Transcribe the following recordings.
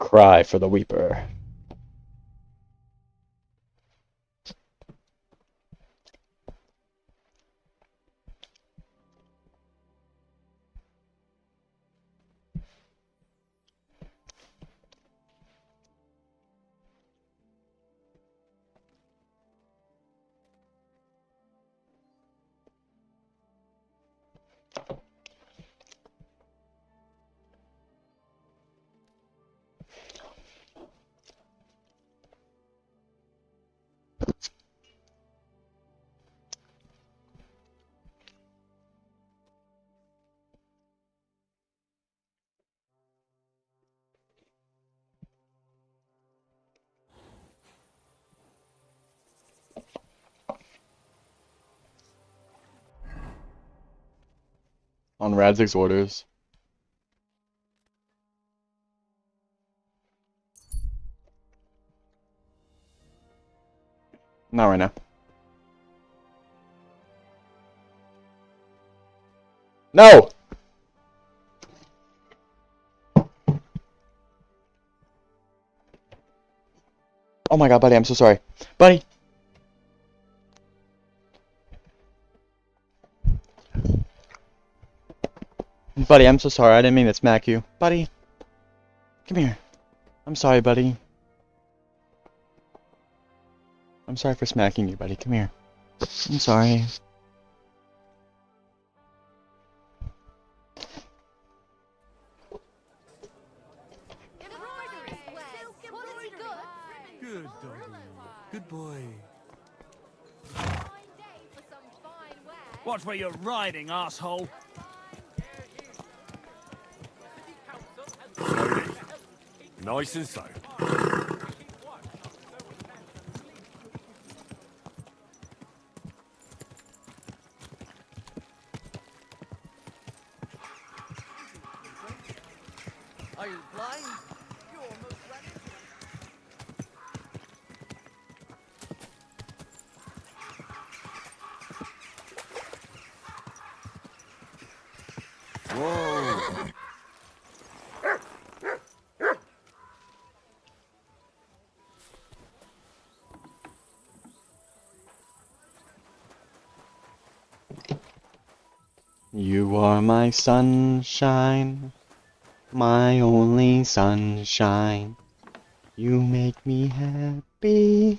cry for the Weeper. On Radzig's orders. Not right now. No! Oh my god, buddy, I'm so sorry. Buddy! Buddy, I'm so sorry. I didn't mean to smack you. Buddy! Come here. I'm sorry, buddy. I'm sorry for smacking you, buddy. Come here. I'm sorry. Good doggy. Good boy. Watch where you're riding, asshole. Slowly. Nice and slow. Are you blind? You almost ran into Whoa. You are my sunshine, my only sunshine. You make me happy.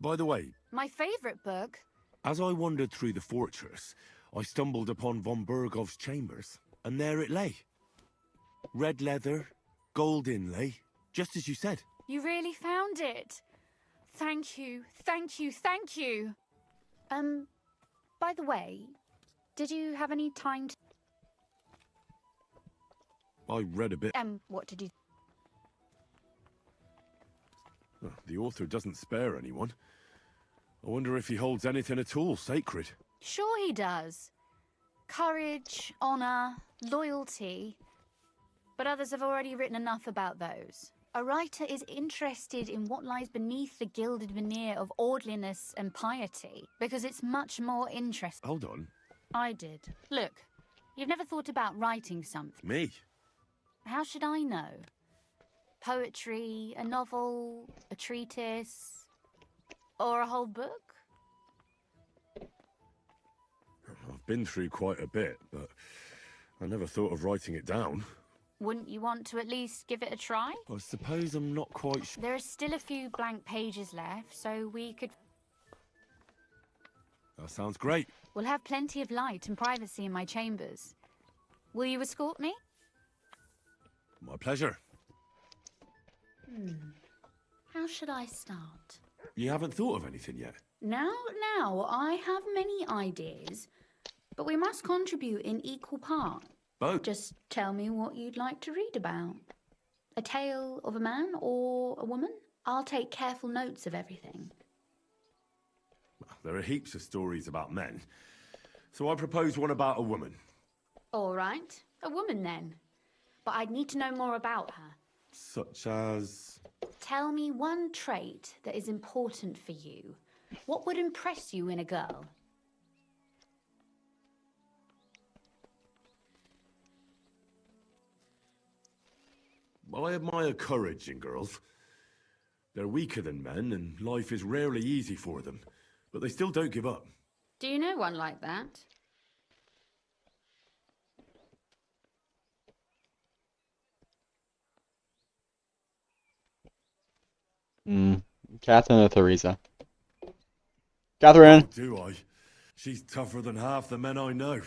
By the way, My favorite book? as I wandered through the fortress, I stumbled upon von Bergov's chambers, and there it lay. Red leather, gold inlay, just as you said. You really found it. Thank you, thank you, thank you. By the way, did you have any time to... I read a bit. What did you... The author doesn't spare anyone. I wonder if he holds anything at all sacred. Sure he does. Courage, honor, loyalty. But others have already written enough about those. A writer is interested in what lies beneath the gilded veneer of orderliness and piety, because it's much more interesting. Hold on. I did. Look, you've never thought about writing something. Me? How should I know? Poetry, a novel, a treatise, or a whole book? I've been through quite a bit, but I never thought of writing it down. Wouldn't you want to at least give it a try? I suppose I'm not quite sure. There are still a few blank pages left, so we could... That sounds great. We'll have plenty of light and privacy in my chambers. Will you escort me? My pleasure. How should I start? You haven't thought of anything yet? Now, I have many ideas, but we must contribute in equal part. Both? Just tell me what you'd like to read about. A tale of a man or a woman? I'll take careful notes of everything. There are heaps of stories about men. So I propose one about a woman. All right, a woman then. But I'd need to know more about her. Such as... Tell me one trait that is important for you. What would impress you in a girl? I admire courage in girls. They're weaker than men, and life is rarely easy for them. But they still don't give up. Do you know one like that? Catherine or Theresa? Catherine! Do I? She's tougher than half the men I know.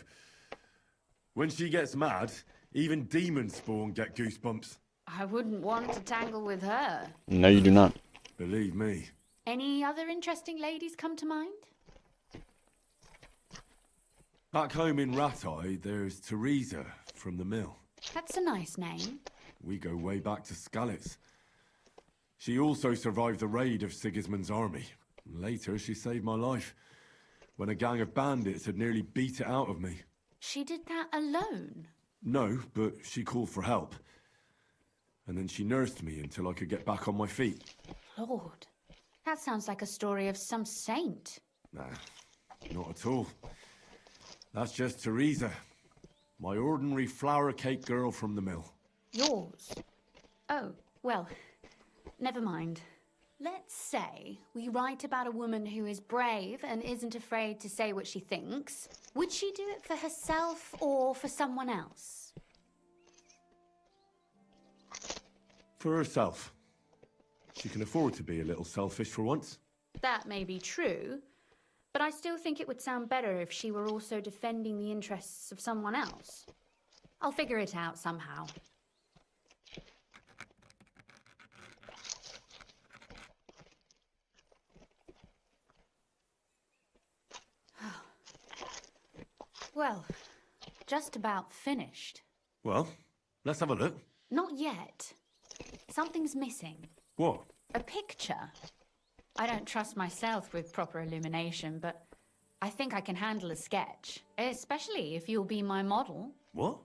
When she gets mad, even demon spawn get goosebumps. I wouldn't want to tangle with her. No, you do not. Believe me. Any other interesting ladies come to mind? Back home in Rattay, there's Theresa from the mill. That's a nice name. We go way back to Skalitz. She also survived the raid of Sigismund's army. Later, she saved my life, when a gang of bandits had nearly beat it out of me. She did that alone? No, but she called for help. And then she nursed me until I could get back on my feet. Lord, that sounds like a story of some saint. Nah, not at all. That's just Theresa, my ordinary flour cake girl from the mill. Yours? Oh, well, never mind. Let's say we write about a woman who is brave and isn't afraid to say what she thinks. Would she do it for herself or for someone else? For herself. She can afford to be a little selfish for once. That may be true, but I still think it would sound better if she were also defending the interests of someone else. I'll figure it out somehow. Well, just about finished. Well, let's have a look. Not yet. Something's missing. What? A picture. I don't trust myself with proper illumination, but I think I can handle a sketch, especially if you'll be my model. What?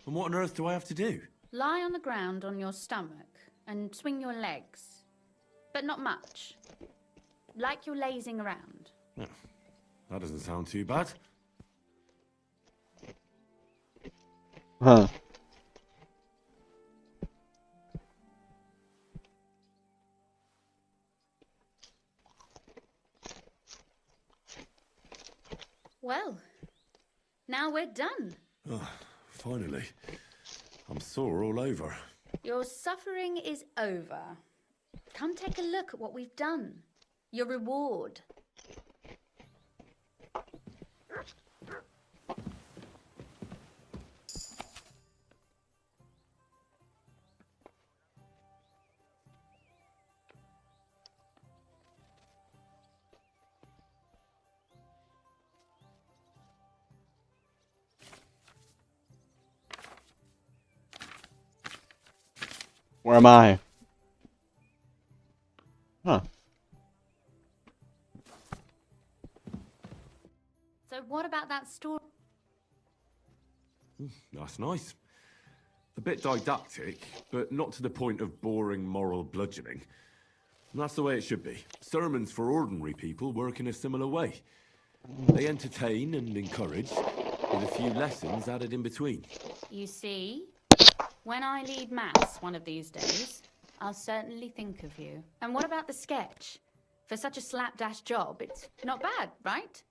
And what on earth do I have to do? Lie on the ground on your stomach and swing your legs, but not much. Like you're lazing around. Yeah, that doesn't sound too bad. Huh. Well, now we're done. Oh, finally. I'm sore all over. Your suffering is over. Come take a look at what we've done. Your reward. Where am I? Huh. So what about that story? That's nice. A bit didactic, but not to the point of boring moral bludgeoning. And that's the way it should be. Sermons for ordinary people work in a similar way. They entertain and encourage, with a few lessons added in between. You see, when I lead mass one of these days, I'll certainly think of you. And what about the sketch? For such a slapdash job, it's not bad, right?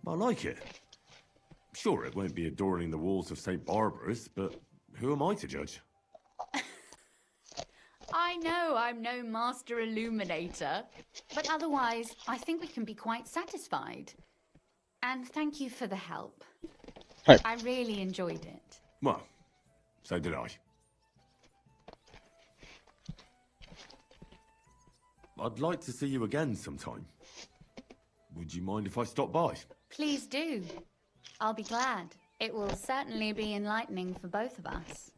I like it. Sure, it won't be adorning the walls of St. Barbara's, but who am I to judge? I know I'm no master illuminator, but otherwise, I think we can be quite satisfied. And thank you for the help. Right. I really enjoyed it. Well, so did I. I'd like to see you again sometime. Would you mind if I stop by? Please do. I'll be glad. It will certainly be enlightening for both of us.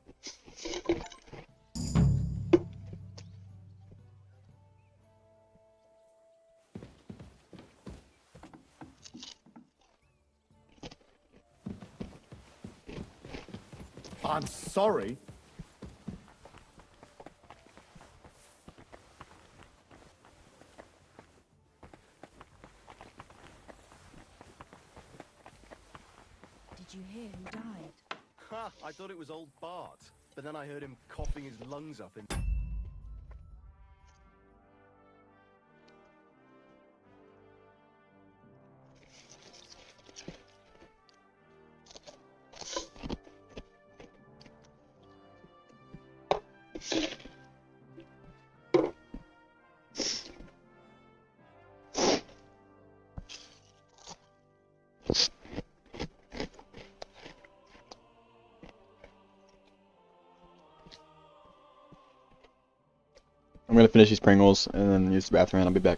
I'm sorry. Did you hear who died? Ha! I thought it was old Bart, but then I heard him coughing his lungs up in... I'm gonna finish these Pringles and then use the bathroom and I'll be back.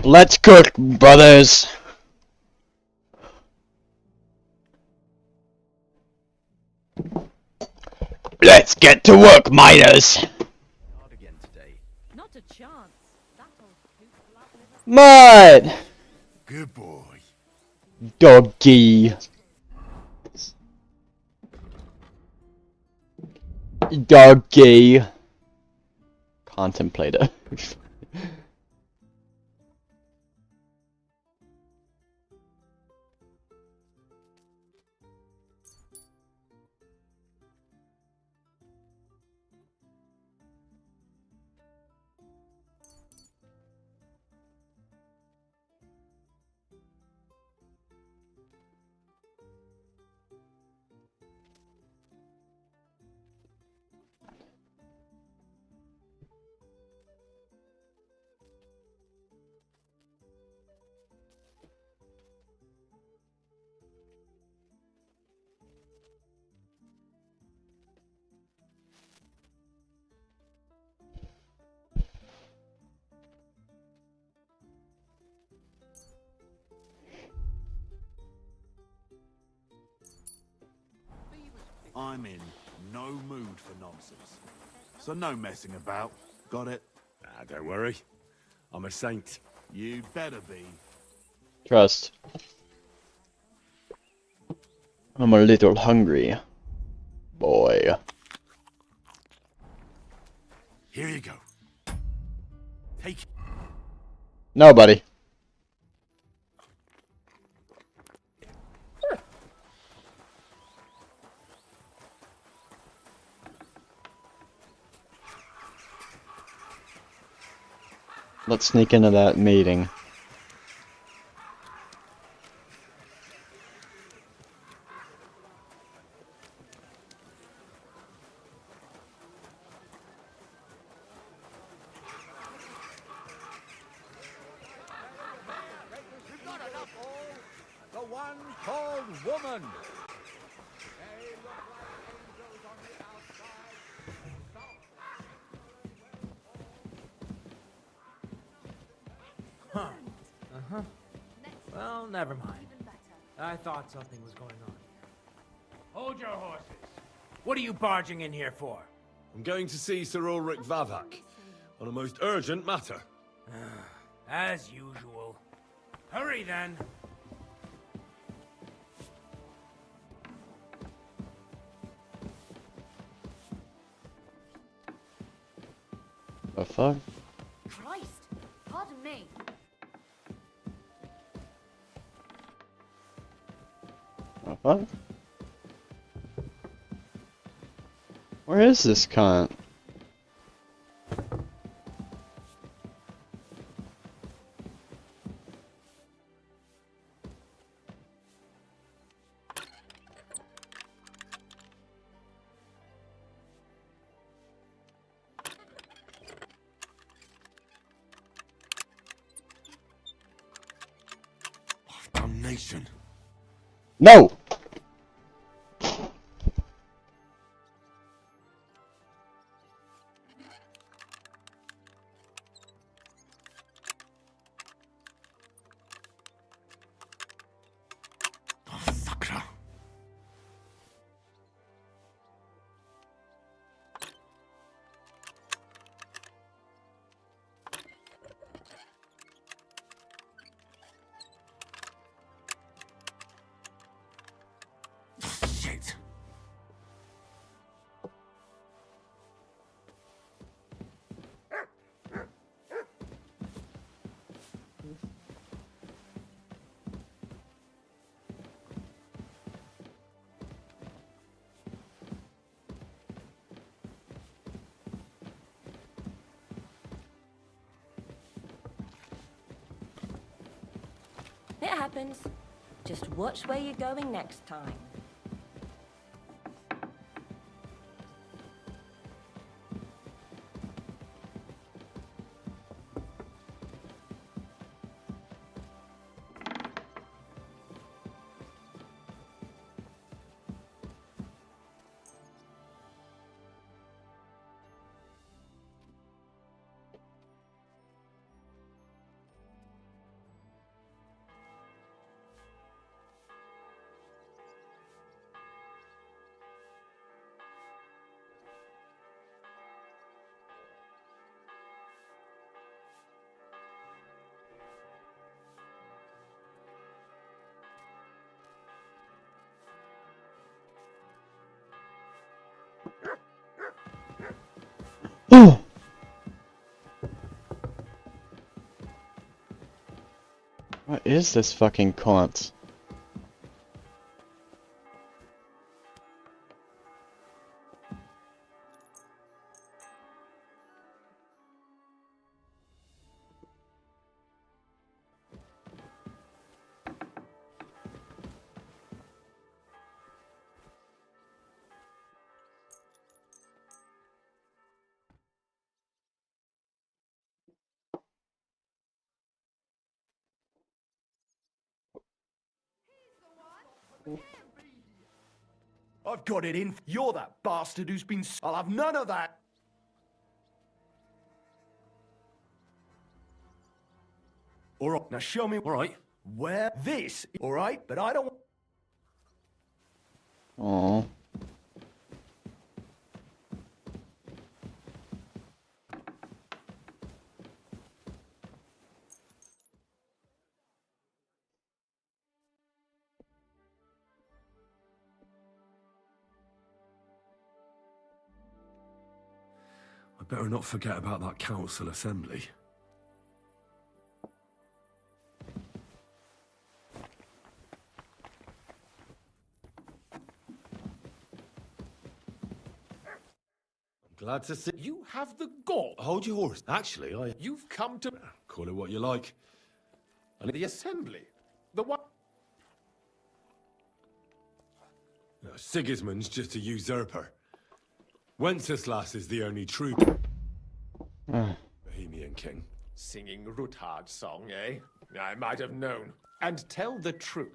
Let's cook, brothers. Let's get to work, miners. Hard again today. Not a chance. That old coot will outlive us. Mud. Good boy. Doggy. Doggy. Contemplator. I'm in no mood for nonsense. So no messing about. Got it? Ah, don't worry. I'm a saint. You better be. Trust. I'm a little hungry. Boy. Here you go. Take it. No, buddy. Let's sneak into that meeting. We've got enough all. The one called woman. They look like angels on the outside. Well, never mind. I thought something was going on. Hold your horses. What are you barging in here for? I'm going to see Sir Ulrich Vavak on a most urgent matter. As usual. Hurry then. The fuck? Christ! Pardon me. The fuck? Where is this cunt? Damnation. No! Oh, sucker. Shit. It happens. Just watch where you're going next time. is this fucking cunt? I've got it in. You're that bastard who's been. I'll have none of that. All right, now show me. All right. Where this? All right, but I don't. Aww. I better not forget about that council assembly. Glad to see You have the gall. Hold your horse. Actually, You've come to call it what you like. the assembly. The one. Sigismund's just a usurper. Wenceslas is the only true Bohemian king. Singing Ruthard's song, eh? I might have known. And tell the truth.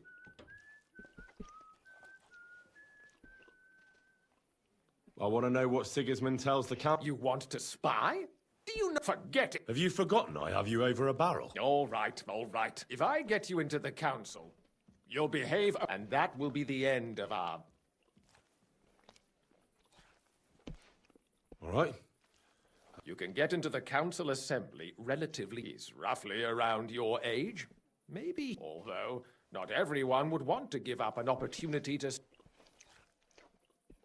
I want to know what Sigismund tells the count. You want to spy? Do you not forget it? Have you forgotten I have you over a barrel? All right, all right. If I get you into the council, you'll behave, and that will be the end of our... All right. You can get into the council assembly relatively, roughly around your age. Maybe, although not everyone would want to give up an opportunity to...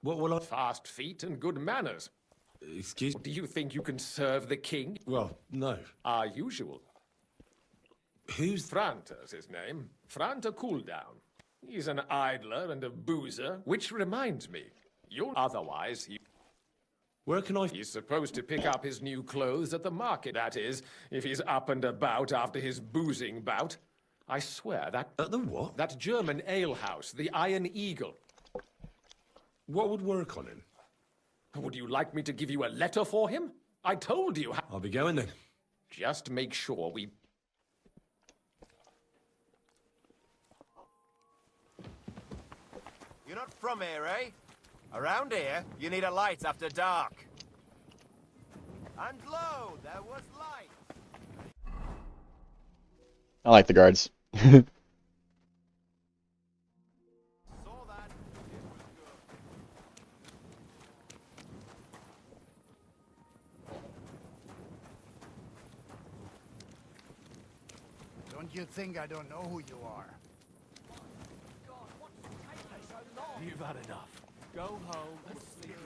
What will I... Fast feet and good manners. Excuse... Do you think you can serve the king? Well, no. Our usual. Who's... Franta's his name. Franta Cooldown. He's an idler and a boozer, which reminds me, you'll otherwise... Where can I... He's supposed to pick up his new clothes at the market, that is, if he's up and about after his boozing bout. I swear that... At the what? That German alehouse, the Iron Eagle. What would work on him? Would you like me to give you a letter for him? I told you how... I'll be going then. Just make sure we... You're not from here, eh? Around here, you need a light after dark. And lo, there was light. I like the guards. Saw that. It was good. Don't you think I don't know who you are? You've had enough. Go home and sleep.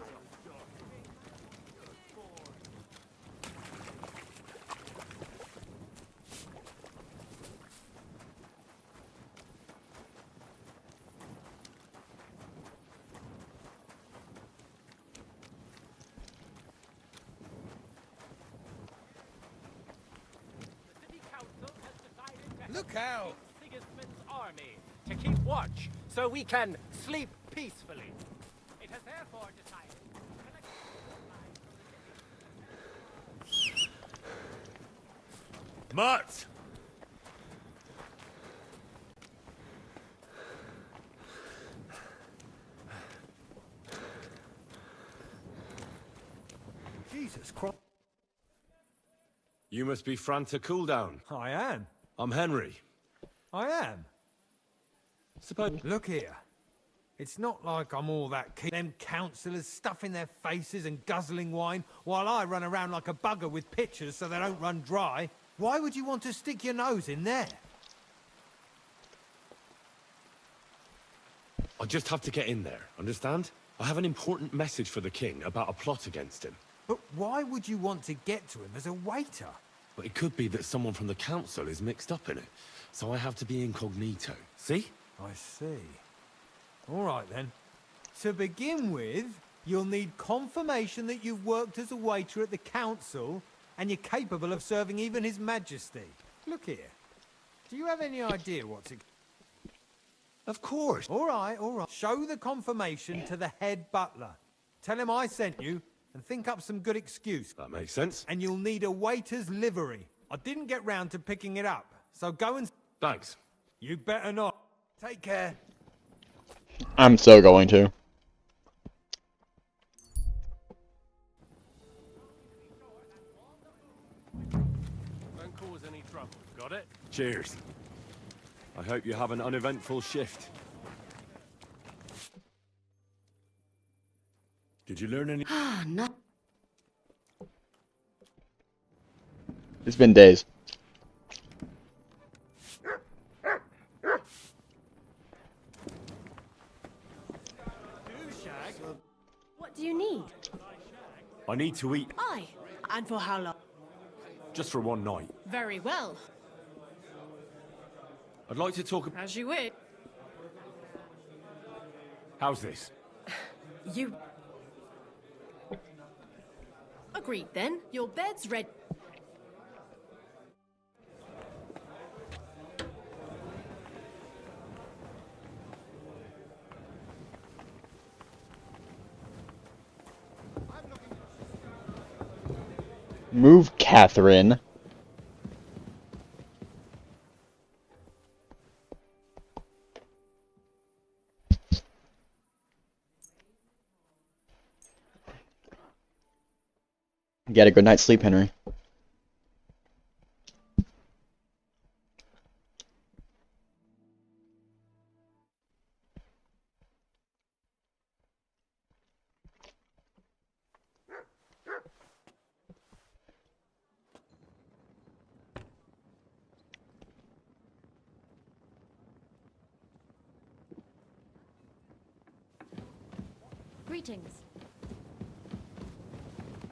Look out! Sigismund's army to keep watch so we can sleep peacefully. It has therefore decided... Mutt! Jesus Christ. You must be Franta Cooldown. I am. I'm Henry. I am. Suppose... Look here. It's not like I'm all that keen. Them councillors stuffing their faces and guzzling wine while I run around like a bugger with pitchers so they don't run dry. Why would you want to stick your nose in there? I just have to get in there, understand? I have an important message for the king about a plot against him. But why would you want to get to him as a waiter? But it could be that someone from the council is mixed up in it, so I have to be incognito. See? I see. All right, then. To begin with, you'll need confirmation that you've worked as a waiter at the council and you're capable of serving even His Majesty. Look here. Do you have any idea what's it? Of course. All right, all right. Show the confirmation to the head butler. Tell him I sent you and think up some good excuse. That makes sense. And you'll need a waiter's livery. I didn't get round to picking it up, so go and... Thanks. You better not. Take care. I'm so going to. Don't cause any trouble. Got it? Cheers. I hope you have an uneventful shift. Did you learn any? Ah, no. It's been days. What do you need? I need to eat. Aye. And for how long? Just for one night. Very well. I'd like to talk. As you wish. How's this? You... Agreed then. Your bed's ready. Move, Catherine. Get a good night's sleep, Henry. Greetings.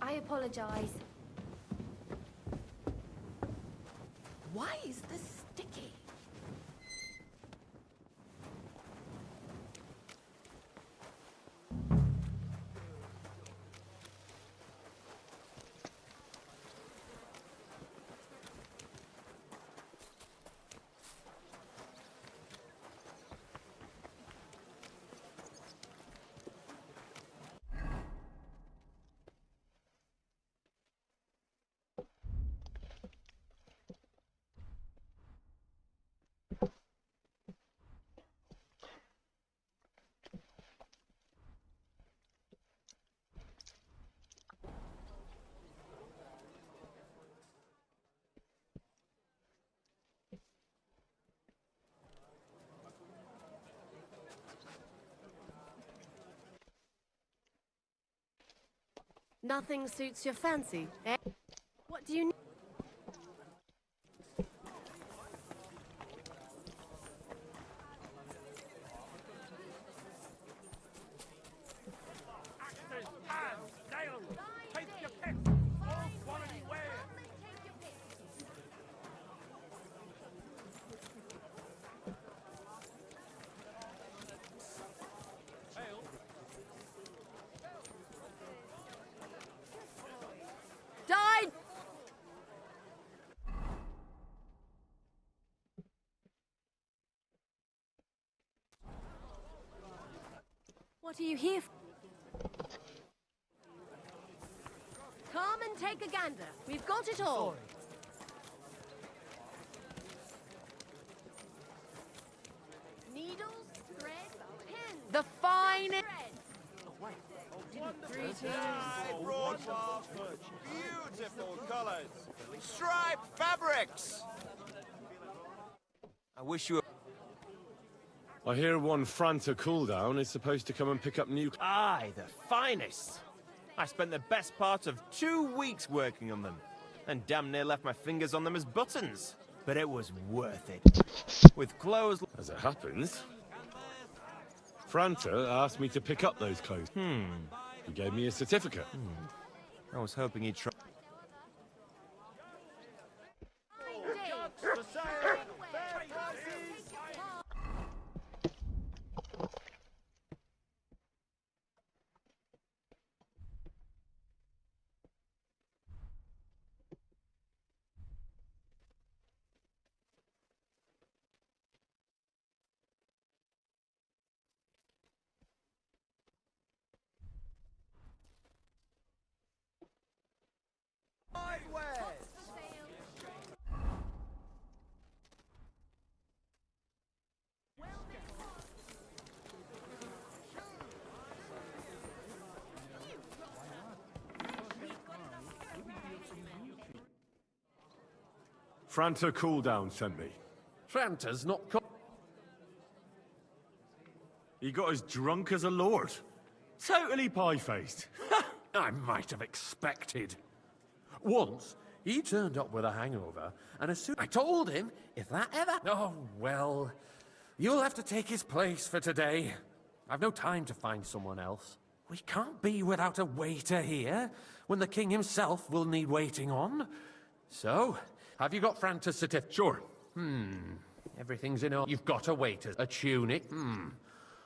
I apologize. Why is this sticky? Nothing suits your fancy, eh? What do you need? Died! What are you here for? Come and take a gander. We've got it all. Needles, thread, pins. The fine thread. Beautiful colors. Striped fabrics. I wish you. I hear one Franta cooldown is supposed to come and pick up new. Aye, the finest. I spent the best part of 2 weeks working on them, and damn near left my fingers on them as buttons. But it was worth it. With clothes. As it happens, Franta asked me to pick up those clothes. He gave me a certificate. I was hoping he'd try. Franta Cooldown sent me. Franta's not He got as drunk as a lord. Totally pie-faced. I might have expected. Once, he turned up with a hangover, and as soon I told him, if that ever... Oh, well, you'll have to take his place for today. I've no time to find someone else. We can't be without a waiter here, when the king himself will need waiting on. So, have you got Franta's certificate? Sure. Everything's in order. You've got a waiter, a tunic.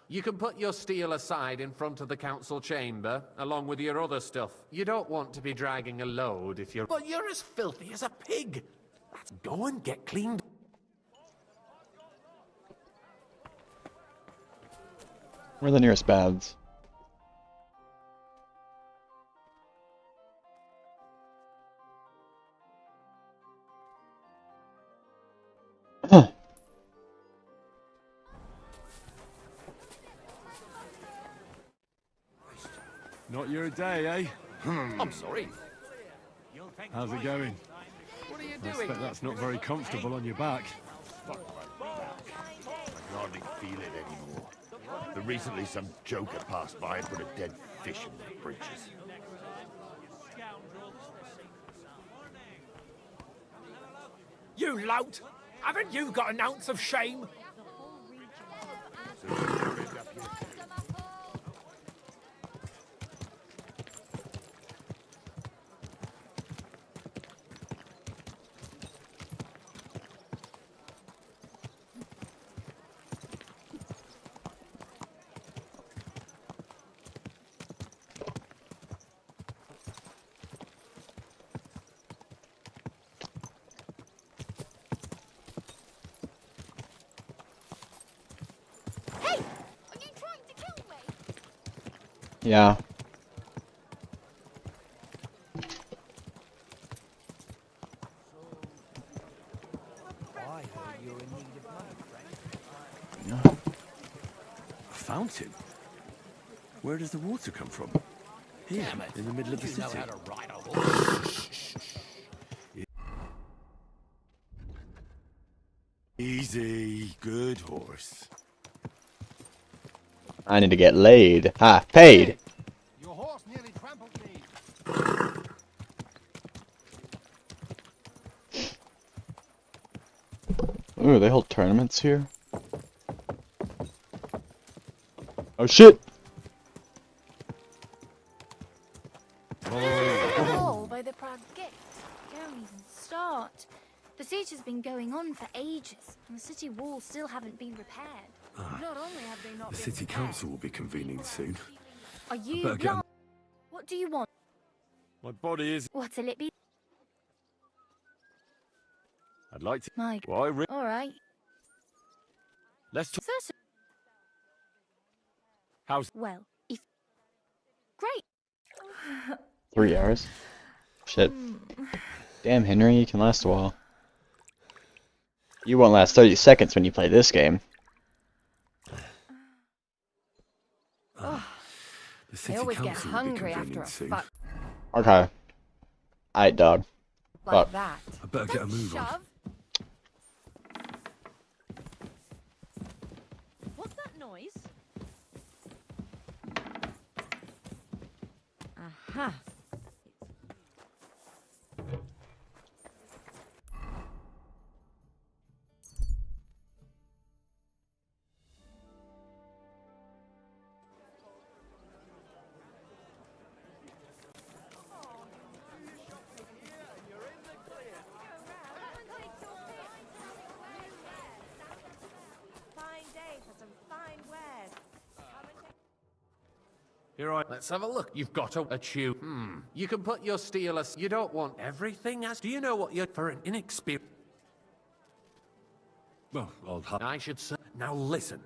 You can put your steel aside in front of the council chamber, along with your other stuff. You don't want to be dragging a load if you're... But you're as filthy as a pig. Let's go and get cleaned. Where are the nearest baths? Not your day, eh? I'm sorry. How's it going? What are you I doing? expect that's not very comfortable on your back. I can hardly feel it anymore. But recently some joker passed by and put a dead fish in my breeches. You lout! Haven't you got an ounce of shame? Yeah. A fountain? Where does the water come from? Here, in the middle of the city. Easy, good horse. I need to get laid. Ha, paid. Your horse nearly trampled me. Ooh, they hold tournaments here. Oh shit! Oh, by the proud gate. Don't even start. The siege has been going on for ages, and the city walls still haven't been repaired. Not only have they not The been city repaired, council will be convening soon. Are you better get blind? What do you want? My body is... What'll it be? I'd like to... My... Why, Alright. Let's talk... First... How's... Well, if... Great! 3 hours. Shit. Damn, Henry, you can last a while. You won't last 30 seconds when you play this game. The city always get council will be hungry after convening a soon. fuck Okay. Aight, dog. like Fuck. that. I better get a move on. Shove. What's that noise? Aha. Here I... Let's have a look. You've got a tune. You can put your steel as... You don't want everything as... Do you know what you're... For an inexperienced... Well, I'll... I should say... Now listen.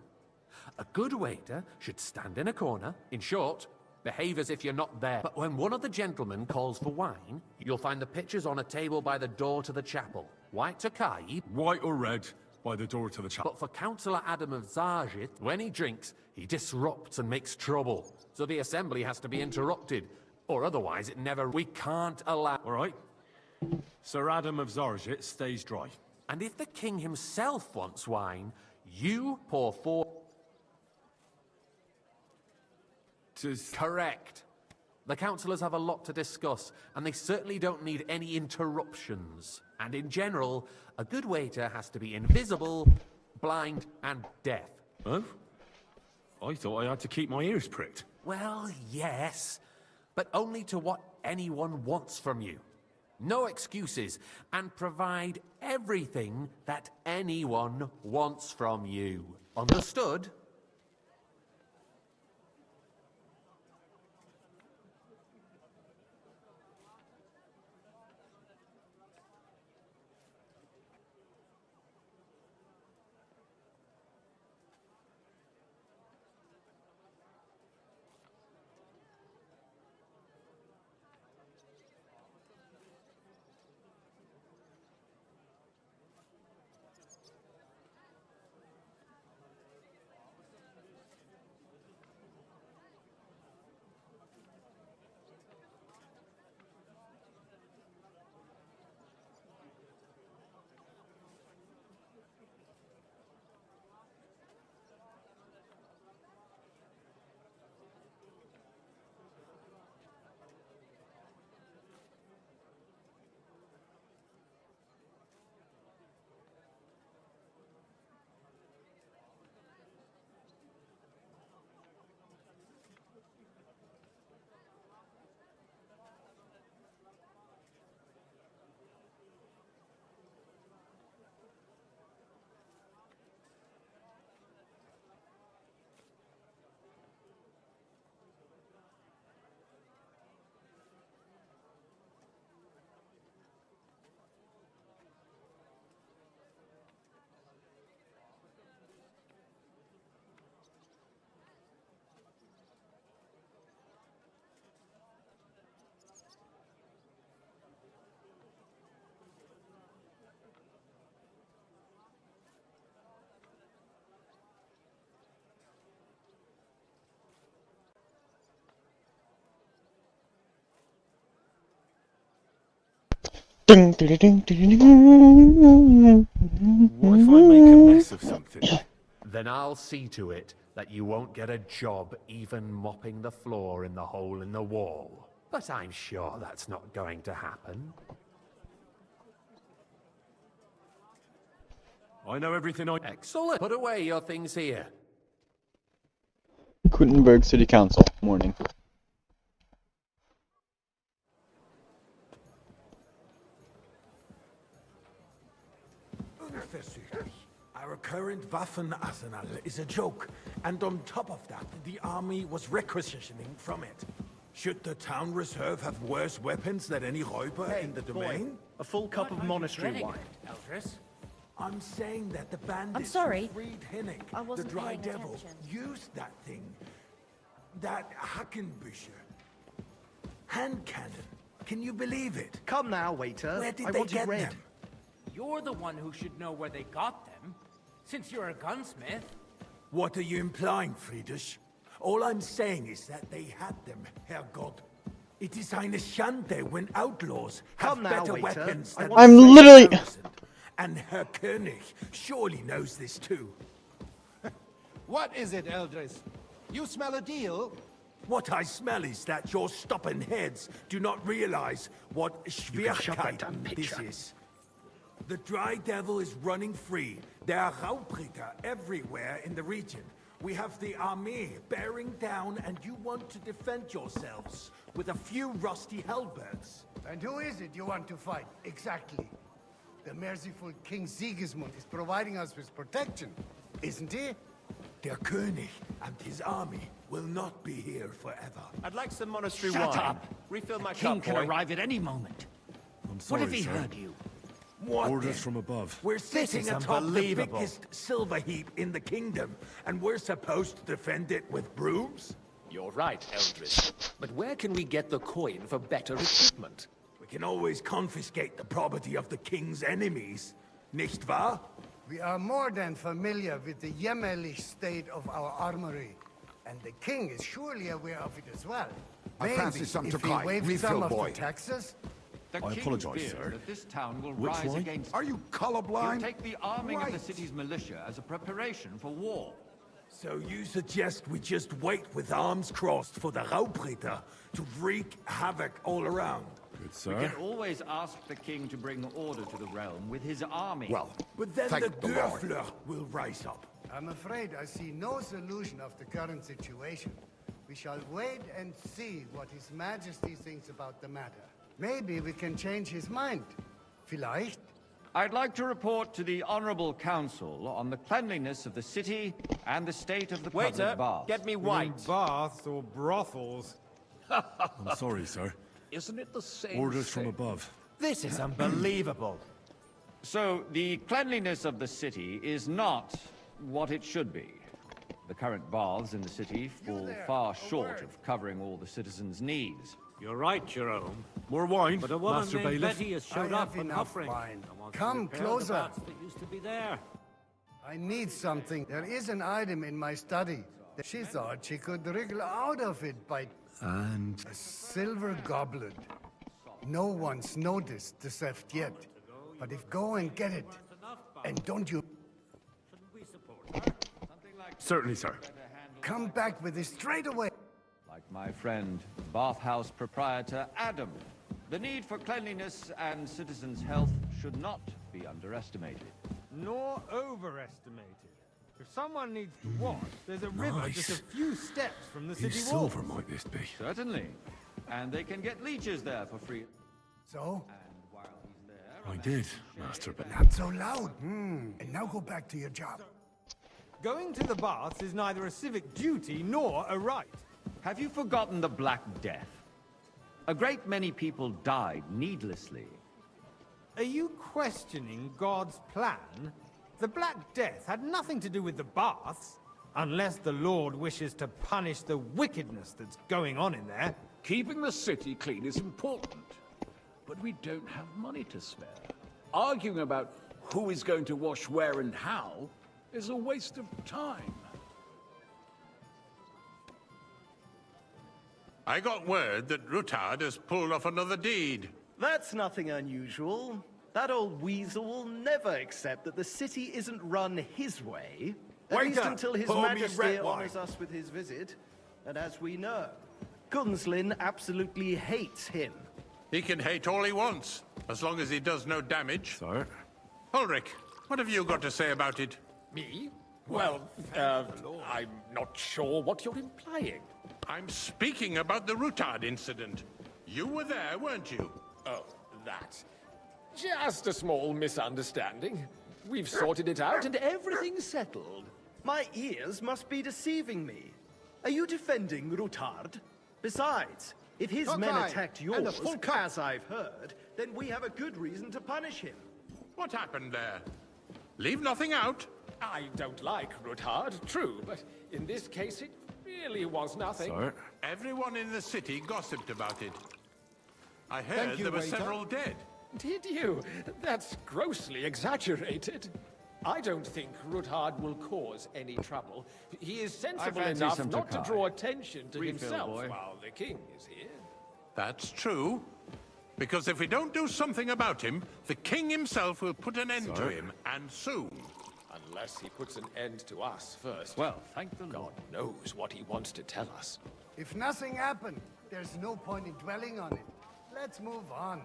A good waiter should stand in a corner. In short, behave as if you're not there. But when one of the gentlemen calls for wine, you'll find the pitchers on a table by the door to the chapel. White Tokai, White or red, by the door to the chapel. but for Councillor Adam of Zarjit, when he drinks, he disrupts and makes trouble. So the assembly has to be interrupted. Or otherwise it never... We can't allow... All right. Sir Adam of Zarjit stays dry. And if the king himself wants wine, you pour 4... Correct. The councillors have a lot to discuss, and they certainly don't need any interruptions. And in general, a good waiter has to be invisible, blind, and deaf. Oh? I thought I had to keep my ears pricked. Well, yes, but only to what anyone wants from you. No excuses, and provide everything that anyone wants from you. Understood? Ding, ding, ding, ding, ding. What if I make a mess of something? Then I'll see to it that you won't get a job even mopping the floor in the hole in the wall. But I'm sure that's not going to happen. I know everything I... Excellent. Put away your things here. Gutenberg City Council, morning. Our current Waffen arsenal is a joke, and on top of that, the army was requisitioning from it. Should the town reserve have worse weapons than any Räuber in the domain? A full cup of monastery wine. Eldris? I'm saying that the bandits I'm sorry. who freed Hinnick, I the wasn't Dry paying Devil, attention. used that thing. That Hackenbücher. Hand cannon. Can you believe it? Come now, waiter. Where did I they want it get red. them? You're the one who should know where they got them, since you're a gunsmith. What are you implying, Friedrich? All I'm saying is that they had them, Herrgott. It is eine Schande when outlaws have Come now, better waiter. weapons I than want- I'm the literally- 30,000. And Herr König surely knows this too. What is it, Eldris? You smell a deal? What I smell is that your stubborn heads do not realize what Schwierigkeit this is. The Dry Devil is running free. There are Raubritter everywhere in the region. We have the army bearing down, and you want to defend yourselves with a few rusty halberds. And who is it you want to fight, exactly? The merciful King Sigismund is providing us with protection, isn't he? Der König and his army will not be here forever. I'd like some monastery Shut wine. up! Refill my King cup, can boy. arrive at any moment. I'm What sorry, if he sir. heard you? What Orders then? from above. We're sitting is atop the unbelievable. biggest silver heap in the kingdom, and we're supposed to defend it with brooms? You're right, Eldris. But where can we get the coin for better equipment? We can always confiscate the property of the king's enemies, nicht wahr? We are more than familiar with the jämmerlich state of our armory, and the king is surely aware of it as well. I Maybe fancy some if he Tokai. waived Refill, some of boy. the taxes, The I king apologize, fears sir. that this town will Which rise one? against. Are you colorblind? He'll take the arming of the Right. city's militia as a preparation for war. So you suggest we just wait with arms crossed for the Raubritter to wreak havoc all around? Good, We can always ask the king to bring order to the realm with his army. Well, but then thank the the Lord. Dörfler will rise up. I'm afraid I see no solution of the current situation. We shall wait and see what His Majesty thinks about the matter. Maybe we can change his mind. Vielleicht? I'd like to report to the Honorable Council on the cleanliness of the city and the state of the Waiter, public baths. get me You mean white. baths or brothels? I'm sorry, sir. Isn't it the same Orders from thing? above. This is unbelievable. So, the cleanliness of the city is not what it should be. The current baths in the city fall far short of covering all the citizens' needs. You're right, Jerome. More wine, But a woman Master named Bailiff. Betty has I showed have up and enough offering. wine. I want to Come repair the closer. bats that used to be there. I need something. There is an item in my study. She thought she could wriggle out of it by And a silver goblet. No one's noticed the theft yet. But if go and get it. And don't you certainly, sir. come back with it straight away. Like my friend, bathhouse proprietor Adam. The need for cleanliness and citizens' health should not be underestimated. Nor overestimated. If someone needs to wash, there's a river Nice. just a few steps from the Whose city wall. silver might this be? Certainly. And they can get leeches there for free. So? And while he's there... I did, Master Bailiff. Not so loud. And now go back to your job. Going to the baths is neither a civic duty nor a right. Have you forgotten the Black Death? A great many people died needlessly. Are you questioning God's plan? The Black Death had nothing to do with the baths, unless the Lord wishes to punish the wickedness that's going on in there. Keeping the city clean is important, but we don't have money to spare. Arguing about who is going to wash where and how is a waste of time. I got word that Rutard has pulled off another deed. That's nothing unusual. That old weasel will never accept that the city isn't run his way. At least Waiter, until His pour me Majesty red wine. honors us with his visit. And as we know, Gunslin absolutely hates him. He can hate all he wants, as long as he does no damage. Sir? Ulrich, what have you got to say about it? Me? Well, I'm not sure what you're implying. I'm speaking about the Rutard incident. You were there, weren't you? Oh, that. Just a small misunderstanding. We've sorted it out and everything's settled. My ears must be deceiving me. Are you defending Rutard? Besides, if his men Cockeye, attacked and a yours, full cup. as I've heard, then we have a good reason to punish him. What happened there? Leave nothing out. I don't like Rutard, true, but in this case it really was nothing. Sir? Everyone in the city gossiped about it. I Thank heard you, there were waiter. several dead. Did you? That's grossly exaggerated. I don't think Rutard will cause any trouble. He is sensible fancy enough some not to Tokai. draw attention to Refill, himself boy. while the king is here. That's true. Because if we don't do something about him, the king himself will put an end to Sir? him, and soon. Unless he puts an end to us first. Well, thank the God Lord. knows what he wants to tell us. If nothing happened, there's no point in dwelling on it. Let's move on.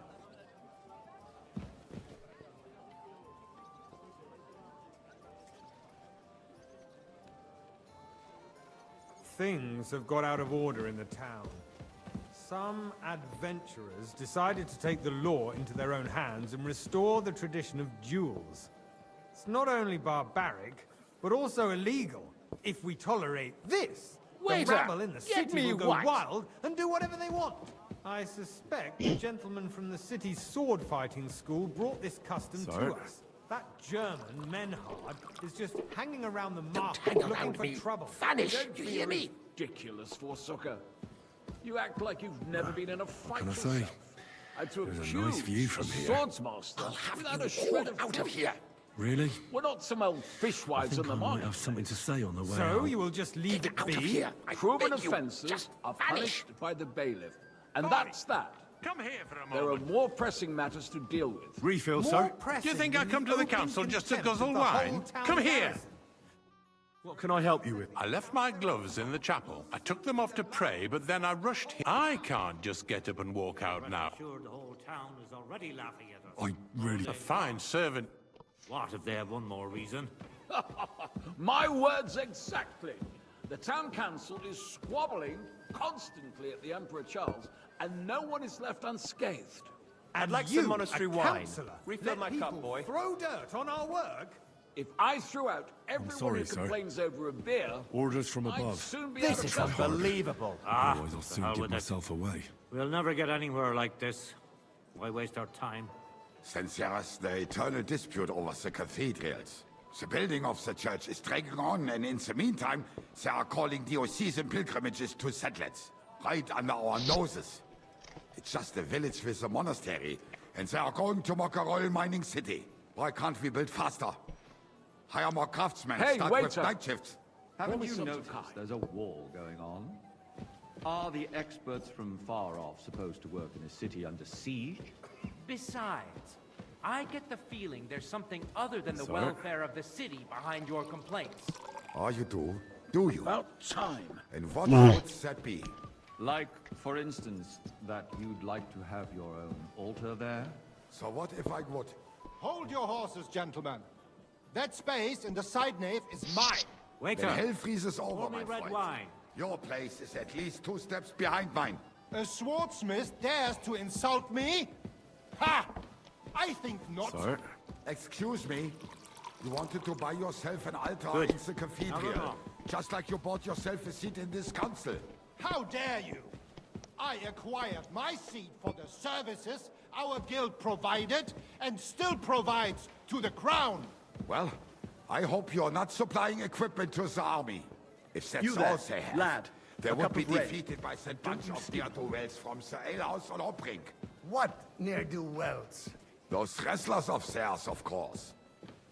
Things have got out of order in the town. Some adventurers decided to take the law into their own hands and restore the tradition of duels. It's not only barbaric, but also illegal. If we tolerate this, Waiter, the rabble in the get city me will go what? wild and do whatever they want. I suspect the gentleman from the city's sword-fighting school brought this custom Sir? to us. That German, Menhard, is just hanging around the Don't market hang looking around for me. trouble. Vanish, Don't you be hear me? ridiculous, Forsucker. You act like you've never been in a fight Can I yourself. say, I took there's a you, nice view from a here. swordsmaster, I'll have without you a shred all of out of proof. here. Really? We're not some old fishwives in the I might morning. have something to say on the way So out. you will just leave Get it out be? of here. I Proven beg you. offences Just are vanish. punished by the bailiff. And that's that. Come here for a moment. There are more pressing matters to deal with. Refill, More sir. pressing Do you think I than come the to the open council just to contempt guzzle of the whole wine? town Come here. garrison. What can I help you with? I left my gloves in the chapel. I took them off to pray, but then I rushed here. I can't just get up and walk out now. Sure, the whole town is already laughing at us. I really... A fine servant. What if they have one more reason? My words exactly. The town council is squabbling constantly at the Emperor Charles, and no one is left unscathed. I'd like You, some monastery a wine. councillor, Refill let my people cup, boy. throw dirt on our work? If I threw out everyone sorry, who sir. complains over a beer, Orders from I'd above. soon be This out is of trouble. unbelievable. Otherwise I'll the soon hell give with it. myself away. We'll never get anywhere like this. Why waste our time? Since there is the eternal dispute over the cathedrals, the building of the church is dragging on, and in the meantime, they are calling diocesan pilgrimages to settlers, right under our noses. It's just a village with a monastery, and they are going to Mokarol mining city. Why can't we build faster? Hire more craftsmen, Hey, start waiter. with night shifts. Haven't you noticed there's a war going on? Are the experts from far off supposed to work in a city under siege? Besides, I get the feeling there's something other than the Sir? welfare of the city behind your complaints. Oh, you do? Do you? About time. And what would that be? Like, for instance, that you'd like to have your own altar there? So what if I would? Hold your horses, gentlemen. That space in the side nave is mine. Waiter, Then hell freezes over, pour me my red friend. wine. Your place is at least 2 steps behind mine. A swordsmith dares to insult me? Ha! I think not. Sir? Excuse me. You wanted to buy yourself an altar Good. in the cathedral. No. Just like you bought yourself a seat in this council. How dare you? I acquired my seat for the services our guild provided and still provides to the crown. Well, I hope you're not supplying equipment to the army. If that's You all there, they have, lad, they a would cup be of red. defeated by that bunch of ne'er-do-wells from the alehouse on Obrink. What ne'er-do-wells? Those wrestlers of theirs, of course.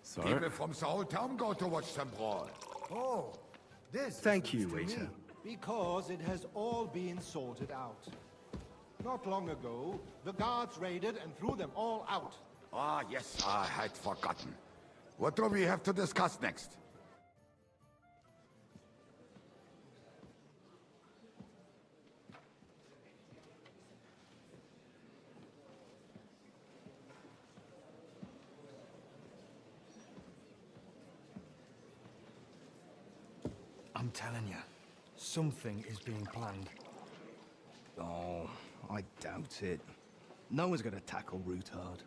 Sir? People from the whole town go to watch them brawl. Oh, this Thank you, is to waiter. me. Because it has all been sorted out. Not long ago, the guards raided and threw them all out. Ah, yes, I had forgotten. What do we have to discuss next? I'm telling you, something is being planned. Oh, I doubt it. No one's gonna tackle Rootard.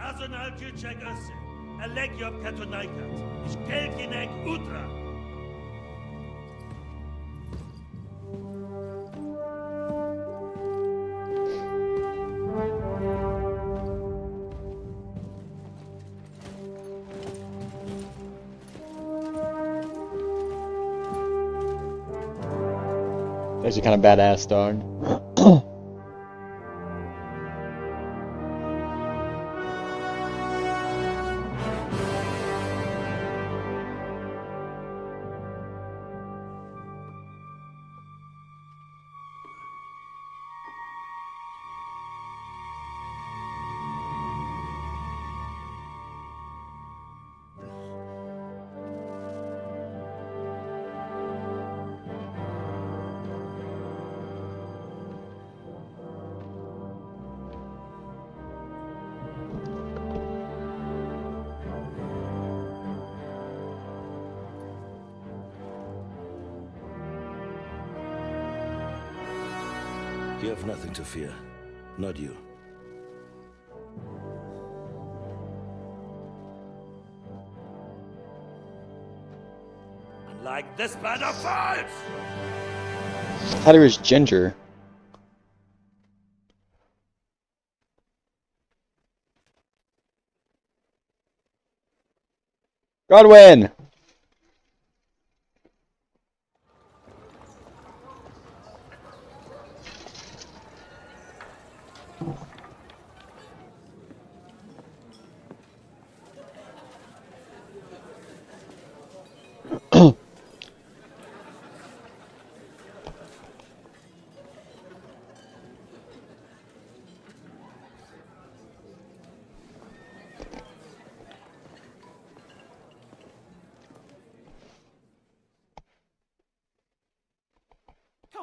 Azon al-Jilchek Össe, Alegiop Katonaikat, Ishkelkinek Utra. Actually kind of badass, dog. You have nothing to fear. Not you. Like this plan of falls! I thought he was ginger. Godwin!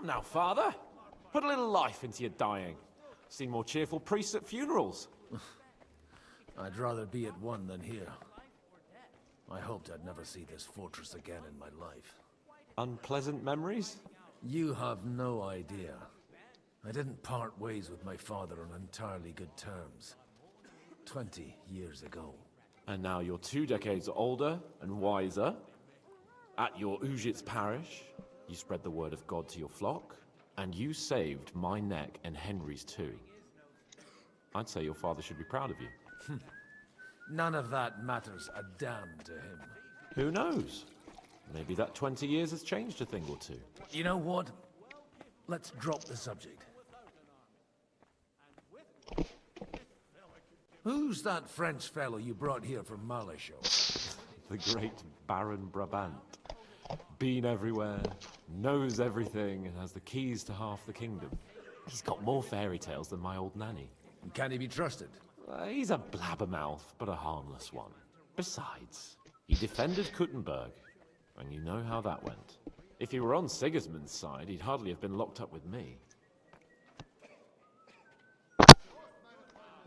Come now, Father. Put a little life into your dying. Seen more cheerful priests at funerals. I'd rather be at one than here. I hoped I'd never see this fortress again in my life. Unpleasant memories? You have no idea. I didn't part ways with my father on entirely good terms. 20 years ago. And now you're 2 decades older and wiser. At your Ujitz parish, you spread the word of God to your flock, and you saved my neck and Henry's too. I'd say your father should be proud of you. None of that matters a damn to him. Who knows? Maybe that 20 years has changed a thing or two. You know what? Let's drop the subject. Who's that French fellow you brought here from Maléchaux? The great Baron Brabant. Been everywhere, knows everything, and has the keys to half the kingdom. He's got more fairy tales than my old nanny. Can he be trusted? He's a blabbermouth, but a harmless one. Besides, he defended Kuttenberg, and you know how that went. If he were on Sigismund's side, he'd hardly have been locked up with me.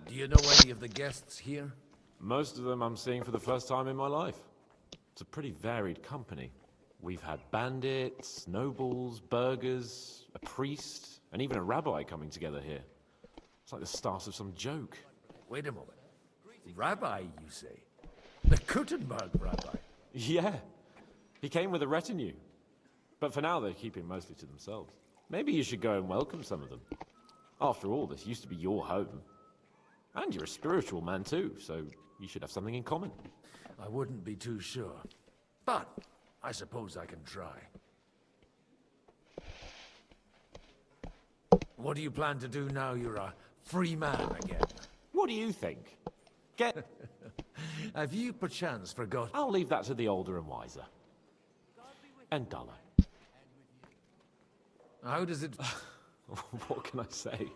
Do you know any of the guests here? Most of them I'm seeing for the first time in my life. It's a pretty varied company. We've had bandits, nobles, burghers, a priest, and even a rabbi coming together here. It's like the start of some joke. Wait a moment. Rabbi, you say? The Kuttenberg rabbi? Yeah. He came with a retinue. But for now, they're keeping mostly to themselves. Maybe you should go and welcome some of them. After all, this used to be your home. And you're a spiritual man too, so you should have something in common. I wouldn't be too sure. But I suppose I can try. What do you plan to do now you're a free man again? What do you think? Get... Have you perchance forgot? I'll leave that to the older and wiser. And duller. How does it... What can I say?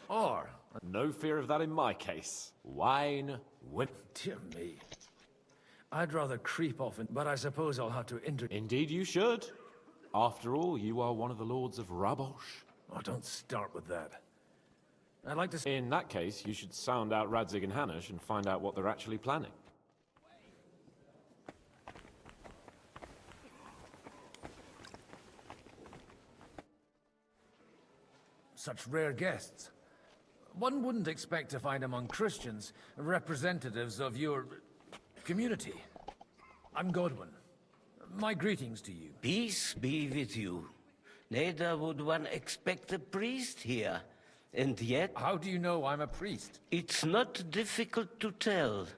Or... No fear of that in my case. Wine, Dear me. I'd rather creep off, but I suppose I'll have to Indeed you should. After all, you are one of the lords of Rabosh. Oh, don't start with that. I'd like to... In that case, you should sound out Radzig and Hanush and find out what they're actually planning. Such rare guests. One wouldn't expect to find among Christians representatives of your community. I'm Godwin. My greetings to you. Peace be with you. Neither would one expect a priest here. And yet... How do you know I'm a priest? It's not difficult to tell.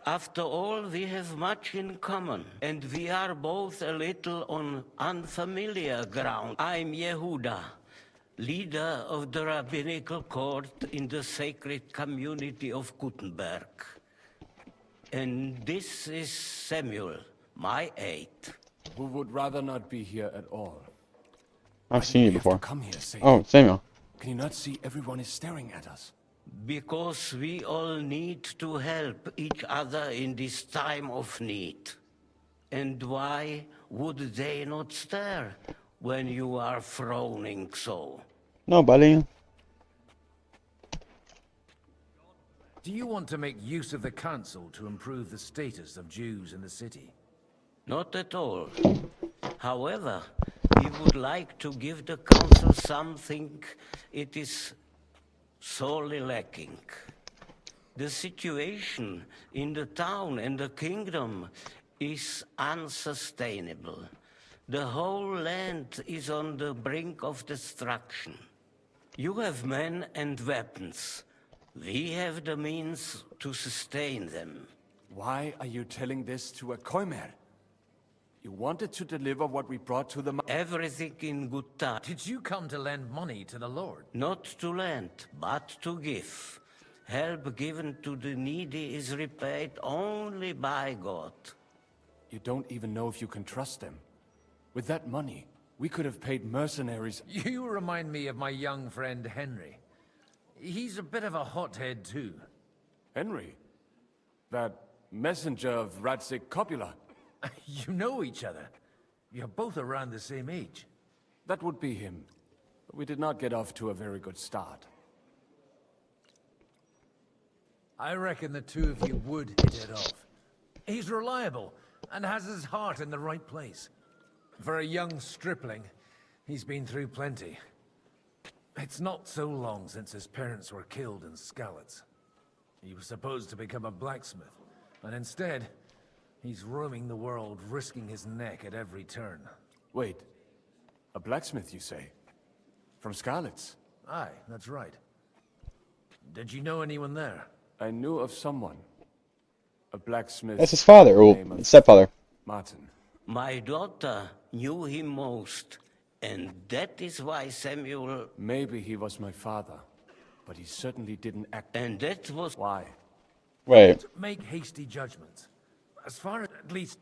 After all, we have much in common. And we are both a little on unfamiliar ground. I'm Yehuda, leader of the rabbinical court in the sacred community of Kuttenberg. And this is Samuel, my aide. Who would rather not be here at all. I've seen you before. Come here, Samuel. Oh, Samuel. Can you not see everyone is staring at us? Because we all need to help each other in this time of need. And why would they not stare when you are frowning so? No, buddy. Do you want to make use of the council to improve the status of Jews in the city? Not at all. However, we would like to give the council something it is sorely lacking. The situation in the town and the kingdom is unsustainable. The whole land is on the brink of destruction. You have men and weapons. We have the means to sustain them. Why are you telling this to a Koimer? You wanted to deliver what we brought to the... Everything in good time. Did you come to lend money to the Lord? Not to lend, but to give. Help given to the needy is repaid only by God. You don't even know if you can trust them. With that money, we could have paid mercenaries... You remind me of my young friend Henry. He's a bit of a hothead too. Henry? That messenger of Radzig Copula? You know each other. You're both around the same age. That would be him. We did not get off to a very good start. I reckon the two of you would hit it off. He's reliable and has his heart in the right place. For a young stripling, he's been through plenty. It's not so long since his parents were killed in Skalitz. He was supposed to become a blacksmith, and instead, he's roaming the world, risking his neck at every turn. Wait, a blacksmith, you say? From Skalitz? Aye, that's right. Did you know anyone there? I knew of someone. A blacksmith. That's his father, or his stepfather. Martin. My daughter knew him most, and that is why Samuel... Maybe he was my father, but he certainly didn't act... And that was... Why? Wait. Make hasty judgments. As far as, at least,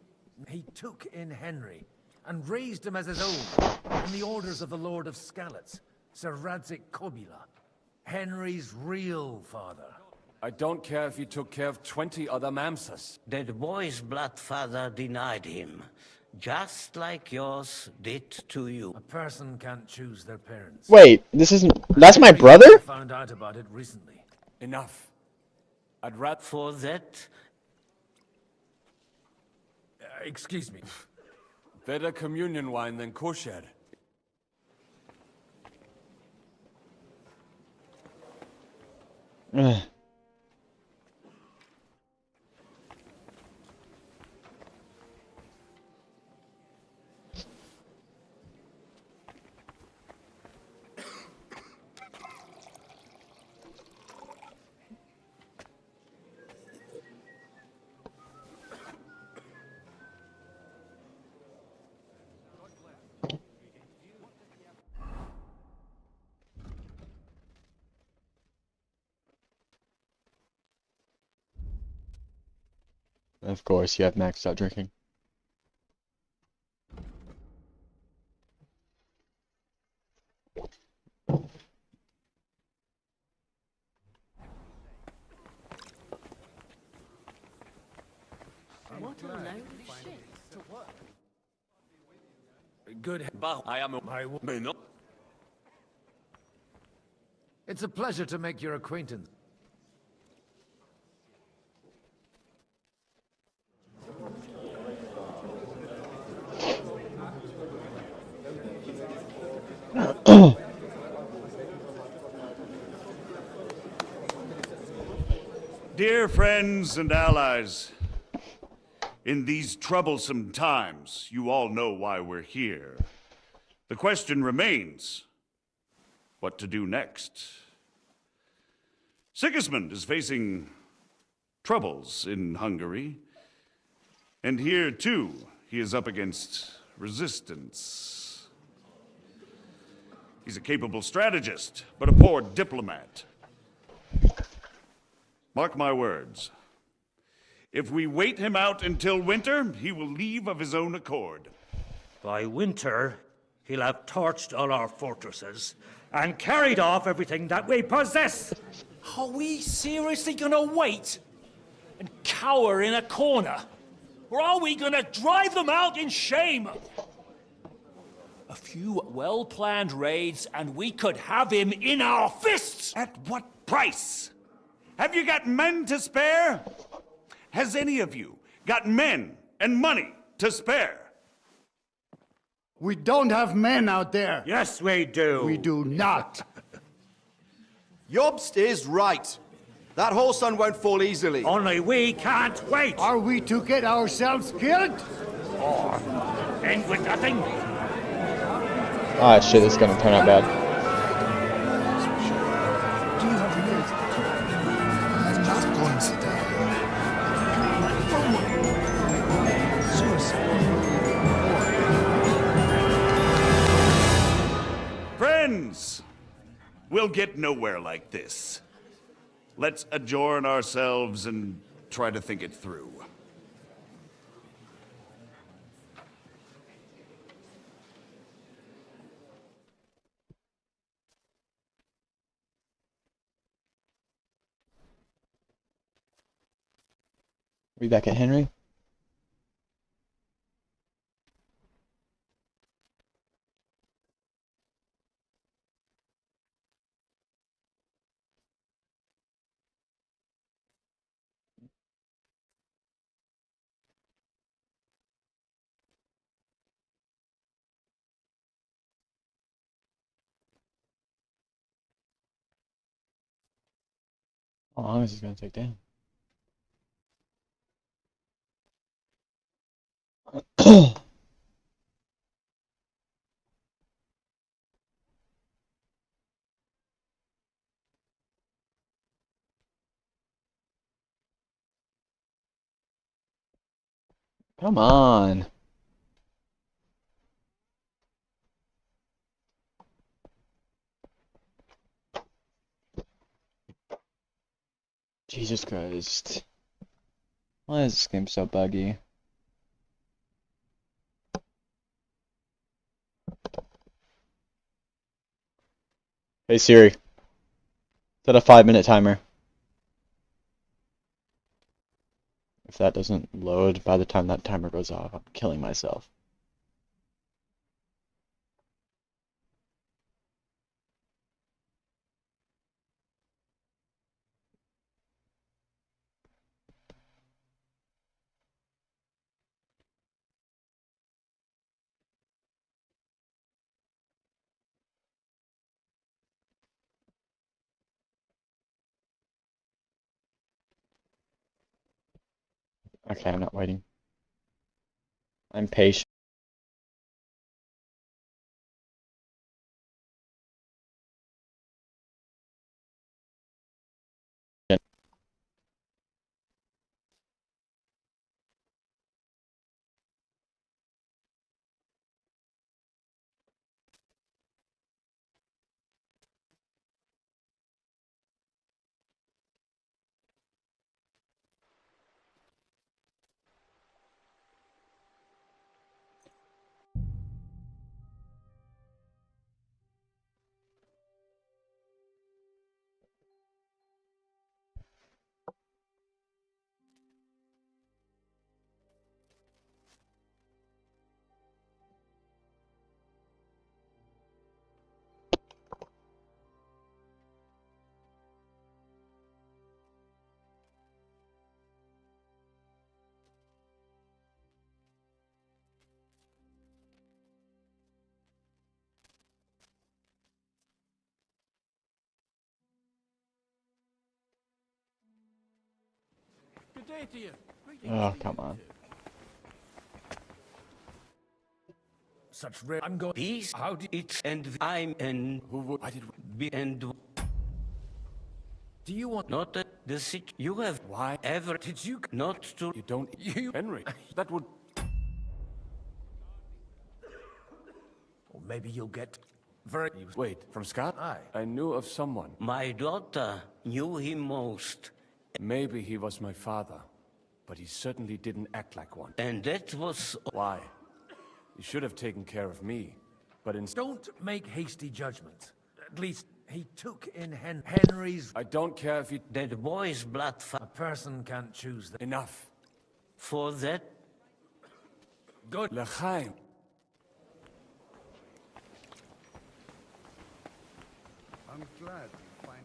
he took in Henry, and raised him as his own, in the orders of the Lord of Skalitz, Sir Radzig Kobyla, Henry's real father. I don't care if he took care of 20 other Mamsas. That boy's blood father denied him, just like yours did to you. A person can't choose their parents. Wait, this isn't... That's my brother? I found out about it recently. Enough. I'd rather... For that... Excuse me. Better communion wine than kosher. Ugh. Of course, you have maxed out drinking. What a load of shit to work. Good. I am a... It's a pleasure to make your acquaintance. Dear friends and allies, in these troublesome times, you all know why we're here. The question remains, what to do next? Sigismund is facing troubles in Hungary, and here too, he is up against resistance. He's a capable strategist, but a poor diplomat. Mark my words. If we wait him out until winter, he will leave of his own accord. By winter, he'll have torched all our fortresses and carried off everything that we possess. Are we seriously gonna wait and cower in a corner? Or are we gonna drive them out in shame? A few well-planned raids and we could have him in our fists! At what price? Have you got men to spare? Has any of you got men and money to spare? We don't have men out there. Yes, we do. We do not. Jobst is right. That whole sun won't fall easily. Only we can't wait. Are we to get ourselves killed? Or end with nothing? Ah, shit, this is gonna turn out bad. Friends, we'll get nowhere like this. Let's adjourn ourselves and try to think it through. We back at Henry? How long is this gonna take down? Come on. Jesus Christ. Why is this game so buggy? Hey Siri. Set a 5-minute timer. If that doesn't load by the time that timer goes off, I'm killing myself. Okay, I'm not waiting. I'm patient. Good day to you. Oh, come on. Such rare. I'm going. Peace. How did it end? I'm and Who would? I did. be and Do you want? not the sick. You have Why ever did you? not to. You don't... You. Henry, that would... Or maybe you'll get. Very. Wait, from Scott? Aye. I knew of someone. My daughter knew him most, Maybe he was my father, but he certainly didn't act like one. and that was Why? He should have taken care of me, but instead... Don't make hasty judgments. At least he took in Henry's. I don't care if he... that boy's blood A person can't choose that. Enough. for that. Good. L'chaim. I'm glad you finally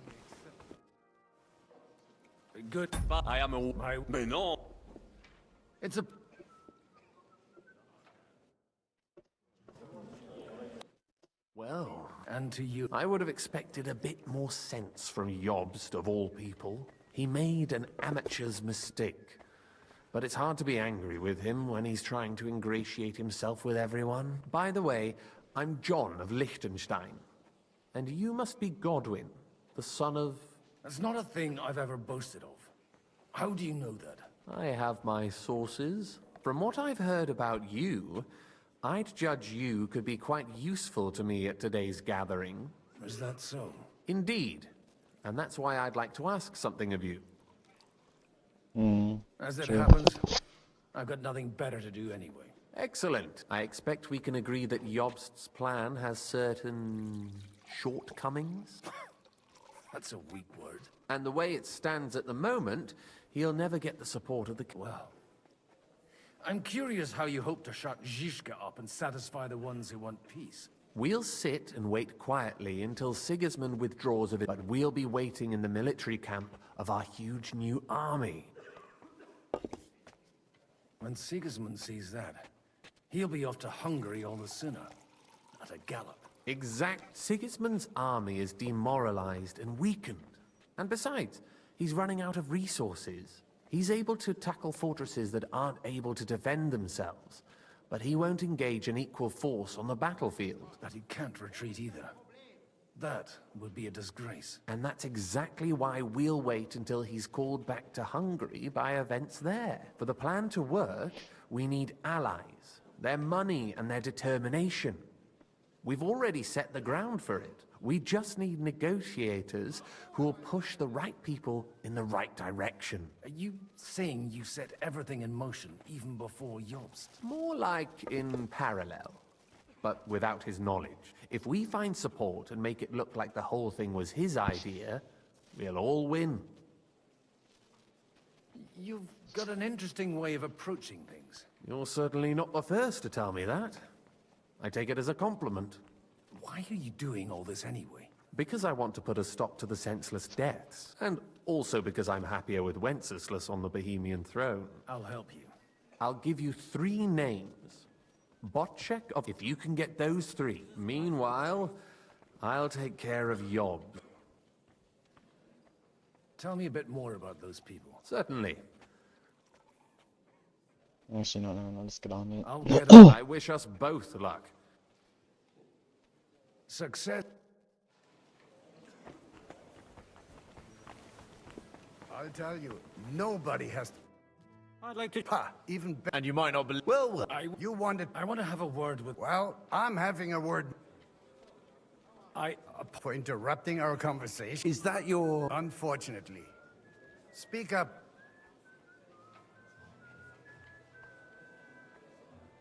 accepted. Good. I am a... Mais non. It's a. Well, and to you. I would have expected a bit more sense from Jobst, of all people. He made an amateur's mistake. But it's hard to be angry with him when he's trying to ingratiate himself with everyone. By the way, I'm John of Liechtenstein. And you must be Godwin, the son of... That's not a thing I've ever boasted of. How do you know that? I have my sources. From what I've heard about you, I'd judge you could be quite useful to me at today's gathering. Is that so? Indeed. And that's why I'd like to ask something of you. As it Sure. happens, I've got nothing better to do anyway. Excellent. I expect we can agree that Jobst's plan has certain shortcomings. That's a weak word. And the way it stands at the moment, he'll never get the support of the... Well, I'm curious how you hope to shut Zizka up and satisfy the ones who want peace. We'll sit and wait quietly until Sigismund withdraws of it, but we'll be waiting in the military camp of our huge new army. When Sigismund sees that, he'll be off to Hungary all the sooner. At a gallop. Sigismund's army is demoralized and weakened. And besides, He's running out of resources. He's able to tackle fortresses that aren't able to defend themselves, but he won't engage an equal force on the battlefield. But he can't retreat either. That would be a disgrace. And that's exactly why we'll wait until he's called back to Hungary by events there. For the plan to work, we need allies, their money and their determination. We've already set the ground for it. We just need negotiators who will push the right people in the right direction. Are you saying you set everything in motion even before Jobst? More like in parallel, but without his knowledge. If we find support and make it look like the whole thing was his idea, we'll all win. You've got an interesting way of approaching things. You're certainly not the first to tell me that. I take it as a compliment. Why are you doing all this anyway? Because I want to put a stop to the senseless deaths, and also because I'm happier with Wenceslas on the Bohemian throne. I'll help you. I'll give you 3 names. Botchek, if you can get those 3. Meanwhile, I'll take care of Job. Tell me a bit more about those people. Certainly. Actually, no, let's get on it. I'll get on. I wish us both luck. Success. I'll tell you, nobody has to... I'd like to... even better. And you might not believe... Well, you wanted... I want to have a word with... Well, I'm having a word... For interrupting our conversation. Is that your... Unfortunately. Speak up.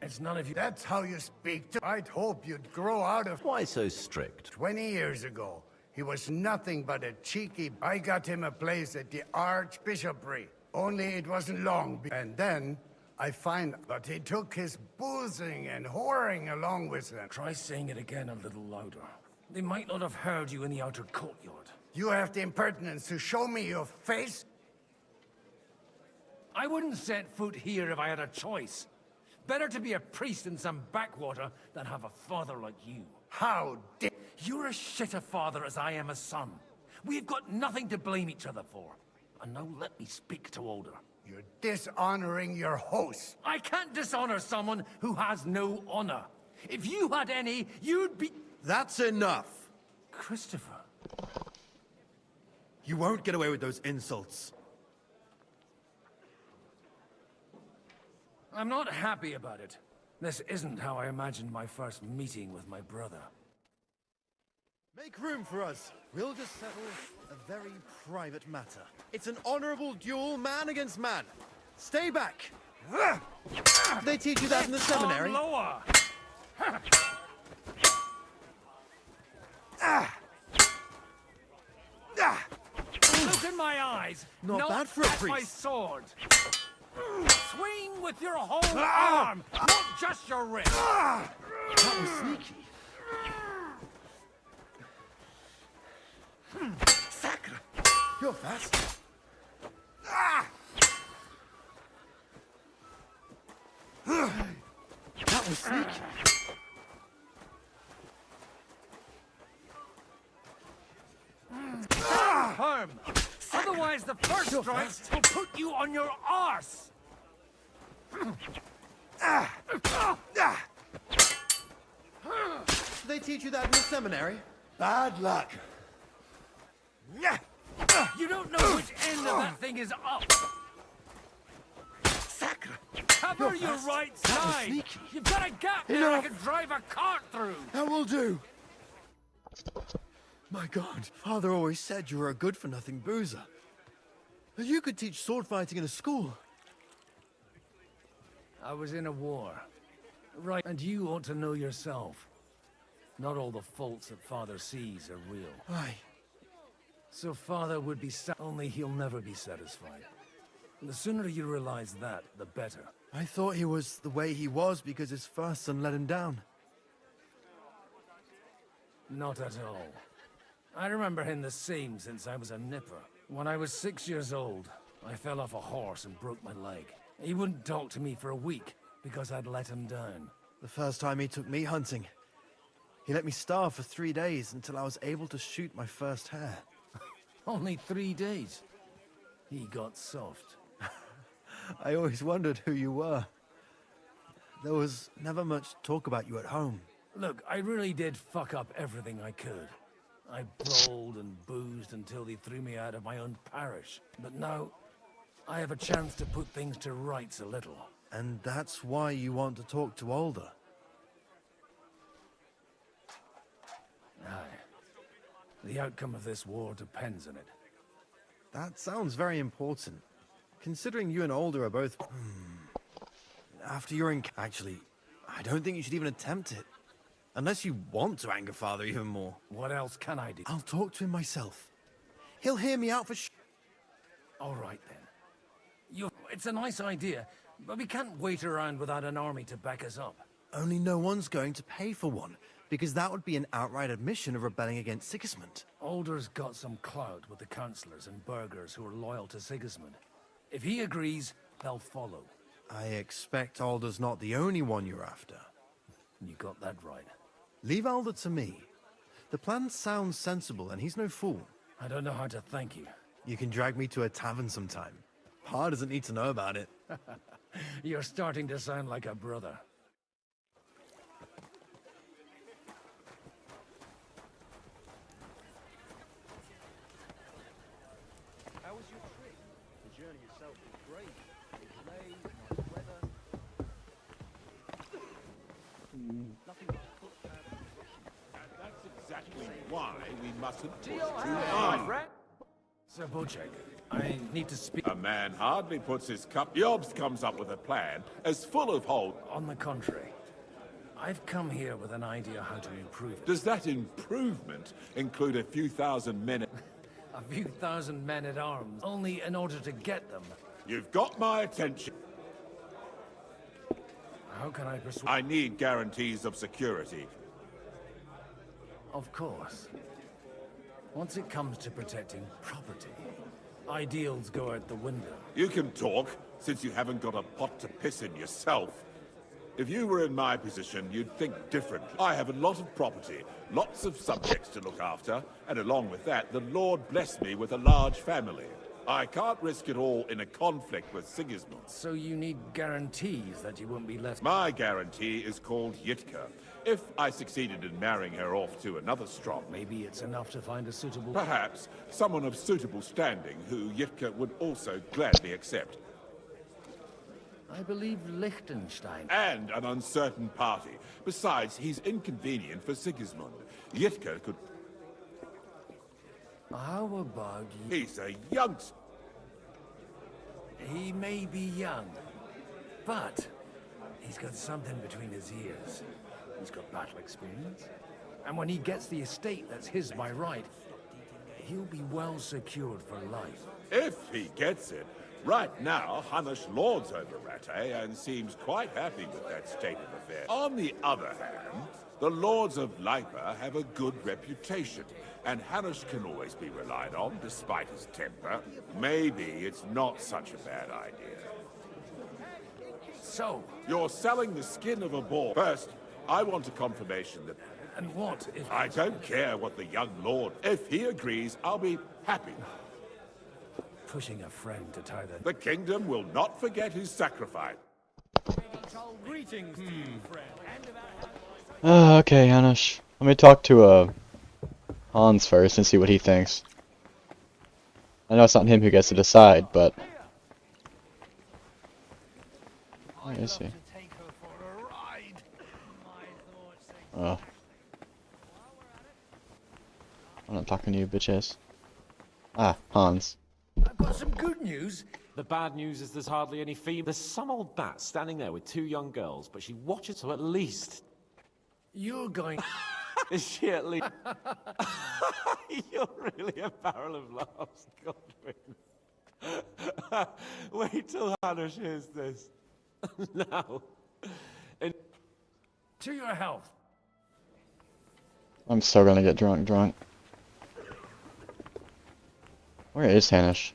It's none of you... That's how you speak to... I'd hope you'd grow out of... Why so strict? 20 years ago, he was nothing but a cheeky... I got him a place at the Archbishopric. Only it wasn't long. And then, I find that he took his boozing and whoring along with him. Try saying it again a little louder. They might not have heard you in the outer courtyard. You have the impertinence to show me your face? I wouldn't set foot here if I had a choice. Better to be a priest in some backwater than have a father like you. How dare... You're as shit a father as I am a son. We've got nothing to blame each other for. And now let me speak to Older. You're dishonoring your host. I can't dishonor someone who has no honor. If you had any, you'd be... That's enough. Christopher. You won't get away with those insults. I'm not happy about it. This isn't how I imagined my first meeting with my brother. Make room for us. We'll just settle a very private matter. It's an honorable duel, man against man. Stay back. They teach you that in the seminary? Lower. Look in my eyes. Not bad for a priest. My sword. Swing with your whole arm, not just your wrist. That was sneaky. Sacre. You're fast. That was sneaky. Firm. Otherwise, the first strike will put you on your arse. They teach you that in the seminary? Bad luck. You don't know which end of that thing is up. Sacre. Cover your right side. You've got a gap there I can drive a cart through. That will do. My God, Father always said you were a good-for-nothing boozer. But you could teach sword fighting in a school. I was in a war. Right, and you ought to know yourself. Not all the faults that Father sees are real. Aye. So Father would be only he'll never be satisfied. And the sooner you realize that, the better. I thought he was the way he was because his first son let him down. Not at all. I remember him the same since I was a nipper. When I was 6 years old, I fell off a horse and broke my leg. He wouldn't talk to me for a week because I'd let him down. The first time he took me hunting, he let me starve for 3 days until I was able to shoot my first hare. Only 3 days? He got soft. I always wondered who you were. There was never much talk about you at home. Look, I really did fuck up everything I could. I brawled and boozed until they threw me out of my own parish. But now, I have a chance to put things to rights a little. And that's why you want to talk to Alder? Aye. The outcome of this war depends on it. That sounds very important. Considering you and Alder are both... After you're in... Actually, I don't think you should even attempt it. Unless you want to anger Father even more. What else can I do? I'll talk to him myself. He'll hear me out for All right, then. It's a nice idea, but we can't wait around without an army to back us up. Only no one's going to pay for one, because that would be an outright admission of rebelling against Sigismund. Alder's got some clout with the councillors and burghers who are loyal to Sigismund. If he agrees, they'll follow. I expect Alder's not the only one you're after. You got that right. Leave Alder to me. The plan sounds sensible, and he's no fool. I don't know how to thank you. You can drag me to a tavern sometime. Pa doesn't need to know about it. You're starting to sound like a brother. How was your trip? The journey itself was great. Delay, nice weather. Nothing but footpaths and bushes. And that's exactly why we mustn't push Deal too hand, hard. my friend. Sir Bocek, I need to speak... A man hardly puts his cup... Jobs comes up with a plan as full of hope. On the contrary, I've come here with an idea how to improve it. Does that improvement include a few thousand men... A few thousand men-at-arms, only in order to get them. You've got my attention. How can I persuade... I need guarantees of security. Of course. Once it comes to protecting property, ideals go out the window. You can talk, since you haven't got a pot to piss in yourself. If you were in my position, you'd think different. I have a lot of property, lots of subjects to look after, and along with that, the Lord blessed me with a large family. I can't risk it all in a conflict with Sigismund. So you need guarantees that you won't be left... My guarantee is called Yitka. If I succeeded in marrying her off to another strong... Maybe it's enough to find a suitable... Perhaps someone of suitable standing who Yitka would also gladly accept. I believe Liechtenstein. And an uncertain party. Besides, he's inconvenient for Sigismund. Yitka could... How about you? He's a youngster. He may be young, but he's got something between his ears. He's got battle experience. And when he gets the estate that's his by right, he'll be well secured for life. If he gets it. Right now, Hanush lords over Rattay and seems quite happy with that state of affairs. On the other hand, the lords of Lipa have a good reputation, and Hanush can always be relied on, despite his temper. Maybe it's not such a bad idea. So? You're selling the skin of a boar. First, I want a confirmation that... And what if... I don't care what the young lord... If he agrees, I'll be happy. Pushing a friend to tie the... The kingdom will not forget his sacrifice. Greetings to you, friend. Okay, Hanush. Let me talk to Hans first and see what he thinks. I know it's not him who gets to decide, but... Where is he? Oh. I'm not talking to you, bitches. Ah, Hans. I've got some good news. The bad news is there's hardly any female. There's some old bat standing there with two young girls, but she watches, so at least... You're going... Is she at least... You're really a barrel of laughs, Godwin. Wait till Hanush hears this. Now. To your health. I'm still gonna get drunk. Where is Hanush?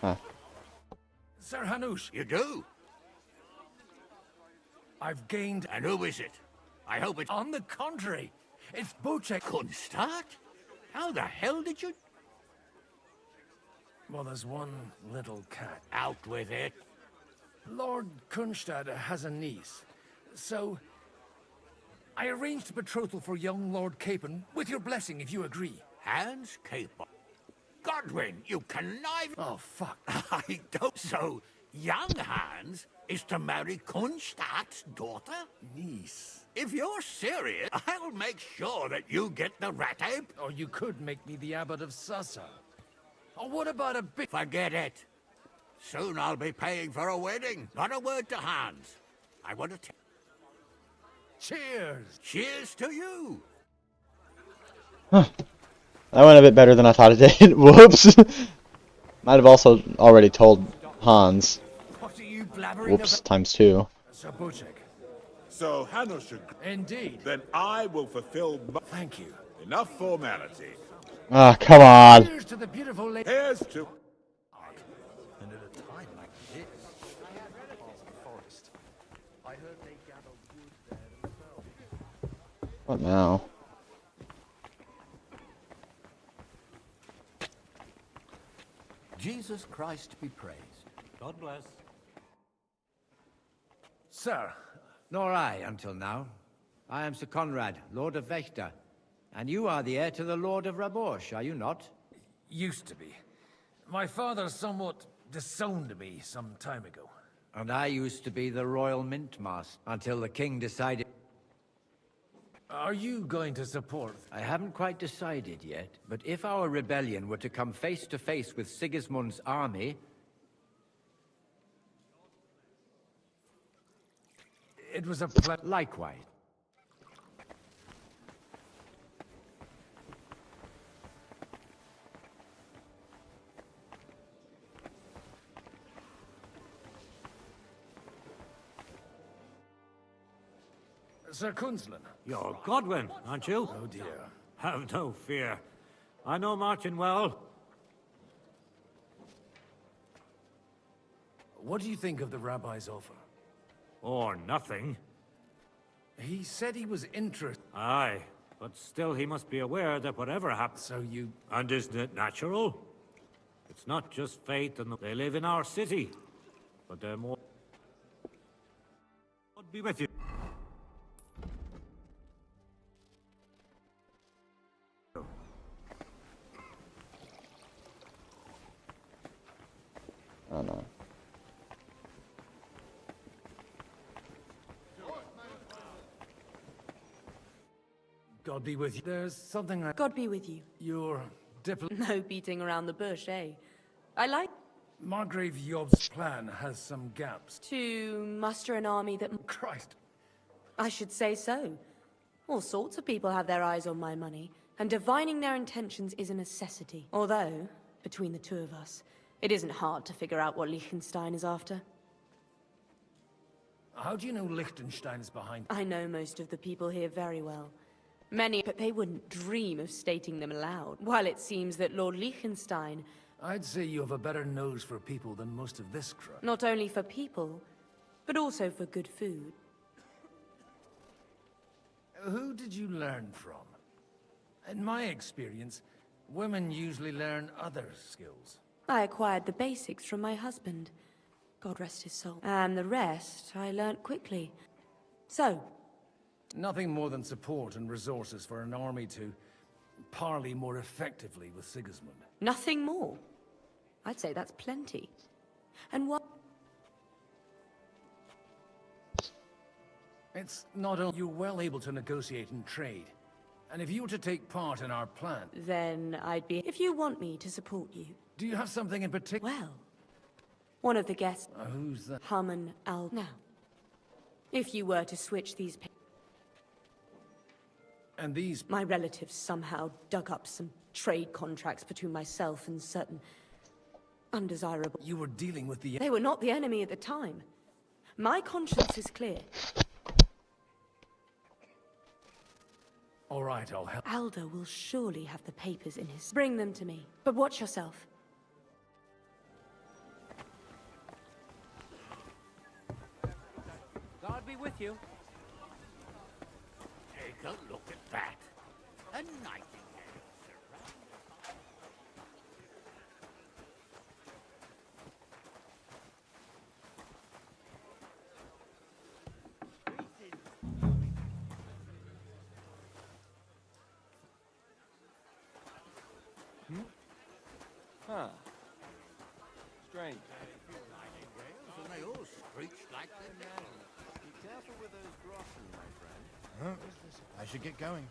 Huh. Sir Hanush. You do? I've gained... And who is it? I hope it's... On the contrary, it's Bocek. Kunstad? How the hell did you... Well, there's one little cat. Out with it. Lord Kunstad has a niece, so... I arranged a betrothal for young Lord Capon, with your blessing if you agree. Hans Capon? Godwin, you connive... Oh, fuck. I don't... So, young Hans is to marry Kunstad's daughter? Niece. If you're serious, I'll make sure that you get the rat ape. Or you could make me the abbot of Sassa. Or what about a bit... Forget it. Soon I'll be paying for a wedding. Not a word to Hans. I want to... Cheers! Cheers to you! Huh. That went a bit better than I thought it did. Whoops. Might have also already told Hans. What are you blabbering Whoops, about? times 2. Sir Bocek. So Hanush should... Indeed. Then I will fulfill... Thank you. Enough formality. Ah, come on. Cheers to the beautiful lady. Here's to... And at a time like this, I had read about the forest. I heard they gathered wood there themselves. What now? Jesus Christ be praised. God bless. Sir. Nor I, until now. I am Sir Conrad, Lord of Vechta. And you are the heir to the Lord of Raborsh, are you not? Used to be. My father somewhat disowned me some time ago. And I used to be the Royal Mint Master, until the king decided... Are you going to support? I haven't quite decided yet, but if our rebellion were to come face to face with Sigismund's army... It was a Likewise. Sir Kunzlin. You're Godwin, aren't you? Oh dear. Have no fear. I know Martin well. What do you think of the rabbi's offer? Or nothing. He said he was interested. Aye, but still he must be aware that whatever happens... So you... And isn't it natural? It's not just fate and they live in our city. But they're more... God be with you. Oh no. God be with you. There's something I... God be with you. Your No beating around the bush, eh? I like... Margrave Yob's plan has some gaps. To muster an army that... Christ. I should say so. All sorts of people have their eyes on my money, and divining their intentions is a necessity. Although, between the two of us, it isn't hard to figure out what Liechtenstein is after. How do you know Liechtenstein is behind? I know most of the people here very well. Many, but they wouldn't dream of stating them aloud. While it seems that Lord Liechtenstein... I'd say you have a better nose for people than most of this crowd. Not only for people, but also for good food. Who did you learn from? In my experience, women usually learn other skills. I acquired the basics from my husband. God rest his soul. And the rest I learnt quickly. So... Nothing more than support and resources for an army to parley more effectively with Sigismund. Nothing more? I'd say that's plenty. And what... It's not only you're well able to negotiate and trade. And if you were to take part in our plan... Then I'd be... If you want me to support you... Do you have something in particular? Well, one of the guests... Who's that? Haman Al... Now, if you were to switch these... And these... My relatives somehow dug up some trade contracts between myself and certain undesirable... You were dealing with the... They were not the enemy at the time. My conscience is clear. All right, I'll help. Aldo will surely have the papers in his... Bring them to me. But watch yourself. God be with you. Take a look at that. A nightingale. Huh. Strange. And they all screech like they're married. Be careful with those grossen, my friend. Huh? I should get going.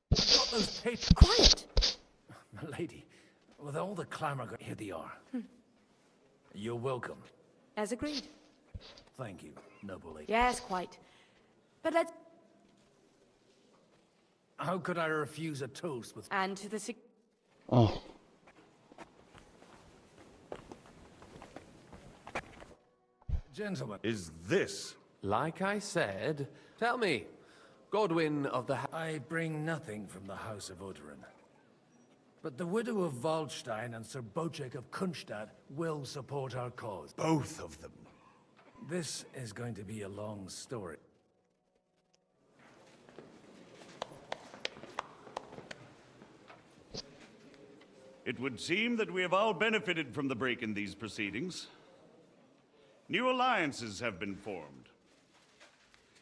Got those papers. Quiet! Milady, with all the clamor, here they are. You're welcome. As agreed. Thank you, noble lady. Yes, quite. But let's... How could I refuse a toast with... And to the... Oh. Gentlemen. Is this? Like I said, tell me, Godwin of the... I bring nothing from the House of Odoran. But the widow of Waldstein and Sir Bocek of Kunstadt will support our cause. Both of them. This is going to be a long story. It would seem that we have all benefited from the break in these proceedings. New alliances have been formed.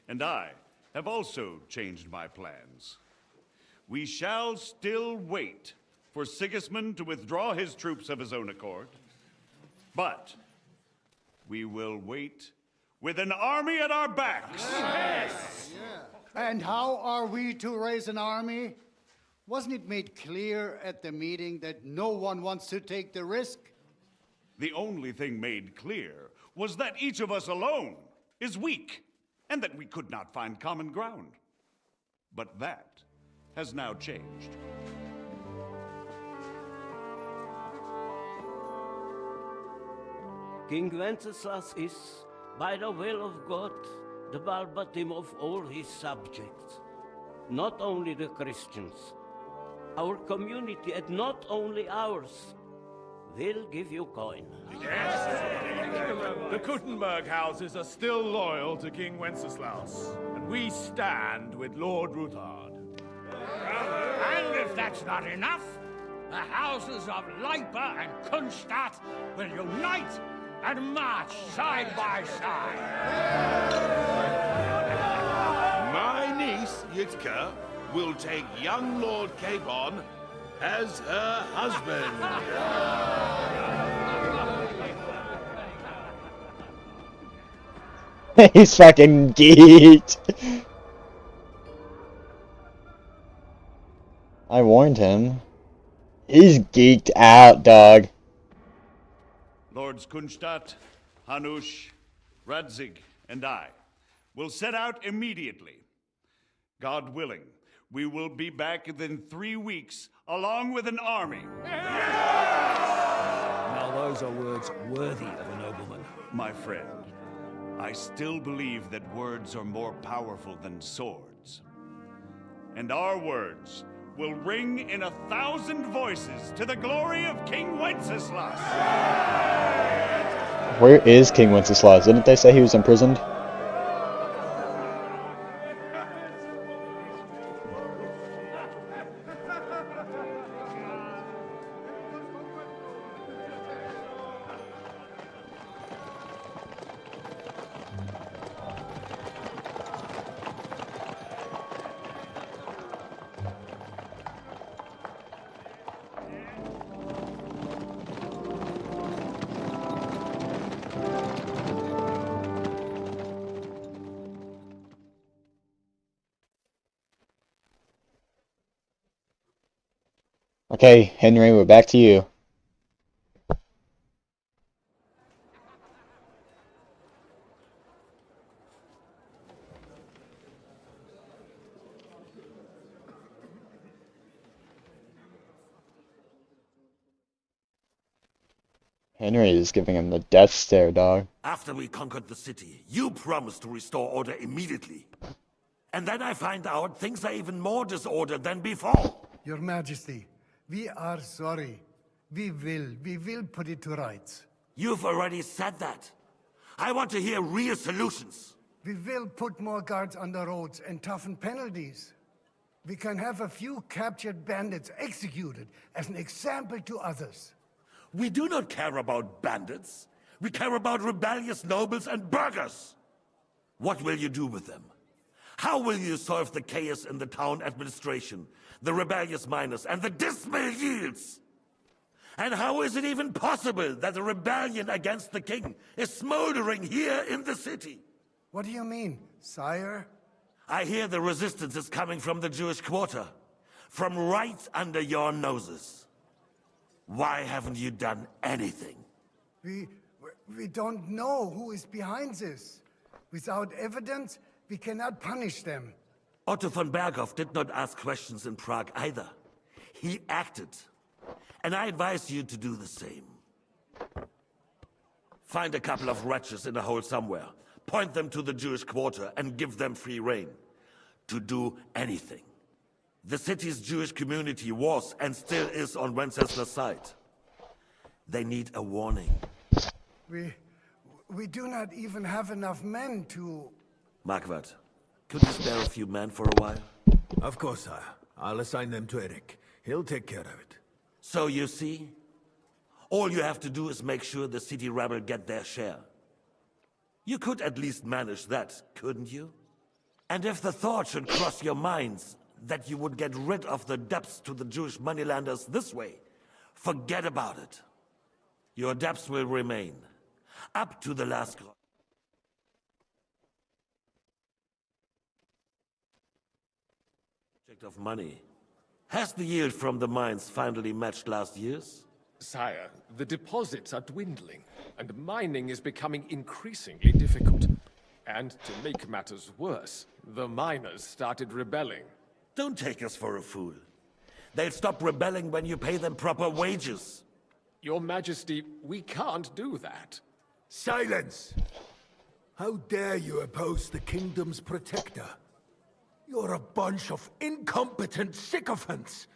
And I have also changed my plans. We shall still wait for Sigismund to withdraw his troops of his own accord. But we will wait with an army at our backs. Yes. And how are we to raise an army? Wasn't it made clear at the meeting that no one wants to take the risk? The only thing made clear was that each of us alone is weak, and that we could not find common ground. But that has now changed. King Wenceslas is, by the will of God, the Balbatim of all his subjects. Not only the Christians, our community, and not only ours, will give you coin. The Kuttenberg houses are still loyal to King Wenceslas, and we stand with Lord Ruthard. And if that's not enough, the houses of Leipa and Kunstadt will unite and march side by side. My niece, Yitka, will take young Lord Capon as her husband. He's fucking geeked. I warned him. He's geeked out, dog. Lords Kunstadt, Hanush, Radzig, and I will set out immediately. God willing, we will be back within 3 weeks, along with an army. Now those are words worthy of a nobleman. My friend, I still believe that words are more powerful than swords. And our words will ring in 1,000 voices to the glory of King Wenceslas. Where is King Wenceslas? Didn't they say he was imprisoned? Okay, Henry, we're back to you. Henry is giving him the death stare, dog. After we conquered the city, you promised to restore order immediately. And then I find out things are even more disordered than before. Your Majesty, we are sorry. We will put it to rights. You've already said that. I want to hear real solutions. We will put more guards on the roads and toughen penalties. We can have a few captured bandits executed as an example to others. We do not care about bandits. We care about rebellious nobles and burghers. What will you do with them? How will you solve the chaos in the town administration, the rebellious miners, and the dismal yields? And how is it even possible that a rebellion against the king is smoldering here in the city? What do you mean, sire? I hear the resistance is coming from the Jewish quarter, from right under your noses. Why haven't you done anything? We don't know who is behind this. Without evidence, we cannot punish them. Otto von Berghoff did not ask questions in Prague either. He acted. And I advise you to do the same. Find a couple of wretches in a hole somewhere, point them to the Jewish quarter, and give them free rein to do anything. The city's Jewish community was and still is on Wencesla's side. They need a warning. We do not even have enough men to... Marquardt, could you spare a few men for a while? Of course, sire. I'll assign them to Eric. He'll take care of it. So you see, all you have to do is make sure the city rabble get their share. You could at least manage that, couldn't you? And if the thought should cross your minds that you would get rid of the debts to the Jewish moneylanders this way, forget about it. Your debts will remain, up to the last groschen. Of money. Has the yield from the mines finally matched last year's? Sire, the deposits are dwindling, and mining is becoming increasingly difficult. And to make matters worse, the miners started rebelling. Don't take us for a fool. They'll stop rebelling when you pay them proper wages. Your Majesty, we can't do that. Silence! How dare you oppose the kingdom's protector? You're a bunch of incompetent sycophants.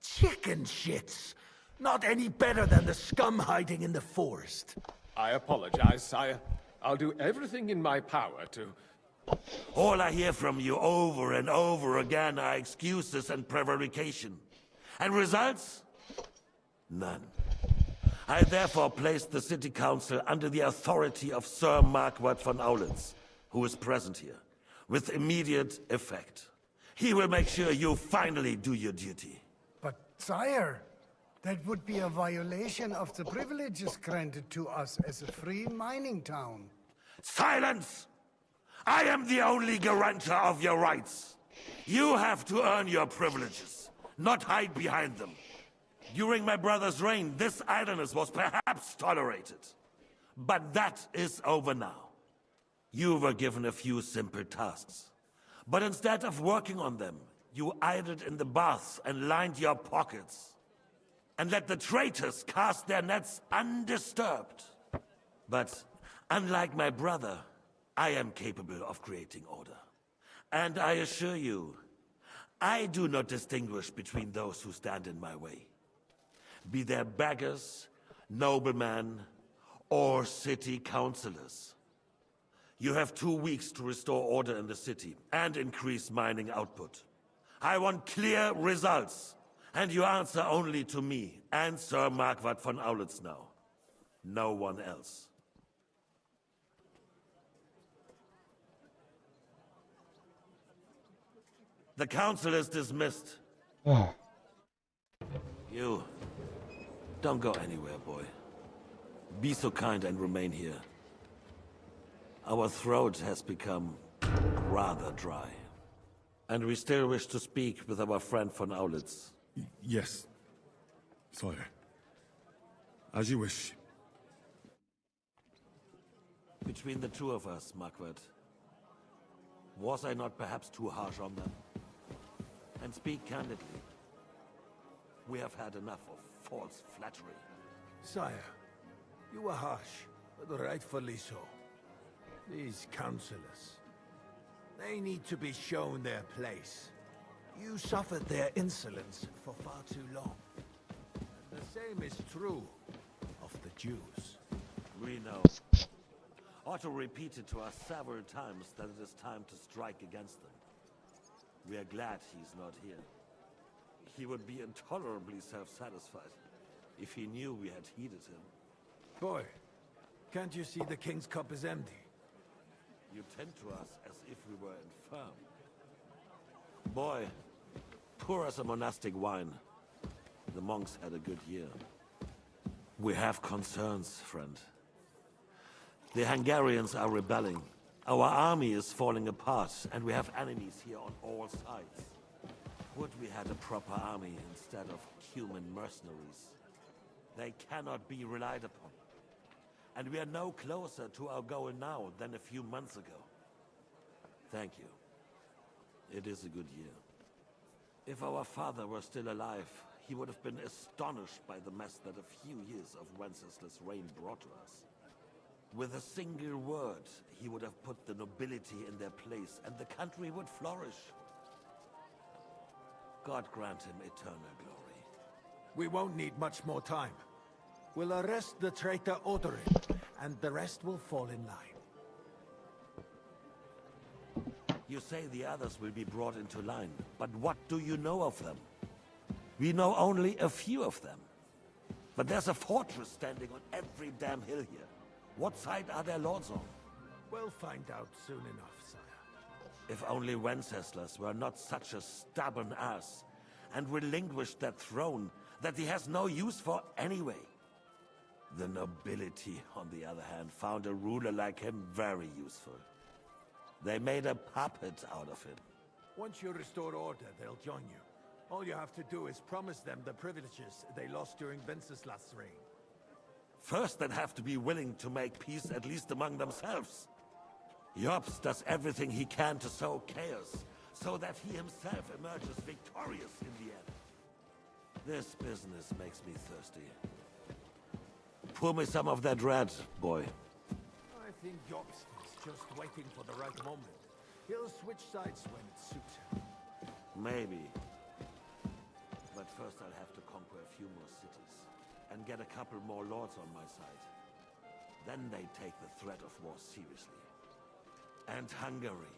Chicken shits. Not any better than the scum hiding in the forest. I apologize, sire. I'll do everything in my power to... All I hear from you over and over again are excuses and prevarication. And results? None. I therefore placed the city council under the authority of Sir Marquardt von Aulitz, who is present here, with immediate effect. He will make sure you finally do your duty. But, sire, that would be a violation of the privileges granted to us as a free mining town. Silence! I am the only guarantor of your rights. You have to earn your privileges, not hide behind them. During my brother's reign, this idleness was perhaps tolerated. But that is over now. You were given a few simple tasks. But instead of working on them, you idled in the baths and lined your pockets. And let the traitors cast their nets undisturbed. But unlike my brother, I am capable of creating order. And I assure you, I do not distinguish between those who stand in my way. Be they beggars, noblemen, or city councillors. You have 2 weeks to restore order in the city and increase mining output. I want clear results, and you answer only to me and Sir Marquardt von Aulitz now. No one else. The council is dismissed. You, don't go anywhere, boy. Be so kind and remain here. Our throat has become rather dry. And we still wish to speak with our friend von Aulitz. Yes, sire. As you wish. Between the two of us, Marquardt, was I not perhaps too harsh on them? And speak candidly. We have had enough of false flattery. Sire, you were harsh, but rightfully so. These councillors, they need to be shown their place. You suffered their insolence for far too long. The same is true of the Jews. We know. Otto repeated to us several times that it is time to strike against them. We are glad he's not here. He would be intolerably self-satisfied if he knew we had heeded him. Boy, can't you see the King's cup is empty? You tend to us as if we were infirm. Boy, pour us a monastic wine. The monks had a good year. We have concerns, friend. The Hungarians are rebelling. Our army is falling apart, and we have enemies here on all sides. Would we had a proper army instead of human mercenaries? They cannot be relied upon. And we are no closer to our goal now than a few months ago. Thank you. It is a good year. If our father were still alive, he would have been astonished by the mess that a few years of Wenceslas' reign brought to us. With a single word, he would have put the nobility in their place, and the country would flourish. God grant him eternal glory. We won't need much more time. We'll arrest the traitor Odorin, and the rest will fall in line. You say the others will be brought into line, but what do you know of them? We know only a few of them. But there's a fortress standing on every damn hill here. What side are their lords on? We'll find out soon enough, sire. If only Wenceslas were not such a stubborn ass, and relinquished that throne that he has no use for anyway. The nobility, on the other hand, found a ruler like him very useful. They made a puppet out of him. Once you restore order, they'll join you. All you have to do is promise them the privileges they lost during Wenceslas' reign. First, they'd have to be willing to make peace at least among themselves. Jobs does everything he can to sow chaos, so that he himself emerges victorious in the end. This business makes me thirsty. Pour me some of that red, boy. I think Jobst is just waiting for the right moment. He'll switch sides when it suits him. Maybe. But first I'll have to conquer a few more cities, and get a couple more lords on my side. Then they take the threat of war seriously. And Hungary.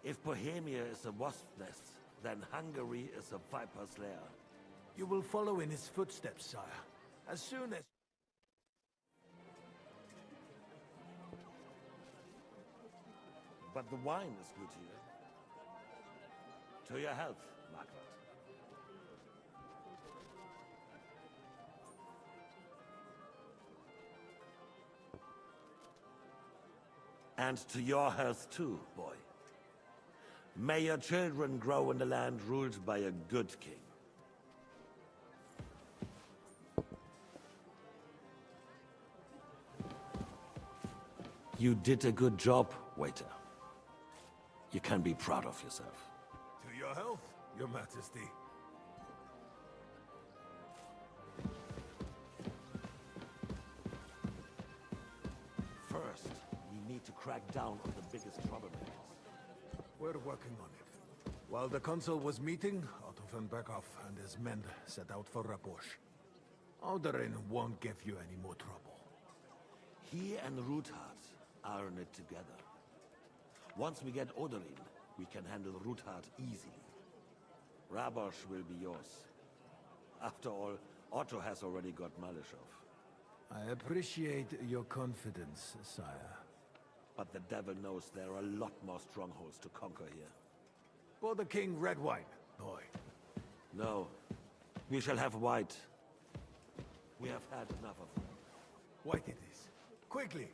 If Bohemia is a wasp's nest, then Hungary is a viper's lair. You will follow in his footsteps, sire. As soon as... But the wine is good here. To your health, Margaret. And to your health too, boy. May your children grow in a land ruled by a good king. You did a good job, waiter. You can be proud of yourself. To your health, your majesty. First, we need to crack down on the biggest troublemakers. We're working on it. While the consul was meeting, Otto von Berghoff and his men set out for Rabosch. Odorin won't give you any more trouble. He and Ruthard are in it together. Once we get Odorin, we can handle Ruthard easily. Rabosch will be yours. After all, Otto has already got Malishov. I appreciate your confidence, sire. But the devil knows there are a lot more strongholds to conquer here. For the king, red wine, boy. No. We shall have white. We have had enough of them. White it is. Quickly!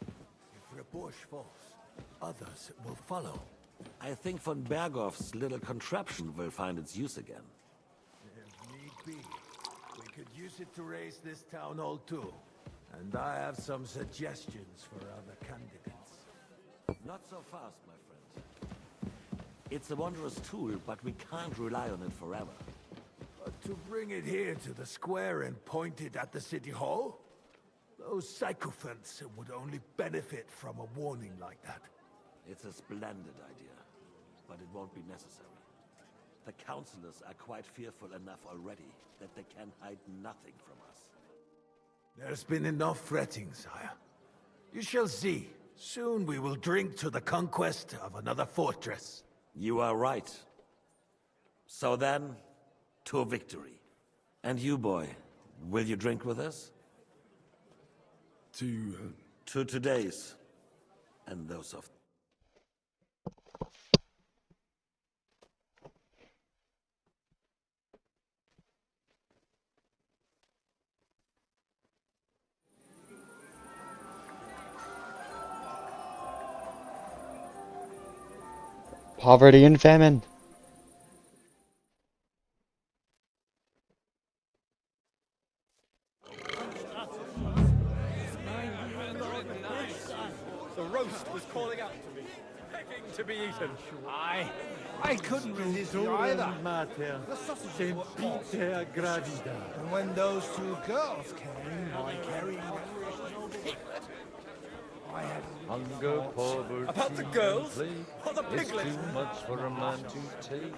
If Rabosch falls, others will follow. I think von Berghoff's little contraption will find its use again. If need be, we could use it to raise this town hall too. And I have some suggestions for other candidates. Not so fast, my friend. It's a wondrous tool, but we can't rely on it forever. But to bring it here to the square and point it at the city hall? Those sycophants would only benefit from a warning like that. It's a splendid idea, but it won't be necessary. The councillors are quite fearful enough already that they can hide nothing from us. There's been enough fretting, sire. You shall see. Soon we will drink to the conquest of another fortress. You are right. So then, to victory. And you, boy, will you drink with us? To today's, and those of... Poverty and famine. The roast was calling out to me, begging to be eaten. I couldn't resist you either. The sausages were awesome. And when those two girls came, I carried piglet. I had Hunger, poverty, About the girls? plague Or the is piglet? too much for a man to take.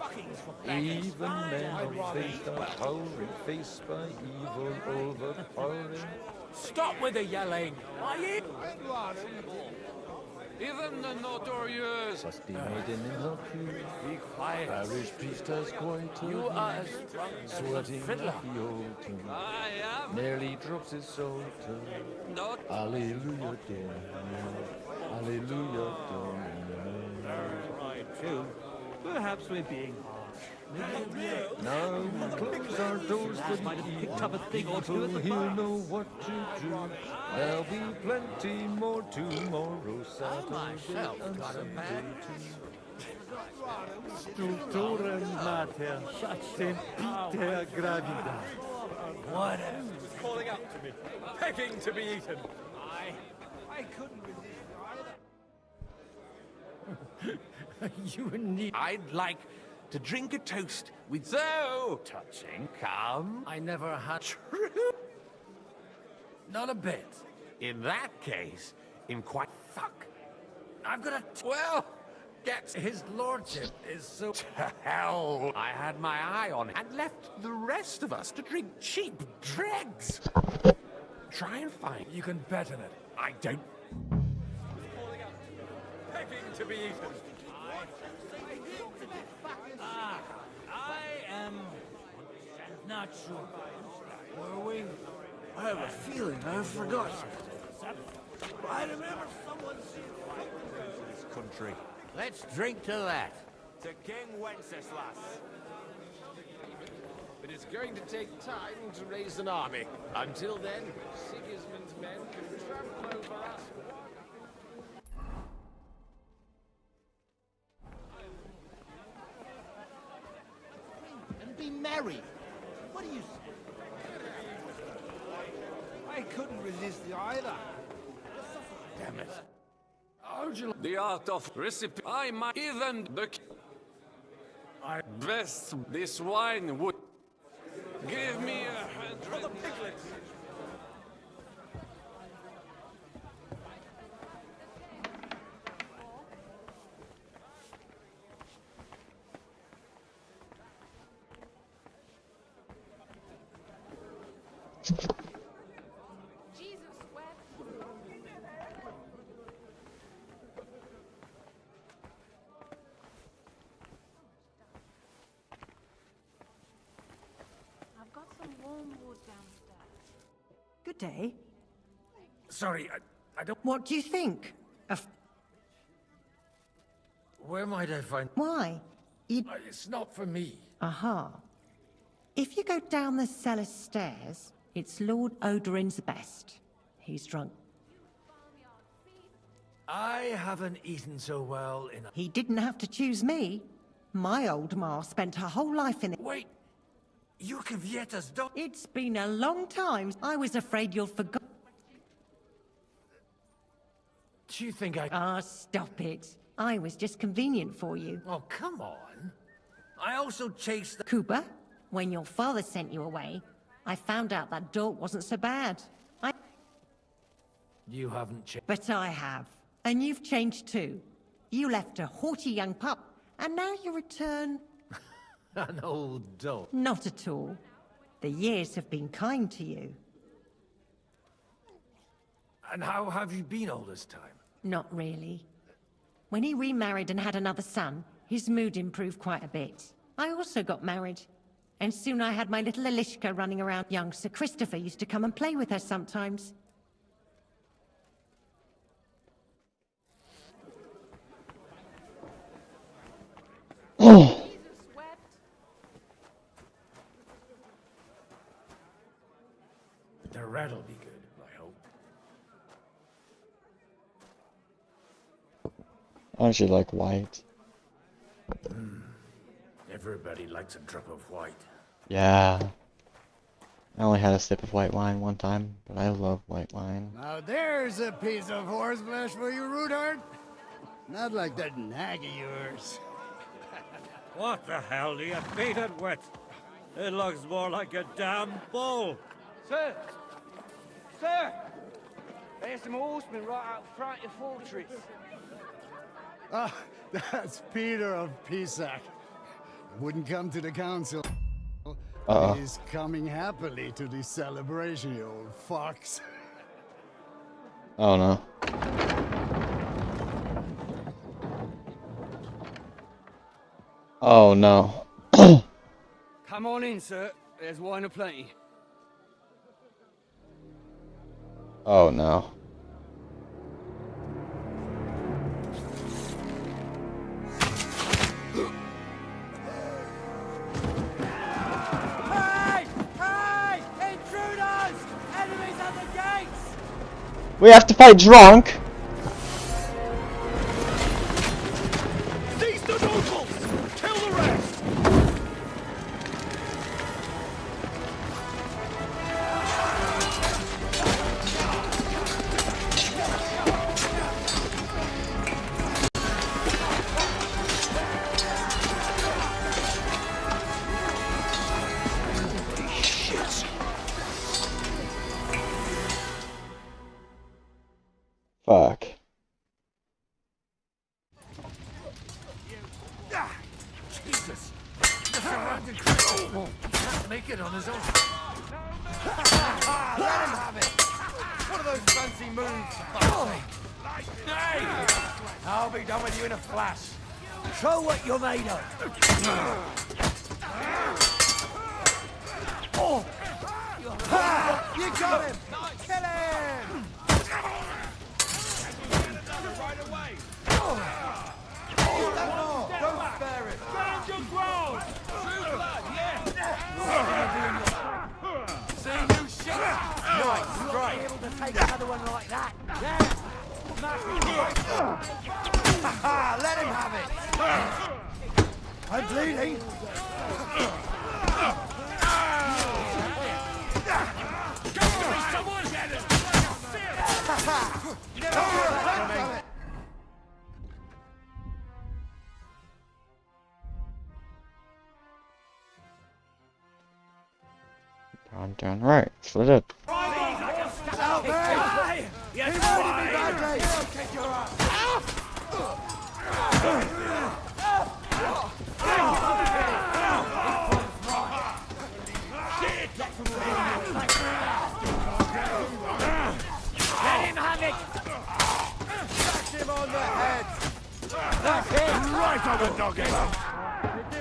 Even men of faith are cowering, faced by evil overpowering. Stop with the yelling! Even the notorious. Must be maiden in her pew. Be quiet. Parish priest has quite a You view. are as drunk as a Sweating fiddler. like the old tune. I am. Nearly drops his psalter. Not. Alleluia, Domine. Alleluia, Domine. Perhaps we're being harsh. Now we close our doors for the picked up a thing or two at the He'll bar. know what to do. There'll be plenty more tomorrow, Saturday myself and got a Sunday bag. too. Stulturem mater, sempiter gravida. Whatever. Was calling out to me, begging to be eaten. I couldn't resist either. You need. I'd like to drink a toast with so touching. Come. I never had. True. Not a bit. In that case, in quite fuck. I've got a. Well, get His lordship is so. to hell. I had my eye on it and left the rest of us to drink cheap dregs. Try and find. You can bet on it. I don't. Begging to be eaten. I am not sure. Were we? I have a feeling I forgot. I remember someone saying This country. Let's drink to that. To King Wenceslas. It is going to take time to raise an army. Until then, Sigismund's men can trample over us. and be merry. What do you say? I couldn't resist you either. Damn it. The art of recipe. I might even the. I best this wine would give me 100. For the piglets. I've got some warm wood downstairs. Good day. Sorry, I don't. What do you think? Where might I find? Why? It's not for me. Aha. If you go down the cellar stairs, it's Lord Odorin's best. He's drunk. I haven't eaten so well in. He didn't have to choose me. My old ma spent her whole life in it. Wait! You Kavietta's daughter? It's been a long time. I was afraid you'll forget. Do you think I... Ah, stop it. I was just convenient for you. Oh, come on. I also chased the... Cooper, when your father sent you away, I found out that Dort wasn't so bad. You haven't changed. But I have. And you've changed too. You left a haughty young pup, and now you return... An old dog. Not at all. The years have been kind to you. And how have you been all this time? Not really. When he remarried and had another son, his mood improved quite a bit. I also got married. And soon I had my little Elishka running around. Young Sir Christopher used to come and play with her sometimes. The red'll be good, I hope. I actually like white. Everybody likes a drop of white. Yeah. I only had a sip of white wine one time, but I love white wine. Now there's a piece of horseflesh for you, Rudart. Not like that nag of yours. What the hell do you feed it with? It looks more like a damn bull. Sir! Sir! There's some horsemen right out front of the fortress. Ah, that's Peter of Pisac. Wouldn't come to the council. Uh-oh. He's coming happily to the celebration, you old fox. Oh no. Oh no. Come on in, sir. There's wine aplenty. Oh no. Hey! Hey! Intruders! Enemies at the gates! We have to fight drunk. Seize the nobles! Kill the rest! Fuck. Jesus! The surrounding crew can't make it on his own. Let him have it! What are those fancy moves, for fuck's sake? Nay! I'll be done with you in a flash. Show what you're made of. Oh! Ha! You got him! Kill him! Right away! Don't spare it! Stand your ground! True blood, yeah! See you shit! Nice strike! Be able to take another one like that? Yeah! Let him have it! I'm bleeding! Someone get him! Down right. Split it. Out there! Yes, he wounded me badly! I'll kick your ass! Let him have it! Smash him on the head! That's it! Right on the noggin!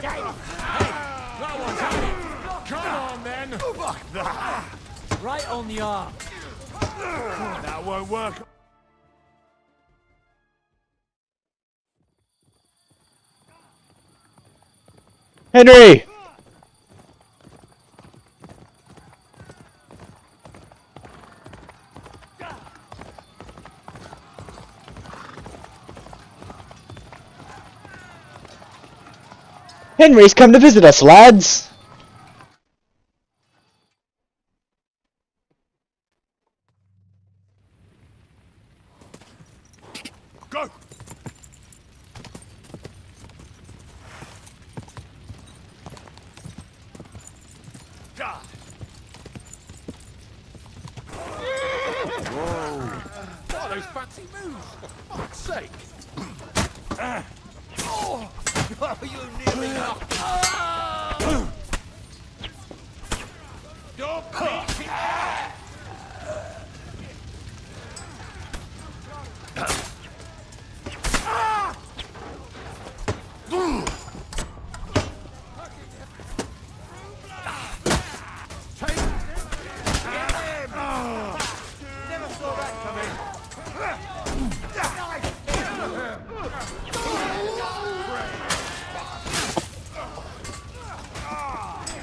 Hey! That one's had it! Come on, then! Fuck that! Right on the arm. That won't work. Henry! Henry's come to visit us, lads! Go! Whoa! What are those fancy moves? For fuck's sake! Oh, you nearly knocked.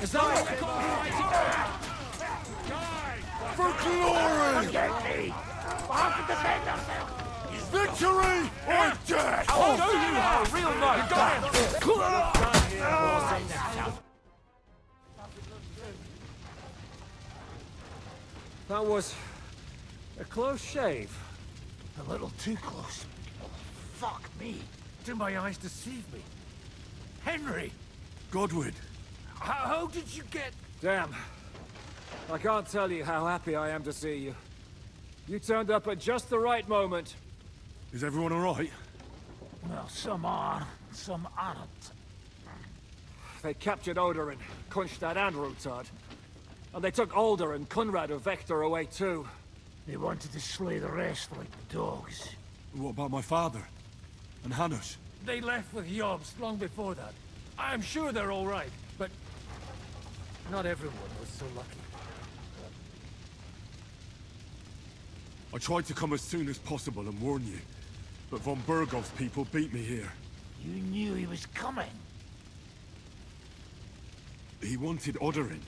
Is that what you call fighting? For glory! How can defend yourself? Victory or death! I'll show you how a real knight dies! That was a close shave. A little too close. Fuck me. Do my eyes deceive me? Henry! Godwin! How did you get... Damn. I can't tell you how happy I am to see you. You turned up at just the right moment. Is everyone alright? Well, some are, some aren't. They captured Odorin, Kunstad and Rutard. And they took Alder and Conrad of Vector away too. They wanted to slay the rest like dogs. What about my father? And Hanush? They left with Yobst long before that. I'm sure they're all right, but not everyone was so lucky. I tried to come as soon as possible and warn you, but von Bergov's people beat me here. You knew he was coming. He wanted Odorin.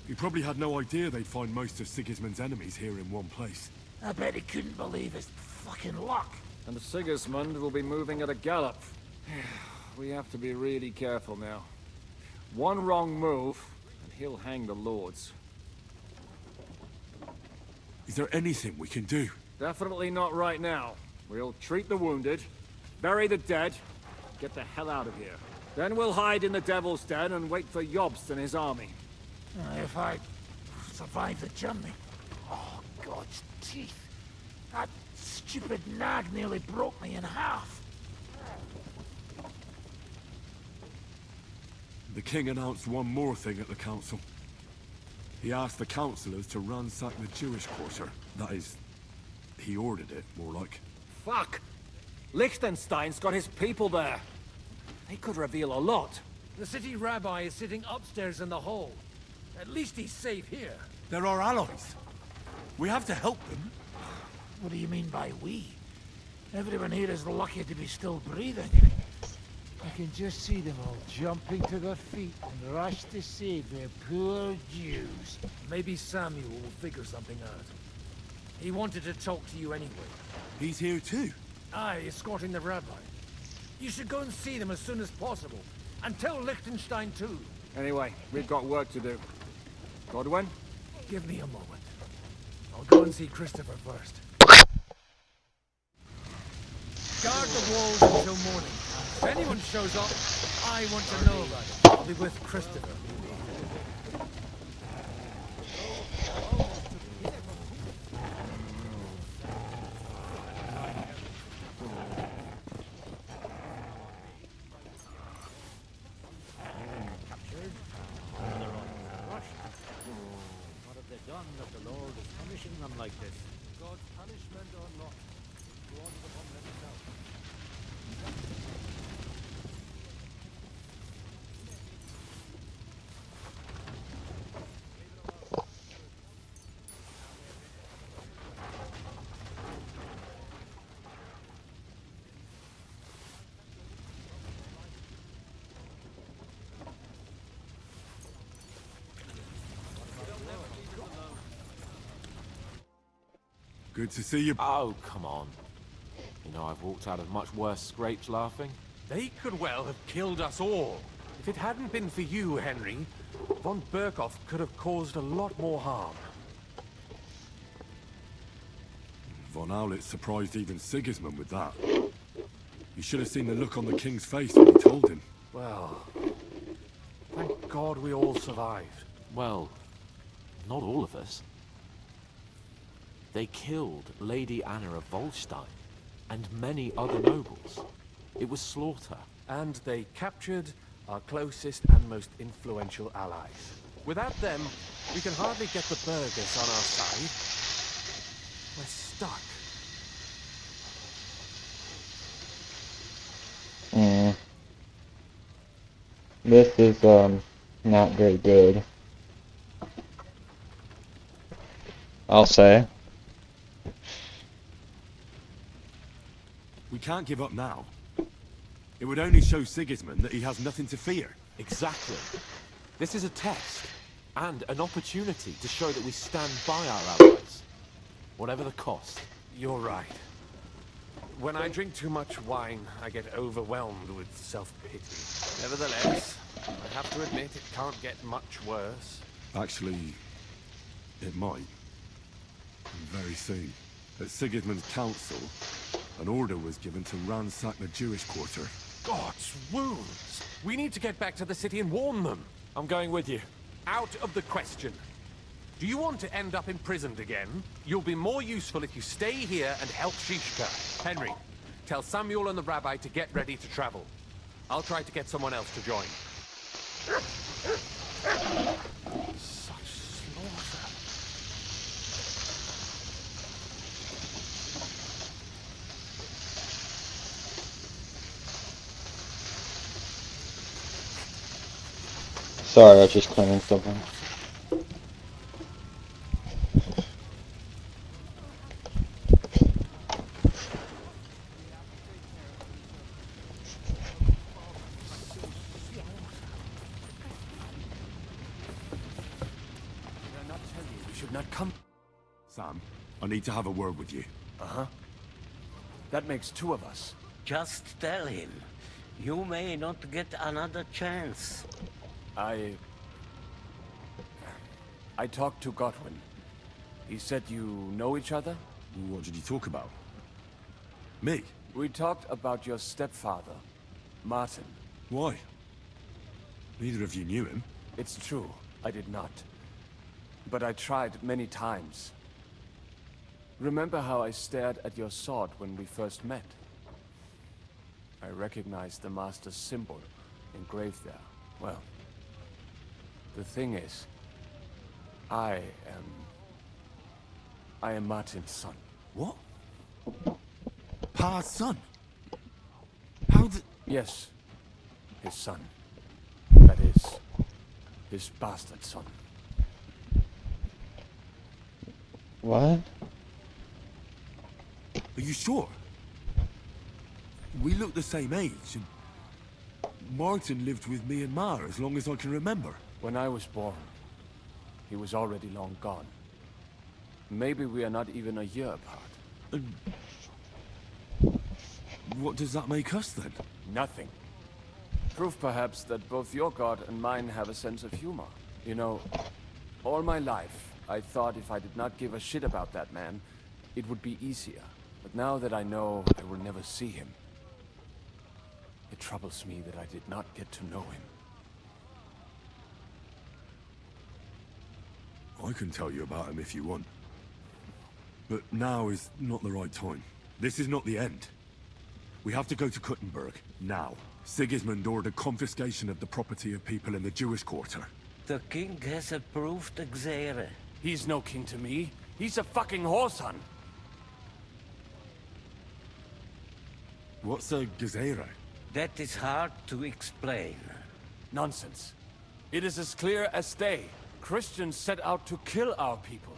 He probably had no idea they'd find most of Sigismund's enemies here in one place. I bet he couldn't believe his fucking luck. And Sigismund will be moving at a gallop. We have to be really careful now. One wrong move, and he'll hang the lords. Is there anything we can do? Definitely not right now. We'll treat the wounded, bury the dead, get the hell out of here. Then we'll hide in the Devil's Den and wait for Yobst and his army. If I survive the journey... Oh, God's teeth. That stupid nag nearly broke me in half. The king announced one more thing at the council. He asked the councillors to ransack the Jewish quarter. That is, he ordered it, more like. Fuck! Liechtenstein's got his people there. They could reveal a lot. The city rabbi is sitting upstairs in the hall. At least he's safe here. They're our allies. We have to help them. What do you mean by we? Everyone here is lucky to be still breathing. I can just see them all jumping to their feet and rush to save their poor Jews. Maybe Samuel will figure something out. He wanted to talk to you anyway. He's here too? Aye, escorting the rabbi. You should go and see them as soon as possible. And tell Liechtenstein too. Anyway, we've got work to do. Godwin? Give me a moment. I'll go and see Christopher first. Guard the walls until morning. If anyone shows up, I want to know about it. I'll be with Christopher. What have they done that the Lord is punishing them like this? God's punishment or not? Drawn upon themselves. Good to see you. Oh, come on. You know, I've walked out of much worse scrapes laughing. They could well have killed us all. If it hadn't been for you, Henry, von Berkhoff could have caused a lot more harm. Von Aulitz surprised even Sigismund with that. You should have seen the look on the king's face when he told him. Well, thank God we all survived. Well, not all of us. They killed Lady Anna of Volstein and many other nobles. It was slaughter. And they captured our closest and most influential allies. Without them, we can hardly get the burghers on our side. We're stuck. This is, not very good. I'll say. We can't give up now. It would only show Sigismund that he has nothing to fear. Exactly. This is a test, and an opportunity to show that we stand by our allies. Whatever the cost. You're right. When I drink too much wine, I get overwhelmed with self-pity. Nevertheless, I have to admit it can't get much worse. Actually, it might. And very soon. At Sigismund's council, an order was given to ransack the Jewish quarter. God's wounds! We need to get back to the city and warn them. I'm going with you. Out of the question. Do you want to end up imprisoned again? You'll be more useful if you stay here and help Shishka. Henry, tell Samuel and the rabbi to get ready to travel. I'll try to get someone else to join. Such slaughter. Sorry, I was just cleaning stuff up. Sam, I need to have a word with you. Uh-huh. That makes two of us. Just tell him. You may not get another chance. I talked to Godwin. He said you know each other? What did you talk about? Me? We talked about your stepfather, Martin. Why? Neither of you knew him. It's true, I did not. But I tried many times. Remember how I stared at your sword when we first met? I recognized the Master's symbol engraved there. Well, the thing is, I am Martin's son. What? Pa's son? How did... Yes, his son. That is, his bastard son. What? Are you sure? We look the same age, and Martin lived with me and Ma as long as I can remember. When I was born, he was already long gone. Maybe we are not even a year apart. What does that make us then? Nothing. Proof perhaps that both your god and mine have a sense of humor. You know, all my life, I thought if I did not give a shit about that man, it would be easier. But now that I know I will never see him, it troubles me that I did not get to know him. I can tell you about him if you want. But now is not the right time. This is not the end. We have to go to Kuttenberg, now. Sigismund ordered confiscation of the property of people in the Jewish quarter. The king has approved Xere. He's no king to me. He's a fucking whoreson. What's a Gezerah? That is hard to explain. Nonsense. It is as clear as day. Christians set out to kill our people.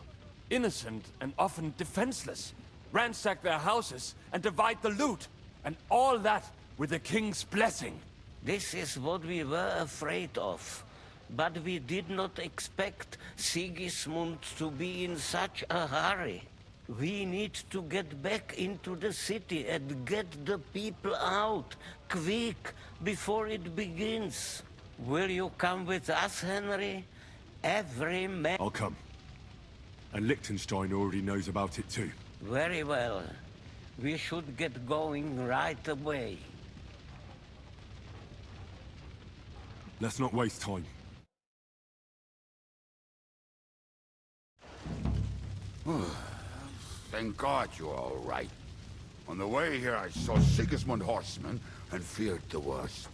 Innocent and often defenseless. Ransack their houses and divide the loot. And all that with the king's blessing. This is what we were afraid of. But we did not expect Sigismund to be in such a hurry. We need to get back into the city and get the people out, quick, before it begins. Will you come with us, Henry? Every man... I'll come. And Liechtenstein already knows about it too. Very well. We should get going right away. Let's not waste time. Thank God you're all right. On the way here, I saw Sigismund horsemen and feared the worst.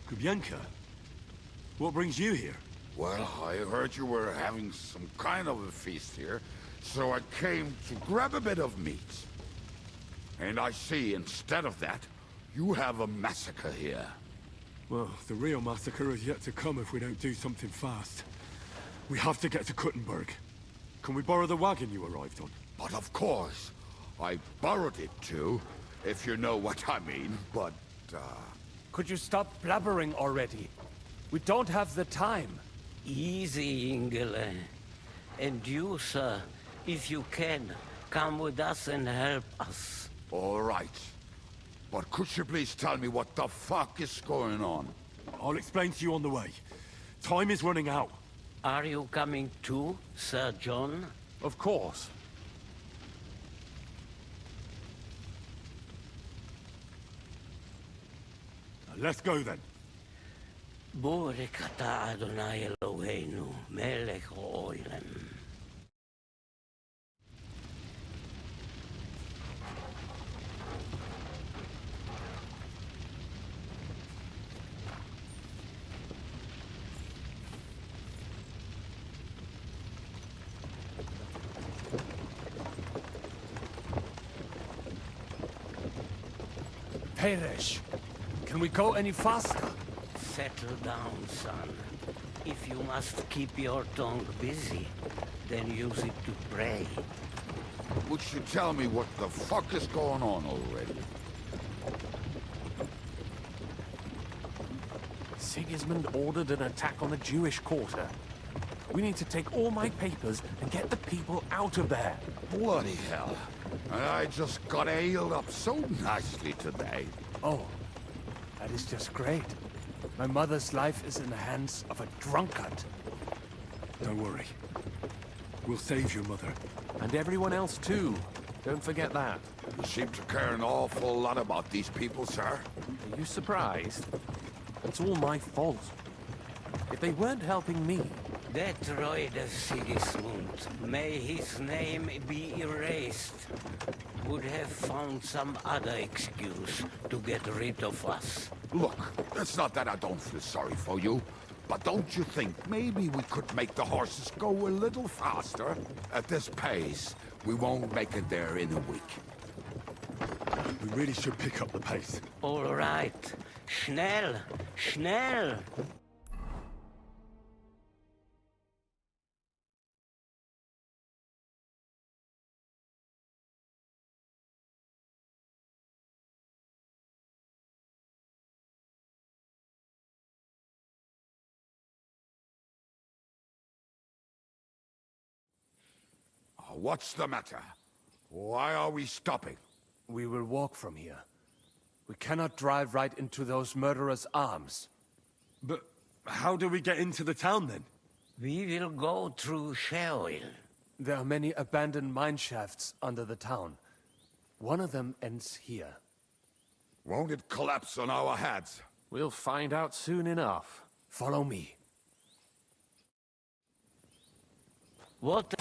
Kubyanka? What brings you here? Well, I heard you were having some kind of a feast here, so I came to grab a bit of meat. And I see, instead of that, you have a massacre here. Well, the real massacre is yet to come if we don't do something fast. We have to get to Kuttenberg. Can we borrow the wagon you arrived on? But of course. I borrowed it too, if you know what I mean, but, Could you stop blabbering already? We don't have the time. Easy, Ingele. And you, sir, if you can, come with us and help us. All right. But could you please tell me what the fuck is going on? I'll explain to you on the way. Time is running out. Are you coming too, Sir John? Of course. Let's go then. Borekata Adonai Eloheinu, melech ha'olam. Peresh, can we go any faster? Settle down, son. If you must keep your tongue busy, then use it to pray. Would you tell me what the fuck is going on already? Sigismund ordered an attack on the Jewish quarter. We need to take all my papers and get the people out of there. Bloody hell. And I just got ailed up so nicely today. Oh, that is just great. My mother's life is in the hands of a drunkard. Don't worry. We'll save your mother. And everyone else too. Don't forget that. You seem to care an awful lot about these people, sir. Are you surprised? It's all my fault. If they weren't helping me... That droid of Sigismund, may his name be erased, would have found some other excuse to get rid of us. Look, it's not that I don't feel sorry for you, but don't you think maybe we could make the horses go a little faster? At this pace, we won't make it there in a week. We really should pick up the pace. All right. Schnell! Schnell! What's the matter? Why are we stopping? We will walk from here. We cannot drive right into those murderers' arms. But how do we get into the town then? We will go through Sheol. There are many abandoned mine shafts under the town. One of them ends here. Won't it collapse on our heads? We'll find out soon enough. Follow me. What?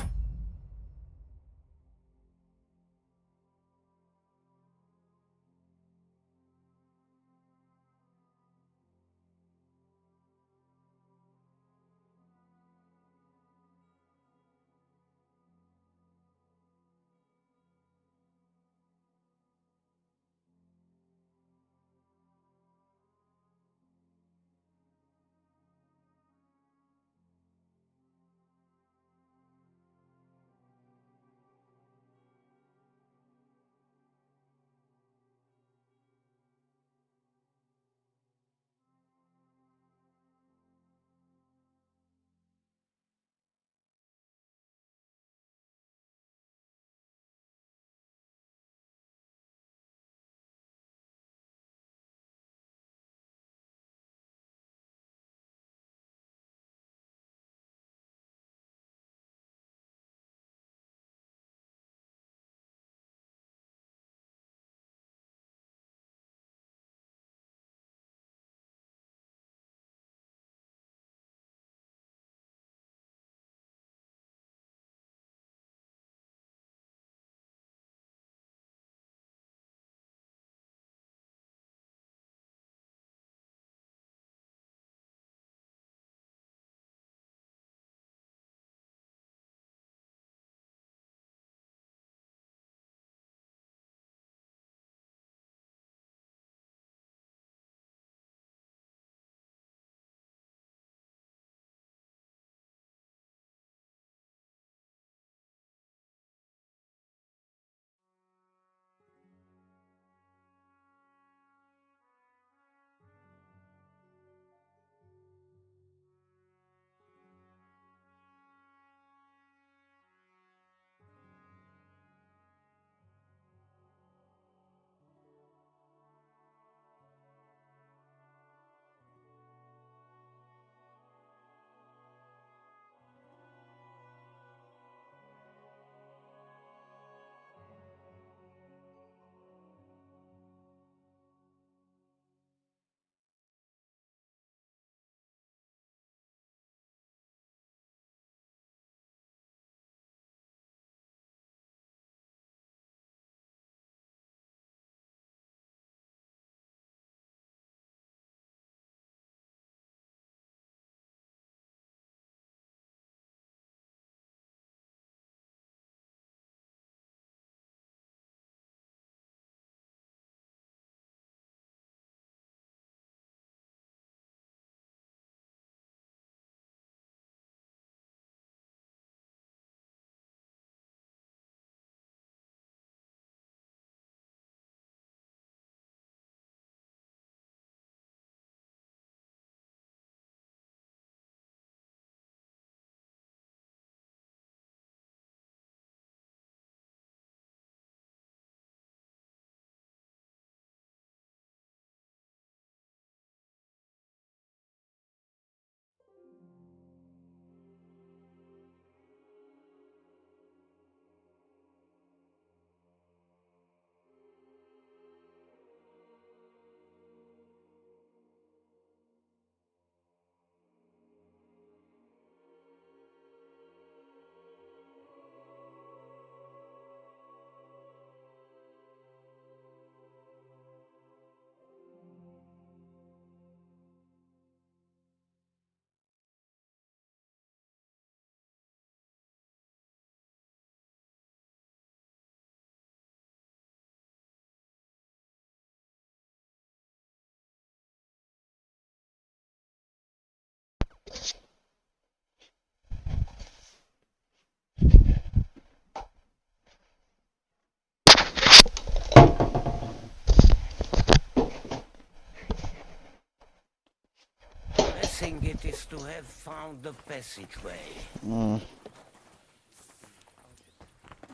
Blessing it is to have found the passageway.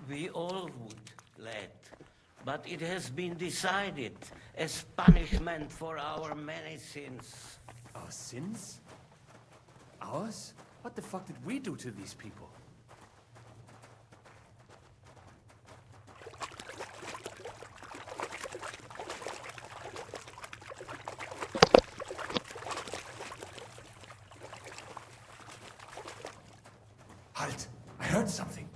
We all would, lad. But it has been decided as punishment for our many sins. Our sins? Ours? What the fuck did we do to these people? Halt! I heard something.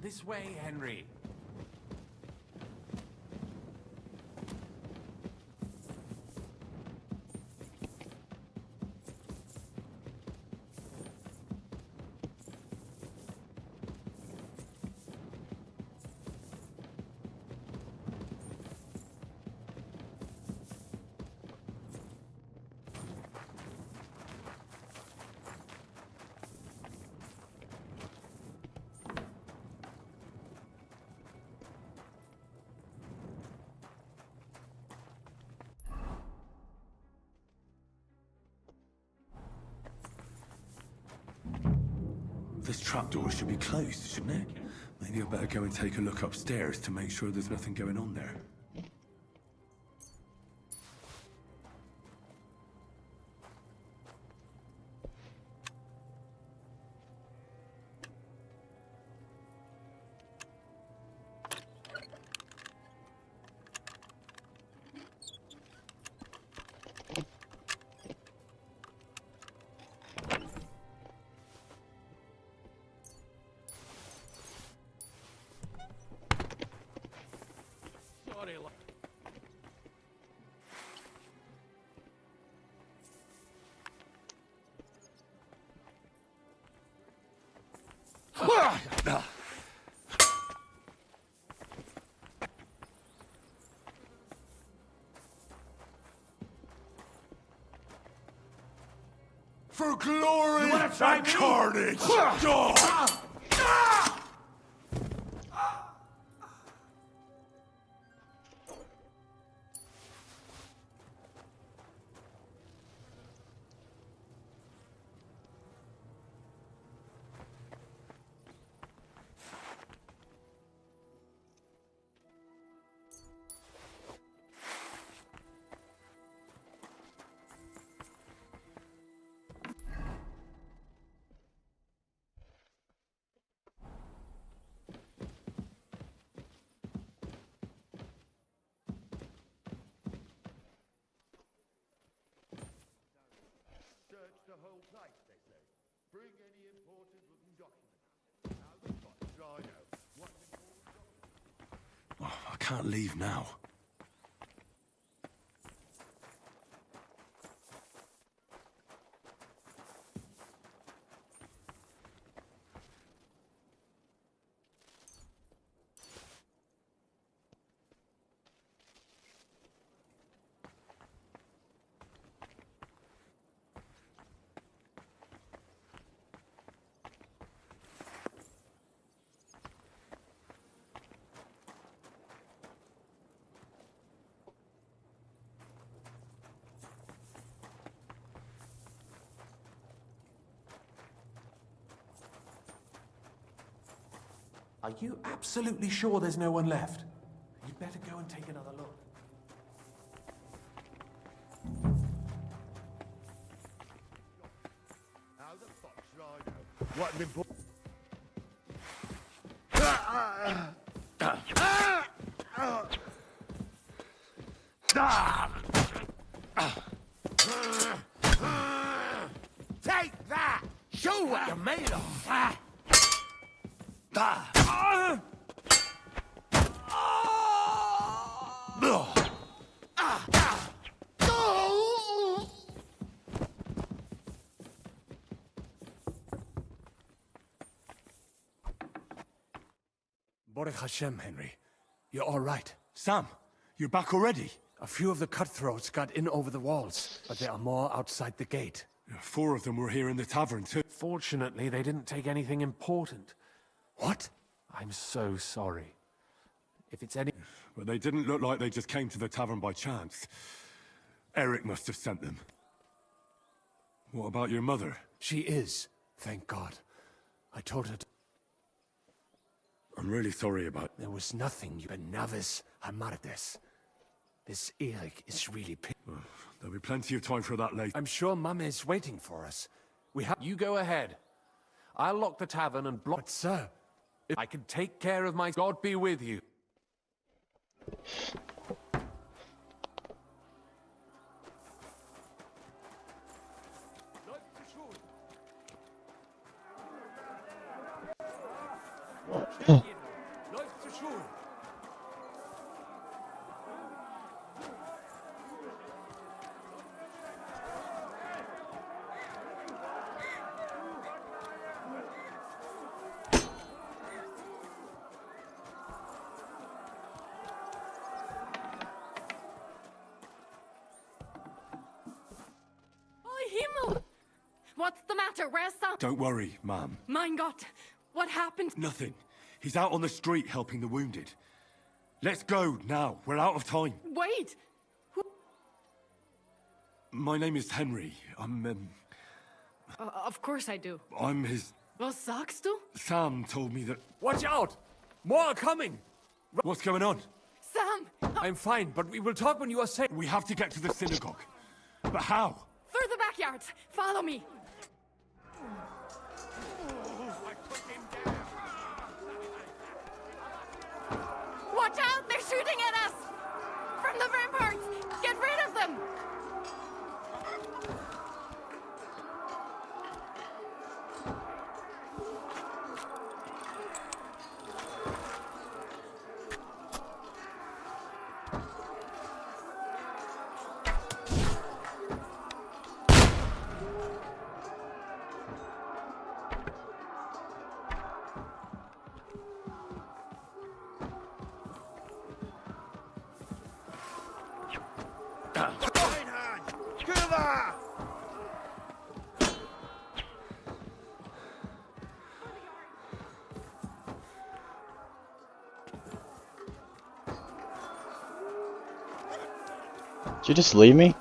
This way, Henry. This trapdoor should be closed, shouldn't it? Maybe I better go and take a look upstairs to make sure there's nothing going on there. For glory You wanna try and me? carnage! Dog! Search the whole place, they say. Bring any important looking document. Now the spot's dry out. What's important document? Oh, I can't leave now. Are you absolutely sure there's no one left? You'd better go and take another look. How the fuck should I know? What been put? Take that! Show what you're made of! Baruch Hashem, Henry. You're all right. Sam, you're back already? A few of the cutthroats got in over the walls, but there are more outside the gate. 4 of them were here in the tavern, too. Fortunately, they didn't take anything important. What? I'm so sorry. If it's any... But they didn't look like they just came to the tavern by chance. Eric must have sent them. What about your mother? She is, thank God. I told her to... I'm really sorry about... There was nothing, you Benavis Hamardes. This Eric is really... There'll be plenty of time for that later. I'm sure Mum is waiting for us. We have... You go ahead. I'll lock the tavern and block... But, sir... If I can take care of my... God be with you. Himmel! What's the matter? Where's Sam? Don't worry, ma'am. Mein Gott! What happened? Nothing. He's out on the street helping the wounded. Let's go, now. We're out of time. Wait! My name is Henry. Of course I do. I'm his... Was sagst du? Sam told me that... Watch out! More are coming! What's going on? Sam! I'm fine, but we will talk when you are safe. We have to get to the synagogue. But how? Through the backyards! Follow me! Watch out! They're shooting at us! From the ramparts! Get rid of them! Did you just leave me?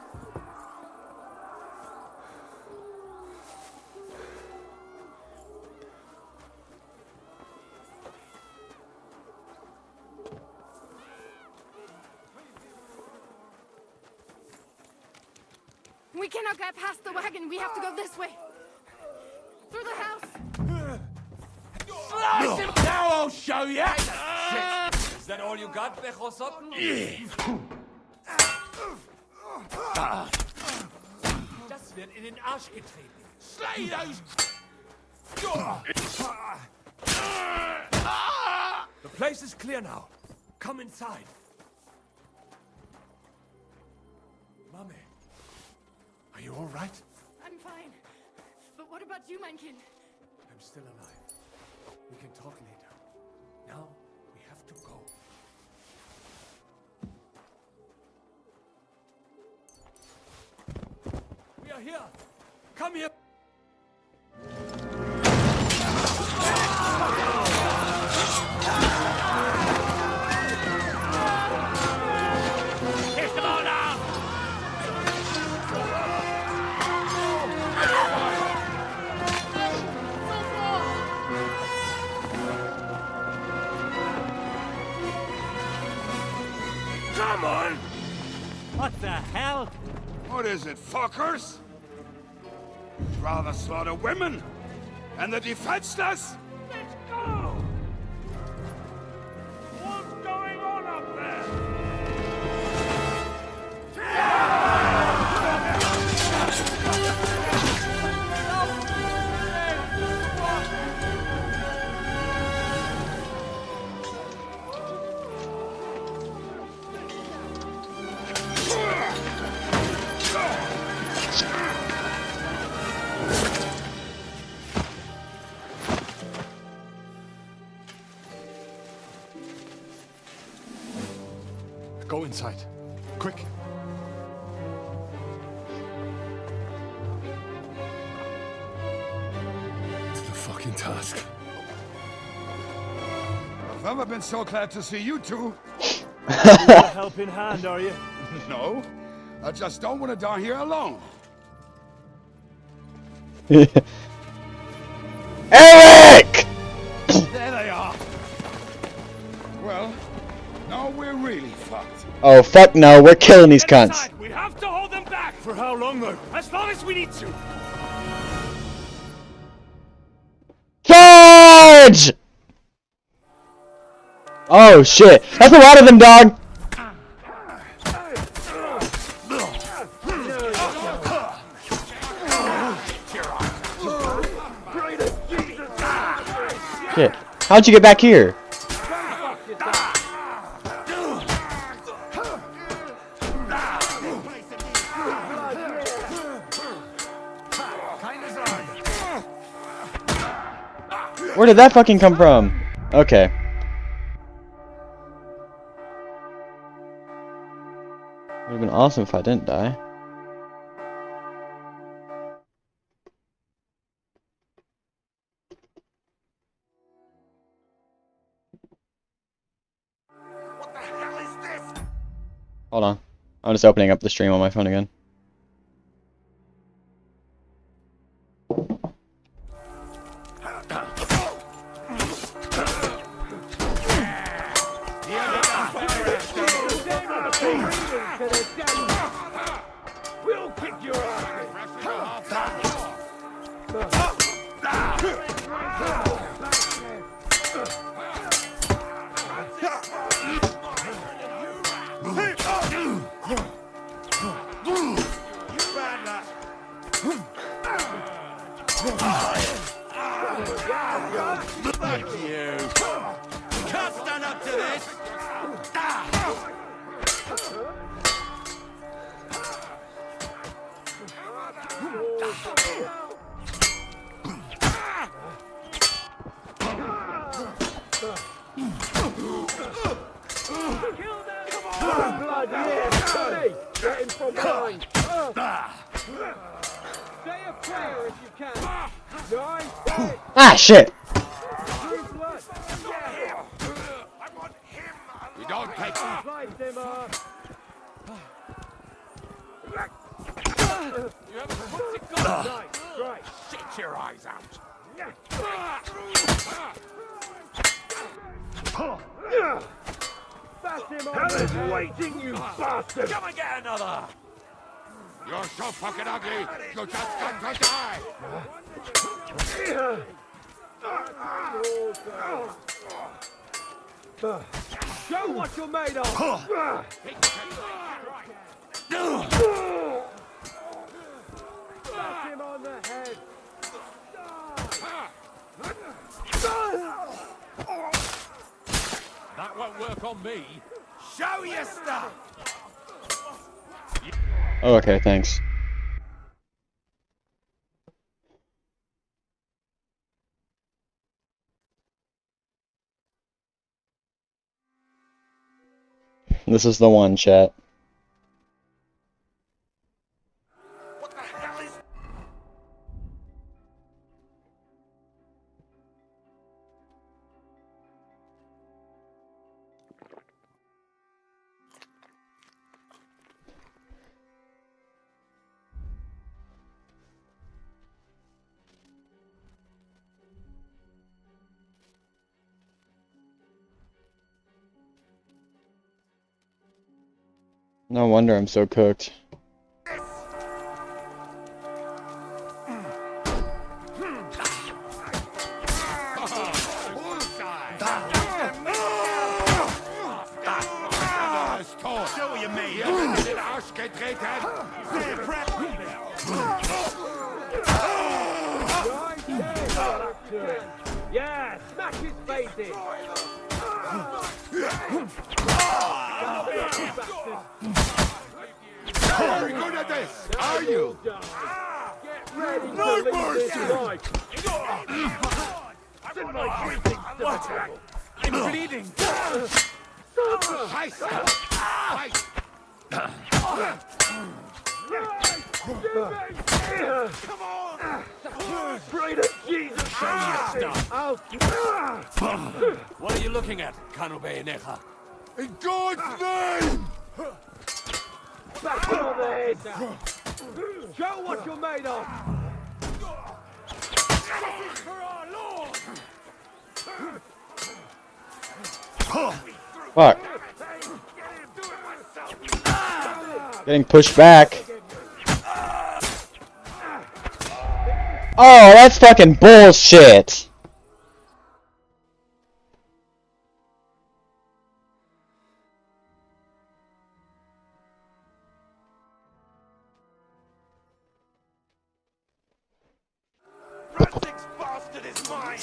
We cannot get past the wagon. We have to go this way. Through the house. Slice him! Now I'll show you! Is that all you got, Bechosotten? Das wird in den Arsch getreten. Slay those... The place is clear now. Come inside. Mummy, are you all right? I'm fine. But what about you, mein Kind? I'm still alive. We can talk later. Now, we have to go. We are here. Come here. Kiss them all down! hell? What is it, fuckers? You'd rather slaughter women and the defenseless? Let's go! What's going on up there? Go inside. Quick. To the fucking task. I've never been so glad to see you two. A helping hand, are you? No, I just don't want to die here alone. Eric! There they are. Well, now we're really fucked. Oh fuck no, we're killing these cunts. We have to hold them back! For how long, though? As long as we need to! Charge! Oh shit, that's a lot of them, dog. Shit, how'd you get back here? Where did that fucking come from? Okay. Would have been awesome if I didn't die. Hold on. I'm just opening up the stream on my phone again. We'll kick your Fuck you! Can't stand up to this! Blood, yeah, get him from behind. Stay a prayer if you can. Nice. Ah, shit! We don't take Slice him up. You have a footsie gun. Nice, right. Shit your eyes out. Bash him on the head. Waiting, you bastard. Come and get another. You're so fucking ugly. You just got to die. Show what you're made of. Bash him on the head. That won't work on me. Show your stuff. Oh, okay, thanks. This is the one, chat. No wonder I'm so cooked. in den Arsch getreten! Yeah, smash his face in! Very good at this, are you? Get ready No to mercy! leave this life! Send my greetings to the devil. I'm bleeding! Scheiße! Come on! Pray to Jesus! What are you looking at, Kanu Bayoneja? In God's name! Back on the head! Show what you're made of! This is for our Lord! Fuck. Getting pushed back. Oh, that's fucking bullshit. Ranzig's bastard is mine!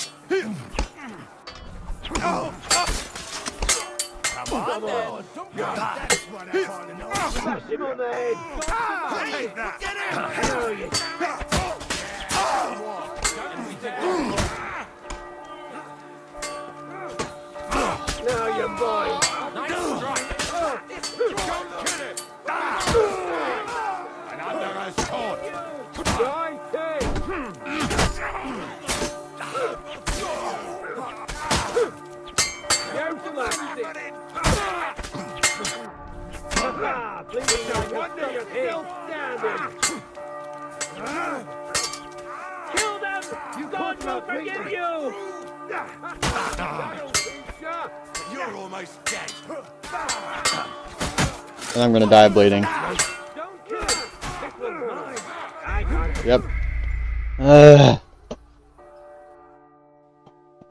Come on, then! That's what I want to know! Smash him on the head! Take that! Get him! Now you're mine! Nice strike! Don't kill it! And under us caught! Kill them! God will forgive you! You're almost dead! And I'm gonna die bleeding. Yep.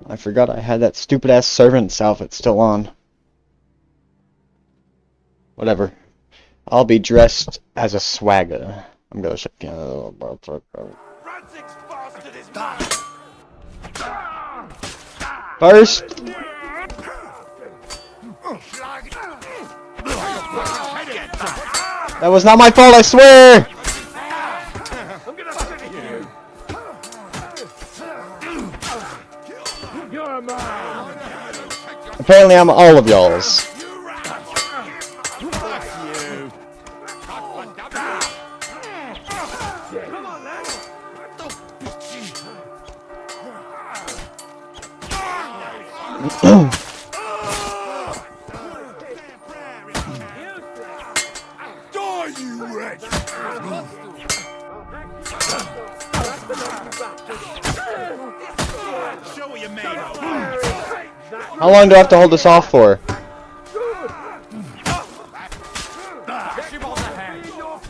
I forgot I had that stupid ass servant's outfit still on. Whatever. I'll be dressed as a swagger. I'm gonna shake first. That was not my fault, I swear! Apparently I'm all of y'all's. How long do I have to hold this off for?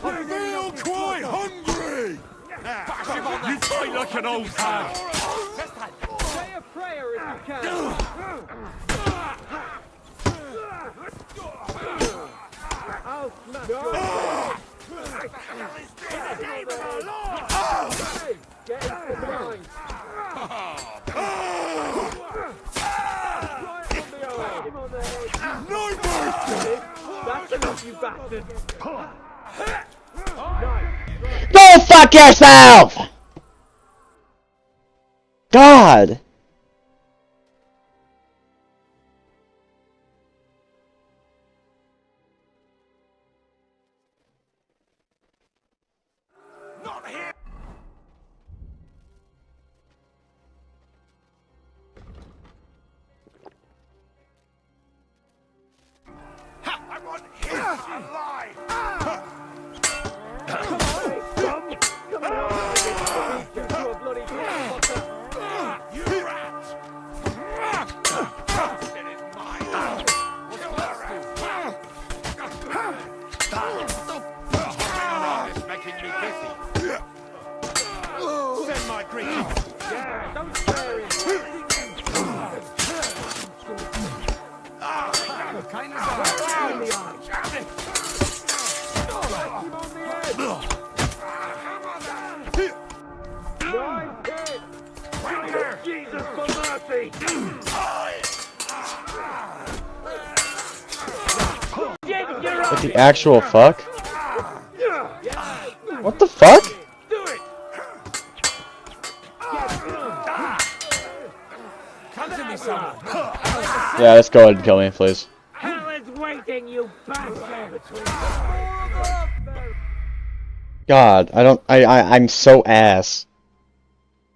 Feel quite hungry! You fight like an old hag! Say a prayer if you can! I'll smash your head! In the name of our Lord! Hey, get into the mind! No mercy! That's enough, you bastard! Go fuck yourself! God! Not here! I want him alive! Come on, come on! To a bloody The actual fuck? What the fuck? Come to me, someone. Yeah, let's go ahead and kill me, please. Hell is waiting, you bastard! God, I'm so ass.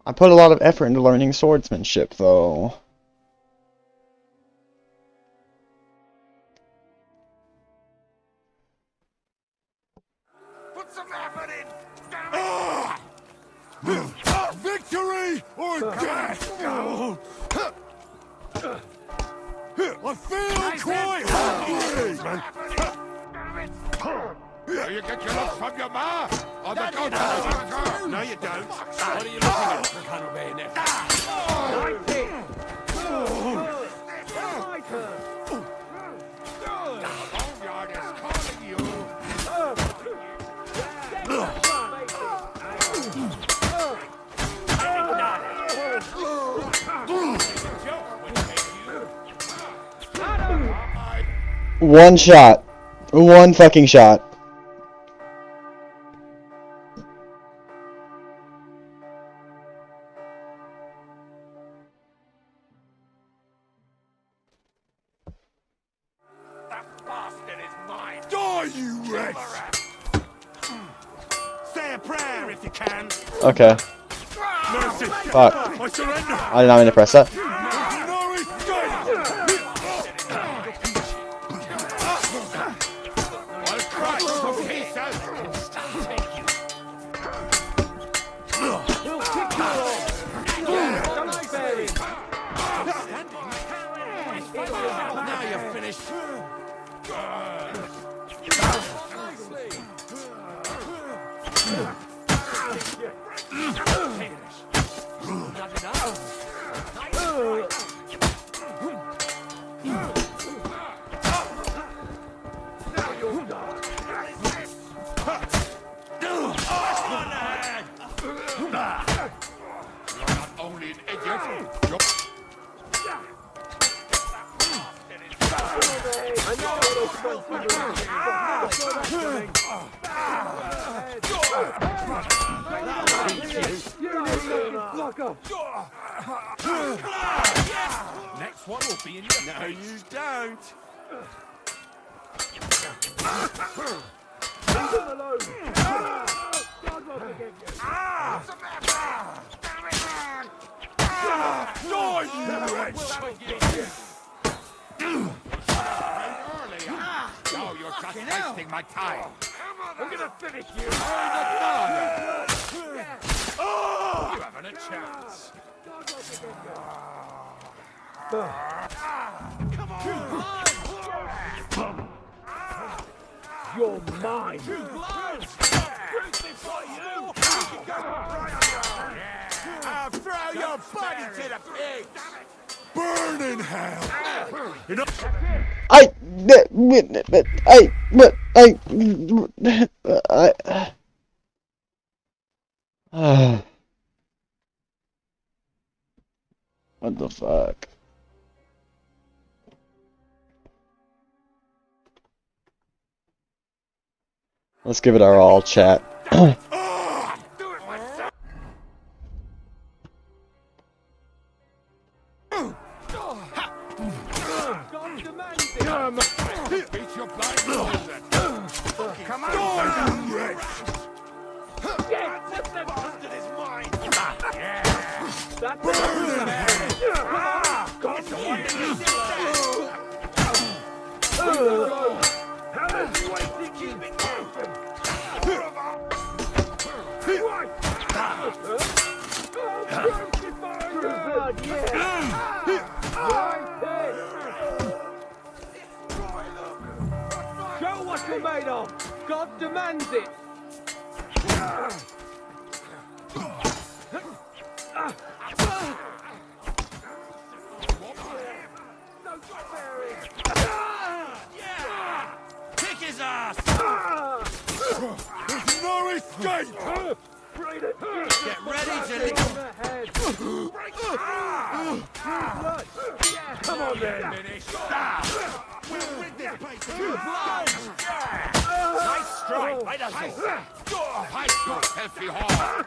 I put a lot of effort into learning swordsmanship, though. Put some effort in! Victory or death! I feel quite hungry! You get your looks from your ma? Or the goat? No, you don't. What are you looking at? Kind of bayonet. Boneyard is calling you. One shot. One fucking shot. Die, you wretch! Say a prayer if you can. Okay. Mercy. Fuck. I surrender. I did not mean to press that. I'll crush to pieces. Now you're finished. Only an idiot. Next one will be in your No, you don't. Leave him alone. God won't forget you. Die, you wretch! Now you're just wasting my time. I'm gonna finish you. You haven't a chance. Come on! You're mine! I'll throw your body to the pigs! Burn in hell! You know... What the fuck? Let's give it our all, chat. Beat your blind nose then. Come on! That's under his mind! That's burn in hell! It's a wonder you did How is he wasting keeping motion? Show what you're made of! God demands it! Kick his ass! There's no escape! Get ready to lick Come on then! Nice strike, right on. Fight your filthy whore!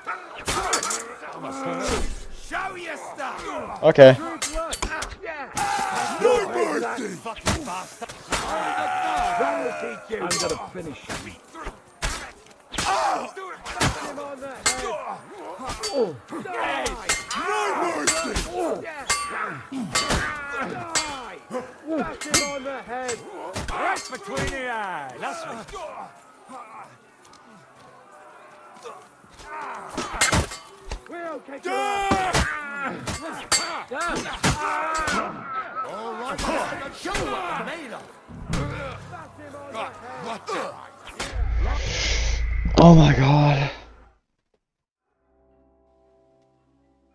Show your stuff! Okay. No mercy! Fucking bastard! That'll teach you. I'm gonna finish him. No mercy! Bash him on the head. Right between the eyes. That's right. We'll kick you All right, show what I'm made of. Oh my god.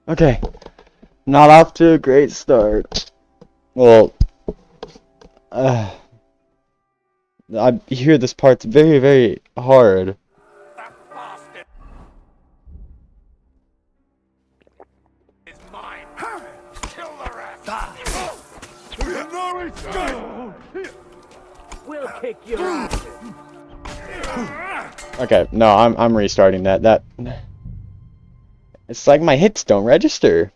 Okay. Not off to a great start. Well, I hear this part's very, very hard. We'll kick your ass. Okay, no, I'm restarting that. It's like my hits don't register.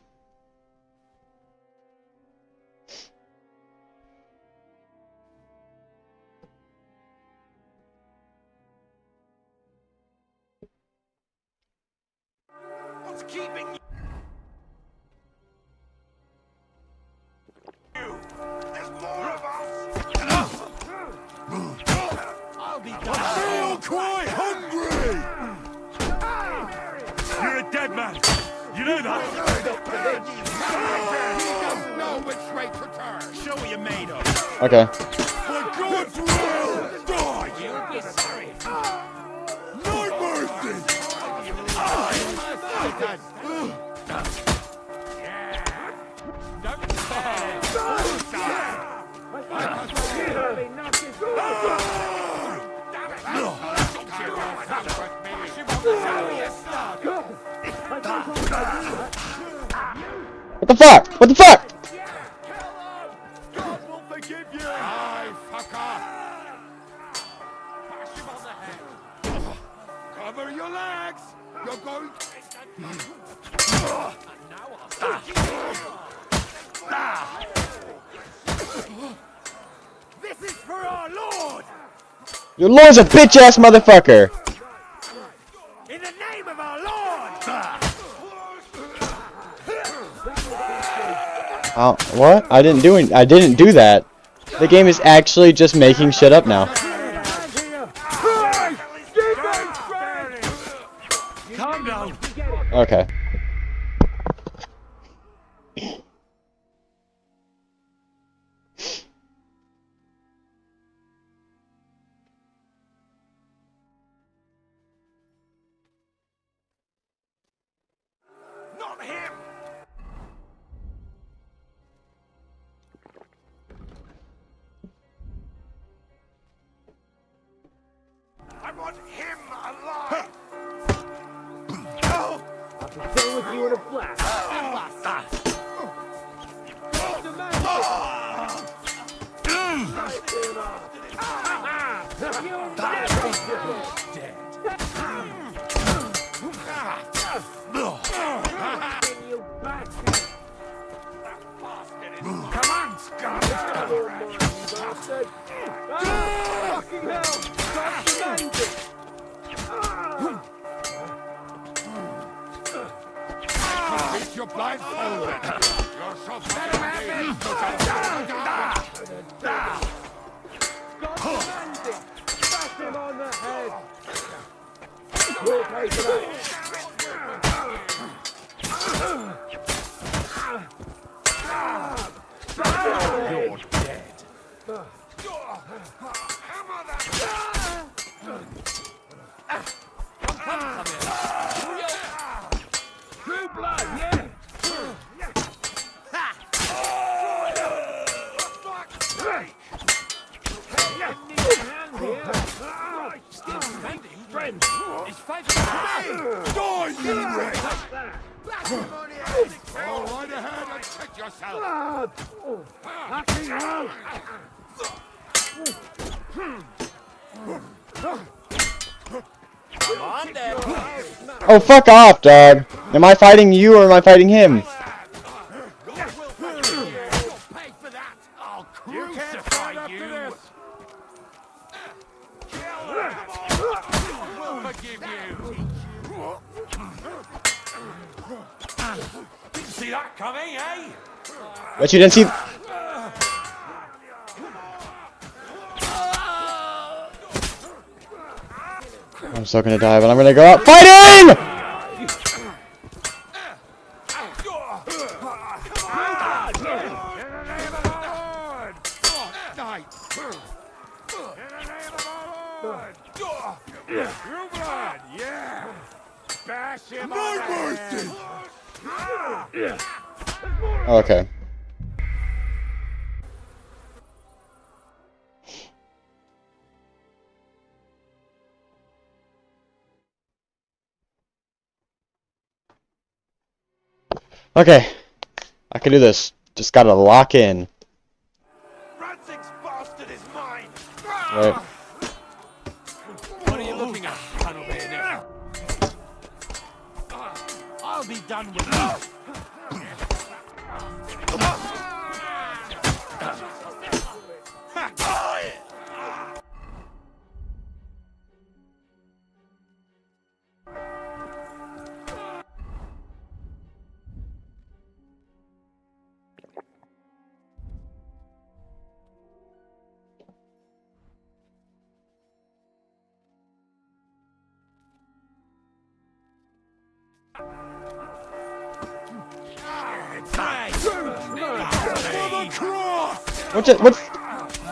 What's keeping you? There's more of us. I'll be done. I feel quite hungry! You're a dead man. You know that? He doesn't know which way to turn! Show what you're made of. Okay. For God's will, die! You'll be sorry. No mercy! What the fuck? What the fuck? God will forgive you! Aye, fucker! Cover your legs! You're going... This is for our Lord! Your lord's a bitch ass motherfucker! In the name of our Lord! What? I didn't do that. The game is actually just making shit up now. Calm down. Okay. Not him! I want him alive! I can stay with you in a flash. Come on, scum! Fucking hell! Stop the bandit! Complete your blindfolded! You're so fucking Bash him on the head! We'll pay for that! You're dead. True blood, yeah! Still standing? Friend! It's 5 Die, you wretch! Go right ahead and check yourself! Blood! Fucking hell! Come on, then. Oh, fuck off, dog. Am I fighting you or am I fighting him? I'll crucify you. We'll forgive you. Didn't see that coming, eh? Bet you didn't see. I'm still gonna die, but I'm gonna go out fighting! Okay. Okay. I can do this. Just gotta lock in. Right. What are you looking at, Colonel Bayonet? I'll be done with you.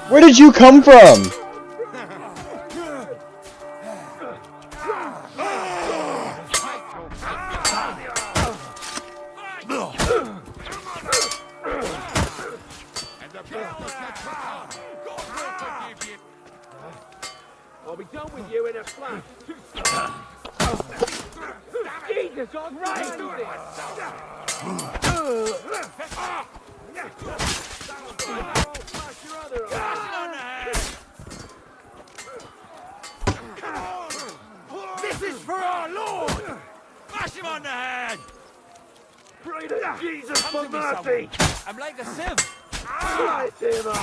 Where did you come from? I'll be done with you in a flash. Jesus, all right. This is for our Lord! Smash him on the head! Pray to Jesus for mercy! I'm like a sieve! Light him up!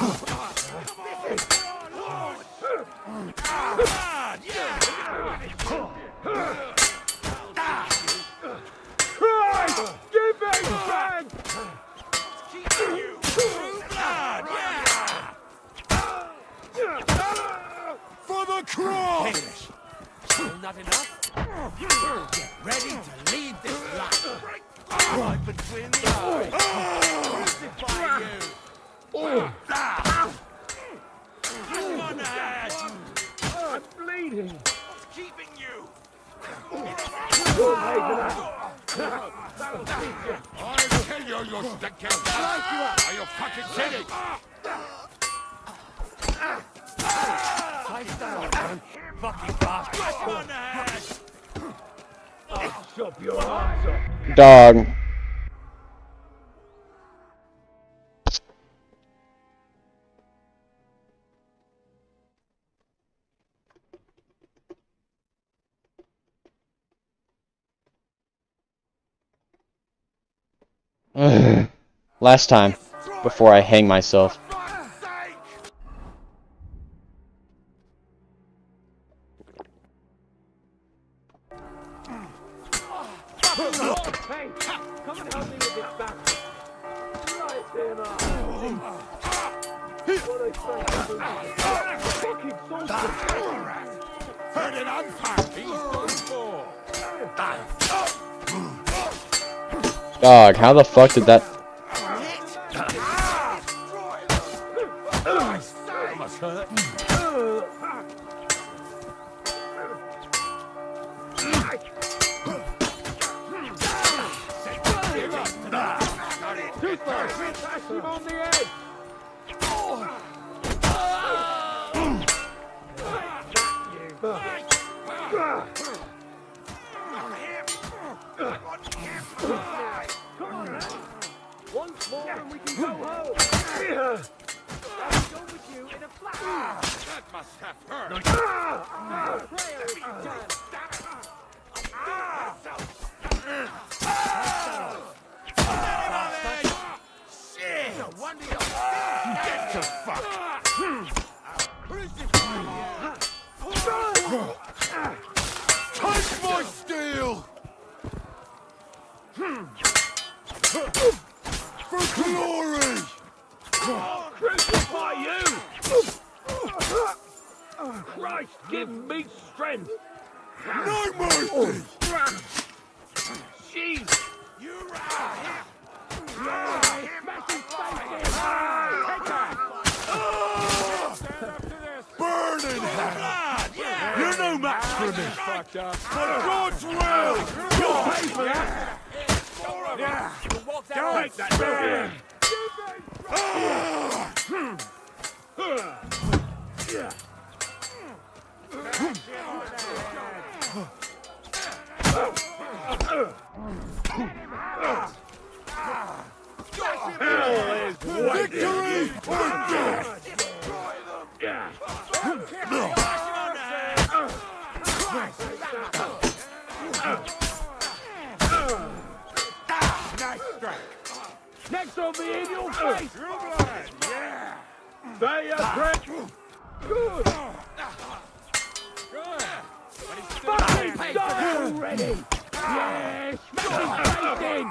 This is for our Lord! Christ! Give me strength! Keep you! True blood! For the cross! Still not enough? Get ready to lead this life. Right between the eyes. Crucify you. Push him on the head. I'm bleeding. What's keeping you? I'll kill you, you stinkhead! Are you fucking kidding? Fight down, man. Fucking bastard. Push him on the head. I'll chop your arms off. Dog. Last time, before I hang myself. Hey, come and help me with this bastard. Right him up. What a fucking soldier. Ferdinand, he's done for. Dog, how the fuck did that... Almost hurt. Smash him on the head. Once more and we can go home. That must have hurt. Shit! No wonder you're get to fuck. Touch my steel! For glory! Crucify you! Christ, give me strength! No mercy! Jeez! You burn in hell! You're no match for me! For God's will! You'll pay for that! Take that man! Victory or death! Nice strike! Next will be in your face! Yeah! Say a prayer! Good! Fucking die already! Yes! Smash his face in!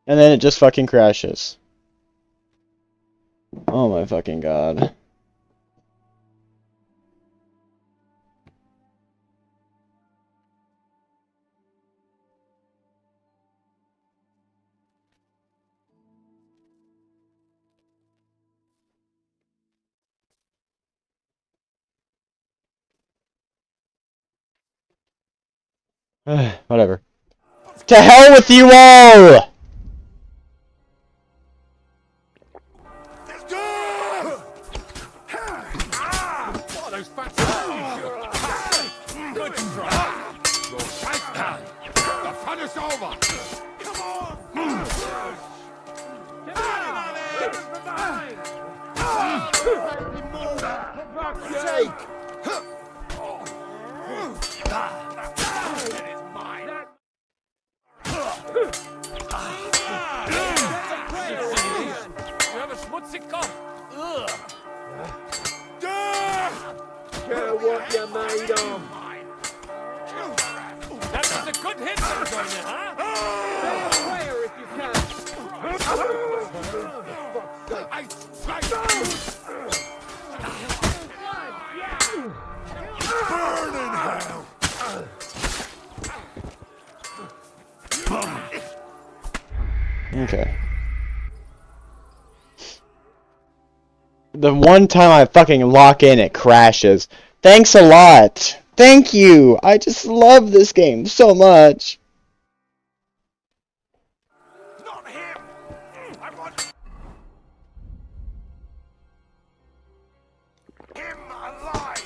And then it just fucking crashes. Oh my fucking god. Whatever. To hell with you all! What are those fat good try! Your fight time! The fun is over! Come on! For fuck's sake! You have a schmutzig cough. Care what you're made of. That was a good hit, Antonio, huh? Where if you can. Burn in hell! Okay. The one time I fucking lock in, it crashes. Thanks a lot. Thank you. I just love this game so much. Not him! I want him alive!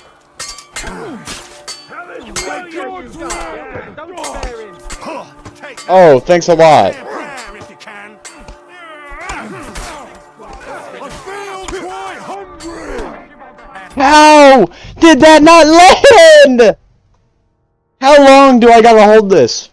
Have it where you Oh, thanks a lot. How did that not land? How long do I gotta hold this?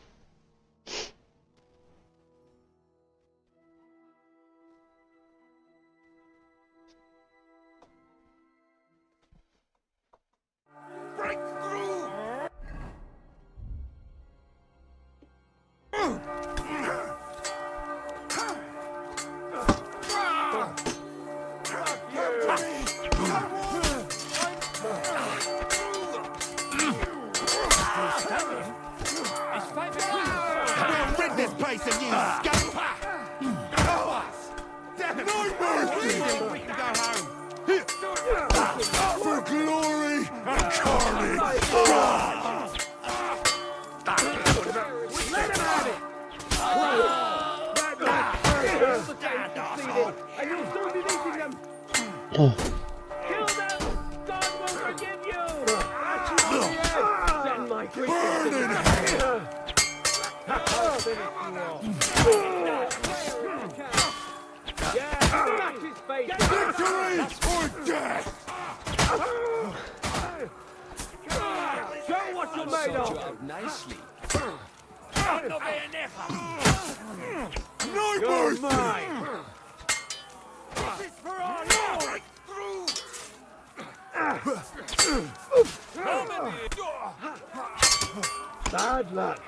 This place and you escape! No mercy! We can go home! For glory and carnage! Let him have it! And you'll soon be eating them! Kill them! God will forgive you! Send my creatures to hell! Victory or death! Show what you're made of! Nicely. No mercy! This is for our Lord! Bad luck.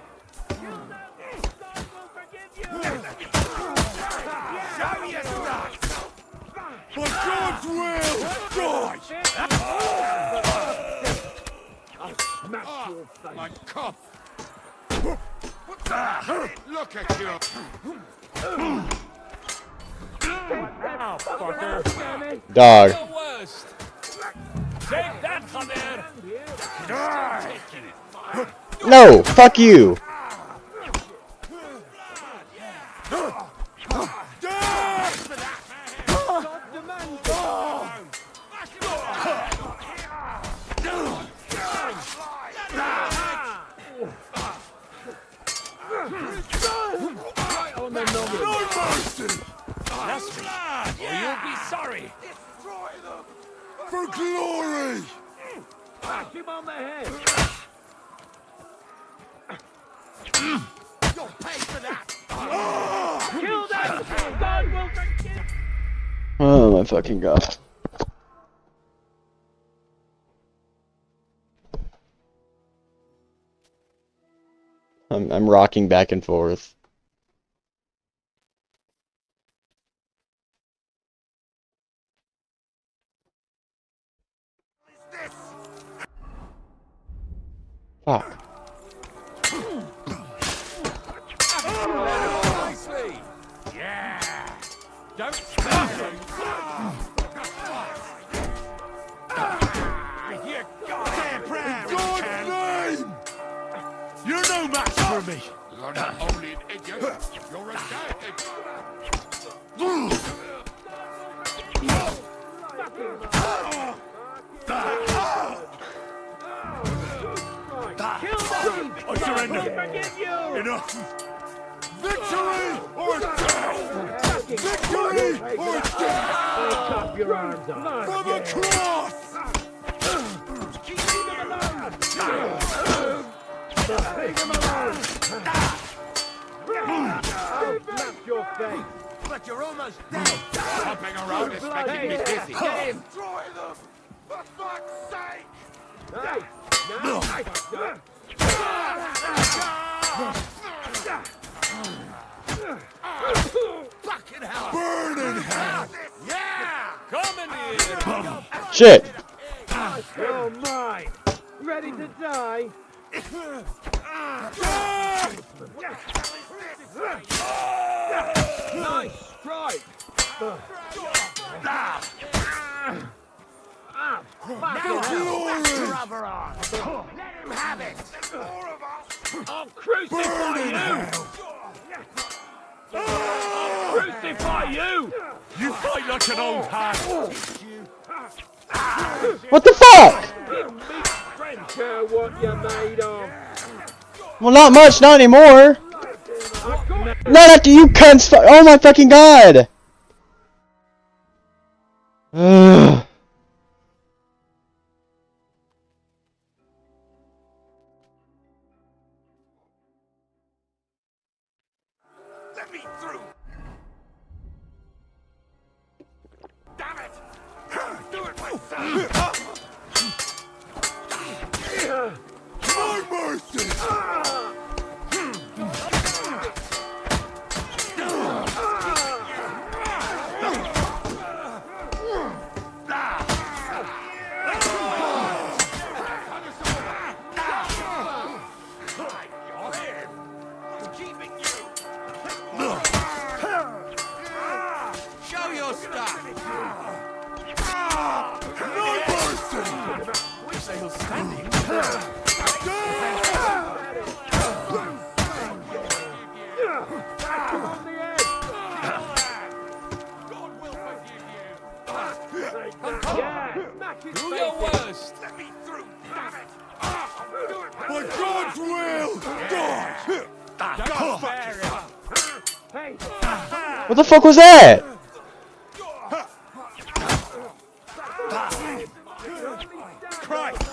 Show your stuff! For God's will, die! I'll smash your face. My cup! Look at you! Now, fucker! Dog. Take that, Javier! Die! No, fuck you. Right on the noggin! No mercy! That's me, or you'll be sorry! Destroy them! For glory! Bash him on the head! You'll pay for that! Kill them! God will forgive! Oh my fucking god. I'm rocking back and forth. Fuck. Nicely! Yeah! Don't spare him! You goddamn prayer! In God's name! You're no match for me! You're not only an idiot, you're a dead idiot! I surrender! Enough! Victory or death! Victory or death! Up your arms up. For the cross! Keep him alone! Leave him alone! Slap your face! But you're almost dead! Hopping around is making me dizzy! Get him! Destroy them! For fuck's sake! Hey! No! Fucking hell! Burn in hell! Yeah! Come in here! Shit! You're mine! Ready to die? Nice strike! Rubber on! Let him have it! I'll crucify you! I'll crucify you! You fight like an old hag! What the fuck? Give me strength, care what you're made of! Well, not much, not anymore. Not after you cunts. Oh my fucking god. Ugh. Let me through! Damn it! Do it myself! No mercy! Show your stuff! No mercy! Wish they were standing. Do your worst! Let me through, damn it! By God's will! Die! What the fuck was that? Christ!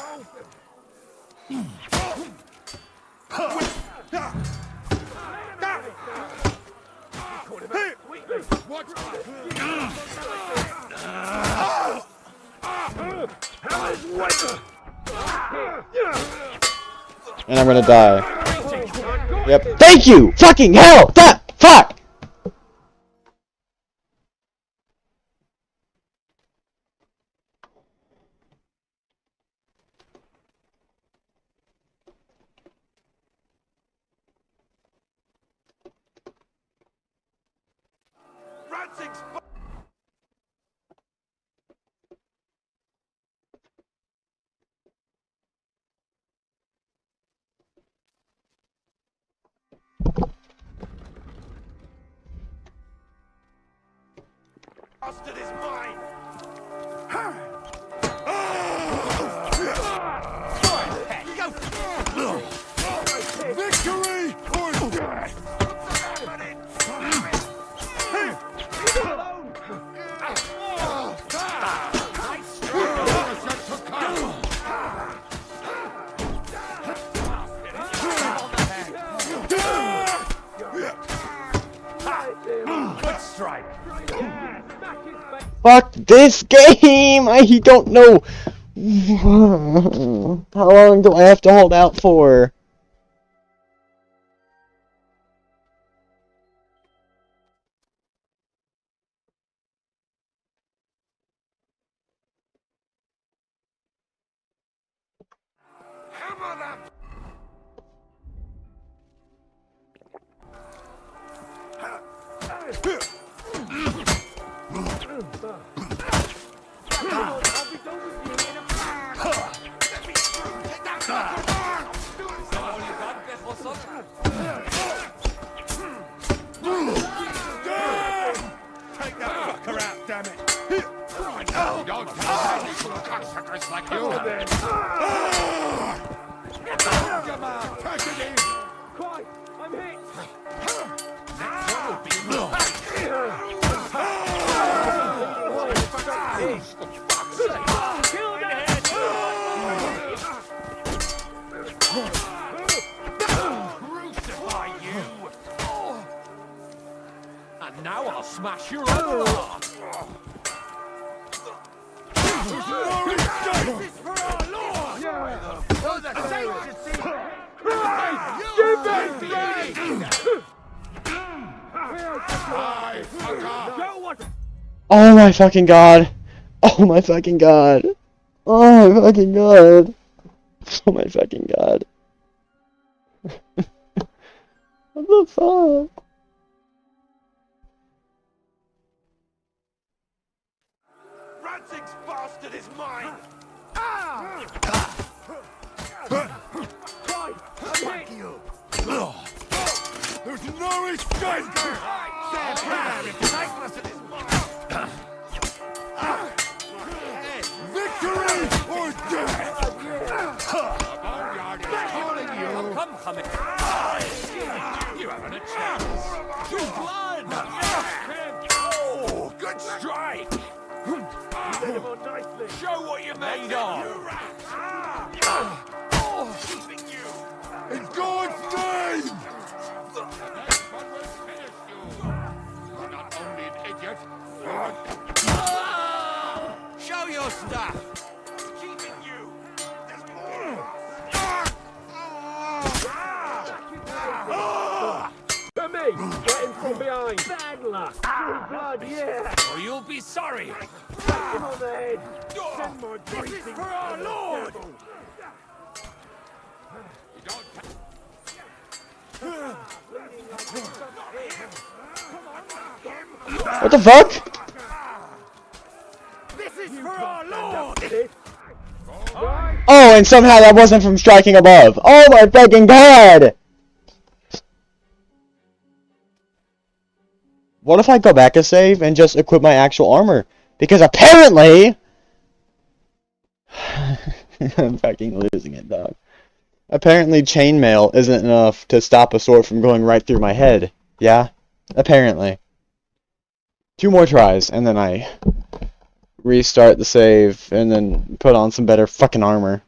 And I'm gonna die. Yep. Thank you! Fucking hell! Fuck! Ratzing's bastard is mine! Victory or death! Good strike! Fuck this game! I don't know. How long do I have to hold out for? Hammer them! Take that fucker out, damn it! Don't tell me to cocksuckers like you! Come on, take it in! Christ, I'm hit! Next one will be Kill that! Crucify you! And now I'll smash your other arm! This is for our Lord! So the saints should see Oh my fucking god. Oh my fucking god. Oh my fucking god. Oh my fucking god. What the fuck? Ratzing's bastard is mine! Fuck you! There's no escape! Victory or death! Come, strike! Show what you're made of! In God's name! You're not only an idiot, show your stuff! Keeping you! For me! Get him from behind! Bad luck! Blood, yeah! Or you'll be sorry! Smack him on the head! Send my This is for our Lord! What the fuck? This is for our Lord! Oh, and somehow that wasn't from striking above. Oh my fucking god! What if I go back a save and just equip my actual armor? Because apparently... I'm fucking losing it, dog. Apparently chainmail isn't enough to stop a sword from going right through my head. Yeah? Apparently. 2 more tries, and then I restart the save, and then put on some better fucking armor.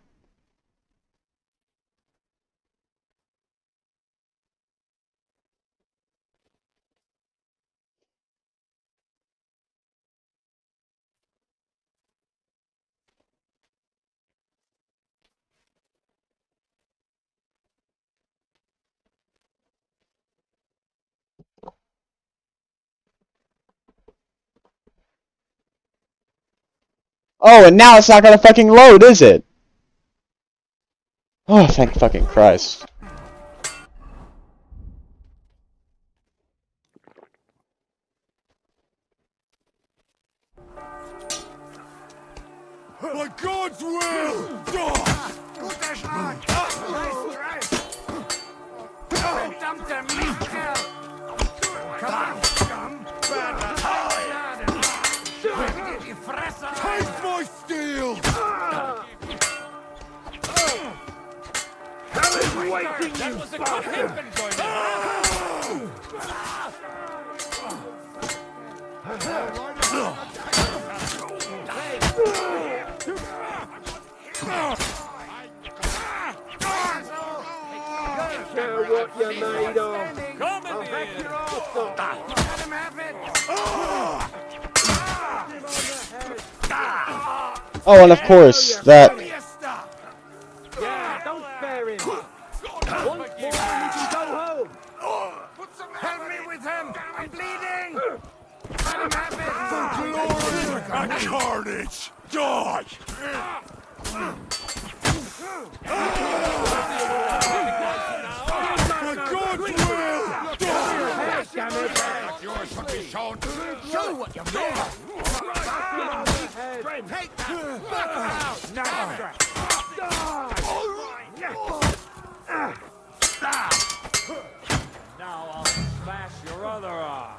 Oh, and now it's not gonna fucking load, is it? Oh, thank fucking Christ. By God's will! Die! Guter Schlag! Nice try! Verdammte Mistkerl! Come on, scum! Get die Fresse ein! Taste my steel! Hell is waiting, that was a good inventory! Show what you're made of! Come in I'll here! hack your arse off! Let him have it! Oh, and of course, that... Yeah, don't spare him! Once more and you can go home! Help me with him! I'm bleeding! Let him have it! A carnage! Die! By God's will! Die! Yours should be shown! Show what you're made of! Take that! Fuck out! Now! Now I'll smash your other arm!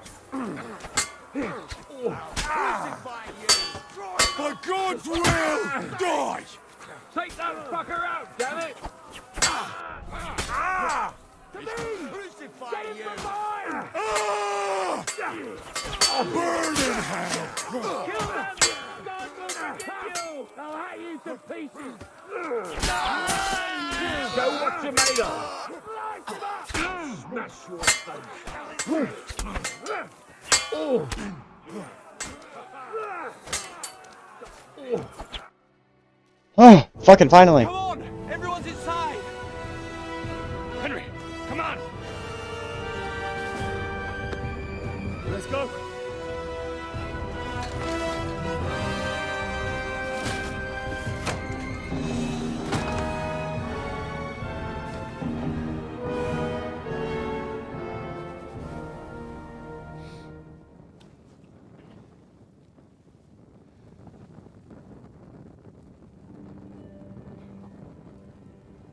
Crucify you! By God's will! Die! Take that fucker out, damn it! Crucify you! Burn in hell! Kill them! God will kill you! I'll hack you to pieces! Show what you're made of! Smash your face! Oh! Oh, fucking finally. Come on! Everyone's inside! Henry, come on! Let's go!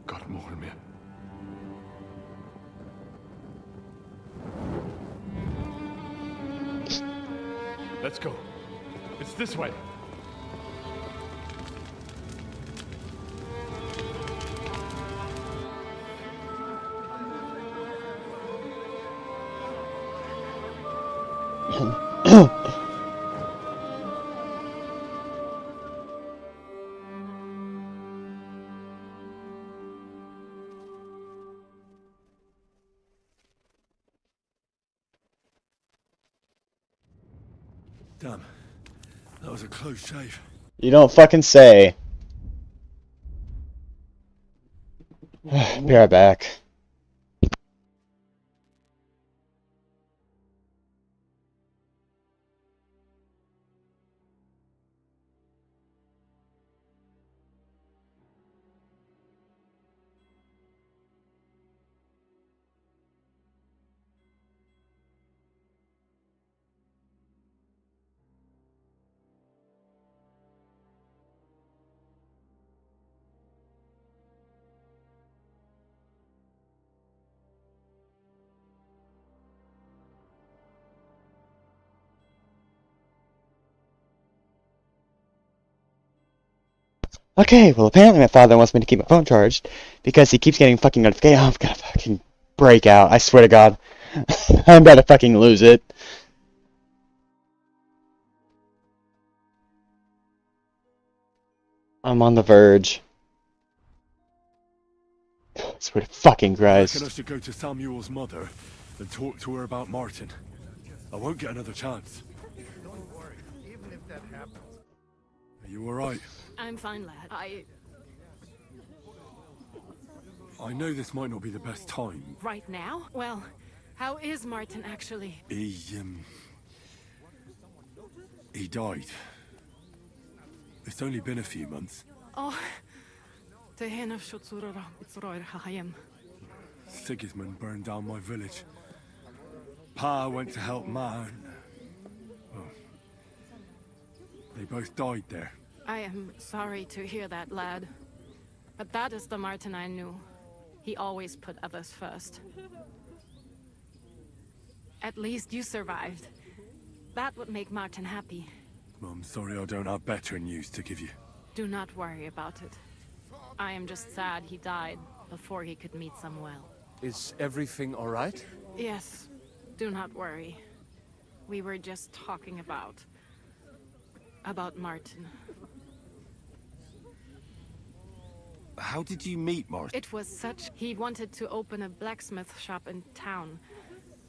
Gott mohol mir. Let's go. It's this way. Damn. That was a close shave. You don't fucking say. Be right back. Okay, well apparently my father wants me to keep my phone charged because he keeps getting fucking notifications. Oh, I'm gonna fucking break out. I swear to God. I'm about to fucking lose it. I'm on the verge. I swear to fucking I reckon I Christ. should go to Samuel's mother and talk to her about Martin. I won't get another chance. Don't worry, even if that happens. Are you alright? I'm fine, lad. I know this might not be the best time. Right now? Well, how is Martin actually? He died. It's only been a few months. Oh, the hen of Shutsura, it's Roy Hayem. Sigismund burned down my village. Pa went to help Ma. Well, they both died there. I am sorry to hear that, lad. But that is the Martin I knew. He always put others first. At least you survived. That would make Martin happy. I'm sorry I don't have better news to give you. Do not worry about it. I am just sad he died before he could meet Samuel. Is everything all right? Yes, do not worry. We were just talking about Martin. How did you meet Martin? It was such... He wanted to open a blacksmith shop in town,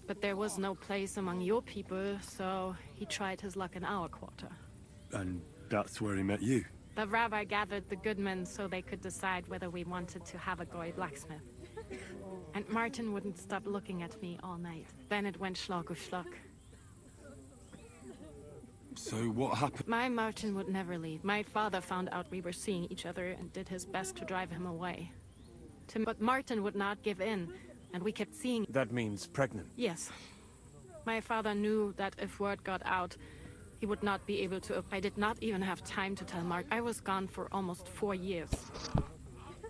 but there was no place among your people, so he tried his luck in our quarter. And that's where he met you? The rabbi gathered the good men so they could decide whether we wanted to have a goy blacksmith. And Martin wouldn't stop looking at me all night. Then it went schlag auf schlag. So what happened? My Martin would never leave. My father found out we were seeing each other and did his best to drive him away. But Martin would not give in, and we kept seeing... That means pregnant. Yes. My father knew that if word got out, he would not be able to... I did not even have time to tell Martin. I was gone for almost 4 years.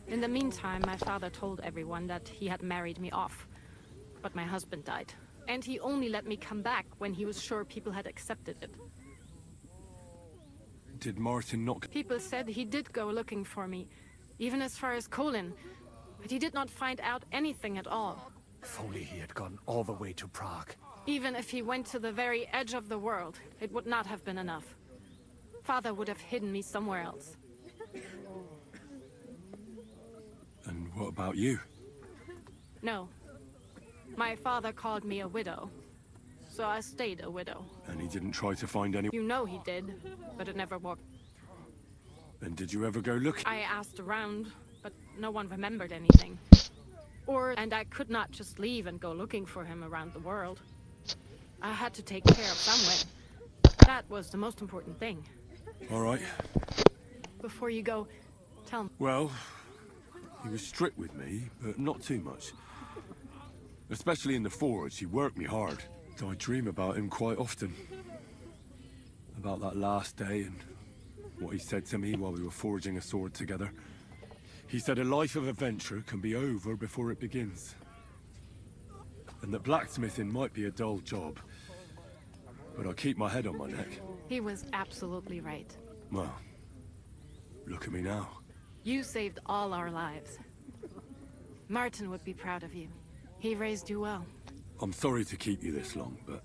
In the meantime, my father told everyone that he had married me off. But my husband died. And he only let me come back when he was sure people had accepted it. Did Martin not... People said he did go looking for me, even as far as Kolin. But he did not find out anything at all. If only he had gone all the way to Prague. Even if he went to the very edge of the world, it would not have been enough. Father would have hidden me somewhere else. And what about you? No. My father called me a widow. So I stayed a widow. And he didn't try to find any... You know he did, but it never worked. And did you ever go looking? I asked around, but no one remembered anything. And I could not just leave and go looking for him around the world. I had to take care of someone. That was the most important thing. All right. Before you go, tell me. Well, he was strict with me, but not too much. Especially in the forge, he worked me hard. I dream about him quite often. About that last day and what he said to me while we were forging a sword together. He said a life of adventure can be over before it begins. And that blacksmithing might be a dull job, but I'll keep my head on my neck. He was absolutely right. Well, look at me now. You saved all our lives. Martin would be proud of you. He raised you well. I'm sorry to keep you this long, but...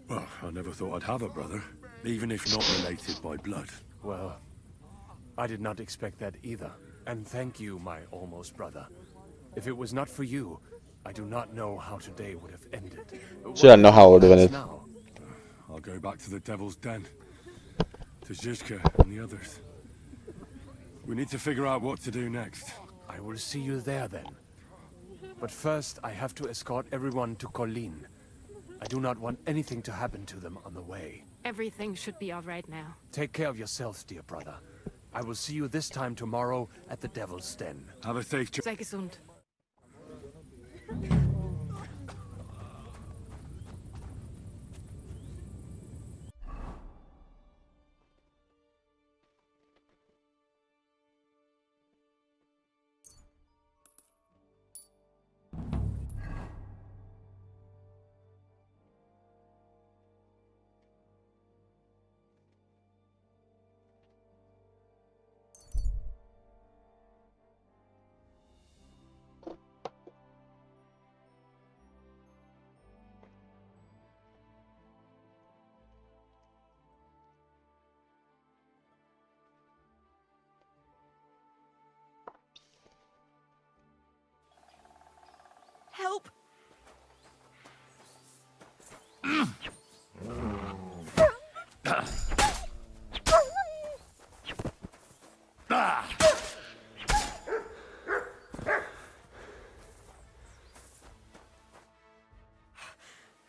well, I never thought I'd have a brother, even if not related by blood. Well, I did not expect that either. And thank you, my almost brother. If it was not for you, I do not know how today would have ended. Should I know how it would have ended? Now? I'll go back to the Devil's Den. To Zizka and the others. We need to figure out what to do next. I will see you there then. But first, I have to escort everyone to Colleen. I do not want anything to happen to them on the way. Everything should be all right now. Take care of yourself, dear brother. I will see you this time tomorrow at the Devil's Den. Have a safe trip. Sei gesund. Help!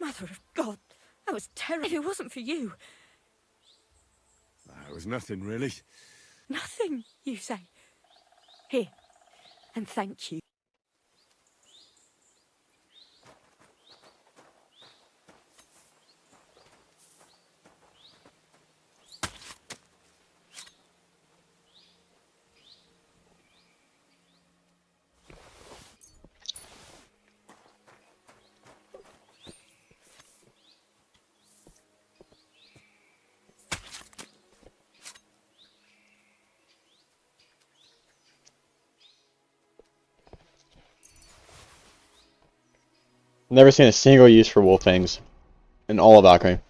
Mother of God, that was terrible. If it wasn't for you. It was nothing, really. Nothing, you say. Here, and thank you. Never seen a single use for wolf fangs in all of Valkyrie.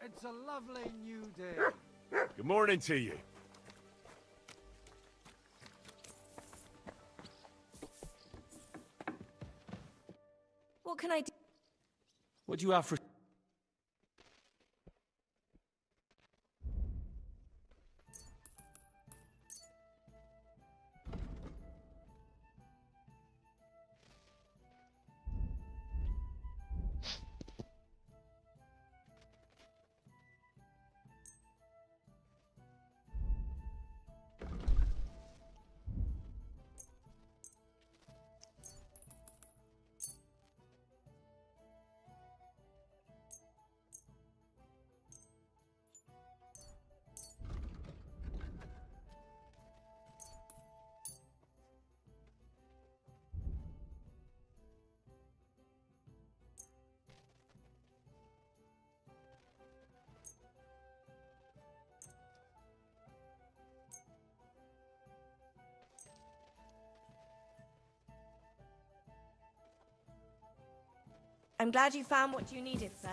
It's a lovely new day. Good morning to you. What can I do? What do you have for... I'm glad you found what you needed, sir.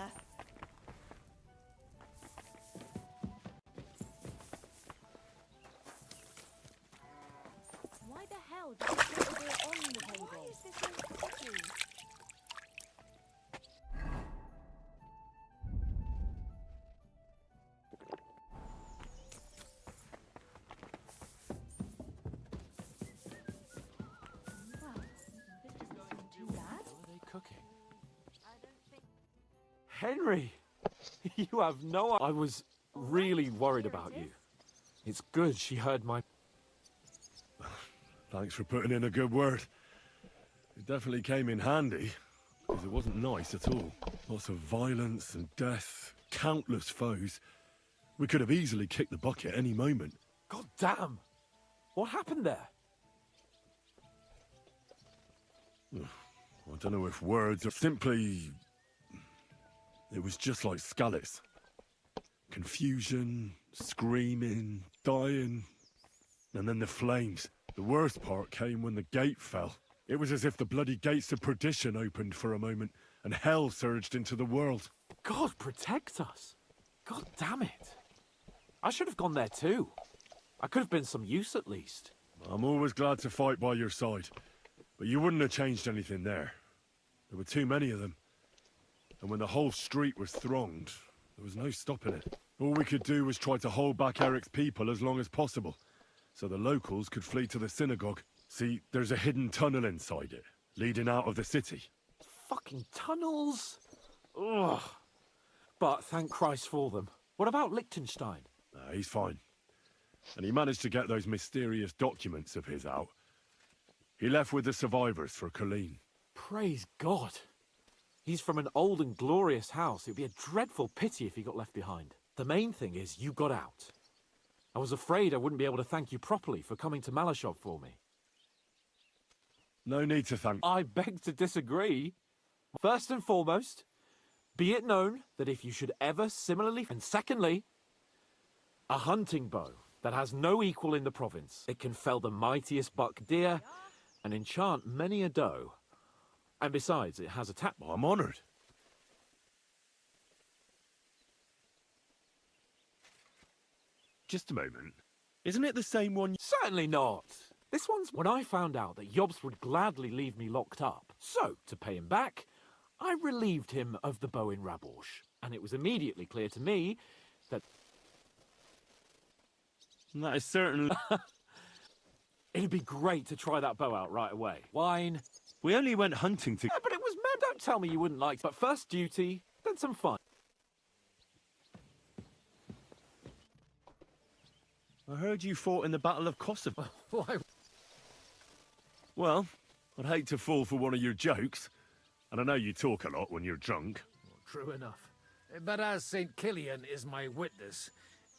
Why the hell did you put it there on the table? Why is this so sticky? Henry! You have no... I was really worried about you. It's good she heard my... Thanks for putting in a good word. It definitely came in handy, because it wasn't nice at all. Lots of violence and death, countless foes. We could have easily kicked the bucket any moment. God damn! What happened there? I don't know if words are simply... It was just like Skalitz. Confusion, screaming, dying, and then the flames. The worst part came when the gate fell. It was as if the bloody gates of perdition opened for a moment, and hell surged into the world. God protect us. God damn it. I should have gone there too. I could have been some use at least. I'm always glad to fight by your side, but you wouldn't have changed anything there. There were too many of them. And when the whole street was thronged, there was no stopping it. All we could do was try to hold back Eric's people as long as possible, so the locals could flee to the synagogue. See, there's a hidden tunnel inside it, leading out of the city. Fucking tunnels. Ugh. But thank Christ for them. What about Liechtenstein? He's fine. And he managed to get those mysterious documents of his out. He left with the survivors for Colleen. Praise God. He's from an old and glorious house. It'd be a dreadful pity if he got left behind. The main thing is you got out. I was afraid I wouldn't be able to thank you properly for coming to Malashov for me. No need to thank... I beg to disagree. First and foremost, be it known that if you should ever similarly... And secondly, a hunting bow that has no equal in the province. It can fell the mightiest buck deer and enchant many a doe. And besides, it has a tap... I'm honoured. Just a moment. Isn't it the same one? Certainly not. This one's when I found out that Jobst would gladly leave me locked up. So, to pay him back, I relieved him of the bow in Raborsch. And it was immediately clear to me that... That is certainly... It'd be great to try that bow out right away. Wine... We only went hunting to... Yeah, but it was mad. Don't tell me you wouldn't like it. But first duty, then some fun. I heard you fought in the Battle of Kosovo. Why? Well, I'd hate to fall for one of your jokes. And I know you talk a lot when you're drunk. True enough. But as St. Killian is my witness,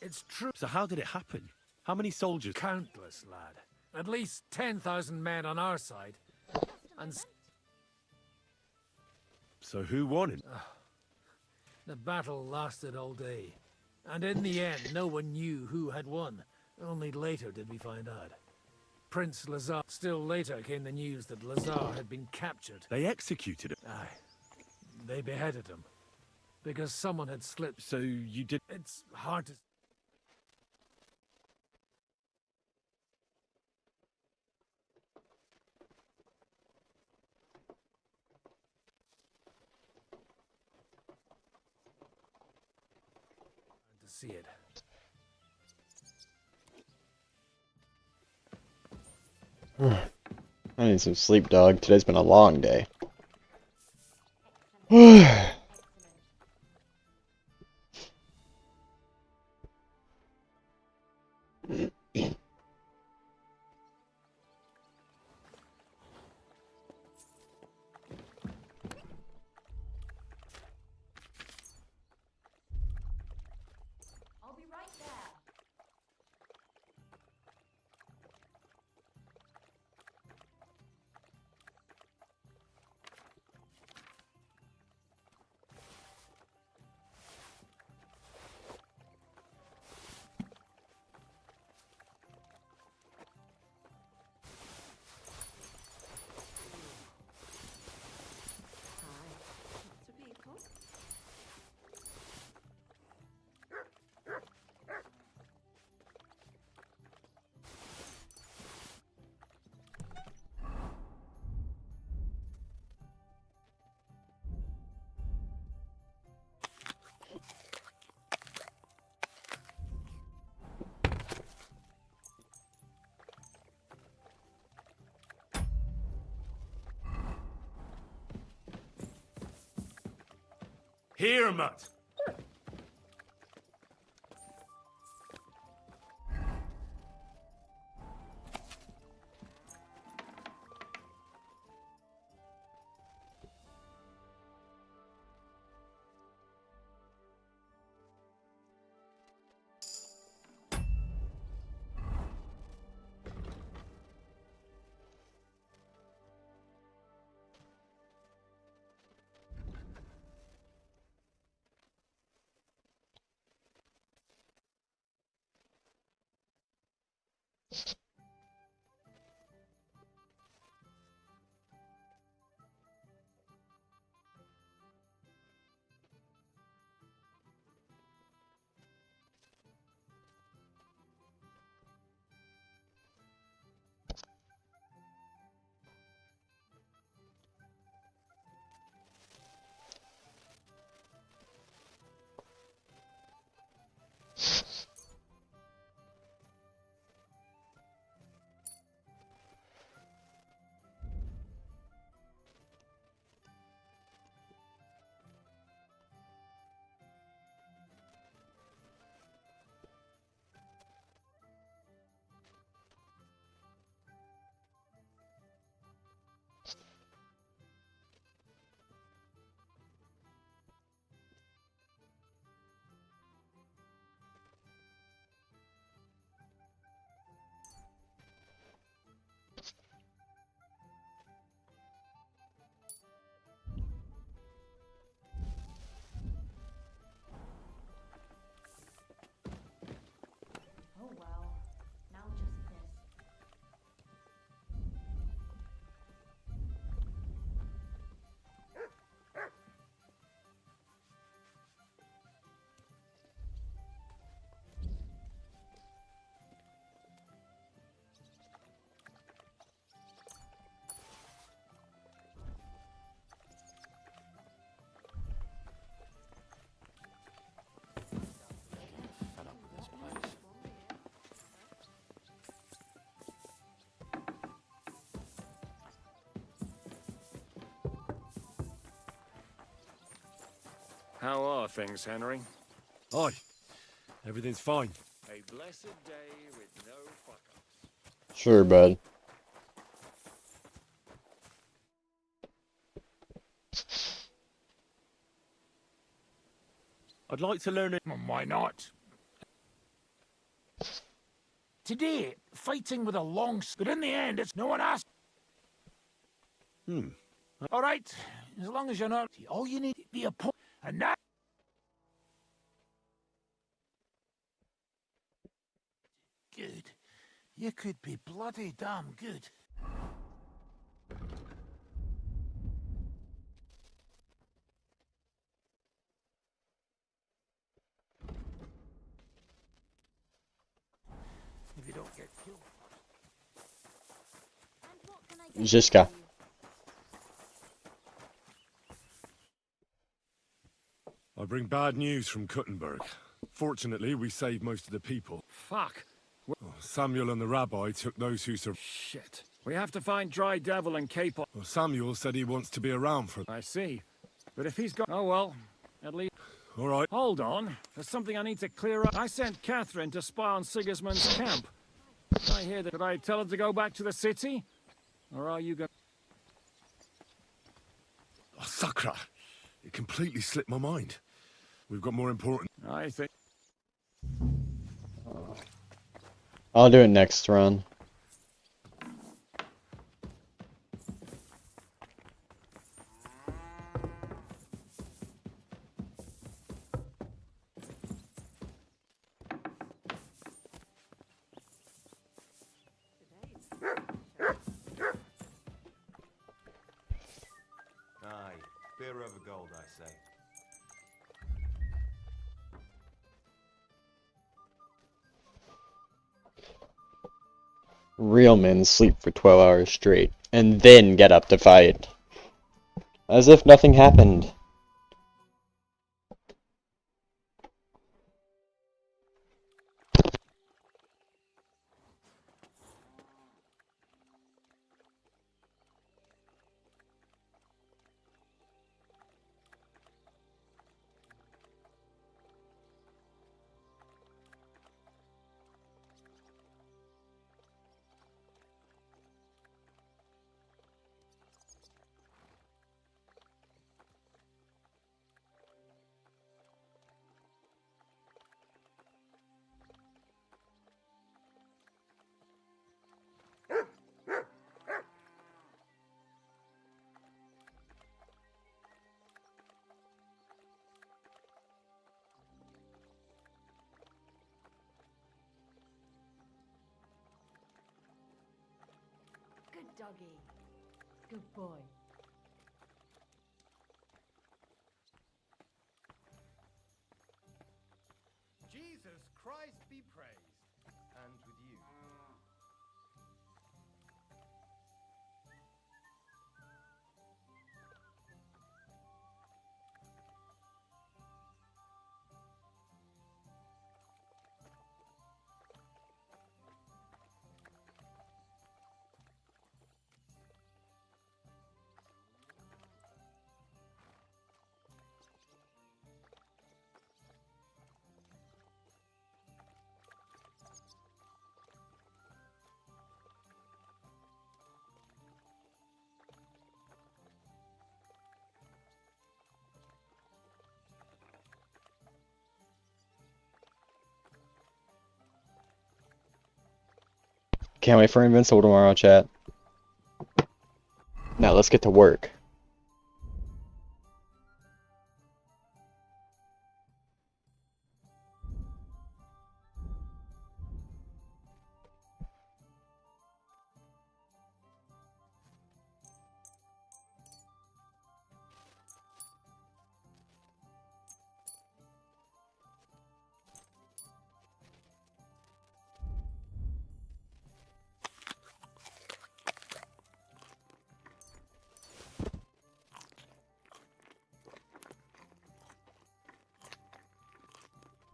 it's true. So how did it happen? How many soldiers? Countless, lad. At least 10,000 men on our side. And... So who won it? The battle lasted all day. And in the end, no one knew who had won. Only later did we find out. Prince Lazar. Still later came the news that Lazar had been captured. They executed him? Aye. They beheaded him. Because someone had slipped. So you did... It's hard to... see it. I need some sleep, dog. Today's been a long day. I'll be right there. Here, Mutt! Oh well. Now just this. Fed up with this place. How are things, Henry? Aye. Everything's fine. A blessed day with no fuck-ups. Sure, bud. I'd like to learn it. Why not? Today, fighting with a long... But in the end, it's no one asked. All right, as long as you're not... All you need to be a point. And that... Good. You could be bloody damn good. If you don't get killed. Ziska. I bring bad news from Kuttenberg. Fortunately, we saved most of the people. Fuck. Samuel and the rabbi took those who survived. Shit. We have to find Dry Devil and Capon. Well, Samuel said he wants to be around for... I see. But if he's got... Oh well. At least... All right. Hold on. There's something I need to clear up. I sent Catherine to spy on Sigismund's camp. I hear that. Did I tell her to go back to the city? Or are you going... Oh, Sakra! It completely slipped my mind. We've got more important... I think... I'll do it next run. Aye, beer over gold, I say. Real men sleep for 12 hours straight, and then get up to fight. As if nothing happened. Dougie. Good boy. Jesus Christ be praised. And with you. Can't wait for Invincible tomorrow, chat. Now let's get to work.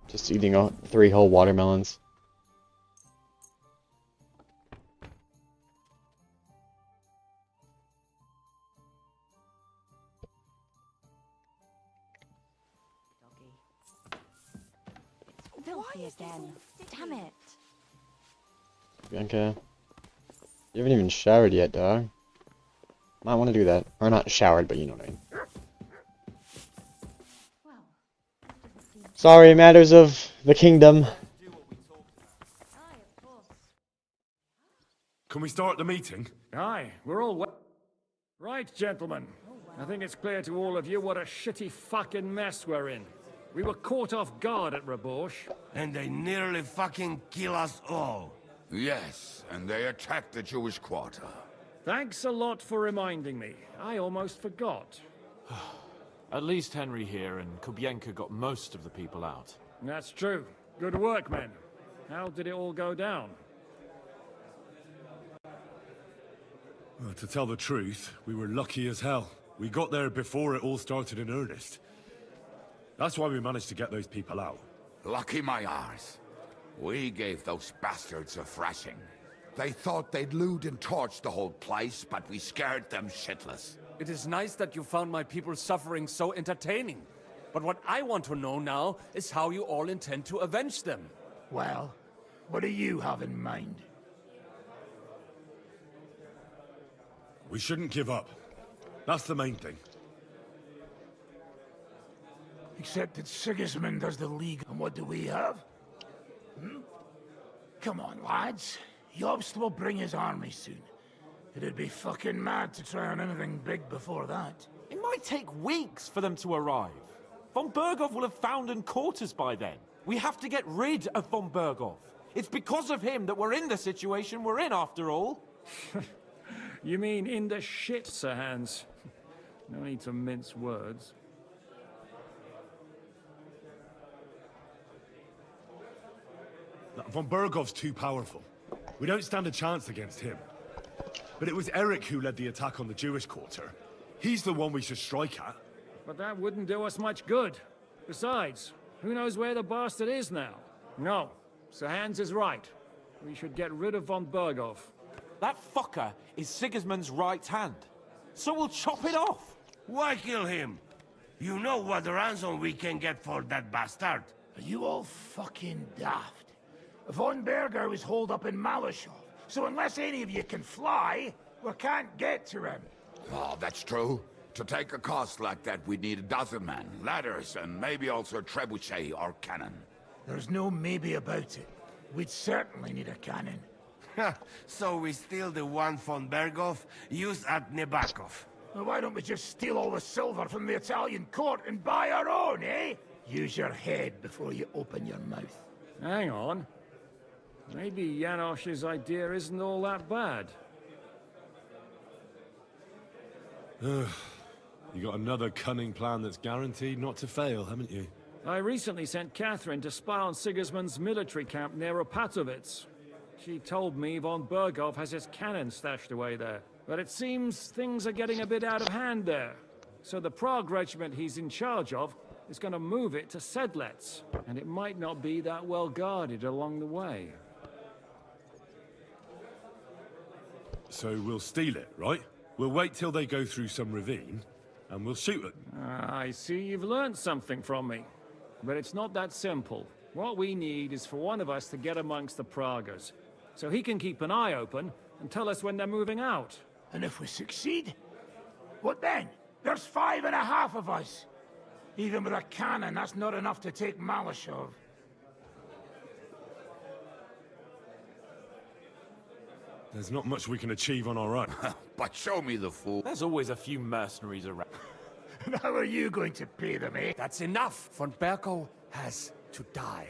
Just eating 3 whole watermelons. Filthy again. Damn it. Bianca, you haven't even showered yet, dog. Might want to do that. Or not showered, but you know what I mean. Sorry, matters of the kingdom. Can we start the meeting? Aye, we're all right, gentlemen. I think it's clear to all of you what a shitty fucking mess we're in. We were caught off guard at Rabosh. And they nearly fucking kill us all. Yes, and they attacked the Jewish quarter. Thanks a lot for reminding me. I almost forgot. At least Henry here and Kubienka got most of the people out. That's true. Good work, men. How did it all go down? Well, to tell the truth, we were lucky as hell. We got there before it all started in earnest. That's why we managed to get those people out. Lucky my arse. We gave those bastards a thrashing. They thought they'd loot and torch the whole place, but we scared them shitless. It is nice that you found my people's suffering so entertaining. But what I want to know now is how you all intend to avenge them. Well, what do you have in mind? We shouldn't give up. That's the main thing. Except that Sigismund does the League, and what do we have? Come on, lads. Jobst will bring his army soon. It'd be fucking mad to try on anything big before that. It might take weeks for them to arrive. Von Berghoff will have found and caught us by then. We have to get rid of Von Berghoff. It's because of him that we're in the situation we're in, after all. You mean in the shit, Sir Hans? No need to mince words. Von Berghoff's too powerful. We don't stand a chance against him. But it was Eric who led the attack on the Jewish quarter. He's the one we should strike at. But that wouldn't do us much good. Besides, who knows where the bastard is now? No, Sir Hans is right. We should get rid of Von Berghoff. That fucker is Sigismund's right hand. So we'll chop it off. Why kill him? You know what ransom we can get for that bastard. Are you all fucking daft? Von Berger was holed up in Malashov, so unless any of you can fly, we can't get to him. Oh, that's true. To take a cost like that, we'd need 12 men, ladders, and maybe also a trebuchet or cannon. There's no maybe about it. We'd certainly need a cannon. So we steal the one von Berghoff used at Nebakov. Well, why don't we just steal all the silver from the Italian court and buy our own, eh? Use your head before you open your mouth. Hang on. Maybe Janosch's idea isn't all that bad. You got another cunning plan that's guaranteed not to fail, haven't you? I recently sent Catherine to spy on Sigismund's military camp near Opatovitz. She told me von Berghoff has his cannon stashed away there. But it seems things are getting a bit out of hand there. So the Prague regiment he's in charge of is going to move it to Sedlec. And it might not be that well guarded along the way. So we'll steal it, right? We'll wait till they go through some ravine, and we'll shoot it. I see you've learned something from me. But it's not that simple. What we need is for one of us to get amongst the Pragas, so he can keep an eye open and tell us when they're moving out. And if we succeed, what then? There's 5.5 of us. Even with a cannon, that's not enough to take Malashov. There's not much we can achieve on our own. But show me the fool. There's always a few mercenaries around. And how are you going to pay them, eh? That's enough! Von Berkow has to die.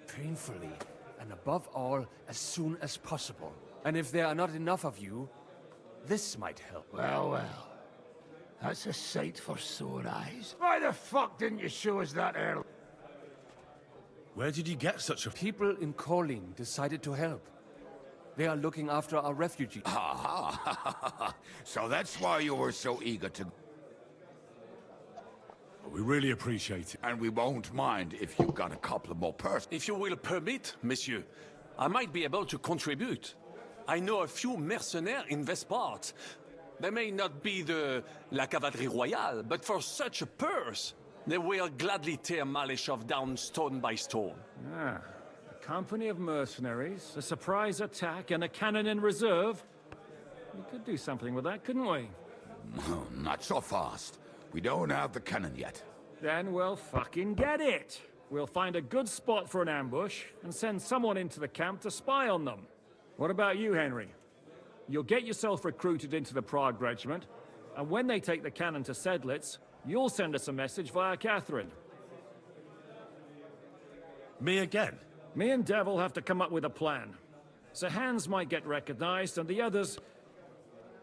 Painfully, and above all, as soon as possible. And if there are not enough of you, this might help. Well, well. That's a sight for sore eyes. Why the fuck didn't you show us that early? Where did you get such a... People in Kolin decided to help. They are looking after our refugees. So that's why you were so eager to... We really appreciate it. And we won't mind if you got a couple of more persons. If you will permit, monsieur, I might be able to contribute. I know a few mercenaires in this part. They may not be la cavalerie royale, but for such a purse, they will gladly tear Maleshov down stone by stone. Ah, a company of mercenaries, a surprise attack, and a cannon in reserve. We could do something with that, couldn't we? No, not so fast. We don't have the cannon yet. Then we'll fucking get it. We'll find a good spot for an ambush and send someone into the camp to spy on them. What about you, Henry? You'll get yourself recruited into the Prague regiment, and when they take the cannon to Sedlec, you'll send us a message via Catherine. Me again? Me and Devil have to come up with a plan. So Hans might get recognized, and the others...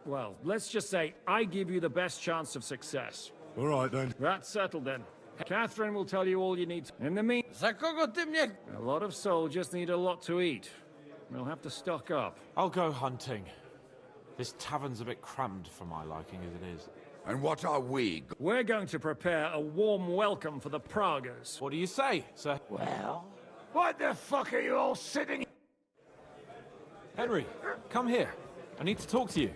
Well, let's just say I give you the best chance of success. All right, then. That's settled, then. Catherine will tell you all you need. In the meantime, a lot of soldiers need a lot to eat. We'll have to stock up. I'll go hunting. This tavern's a bit crammed for my liking as it is. And what are we? We're going to prepare a warm welcome for the Pragas. What do you say, sir? Well, what the fuck are you all sitting... Henry, come here. I need to talk to you.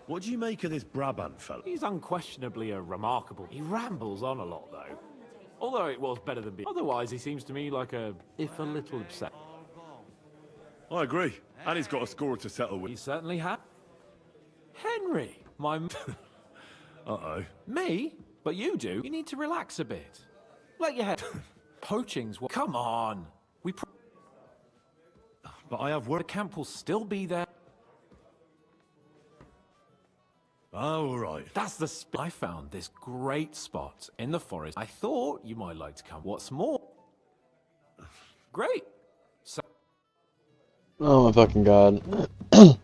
What do you make of this Brabant fellow? He's unquestionably a remarkable... He rambles on a lot, though. Although it was better than being... Otherwise, he seems to me like if a little upset. I agree. And he's got a score to settle with. He certainly had. Henry, my... Uh-oh. Me? But you do. You need to relax a bit. Let your head... Poaching's what... Come on. But I have work... The camp will still be there. Oh, all right. That's the I found this great spot in the forest. I thought you might like to come. What's more? Great. So Oh my fucking god. Huh.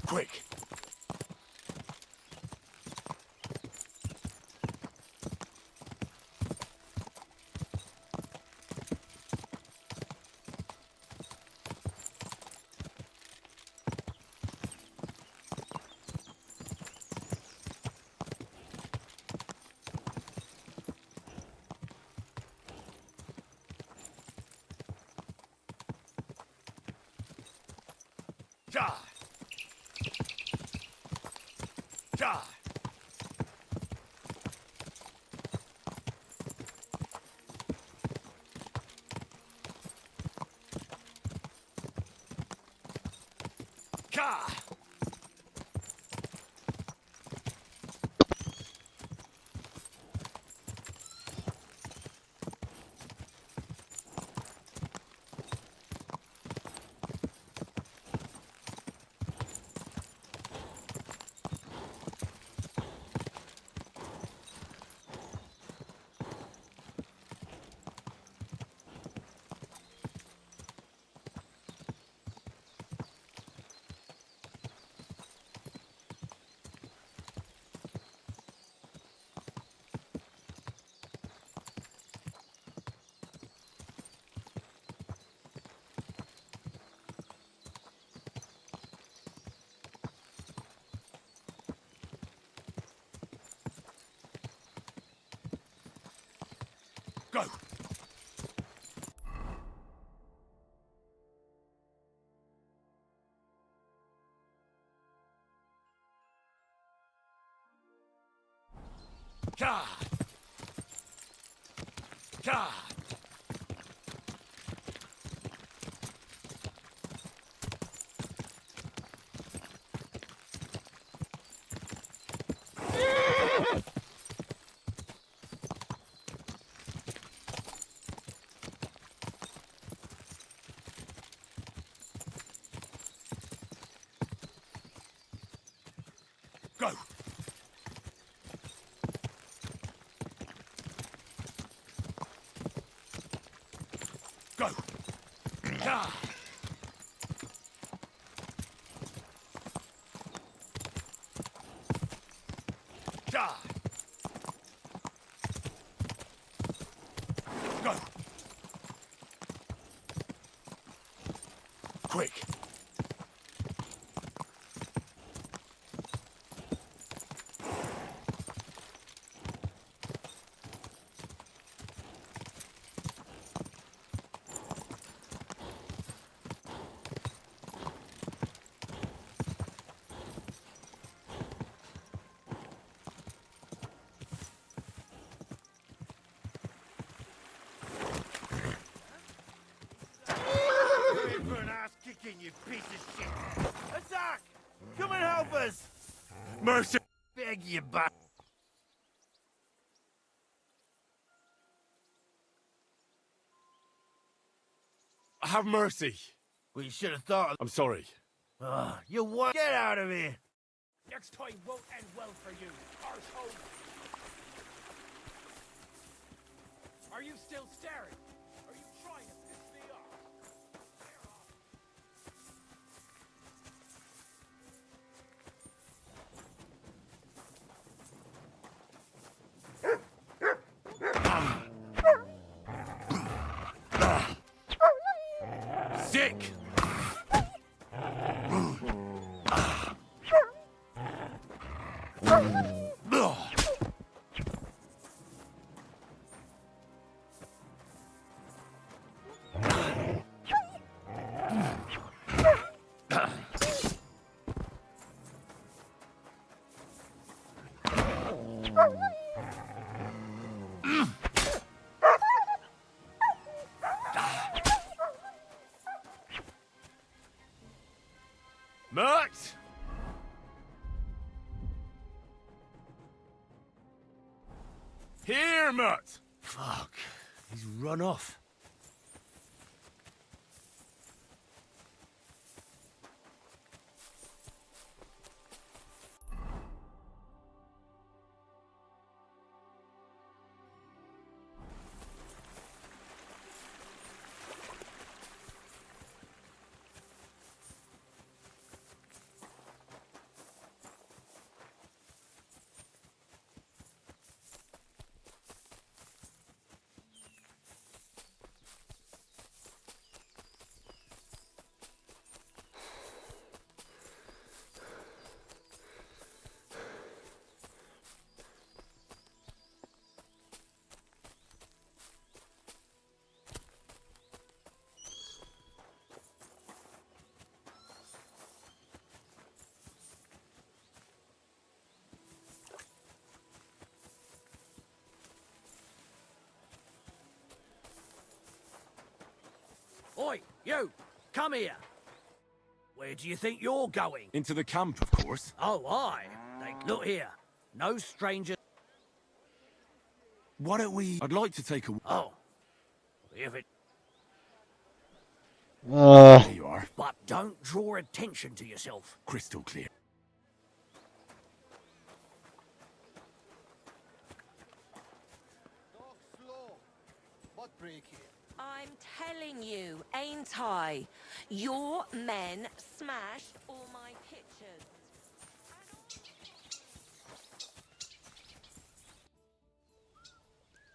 Quick. God. God. Go! God! God! Go! Go! God! God! Go! Quick! For an ass kicking, you piece of shit! Attack! Come and help us! Mercy! Beg you, but. Have mercy. We should have thought. I'm sorry. You what? Get out of here! Next time won't end well for you, arsehole. Are you still staring? Are you trying to piss me off? Sick! Mert! Here, Mert! Fuck. He's run off. Oi, you! Come here! Where do you think you're going? Into the camp, of course. Oh, aye. Look here. No stranger... Why don't we... I'd like to take a... Oh. If it... There you are. But don't draw attention to yourself. Crystal clear. I'm telling you, ain't I? Your men smashed all my pictures.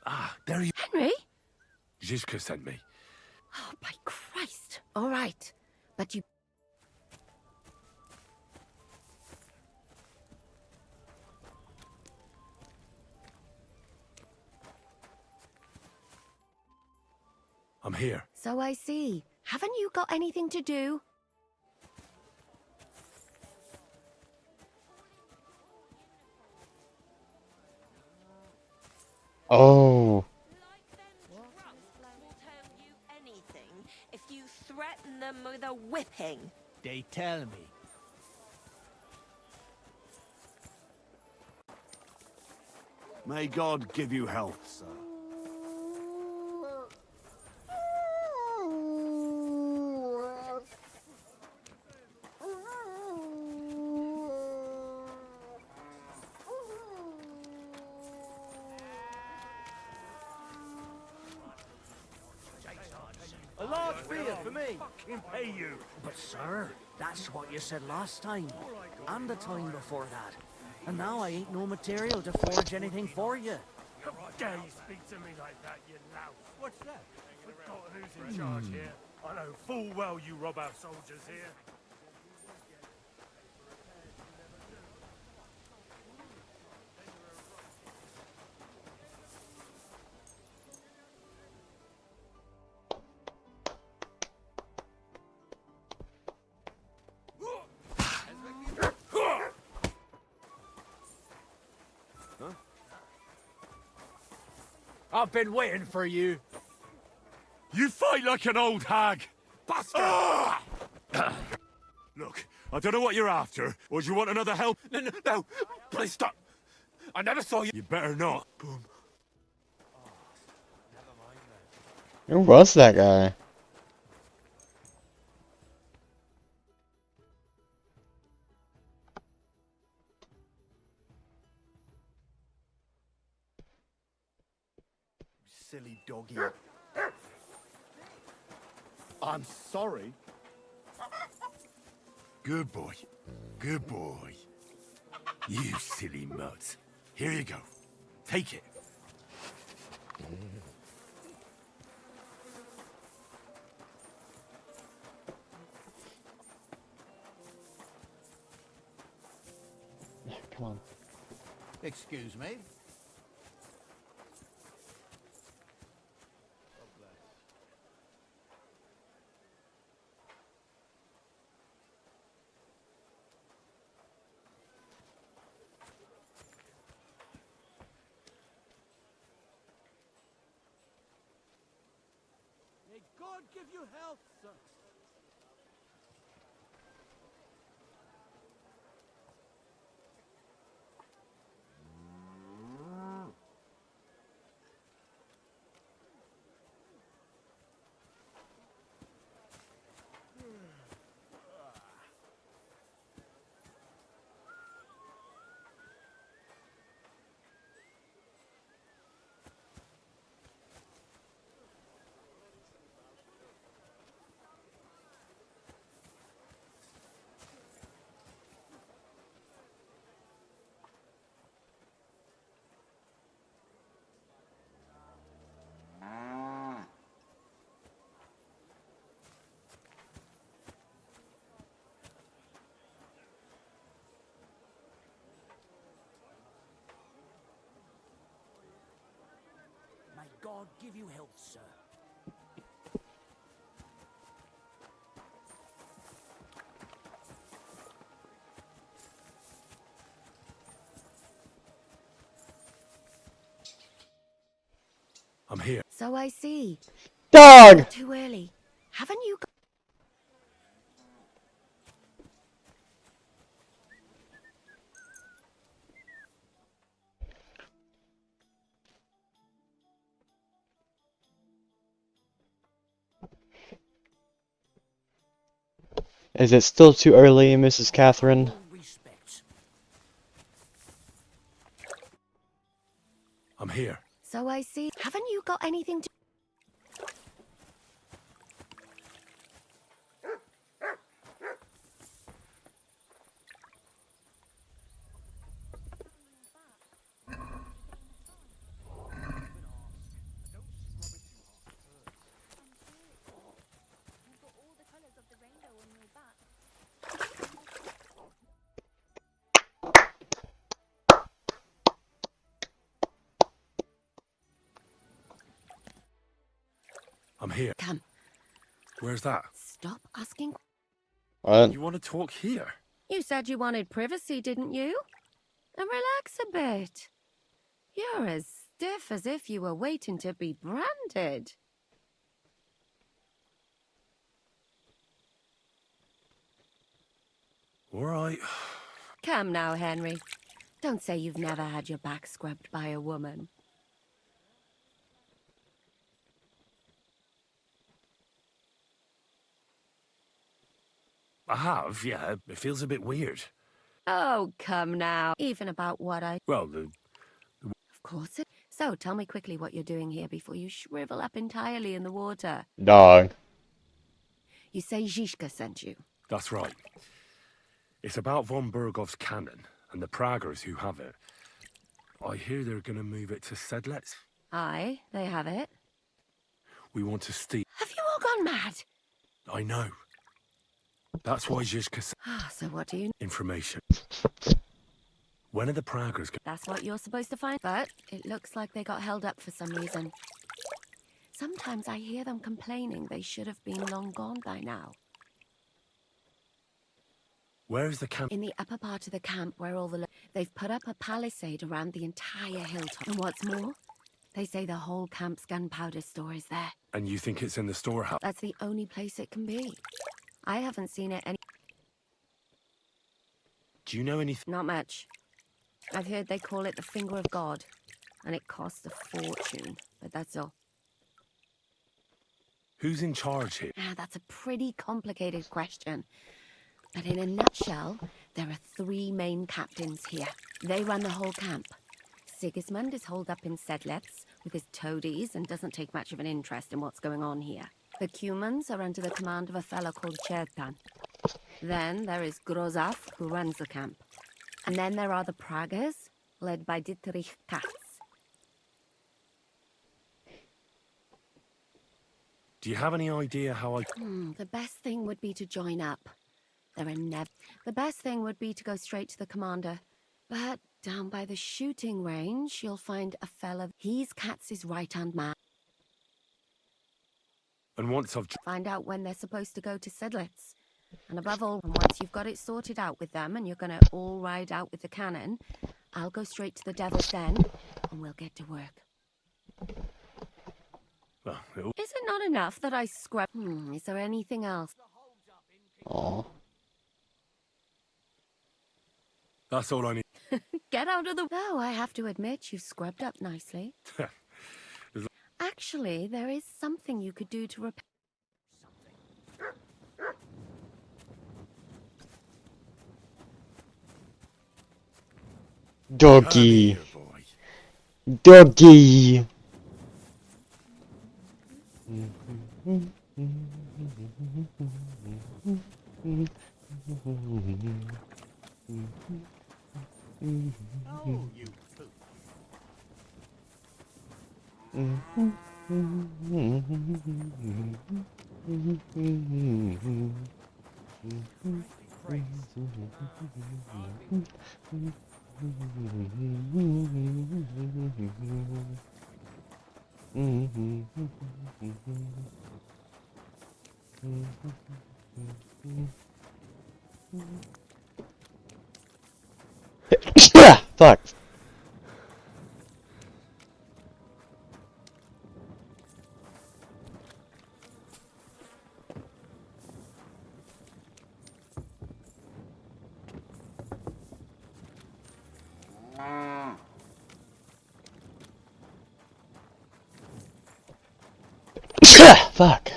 Ah, there you... Henry? Zizka sent me. Oh, by Christ. All right. But you... I'm here. So I see. Haven't you got anything to do? Oh. Will tell you anything if you threaten them with a whipping. They tell me. May God give you health, sir. A large beer for me. Fucking pay you. But sir, that's what you said last time. And the time before that. And now I ain't no material to forge anything for you. How dare you speak to me like that, you louse? What's that? Forgot who's in charge here. I know full well you rob our soldiers here. I've been waiting for you. You fight like an old hag! Bastard! Look, I don't know what you're after, or do you want another help? No! Please stop! I never saw you. You better not. Boom. Who was that guy? Silly doggy. I'm sorry. Good boy. Good boy. You silly mutt. Here you go. Take it. Come on. Excuse me. May God give you health, sir. May God give you health, sir. I'm here. So I see. Dog! Too early. Haven't you got... Is it still too early, Mrs. Catherine? I'm here. So I see. Haven't you got anything to... I'm here. Come. Where's that? Stop asking... You want to talk here? You said you wanted privacy, didn't you? And relax a bit. You're as stiff as if you were waiting to be branded. All right. Come now, Henry. Don't say you've never had your back scrubbed by a woman. I have, yeah. It feels a bit weird. Oh, come now. Even about what I... Well, Of course it... So, tell me quickly what you're doing here before you shrivel up entirely in the water. Dog. You say Zizka sent you. that's right. It's about von Bergov's cannon and the Praggers who have it. I hear they're going to move it to Sedlec. Aye, they have it. We want to steal... Have you all gone mad? I know. That's why Zizka sent Ah, so what do you... information. When are the Praggers going... That's what you're supposed to find. But it looks like they got held up for some reason. Sometimes I hear them complaining they should have been long gone by now. Where is the camp? In the upper part of the camp where all the... They've put up a palisade around the entire hilltop. And what's more, they say the whole camp's gunpowder store is there. And you think it's in the storehouse? That's the only place it can be. I haven't seen it any... Do you know anything? Not much. I've heard they call it the Finger of God, and it costs a fortune, but that's all. Who's in charge here? Now, that's a pretty complicated question. But in a nutshell, there are three main captains here. They run the whole camp. Sigismund is holed up in Sedlec with his toadies and doesn't take much of an interest in what's going on here. The Cumans are under the command of a fellow called Chertan. Then there is Grozaf, who runs the camp. And then there are the Praggers, led by Dietrich Katz. Do you have any idea how I... The best thing would be to join up. The best thing would be to go straight to the commander. But down by the shooting range, you'll find a fella. He's Katz's right-hand man. And once I've... Find out when they're supposed to go to Sedlec. And above all, once you've got it sorted out with them and you're going to all ride out with the cannon, I'll go straight to the Devil's Den and we'll get to work. Well, Is it not enough that I scrub... is there anything else? Aww. That's all I need. Get out of the... Oh, I have to admit, you've scrubbed up nicely. Actually, there is something you could do to repair... Doggy. Doggy. Oh, you poop. Fuck. Fuck.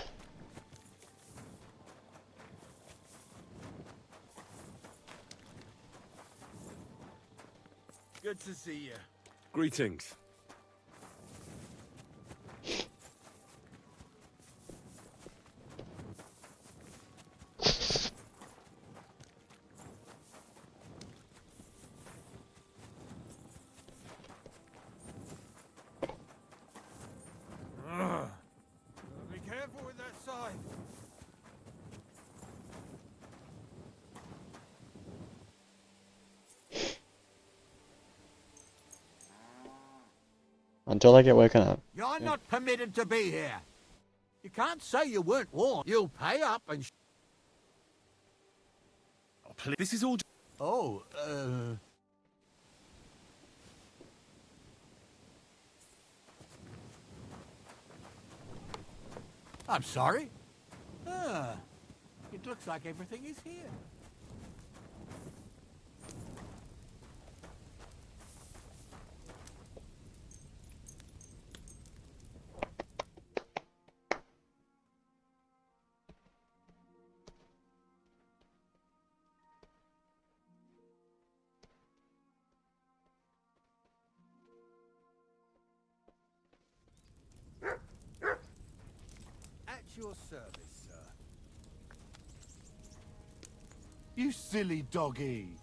Good to see you. Greetings. Be careful with that sign. Until I get woken up. You're not permitted to be here. You can't say you weren't warned. You'll pay up and... Oh, please. This is all... Oh, I'm sorry. Ah, it looks like everything is here. At your service, sir. You silly doggy.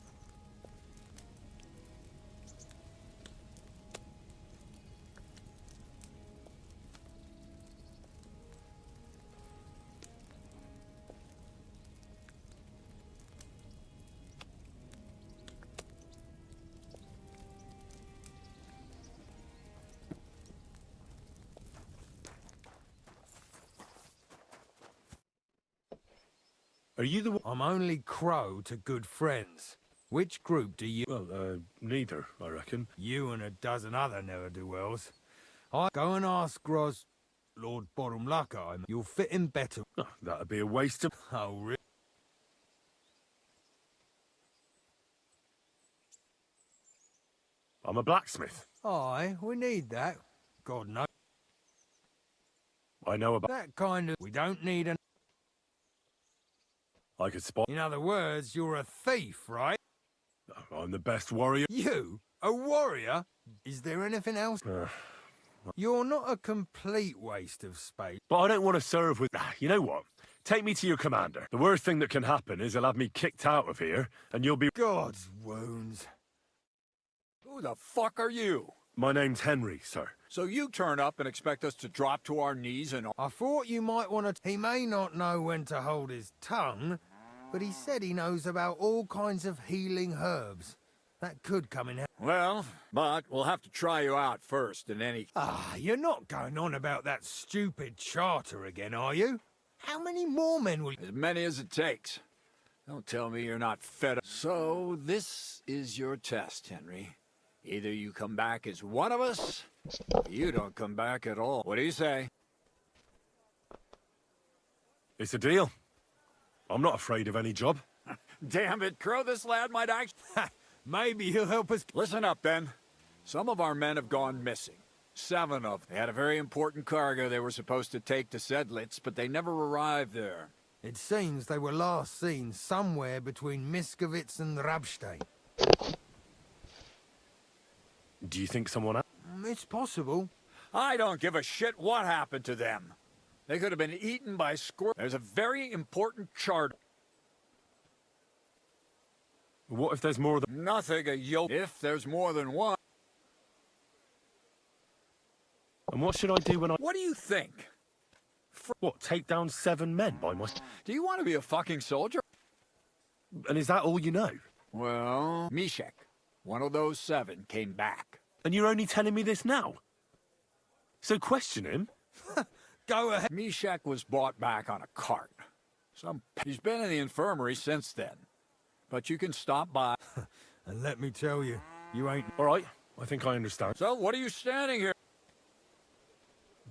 Are you the one? I'm only Crow to good friends. Which group do you... Well, neither, I reckon. You and a dozen other ne'er-do-wells. I go and ask Gros... Lord Borumlaka, you'll fit in better. Oh, that'd be a waste of... Oh, really? I'm a blacksmith. Aye, we need that. God knows. I know about... That kind of... We don't need an... I could spot... In other words, you're a thief, right? I'm the best warrior. You? A warrior? Is there anything else? You're not a complete waste of space. But I don't want to serve with... You know what? Take me to your commander. The worst thing that can happen is he'll have me kicked out of here, and you'll be... God's wounds. Who the fuck are you? My name's Henry, sir. So you turn up and expect us to drop to our knees and... I thought you might want to... He may not know when to hold his tongue, but he said he knows about all kinds of healing herbs. That could come in... Well, but we'll have to try you out first in any... Ah, you're not going on about that stupid charter again, are you? How many more men will... As many as it takes. Don't tell me you're not fed up. So, this is your test, Henry. Either you come back as one of us, or you don't come back at all. What do you say? It's a deal. I'm not afraid of any job. Damn it, Crow, this lad might actually... Maybe he'll help us... Listen up, then. Some of our men have gone missing. 7 of them. They had a very important cargo they were supposed to take to Sedlitz, but they never arrived there. It seems they were last seen somewhere between Miskovitz and Rabstein. Do you think someone else? It's possible. I don't give a shit what happened to them. They could have been eaten by squirrels. There's a very important chart. What if there's more than... Nothing a yoke. If there's more than one. And what should I do when I... What do you think? What, take down 7 men by my... Do you want to be a fucking soldier? And is that all you know? Well, Mishek, one of those 7, came back. And you're only telling me this now? So question him. Go ahead. Mishek was brought back on a cart. He's been in the infirmary since then. But you can stop by. And let me tell you, you ain't... All right, I think I understand. So, what are you standing here?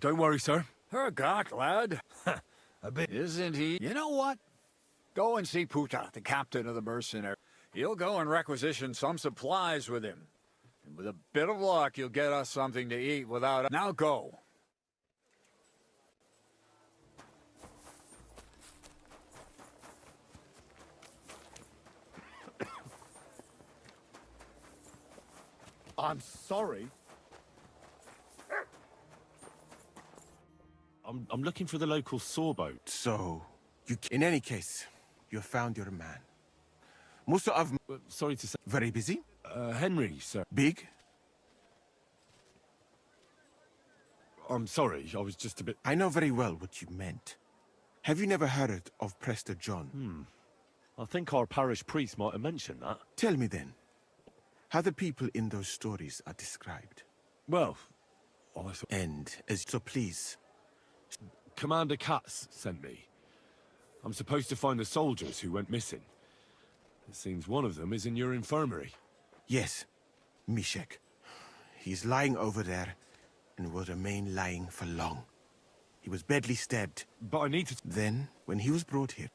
Don't worry, sir. Hergott, lad. A bit... Isn't he? You know what? Go and see Puta, the captain of the mercenary. He'll go and requisition some supplies with him. And with a bit of luck, you'll get us something to eat without... Now go. I'm sorry. I'm looking for the local sawboat. So, in any case, you found your man. Musa of... sorry to say... Very busy? Henry, sir. Big? I'm sorry, I was just a bit... I know very well what you meant. Have you never heard of Prester John? I think our parish priest might have mentioned that. Tell me then, how the people in those stories are described. Well, And, as so please... Commander Katz sent me. I'm supposed to find the soldiers who went missing. It seems one of them is in your infirmary. Yes, Mishek. He's lying over there, and will remain lying for long. He was badly stabbed. But I need to... Then, when he was brought here...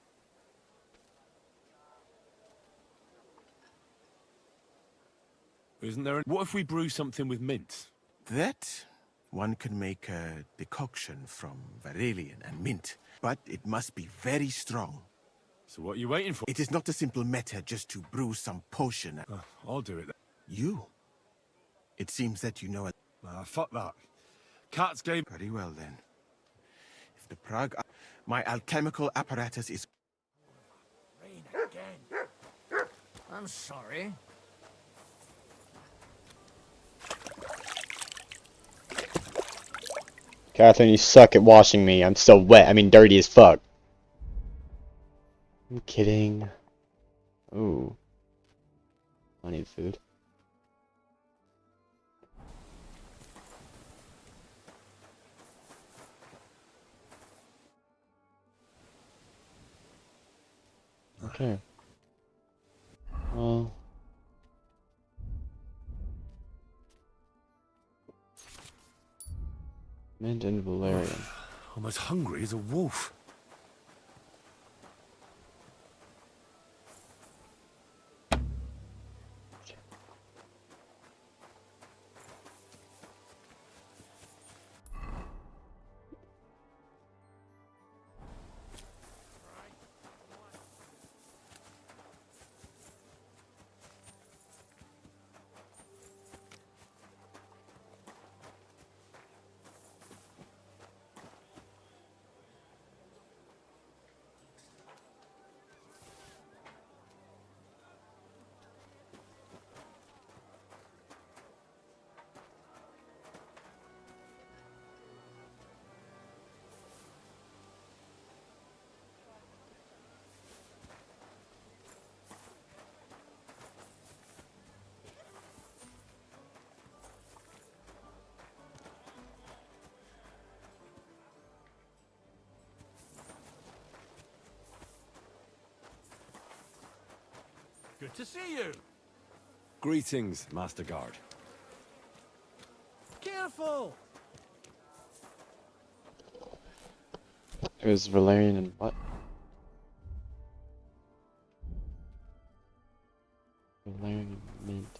Isn't there... What if we brew something with mint? That... One can make a decoction from Varelian and mint, but it must be very strong. So what are you waiting for? It is not a simple matter just to brew some potion. I'll do it then. You? It seems that you know... Fuck that. Katz gave... Very well then. If the Prague... My alchemical apparatus is... Rain again. I'm sorry. Catherine, you suck at washing me. I'm still wet. I mean, dirty as fuck. I'm kidding. Ooh. I need food. Okay. Well. Mint and valerian. I'm as hungry as a wolf. Good to see you. Greetings, Master Guard. Careful. It was valerian and what? Valerian and mint.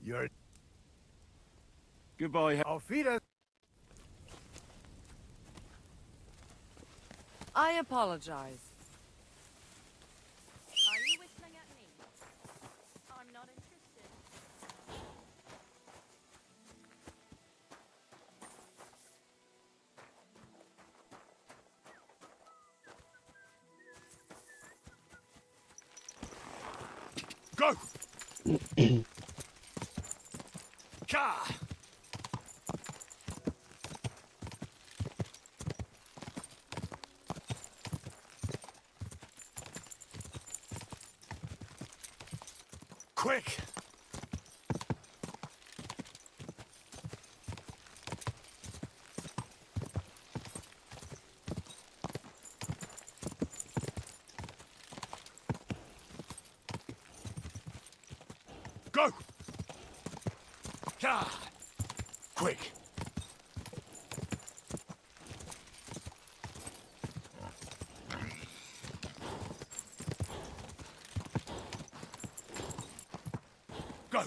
You're... Goodbye. Auf Wiedersehen. I apologize. Are you whistling at me? I'm not interested. Go! Ka! Quick! Go! Ka! Quick! Go!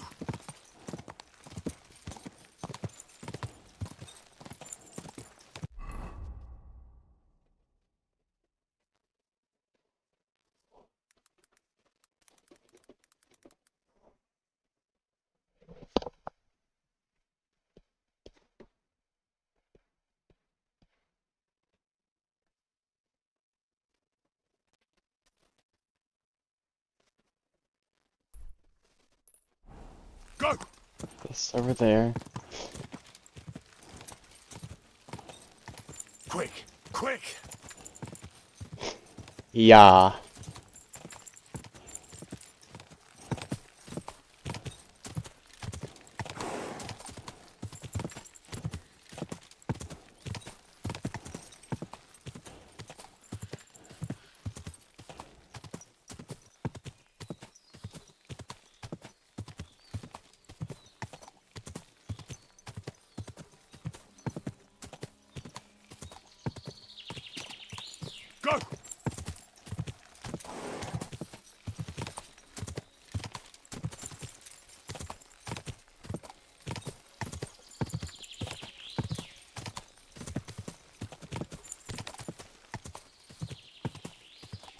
Go! It's over there. Quick! Quick! Yeah. Go!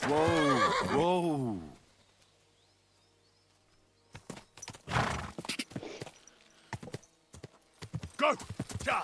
Whoa, whoa. Go! Ja!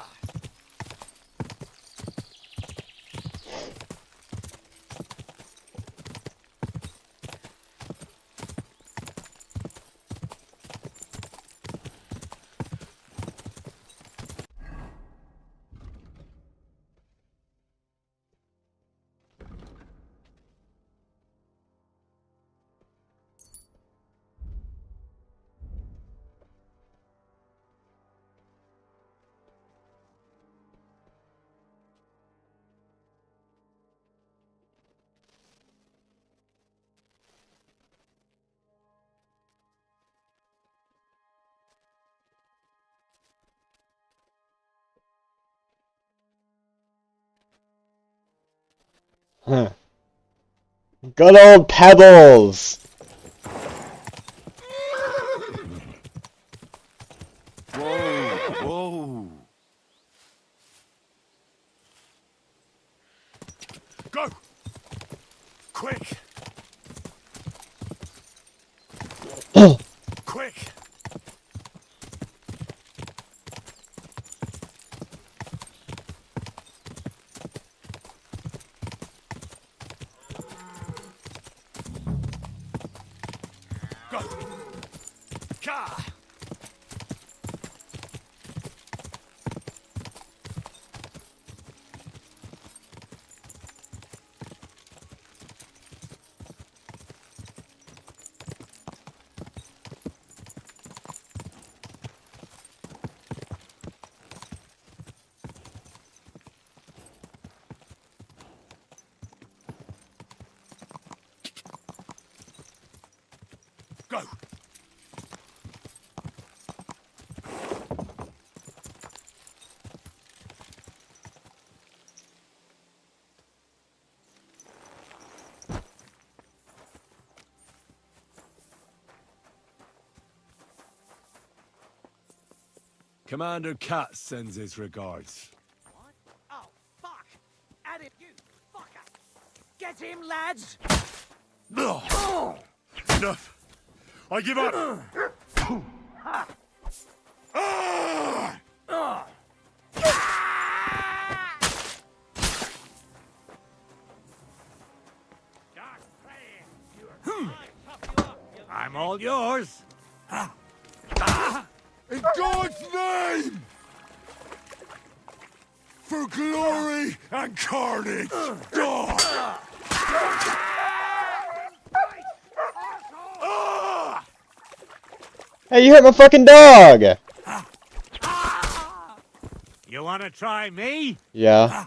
Huh. Good old Pebbles! Whoa, whoa. Go! Quick! Quick! Go! Ka! Go! Commander Katz sends his regards. Oh, fuck! At it, you fucker! Get him, lads! Ugh. Enough. I give up. I'm all yours. In God's name! For glory and carnage! Dog! Hey, you hurt my fucking dog! You want to try me? Yeah.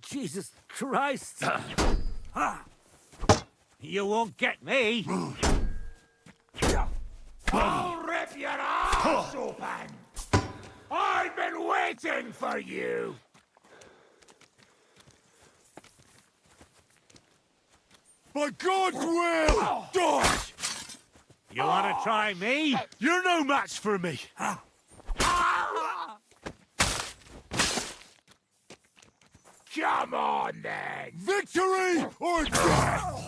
Jesus Christ. You won't get me. I'll rip your ass open! I've been waiting for you! By God's will! Dodge! You want to try me? You're no match for me! Come on, then! Victory or death!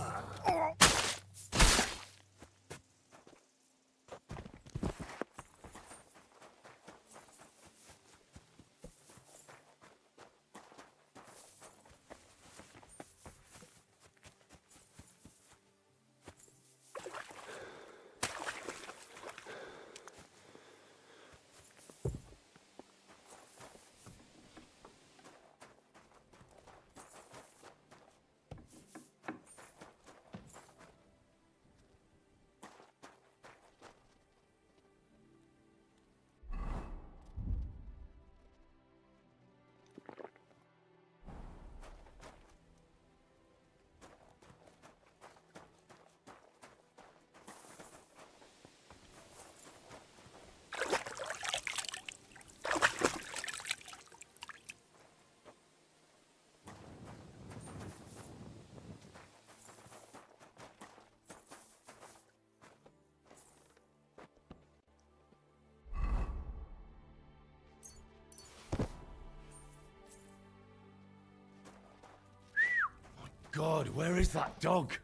God, where is that dog?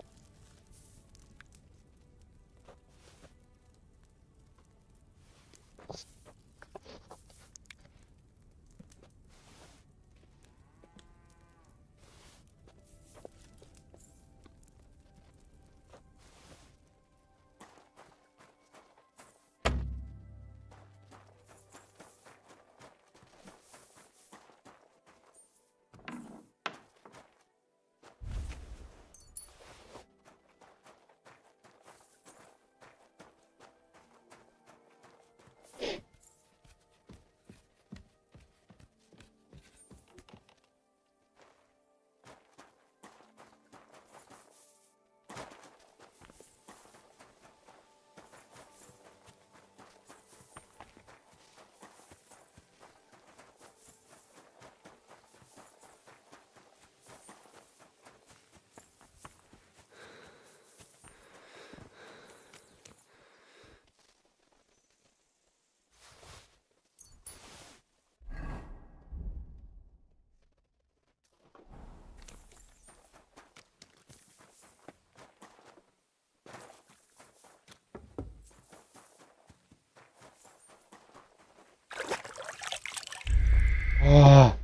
Ah.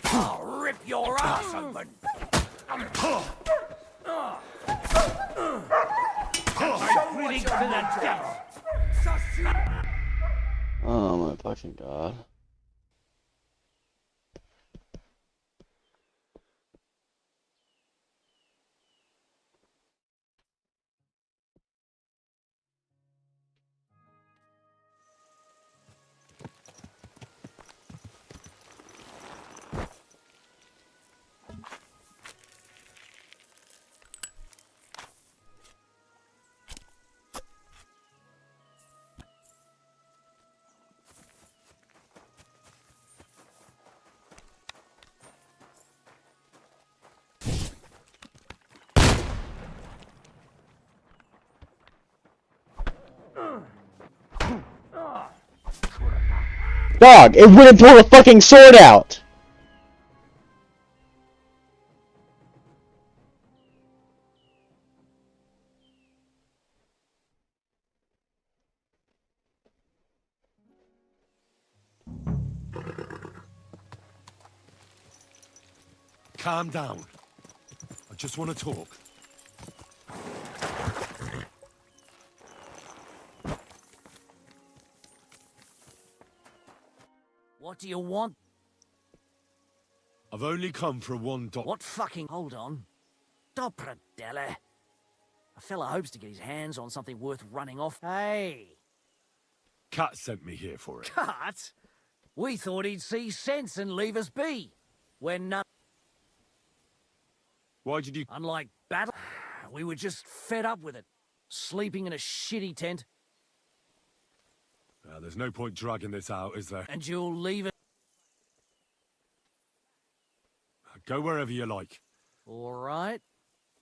I'll rip your ass open! Bleeding to the death. Oh my fucking god. Dog, it wouldn't pull the fucking sword out! Calm down. I just want to talk. What do you want? I've only come for one doc. What fucking... Hold on. Dopradelle. A fella hopes to get his hands on something worth running off. Hey! Cat sent me here for it. Cut? We thought he'd see sense and leave us be. When none... Why did you... Unlike battle, we were just fed up with it. Sleeping in a shitty tent. There's no point dragging this out, is there? And you'll leave it... Go wherever you like. All right.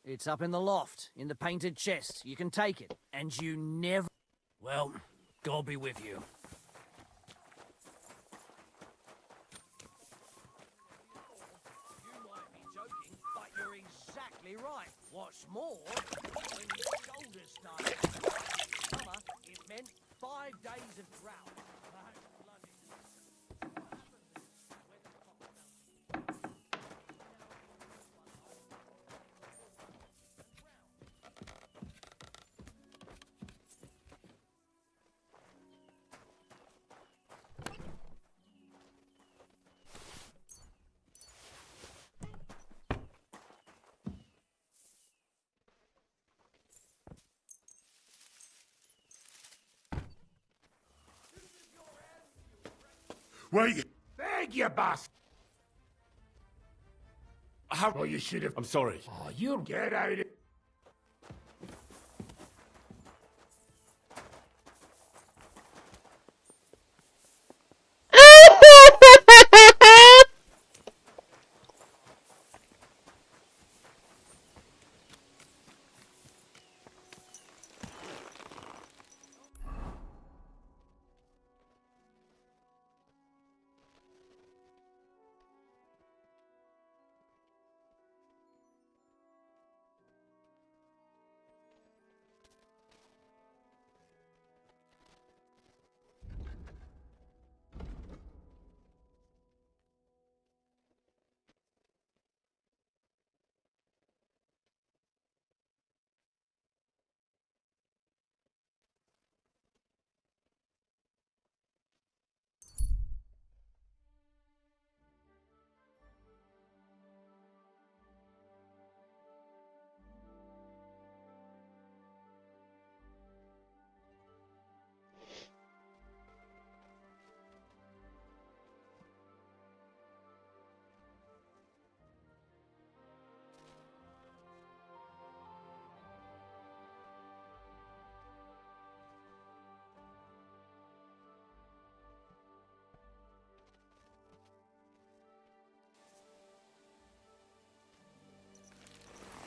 It's up in the loft, in the painted chest. You can take it. And you never... Well, God be with you. You might be joking, but you're exactly right. What's more, when your shoulders started summer, it meant 5 days of drought. Wait! Beg you, boss! How... Oh, you should have... I'm sorry. Oh, you get out of it.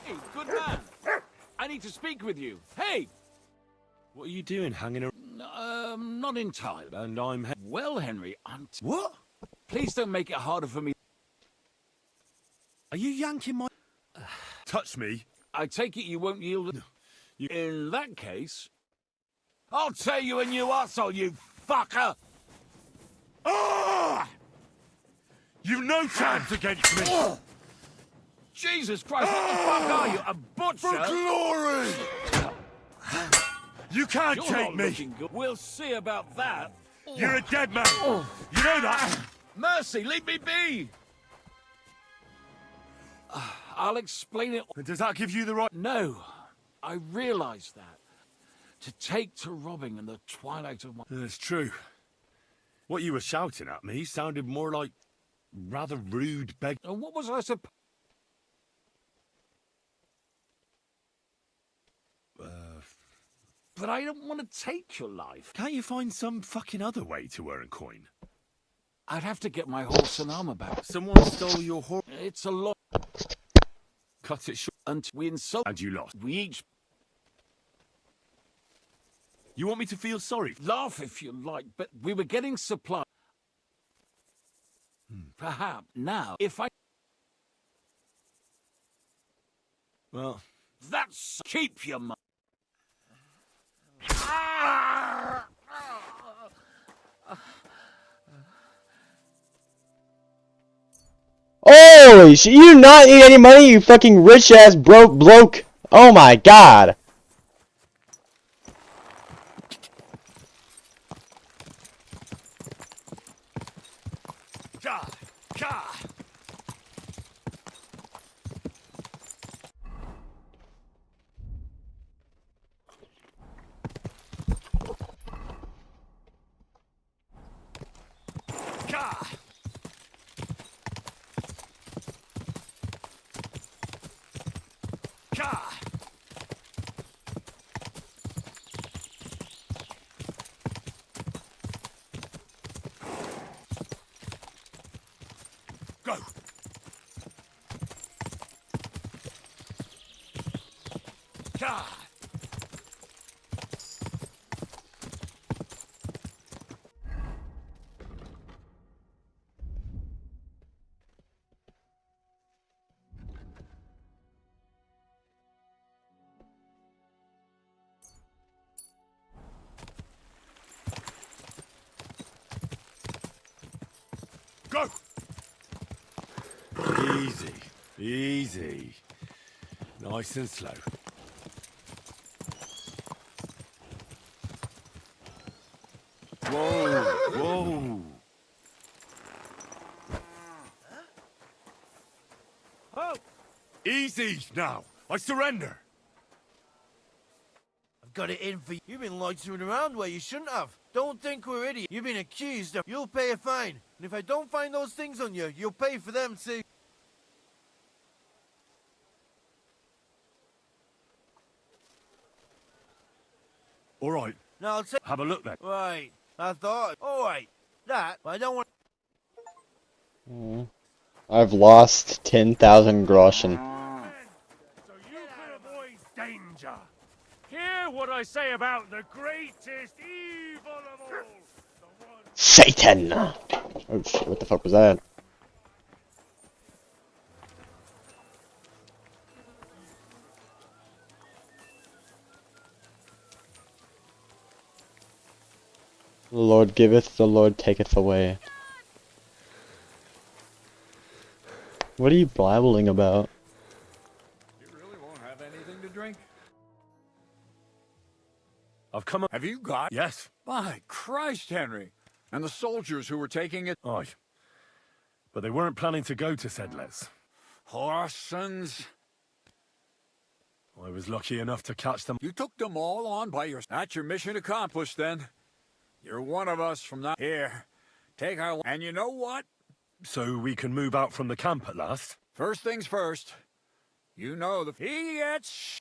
Hey, good man. I need to speak with you. Hey! What are you doing hanging around? Not entirely. And I'm... Well, Henry, What? Please don't make it harder for me. Are you yanking my... Touch me? I take it you won't yield... In that case... I'll tear you a new arsehole, you fucker! Ah! You've no chance against me! Jesus Christ, what the fuck are you? A butcher? For glory! You can't You're take not me! looking good. We'll see about that. You're a dead man! You know that! Mercy, leave me be! I'll explain it. Does that give you the right... No, I realize that. To take to robbing in the twilight of my... It's true. What you were shouting at me sounded more like rather rude beg... And what was I supposed... But I don't want to take your life. Can't you find some fucking other way to earn coin? I'd have to get my horse and armor back. Someone stole your horse. It's a lot. Cut it short. And we insult. And you lost. We each... You want me to feel sorry? Laugh if you like, but we were getting supply. Perhaps now, if I... Well... That's... Keep your money. Holy shit, you do not need any money, you fucking rich ass broke bloke. Oh my god. Go! God! Go! Easy. Easy. Nice and slow. Whoa! Whoa! Oh! Easy now! I surrender! I've got it in for you. You've been loitering around where you shouldn't have. Don't think we're idiots. You've been accused of... You'll pay a fine. And if I don't find those things on you, you'll pay for them too. All right. Now I'll take... Have a look then. Right. I thought... Alright. That, but I don't want... I've lost 10,000 groschen. So you can avoid danger. Hear what I say about the greatest evil of all. Satan! Oh shit, what the fuck was that? The Lord giveth, the Lord taketh away. What are you blabbling about? You really won't have anything to drink? I've come up... Have you got... Yes. My Christ, Henry. And the soldiers who were taking it... Aye. But they weren't planning to go to Sedlets. Horsens. I was lucky enough to catch them. You took them all on by your... That's your mission accomplished, then. You're one of us from now... Here. Take our... And you know what? So we can move out from the camp at last? First things first. You know the... He gets...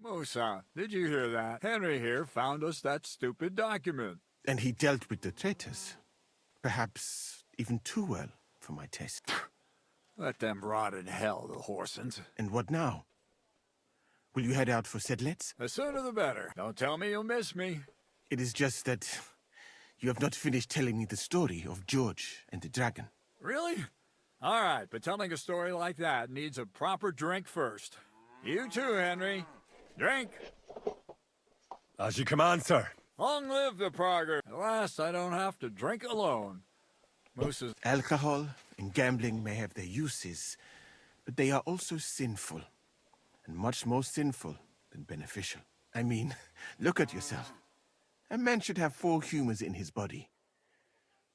Musa, did you hear that? Henry here found us that stupid document. And he dealt with the traitors. Perhaps even too well for my taste. Let them rot in hell, the Horsens. And what now? Will you head out for Sedlets? The sooner the better. Don't tell me you'll miss me. It is just that you have not finished telling me the story of George and the dragon. Really? All right, but telling a story like that needs a proper drink first. You too, Henry. Drink. As you command, sir. Long live the Prager. At last, I don't have to drink alone. Moose's... Alcohol and gambling may have their uses, but they are also sinful. And much more sinful than beneficial. I mean, look at yourself. A man should have 4 humors in his body.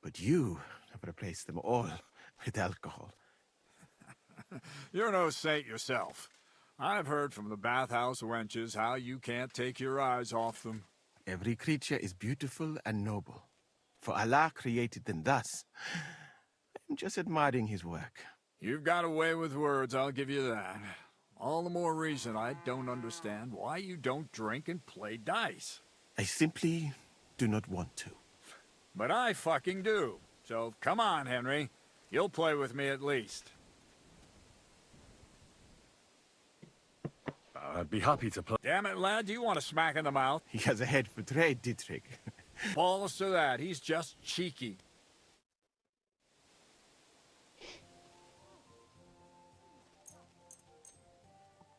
But you have replaced them all with alcohol. You're no saint yourself. I've heard from the bathhouse wenches how you can't take your eyes off them. Every creature is beautiful and noble. For Allah created them thus. I'm just admiring his work. You've got a way with words, I'll give you that. All the more reason I don't understand why you don't drink and play dice. I simply do not want to. But I fucking do. So come on, Henry. You'll play with me at least. I'd be happy to play. Damn it, lad, do you want a smack in the mouth? He has a head for trade, Dietrich. Balls to that, he's just cheeky.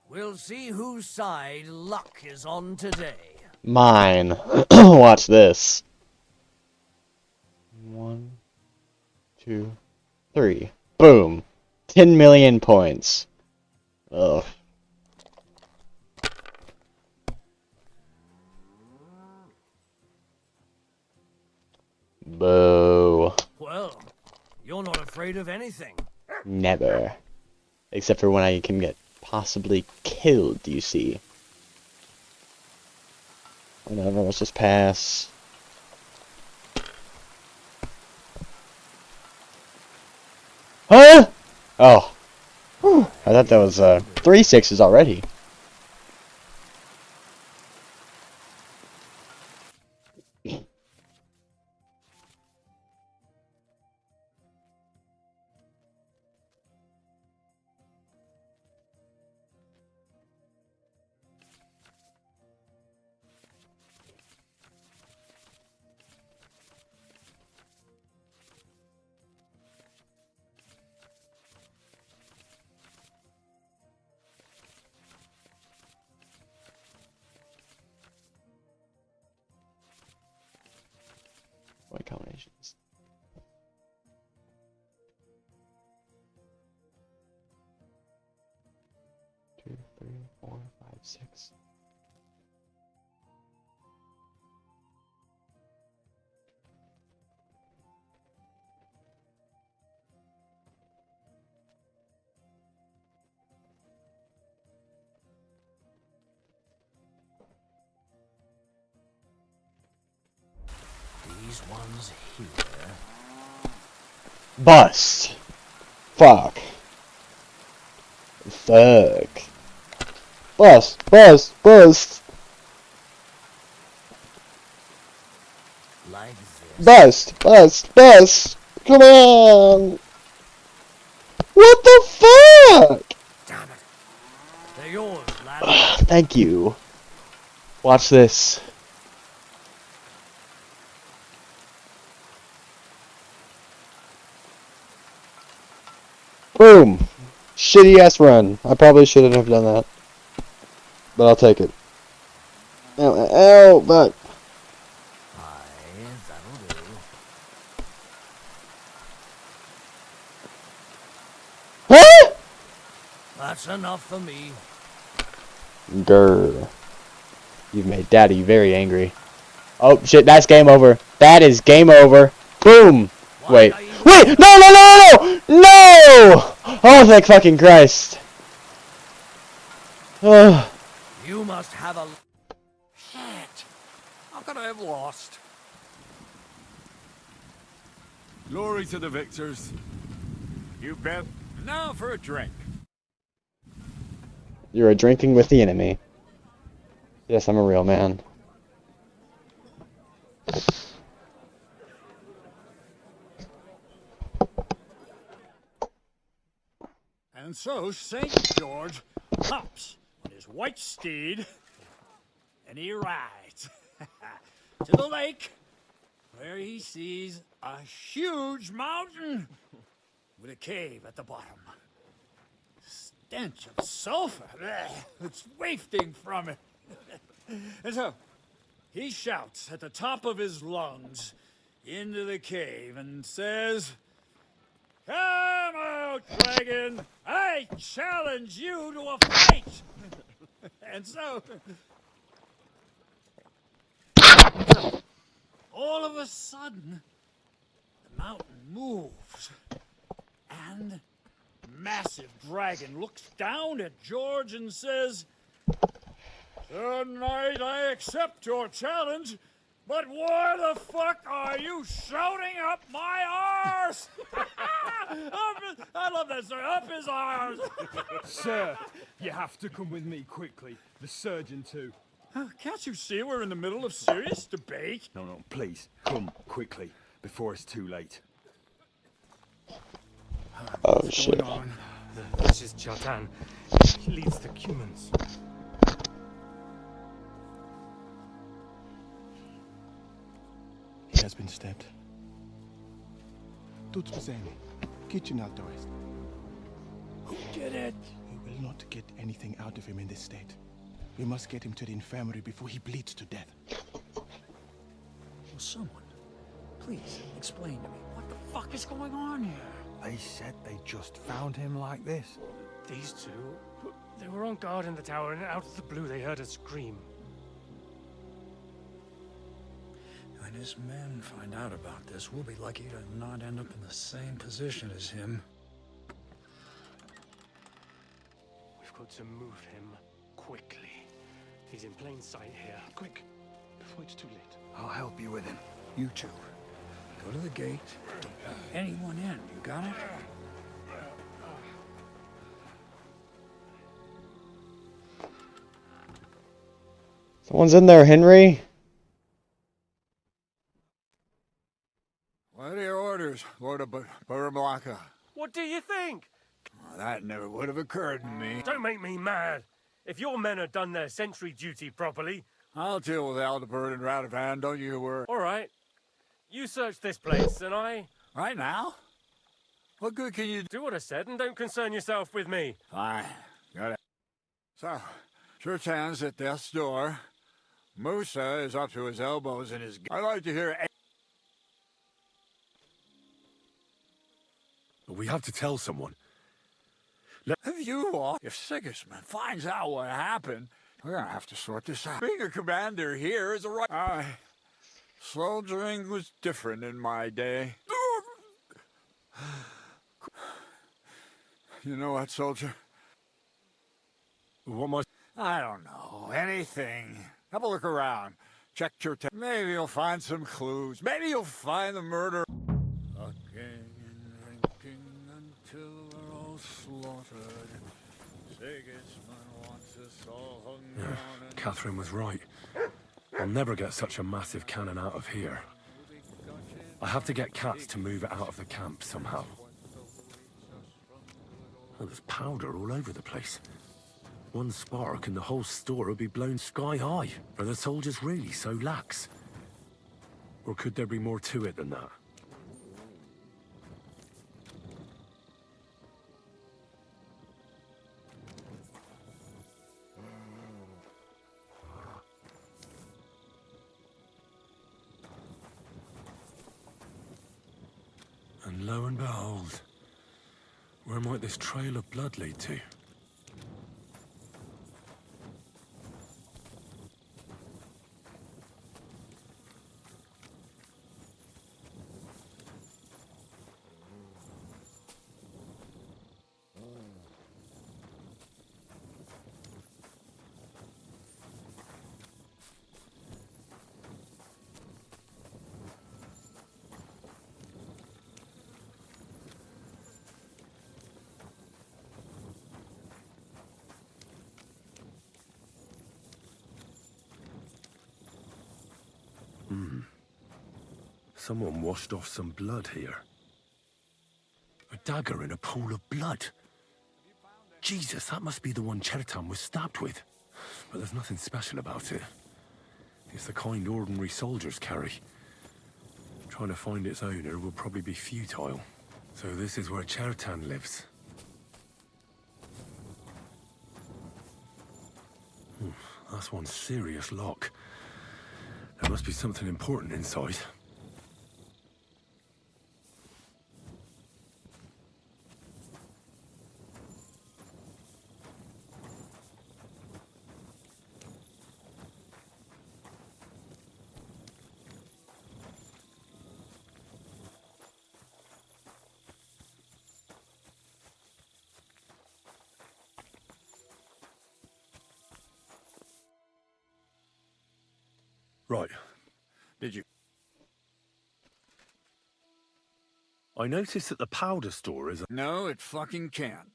We'll see whose side luck is on today. Mine. Watch this. 1, 2, 3. Boom. 10 million points. Ugh. Boo. Well, you're not afraid of anything. Never. Except for when I can get possibly killed, you see. Whatever, let's just pass. Huh? Oh. Whew. I thought that was 3 6s already. What combinations? Two, 3, 4, 5, 6. These ones here. Bust. Fuck. Fuck. Bust. Bust. Bust. Like this. Bust. Bust. Bust. Come on. What the fuck? Damn it. They're yours, lad. Thank you. Watch this. Boom! Shitty ass run. I probably shouldn't have done that. But I'll take it. Ow, ow, ow, but. That'll do. Huh? That's enough for me. Grr. You've made Daddy very angry. Oh shit, that's game over. That is game over. Boom! Wait. Wait! No, no, no, no, no! No! Oh, thank fucking Christ. Oh. You must have a... Shit. How could I have lost? Glory to the victors. You bet. Now for a drink. You're a drinking with the enemy. Yes, I'm a real man. And so St. George hops on his white steed, and he rides to the lake, where he sees a huge mountain with a cave at the bottom. Stench of sulfur, it's wafting from it. And so he shouts at the top of his lungs into the cave and says, "Come out, dragon! I challenge you to a fight!" And so, all of a sudden, the mountain moves, and massive dragon looks down at George and says, "Tonight I accept your challenge, but why the fuck are you shouting up my arse?" I love that story. Up his arse. Sir, you have to come with me quickly. The surgeon too. Can't you see we're in the middle of serious debate? No, please, come quickly, before it's too late. Oh shit. This is Chatan. He leads the Cumans. He has been stabbed. Tudo bem. Kitchen outdoors. Who did it? We will not get anything out of him in this state. We must get him to the infirmary before he bleeds to death. Will someone please explain to me what the fuck is going on here? They said they just found him like this. These two, they were on guard in the tower, and out of the blue they heard a scream. When his men find out about this, we'll be lucky to not end up in the same position as him. We've got to move him quickly. He's in plain sight here. Quick, before it's too late. I'll help you with him. You two, go to the gate. Don't let anyone in. You got it? Someone's in there, Henry. What are your orders, Lord of Burmlaka? What do you think? Well, that never would have occurred to me. Don't make me mad. If your men had done their sentry duty properly... I'll deal with Aldebert and Radovan, don't you worry. All right. You search this place, and I... Right now? What good can you do? What I said, and don't concern yourself with me. Fine. Got it. So, Chertan's at death's door. Musa is up to his elbows in his... I'd like to hear... We have to tell someone. If you all... If Sigismund finds out what happened, we're gonna have to sort this out. Being a commander here is a right... Soldiering was different in my day. You know what, soldier? What must... I don't know. Anything. Have a look around. Check your... Maybe you'll find some clues. Maybe you'll find the murder. Fucking and drinking until we're all slaughtered. Sigismund wants us all hung down and... Catherine was right. I'll never get such a massive cannon out of here. I have to get Katz to move it out of the camp somehow. Oh, there's powder all over the place. One spark and the whole store would be blown sky high. Are the soldiers really so lax? Or could there be more to it than that? And lo and behold, where might this trail of blood lead to? Someone washed off some blood here. A dagger in a pool of blood. Jesus, that must be the one Chertan was stabbed with. But there's nothing special about it. It's the kind ordinary soldiers carry. Trying to find its owner will probably be futile. So this is where Chertan lives. That's one serious lock. There must be something important inside. Right. Did you? I noticed that the powder store is... No, it fucking can't.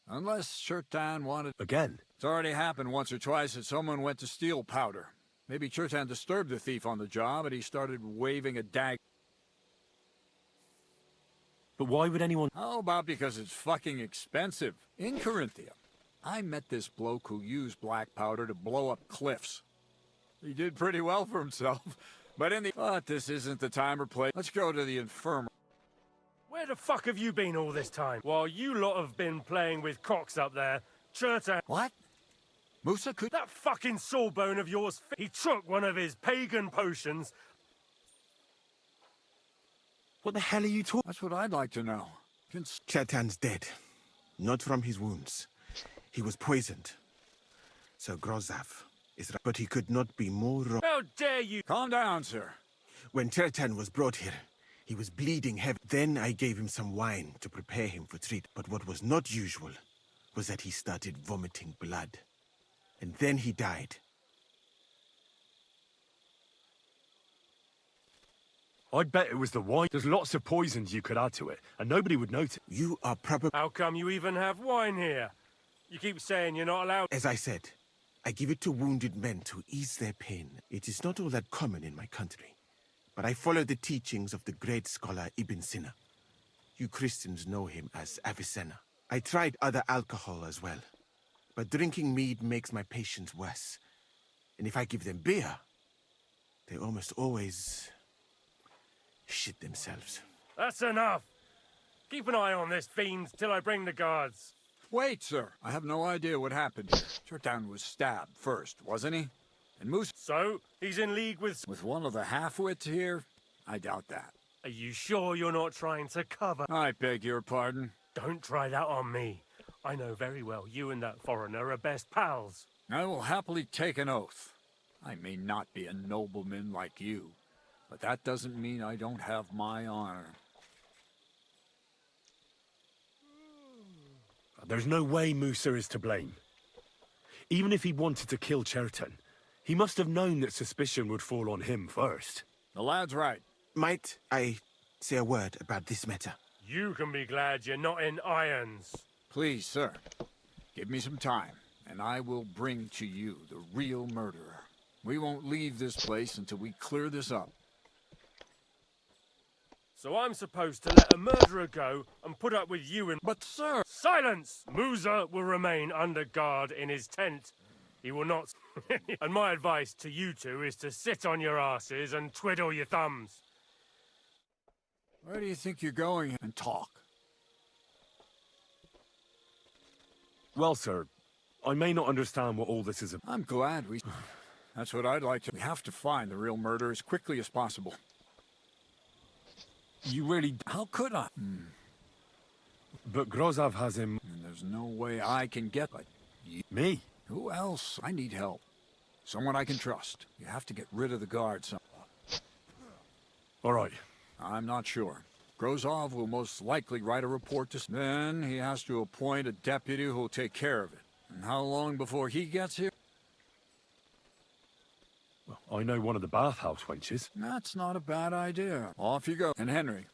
Unless Chertan wanted... Again? It's already happened once or twice that someone went to steal powder. Maybe Chertan disturbed the thief on the job and he started waving a dagger. But why would anyone... How about because it's fucking expensive? In Corinthia, I met this bloke who used black powder to blow up cliffs. He did pretty well for himself, but in the... But this isn't the time or place. Let's go to the infirmary. Where the fuck have you been all this time? While you lot have been playing with cocks up there, Chertan. What? Musa could... That fucking sawbone of yours, he took one of his pagan potions. What the hell are you talking? That's what I'd like to know. Chertan's dead. Not from his wounds. He was poisoned. Sir Grozav is right, but he could not be more wrong. How dare you! Calm down, sir. When Chertan was brought here, he was bleeding heavily. Then I gave him some wine to prepare him for treat. But what was not usual was that he started vomiting blood. And then he died. I'd bet it was the wine. There's lots of poisons you could add to it, and nobody would notice. You are probably... How come you even have wine here? You keep saying you're not allowed... As I said, I give it to wounded men to ease their pain. It is not all that common in my country. But I follow the teachings of the great scholar Ibn Sina. You Christians know him as Avicenna. I tried other alcohol as well. But drinking mead makes my patients worse. And if I give them beer, they almost always... shit themselves. That's enough! Keep an eye on this fiend till I bring the guards. Wait, sir. I have no idea what happened here. Chertan was stabbed first, wasn't he? And Musa... So, he's in league with... With one of the half-wits here? I doubt that. Are you sure you're not trying to cover... I beg your pardon? Don't try that on me. I know very well you and that foreigner are best pals. I will happily take an oath. I may not be a nobleman like you, but that doesn't mean I don't have my honor. There's no way Musa is to blame. Even if he wanted to kill Chertan, he must have known that suspicion would fall on him first. The lad's right. Might I say a word about this matter? You can be glad you're not in irons. Please, sir. Give me some time, and I will bring to you the real murderer. We won't leave this place until we clear this up. So I'm supposed to let a murderer go and put up with you and... But, sir... Silence! Musa will remain under guard in his tent. He will not... And my advice to you two is to sit on your asses and twiddle your thumbs. Where do you think you're going and talk? Well, sir, I may not understand what all this is about. I'm glad we... That's what I'd like to... We have to find the real murderer as quickly as possible. You really... How could I? But Grozav has him... And there's no way I can get... But you... Me? Who else? I need help. Someone I can trust. You have to get rid of the guard. All right. I'm not sure. Grozov will most likely write a report to... Then he has to appoint a deputy who will take care of it. And how long before he gets here? Well, I know one of the bathhouse wenches. That's not a bad idea. Off you go. And Henry.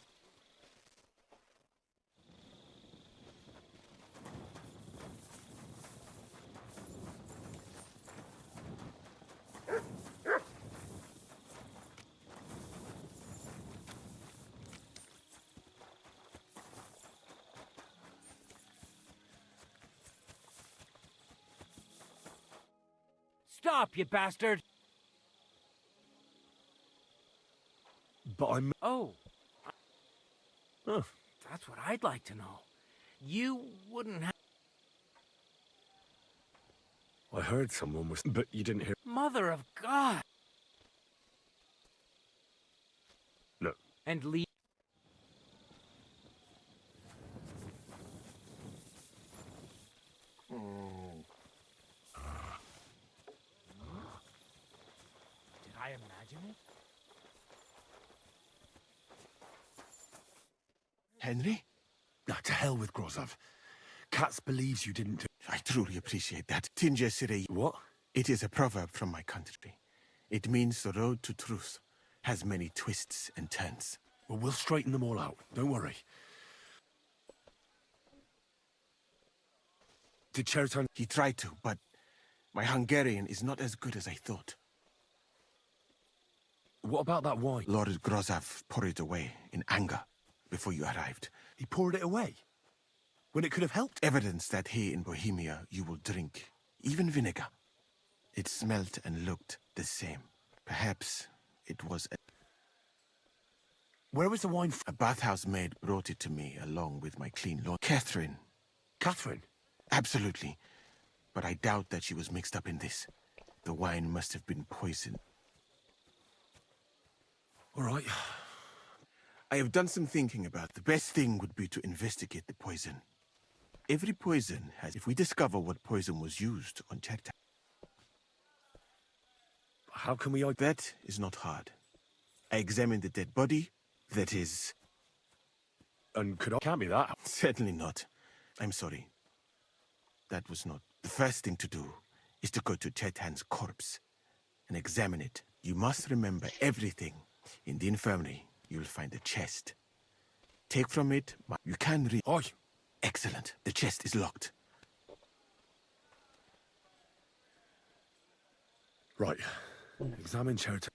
Stop, you bastard! But I'm... Oh. Huh. That's what I'd like to know. You wouldn't have... I heard someone was... But you didn't hear... Mother of God! No. And leave... Did I imagine it? Henry? Nah, to hell with Grozov. Katz believes you didn't do... I truly appreciate that. Tinja Sirei. What? It is a proverb from my country. It means the road to truth has many twists and turns. Well, we'll straighten them all out. Don't worry. Did Chertan... He tried to, but my Hungarian is not as good as I thought. What about that wine? Lord Grozov poured it away in anger before you arrived. He poured it away? When it could have helped? Evidence that here in Bohemia you will drink, even vinegar. It smelt and looked the same. Perhaps it was a... Where was the wine A bathhouse maid brought it to me along with my clean lawn. Catherine. Catherine? Absolutely. but I doubt that she was mixed up in this. The wine must have been poisoned. All right. I have done some thinking about it. The best thing would be to investigate the poison. Every poison has... If we discover what poison was used on Chertan... How can we... That is not hard. I examined the dead body. That is... And can't be that. Certainly not. I'm sorry. That was not... The first thing to do is to go to Chertan's corpse and examine it. You must remember everything. In the infirmary, you'll find a chest. Take from it... You can read... Oi! Excellent. The chest is locked. Right. Examine Chertan.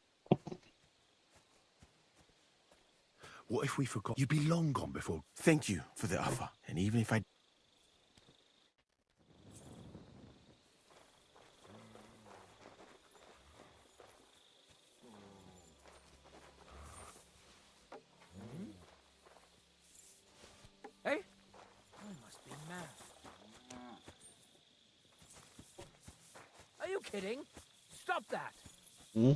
What if we forgot? You'd be long gone before... Thank you for the offer. And even if I... Hey? I must be mad. Are you kidding? Stop that! Hmm?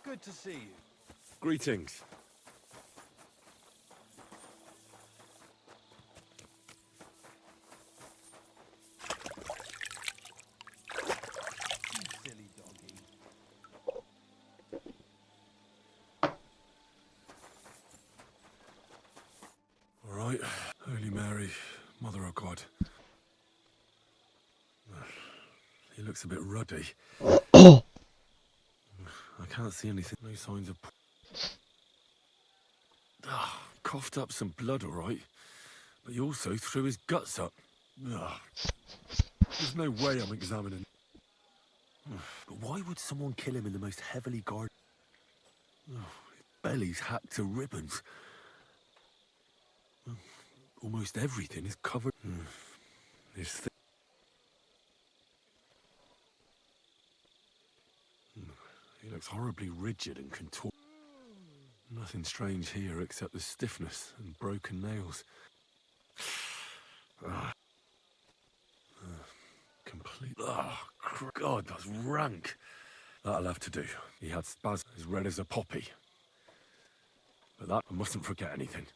Good to see you. Greetings. Silly doggy. All right. Holy Mary, Mother of God. He looks a bit ruddy. I can't see anything. No signs of... Coughed up some blood, all right. But he also threw his guts up. There's no way I'm examining... But why would someone kill him in the most heavily guarded... His belly's hacked to ribbons. Almost everything is covered... This thing... He looks horribly rigid and contorted. Nothing strange here except the stiffness and broken nails. Complete... God, that's rank. That'll have to do. He had spasms as red as a poppy. But that, I mustn't forget anything.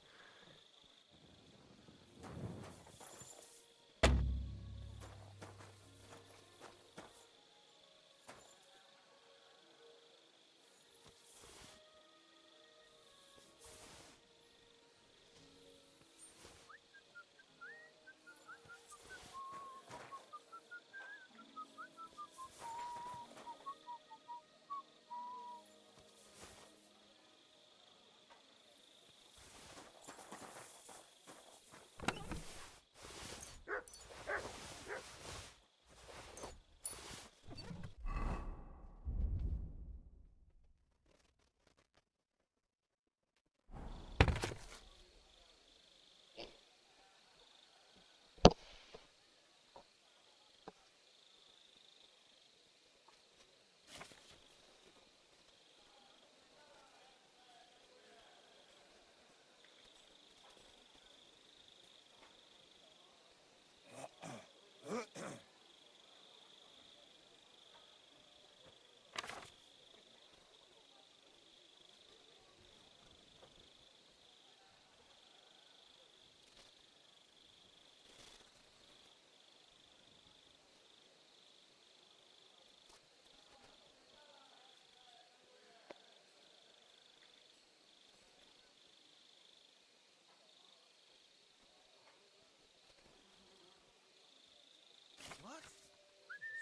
What?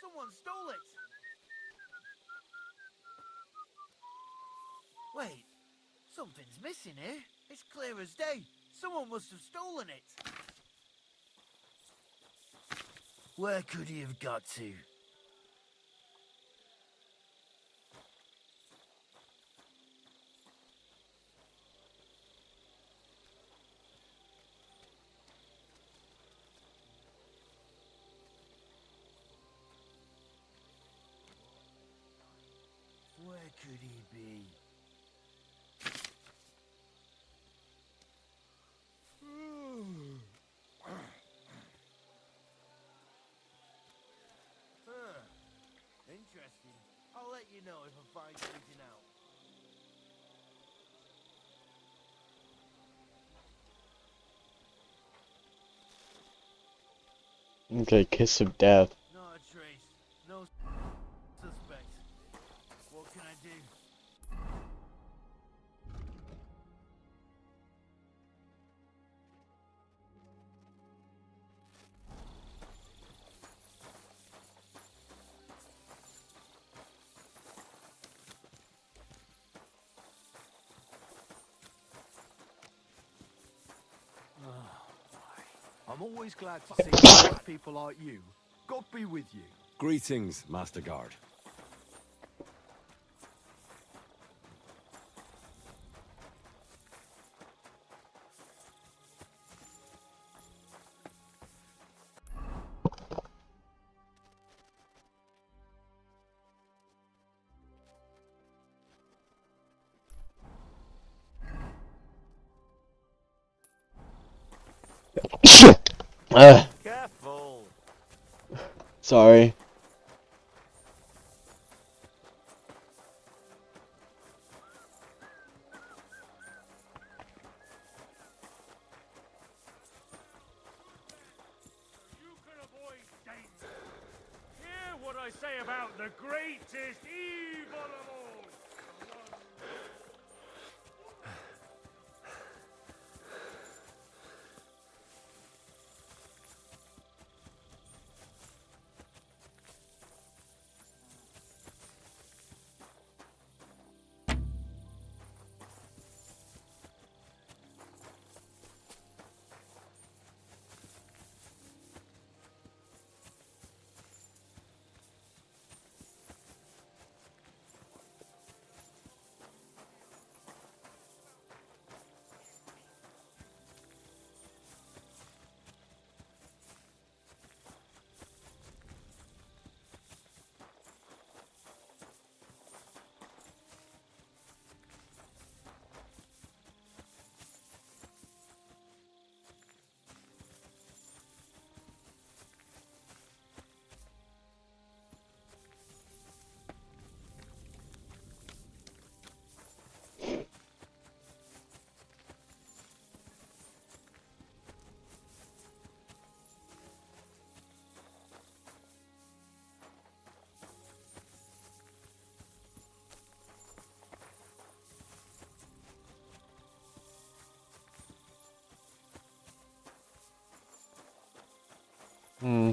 Someone stole it! Wait, something's missing here. It's clear as day. Someone must have stolen it. Where could he have got to? Where could he be? you know if I find anything out. Okay, kiss of death. Not a trace. No suspect. What can I do? I'm always glad to see people like you. God be with you. Greetings, Master Guard. Careful. Sorry. You can avoid danger. Hear what I say about the greatest evil of all. Hmm.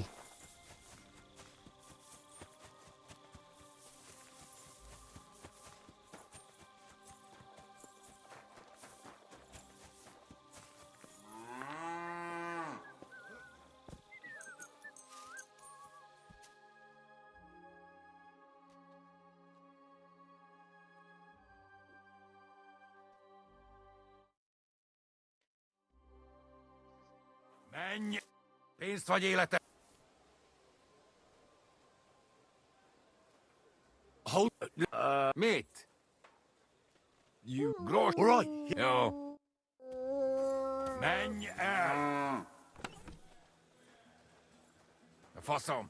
Menj! Pénzt vagy életet! Hold. Mit? You. Gross. Right. Jó. Menj el! A faszom!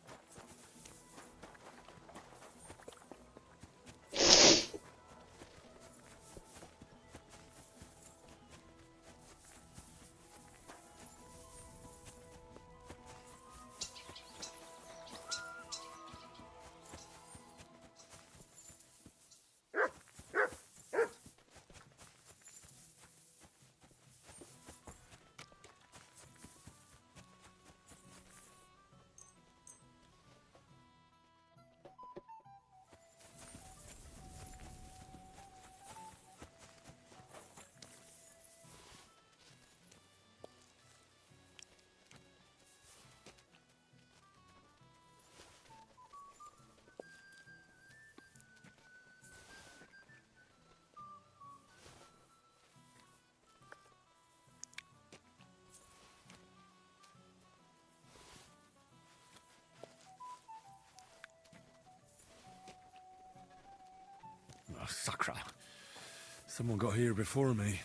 Oh, Sakra. Someone got here before me.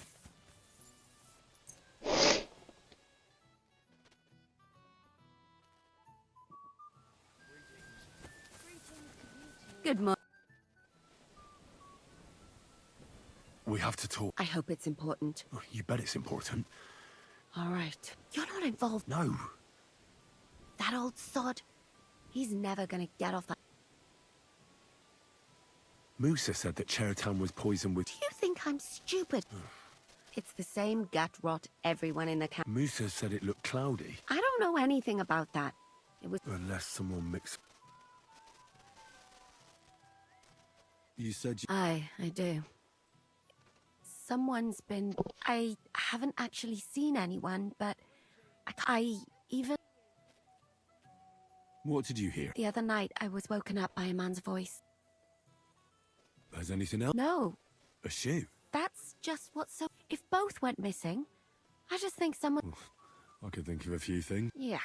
Good morning. We have to talk. I hope it's important. Oh, you bet it's important. All right. You're not involved. No. That old sod. He's never gonna get off that. Musa said that Cheratown was poisoned with... Do you think I'm stupid? It's the same gut rot everyone in the camp. Musa said it looked cloudy. I don't know anything about that. It was... Unless someone mixed... You said you... I do. Someone's been... I haven't actually seen anyone, but... I even... What did you hear? The other night, I was woken up by a man's voice. Has anything else? No. A shoe? That's just what's so... If both went missing, I just think someone... I could think of a few things. Yuck.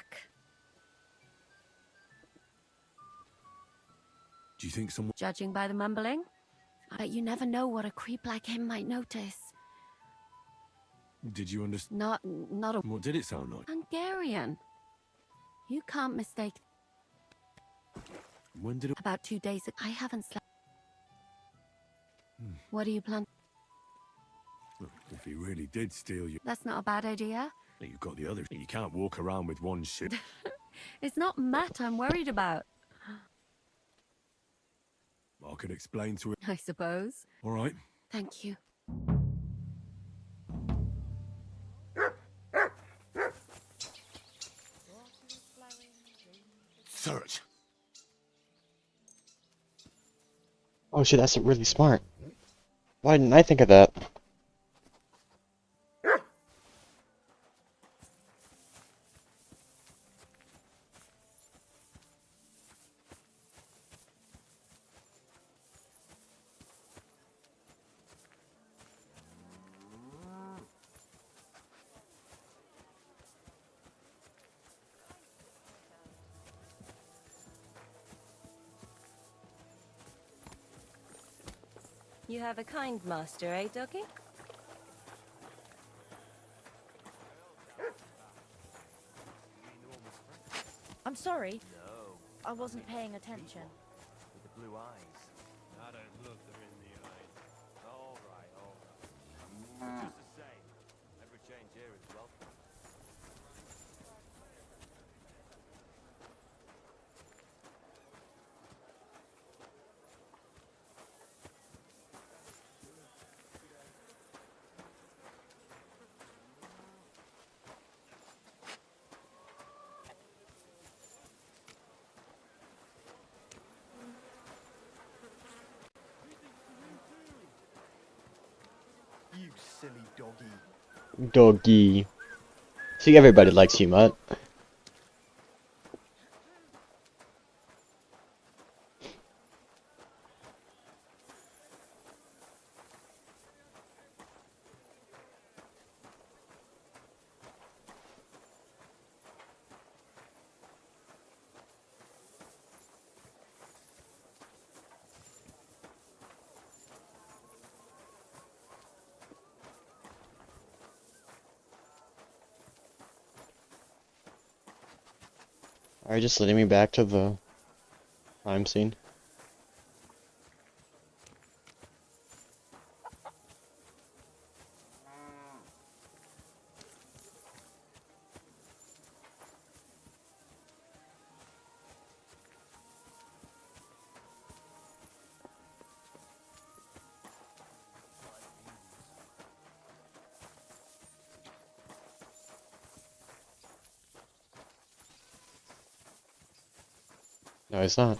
Do you think someone... Judging by the mumbling, you never know what a creep like him might notice. Did you understand? Not a... What did it sound like? Hungarian. You can't mistake... When did it... About 2 days ago. I haven't slept. What do you plan? Well, if he really did steal you... That's not a bad idea. You've got the other... You can't walk around with one shoe. It's not Matt I'm worried about. I could explain to it. I suppose. All right. Thank you. Search. Oh shit, that's really smart. Why didn't I think of that? You have a kind master, eh, Doggy? I'm sorry. I wasn't paying attention. With the blue eyes. I don't look them in the eyes. All right, all right. Just the same, every change here is welcome. You silly doggy. Doggy. See, everybody likes you, Mutt. Are you just leading me back to the crime scene? No, it's not.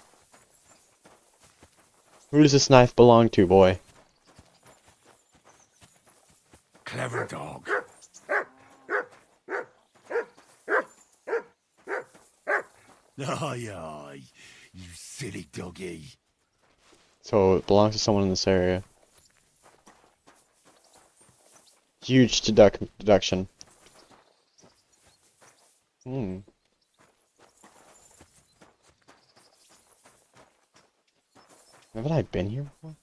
Who does this knife belong to, boy? Clever dog. Aye, aye, you silly doggy. So it belongs to someone in this area. Huge deduction. Haven't I been here before?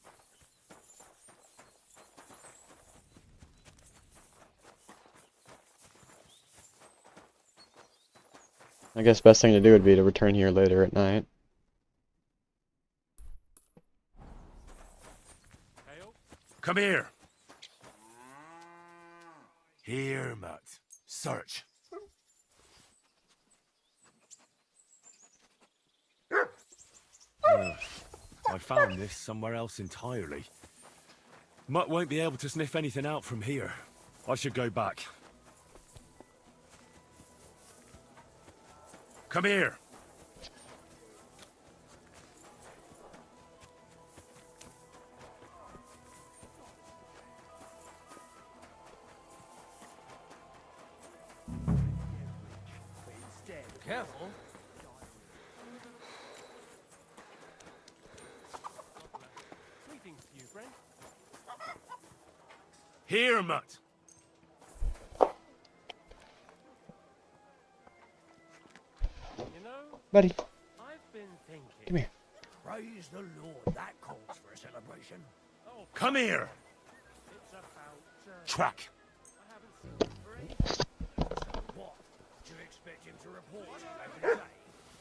I guess best thing to do would be to return here later at night. Come here. Here, Matt. Search. I found this somewhere else entirely. Mutt won't be able to sniff anything out from here. I should go back. Come here. Careful. Greetings to you, friend. Here, Mutt. You know, Buddy, I've been thinking. come here. Praise the Lord, that calls for a celebration. Oh, Come here. it's about. Track. I haven't seen him for ages. What? Do you expect him to report every day?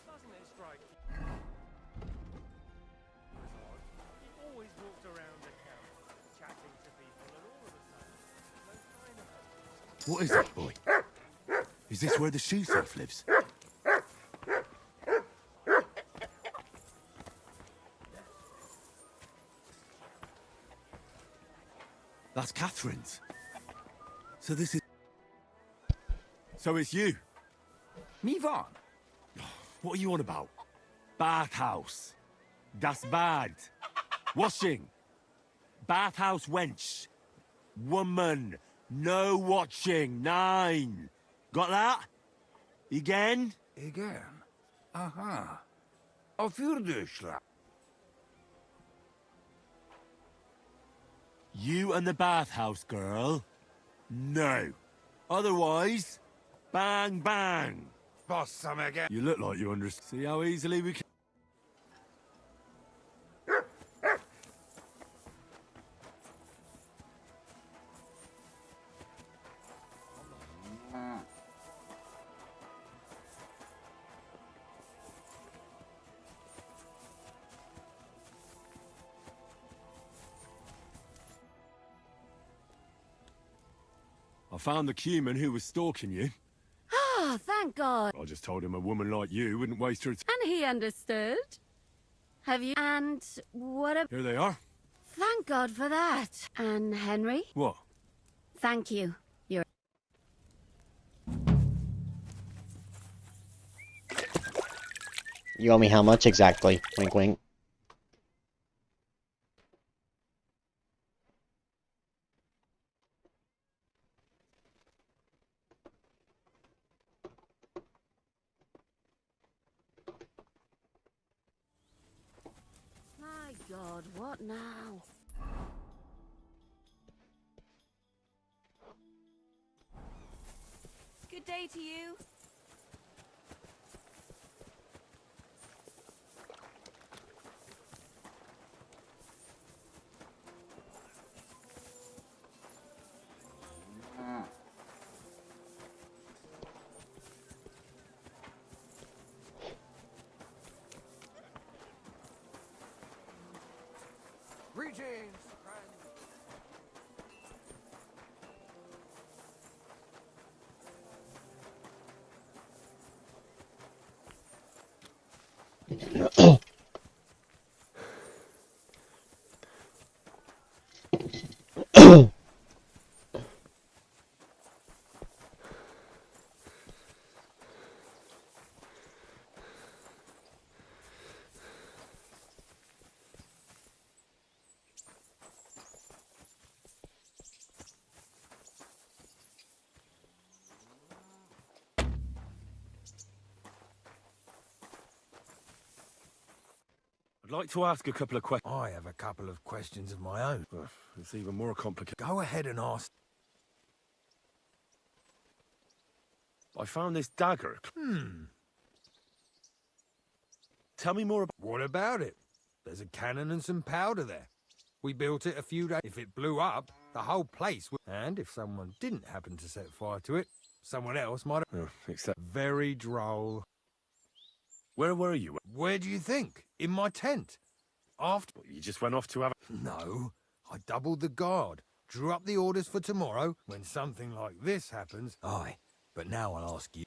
Doesn't it strike you? He always walked around the camp, chatting to people, and all of a sudden, no sign of her. What is it, boy? Is this where the shoe thief lives? That's Catherine's. So this is... So it's you? Me Vaughn. What are you on about? Bathhouse. Das Bad. Washing. Bathhouse wench. Woman. No watching. 9. Got that? Again? Again? Aha. Auf Jüdischla. You and the bathhouse girl? No. Otherwise, bang bang. Boss, some again. You look like you understand. See how easily we can... I found the Cuman who was stalking you. Ah, thank God. I just told him a woman like you wouldn't waste her time. And he understood. Have you? And what a... Here they are. Thank God for that. And Henry? What? Thank you. You're... You owe me how much exactly? Wink, wink. My God, what now? Good day to you. Greetings, friend. I'd like to ask a couple of questions. I have a couple of questions of my own. It's even more complicated. Go ahead and ask. I found this dagger. Tell me more about... What about it? There's a cannon and some powder there. We built it a few days. If it blew up, the whole place would... And if someone didn't happen to set fire to it, someone else might have... except... Very droll. Where were you? Where do you think? In my tent. After... You just went off to have... No. I doubled the guard. Drew up the orders for tomorrow when something like this happens. Aye, but now I'll ask you.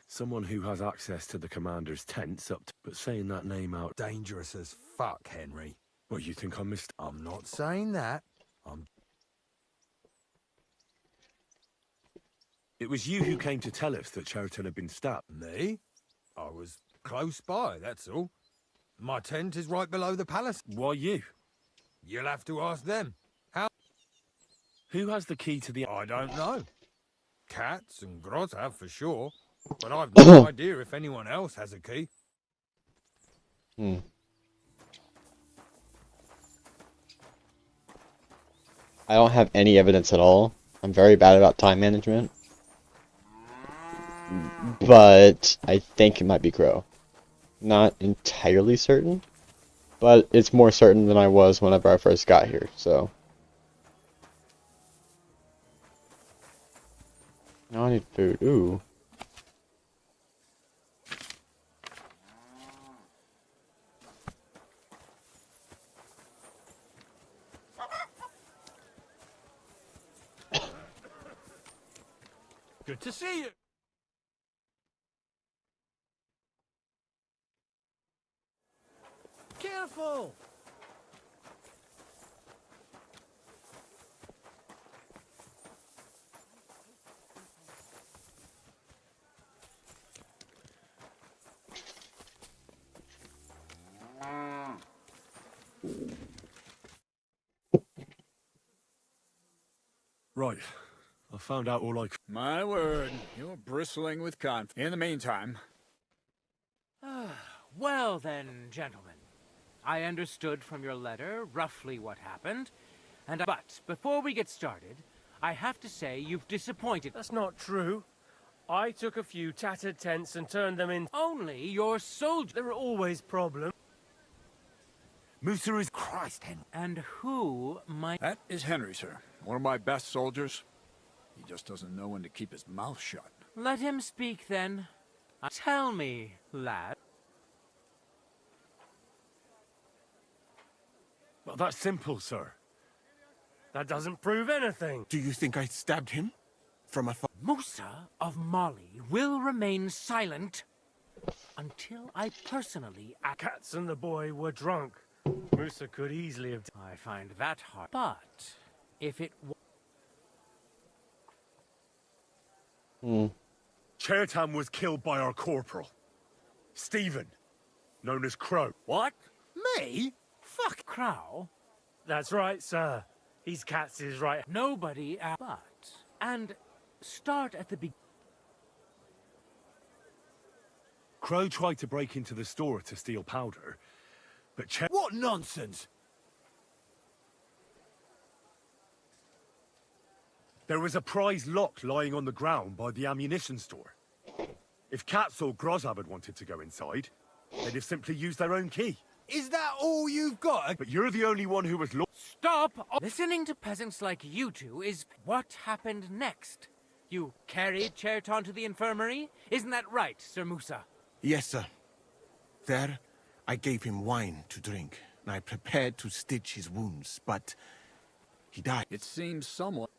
Someone who has access to the commander's tents up to... But saying that name out... Dangerous as fuck, Henry. Well, you think I'm missed? I'm not saying that. It was you who came to tell us that Cheriton had been stabbed. Me? I was close by, that's all. My tent is right below the palace. Why you? You'll have to ask them. How? Who has the key to the... I don't know. Cats and Groz have for sure. But I've no idea if anyone else has a key. Hmm. I don't have any evidence at all. I'm very bad about time management. But I think it might be Crow. Not entirely certain, but it's more certain than I was whenever I first got here, so. Now I need food. Ooh. Good to see you. Careful. Right. I found out all I could. My word, you're bristling with confidence. In the meantime... Well then, gentlemen. I understood from your letter roughly what happened, but before we get started, I have to say you've disappointed. That's not true. I took a few tattered tents and turned them in. Only your soldiers. There are always problems. Musa is... Christ, Henry. And who might... That is Henry, sir. One of my best soldiers. He just doesn't know when to keep his mouth shut. Let him speak, then. Tell me, lad. Well, that's simple, sir. That doesn't prove anything. Do you think I stabbed him? From afar? Musa of Mali will remain silent until I personally... Cats and the boy were drunk. Musa could easily have... I find that hard. But if it... Cheriton was killed by our corporal. Stephen, known as Crow. What? Me? Fuck Crow? That's right, sir. He's Cats' right... Nobody... But... And start at the beginning. Crow tried to break into the store to steal powder, but What nonsense! There was a prize lock lying on the ground by the ammunition store. If Cats or Grozab had wanted to go inside, they'd have simply used their own key. Is that all you've got? But you're the only one who was Stop! Listening to peasants like you two is... What happened next? You carried Cheriton to the infirmary? Isn't that right, Sir Musa? Yes, sir. There, I gave him wine to drink, and I prepared to stitch his wounds, but he died. It seems somewhat...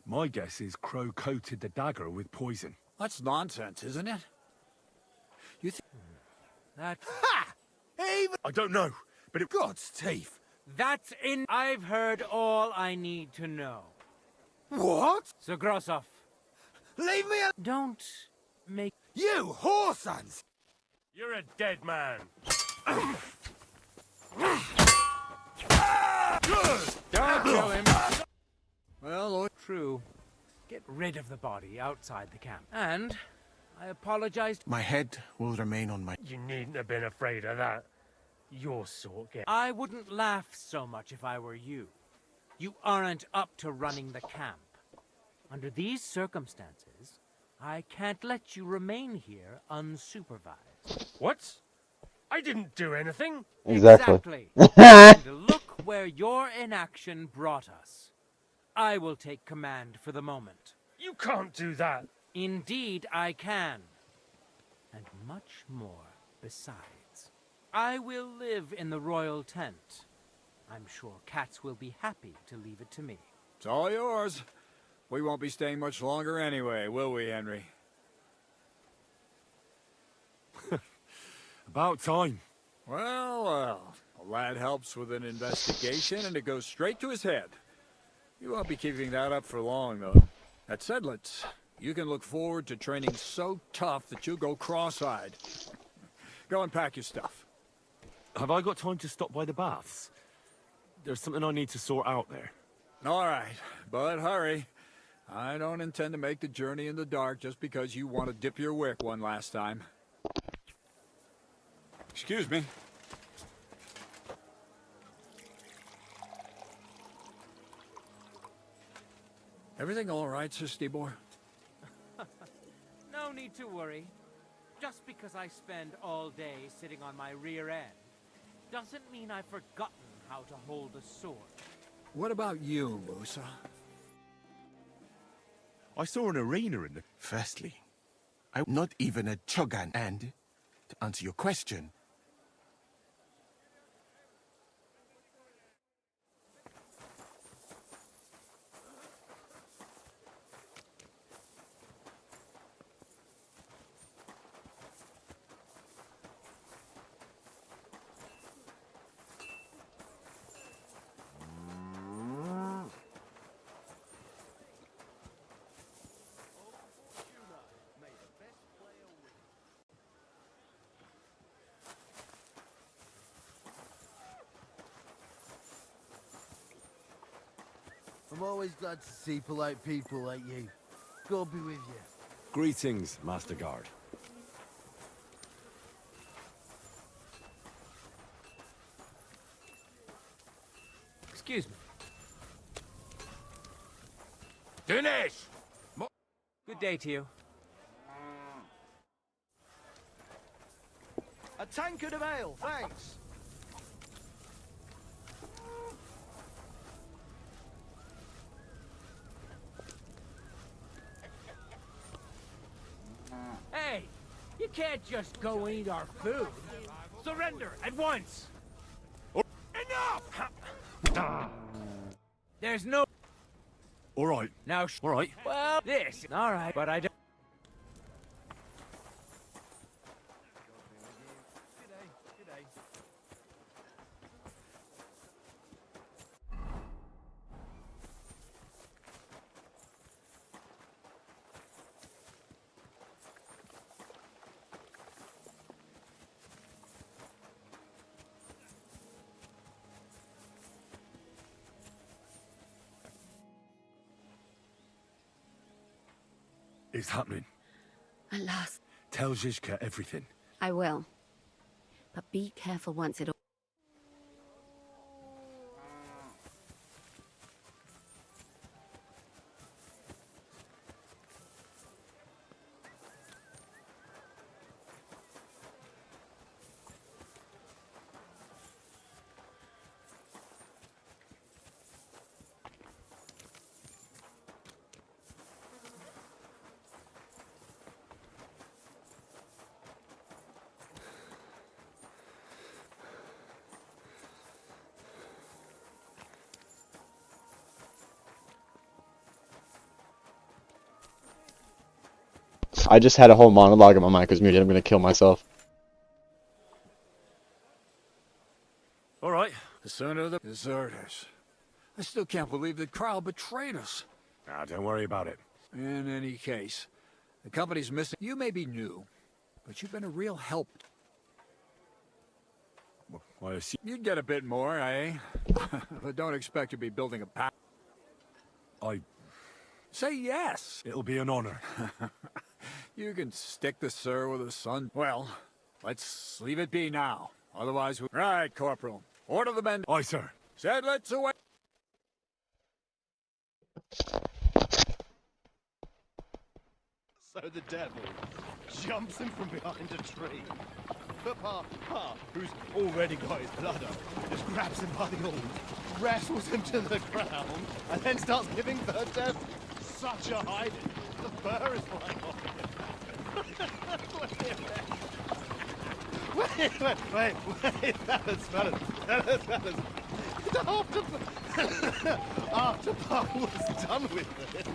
My guess is Crow coated the dagger with poison. That's nonsense, isn't it? You think... That... Ha! Even... I don't know, but it... God's teeth! That's in... I've heard all I need to know. What? Sir Grossoff. Leave me alone! Don't make... You whoresons! You're a dead man. Don't kill him. Well, true. Get rid of the body outside the camp. And I apologize. My head will remain on my... You needn't have been afraid of that. Your sort get... I wouldn't laugh so much if I were you. You aren't up to running the camp. Under these circumstances, I can't let you remain here unsupervised. What? I didn't do anything. Exactly. And look where your inaction brought us. I will take command for the moment. You can't do that. Indeed, I can. And much more besides. I will live in the royal tent. I'm sure cats will be happy to leave it to me. It's all yours. We won't be staying much longer anyway, will we, Henry? About time. Well, a lad helps with an investigation and it goes straight to his head. You won't be keeping that up for long, though. At Sedlitz, you can look forward to training so tough that you'll go cross-eyed. Go and pack your stuff. Have I got time to stop by the baths? There's something I need to sort out there. All right, but hurry. I don't intend to make the journey in the dark just because you want to dip your wick one last time. Excuse me. Everything all right, Sir Stibor? No need to worry. Just because I spend all day sitting on my rear end doesn't mean I've forgotten how to hold a sword. What about you, Musa? I saw an arena in the... Firstly, I'm not even a Chogan, and to answer your question, I'm always glad to see polite people like you. God be with you. Greetings, Master Guard. Excuse me. Finish! Good day to you. A tankard of ale, thanks. Hey, you can't just go and eat our food. Surrender at once. Enough! There's no... All right. Now, all right. Well, this... All right, but I don't... It's happening. At last. Tell Zizka everything. I will. But be careful once it all... I just had a whole monologue and my mic was muted. I'm gonna kill myself. All right. The son of the deserters. I still can't believe that Kral betrayed us. Ah, don't worry about it. In any case, the company's missing. You may be new, but you've been a real help. Well, I assume... You'd get a bit more, eh? But don't expect to be building a pack. Say yes. It'll be an honor. You can stick the sir with the sun. Well, let's leave it be now. Otherwise, we... Right, Corporal. Order the men. Aye, sir. Said let's away. So the devil jumps him from behind a tree. But Pa, who's already got his blood up, just grabs him by the arms, wrestles him to the ground, and then starts giving the devil such a hiding. The fur is flying off. Wait, fellas. After Paul was done with it.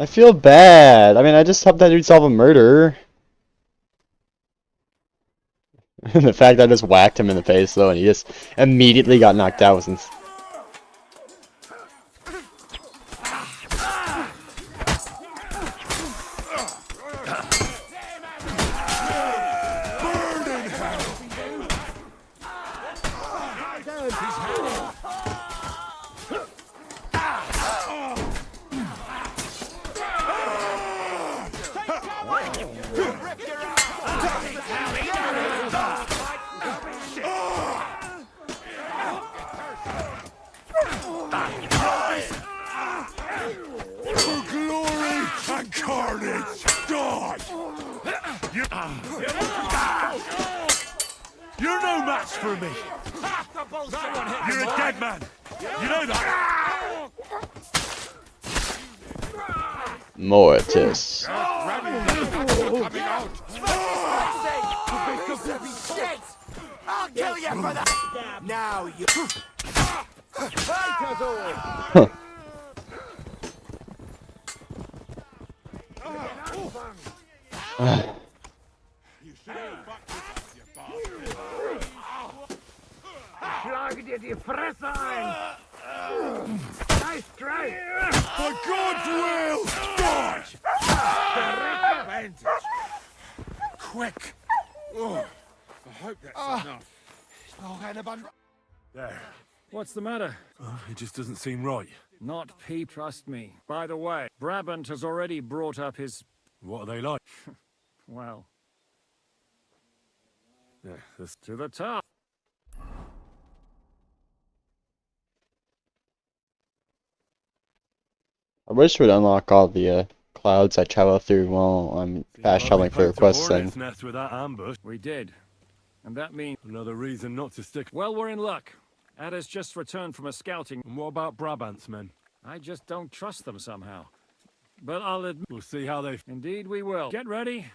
I feel bad. I mean, I just helped that dude solve a murder. And the fact that I just whacked him in the face, though, and he just immediately got knocked out was insane. For glory and carnage, die! You're no match for me! You're a dead man! You know that? Mortis. I'll kill you for that! Now you... Huh. Schlage dir die Fresse ein! Nice try! For God's will, die! Direct advantage! Quick! Oh, I hope that's enough. There. What's the matter? Oh, it just doesn't seem right. Not Pete, trust me. By the way, Brabant has already brought up his... What are they like? Well, Yeah, that's... to the top. I wish we'd unlock all the clouds I travel through while I'm fast traveling for quests and nest with that ambush. We did. And that means... Another reason not to stick. Well, we're in luck. Ada's just returned from a scouting. And what about Brabant's men? I just don't trust them somehow. But I'll admit... We'll see how they... Indeed we will. Get ready.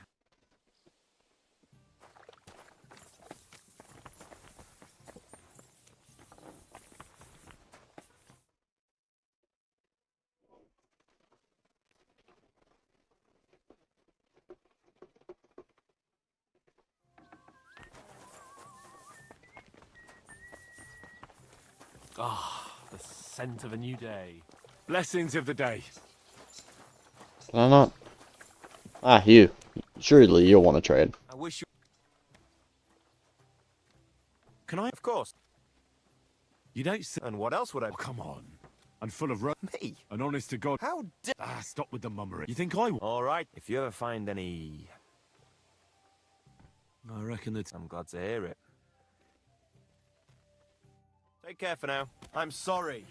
Ah, the scent of a new day. Blessings of the day. can I not? Ah, you. Surely you'll want to trade. I wish you... Can I? Of course. You don't say... And what else would I... Oh, come on. And full of Me? And honest to God... How dare... Ah, stop with the mummery. You think I will? All right, if you ever find any... I reckon that... I'm glad to hear it. Take care for now. I'm sorry.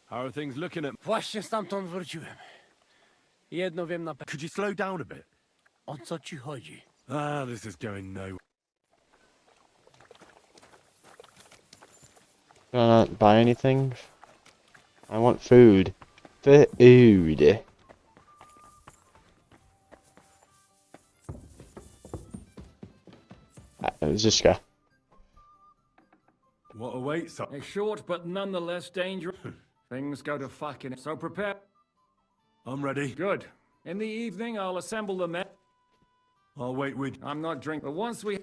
How are things looking at... Właśnie stamtąd wróciłem. Jedno wiem na pewno. Could you slow down a bit? O co ci chodzi? Ah, this is going nowhere. Can I not buy anything? I want food. Food. Just go. What awaits us? A short but nonetheless dangerous. Things go to fucking... So prepare. I'm ready. Good. In the evening, I'll assemble the men. I'll wait with... I'm not drinking, but once we...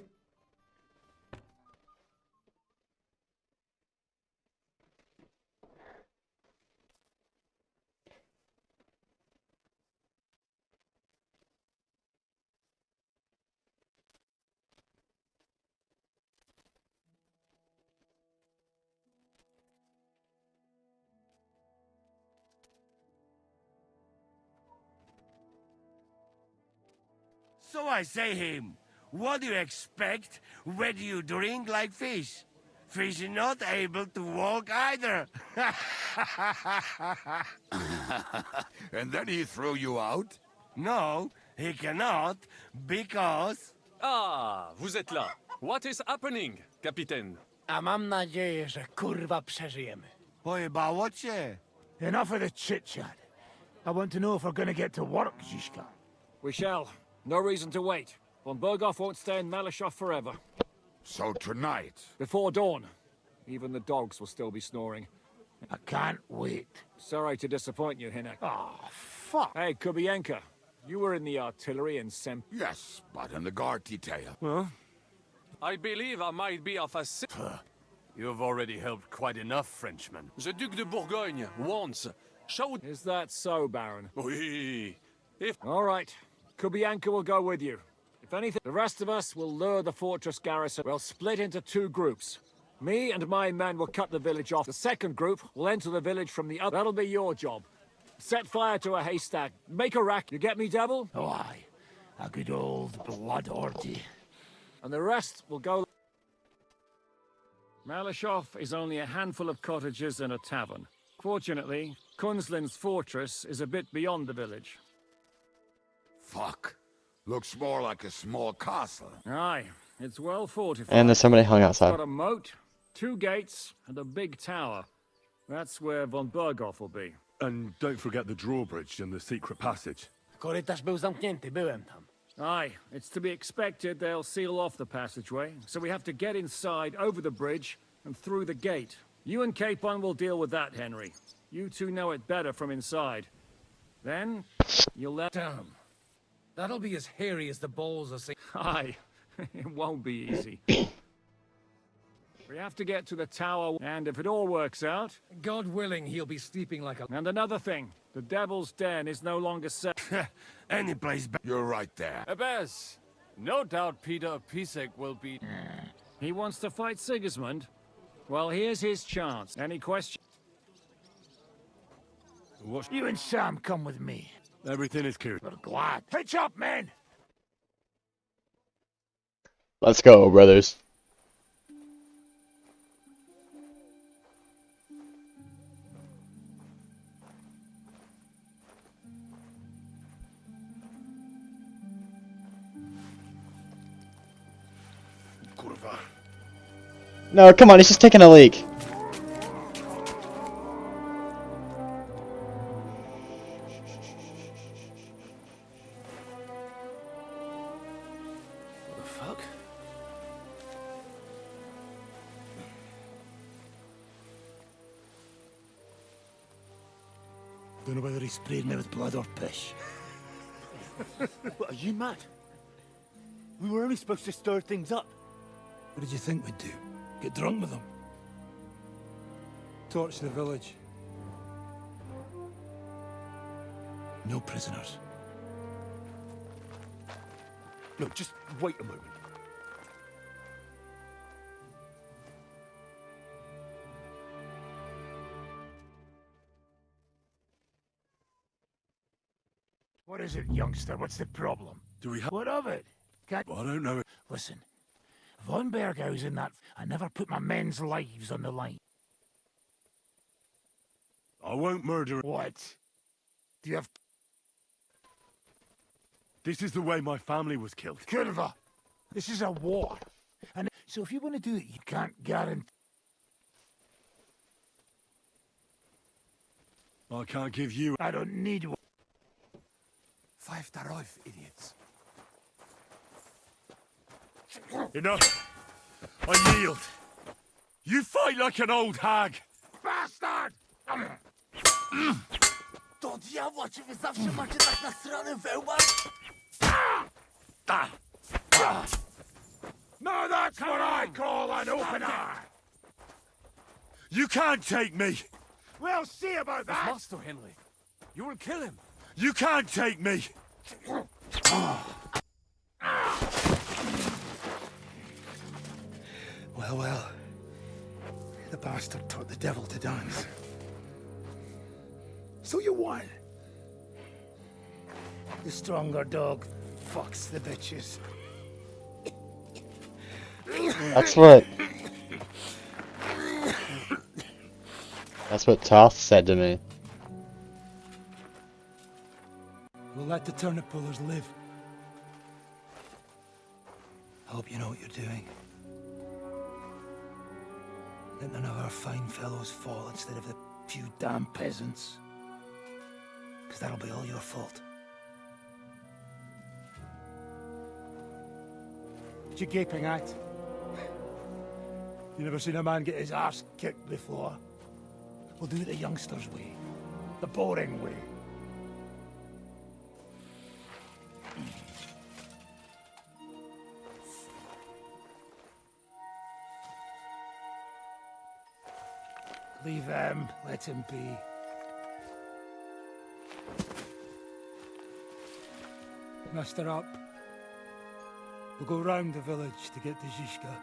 So I say him, what do you expect? Where do you drink like fish? Fish not able to walk either. And then he threw you out? No, he cannot, because... Ah, vous êtes là. What is happening, Capitaine? A mam nadzieję, że kurwa przeżyjemy. Pojebało cię. Enough of the chit-chat. I want to know if we're gonna get to work, Zizka. We shall. No reason to wait. Von Berghoff won't stay in Malashov forever. So tonight... Before dawn. Even the dogs will still be snoring. I can't wait. Sorry to disappoint you, Hinek. Oh, fuck. Hey, Kubienka. You were in the artillery in Sem... Yes, but in the guard detail. Well? I believe I might be of a... You have already helped quite enough, Frenchmen. The Duc de Bourgogne once showed... Is that so, Baron? Oui. If... All right. Kubienka will go with you. If anything, the rest of us will lure the fortress garrison. We'll split into 2 groups. Me and my men will cut the village off. The second group will enter the village from the other. That'll be your job. Set fire to a haystack. Make a rack. You get me, Devil? Oh, aye. A good old blood orgy. And the rest will go... Malashov is only a handful of cottages and a tavern. Fortunately, Kunzlin's fortress is a bit beyond the village. Fuck. Looks more like a small castle. Aye, it's well fortified. And there's somebody hung It's outside. got a moat, 2 gates, and a big tower. That's where von Berghoff will be. And don't forget the drawbridge and the secret passage. Korytarz był zamknięty, byłem tam. Aye, it's to be expected they'll seal off the passageway, so we have to get inside, over the bridge, and through the gate. You and Capon will deal with that, Henry. You two know it better from inside. Then, you'll let... Damn. That'll be as hairy as the balls of St. Aye, it won't be easy. We have to get to the tower, and if it all works out... God willing, he'll be sleeping like a... And another thing, the Devil's Den is no longer safe. Any place... You're right there. Abbas, no doubt Peter Pisek will be... He wants to fight Sigismund? Well, here's his chance. Any questions? You and Sam come with me. Everything is clear. We're glad. Hitch up, men! Let's go, brothers. Kurwa. No, come on, he's just taking a leak. What the fuck? Don't know whether he sprayed me with blood or piss. What, are you mad? We were only supposed to stir things up. What did you think we'd do? Get drunk with them? Torch the village. No prisoners. No, just wait a moment. What is it, youngster? What's the problem? Do we have... What of it? Can't... I don't know. Listen, von Berghausen, that... I never put my men's lives on the line. I won't murder... What? Do you have... This is the way my family was killed. Kurva! This is a war. And so if you want to do it, you can't guarantee... I can't give you... I don't need one. Five darauf, idiots. Enough! I yield! You fight like an old hag! Bastard! To diabła, czy wy zawsze macie tak nasrane wełba? Now that's what I call an opener! You can't take me! We'll see about that! Master Henry, you will kill him. You can't take me! Well, well. The bastard taught the devil to dance. So you won. The stronger dog fucks the bitches. That's what Toth said to me. We'll let the turnip pullers live. I hope you know what you're doing. Let none of our fine fellows fall instead of the few damn peasants. Because that'll be all your fault. What you gaping at? You never seen a man get his arse kicked before? We'll do it the youngsters' way. The boring way. Leave him. Let him be. Muster up. We'll go round the village to get to Zizka.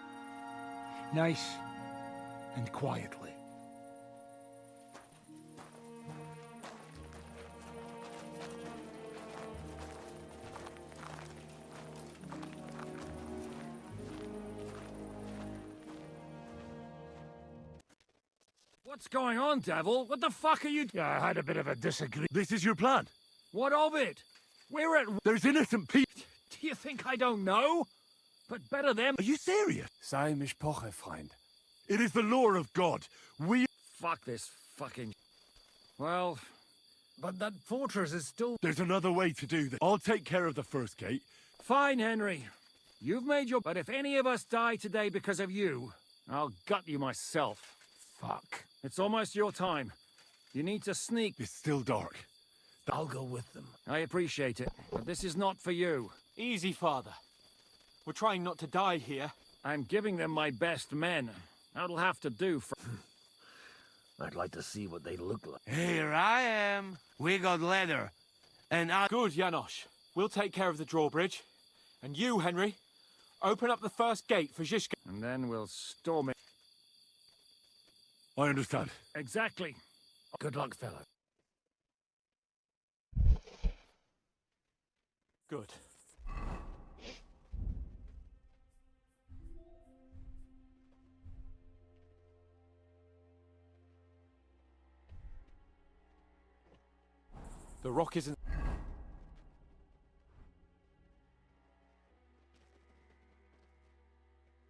Nice and quietly. What's going on, Devil? What the fuck are you... Yeah, I had a bit of a disagreement. This is your plan? What of it? We're at... There's innocent people. Do you think I don't know? But better them... Are you serious? Sei mich poche, Freund. It is the law of God. We... Fuck this fucking... Well... But that fortress is still... There's another way to do this. I'll take care of the first gate. Fine, Henry. You've made your... But if any of us die today because of you, I'll gut you myself. Fuck. It's almost your time. You need to sneak. It's still dark. I'll go with them. I appreciate it, but this is not for you. Easy, Father. We're trying not to die here. I'm giving them my best men. That'll have to do for... I'd like to see what they look like. Here I am. We got leather. And I... Good, Janosch. We'll take care of the drawbridge. And you, Henry, open up the first gate for Zizka. And then we'll storm it. I understand. Exactly. Good luck, fellow. Good. The rock isn't...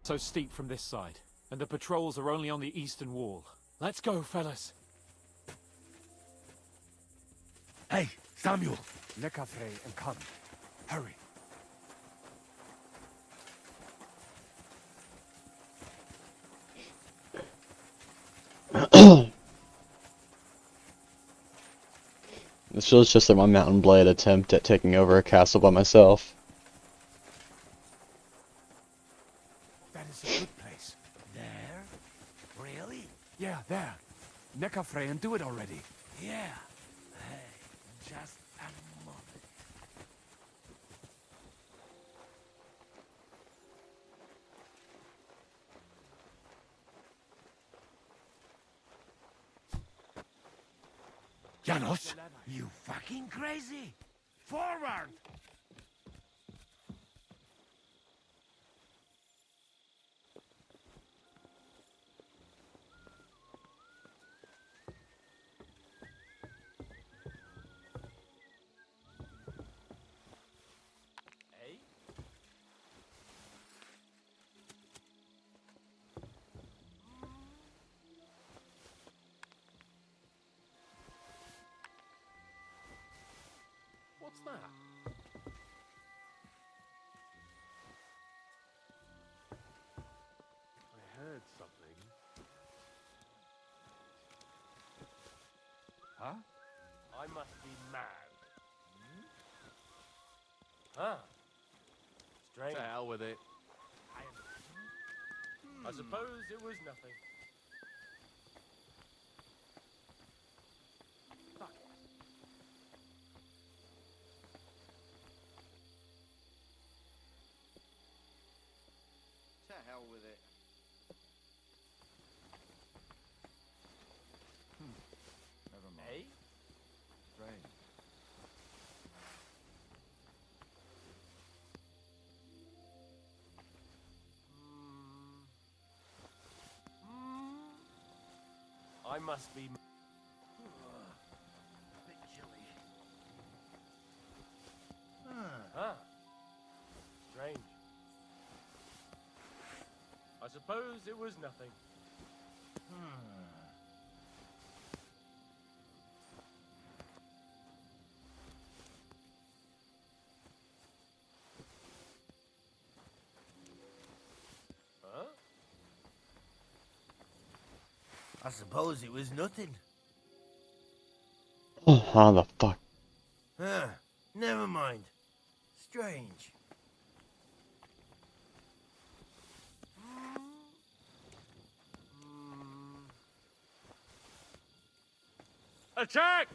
so steep from this side, and the patrols are only on the eastern wall. Let's go, fellas. Hey, Samuel. Le Cafre and come. Hurry. This feels just like my Mountain Blade attempt at taking over a castle by myself. That is a good place. There? Really? Yeah, there. Neckarfrey and do it already. Yeah. Hey, just a moment. Janos? You fucking crazy! Forward! What's that? I heard something. Huh? I must be mad. Huh? Strange. To hell with it. I suppose it was nothing. Fuck it. To hell with it. Never mind. Eh? Strange. I must be. Bit chilly. Ah. Strange. I suppose it was nothing. Huh? I suppose it was nothing. Oh, how the fuck? Never mind. Strange. Attack!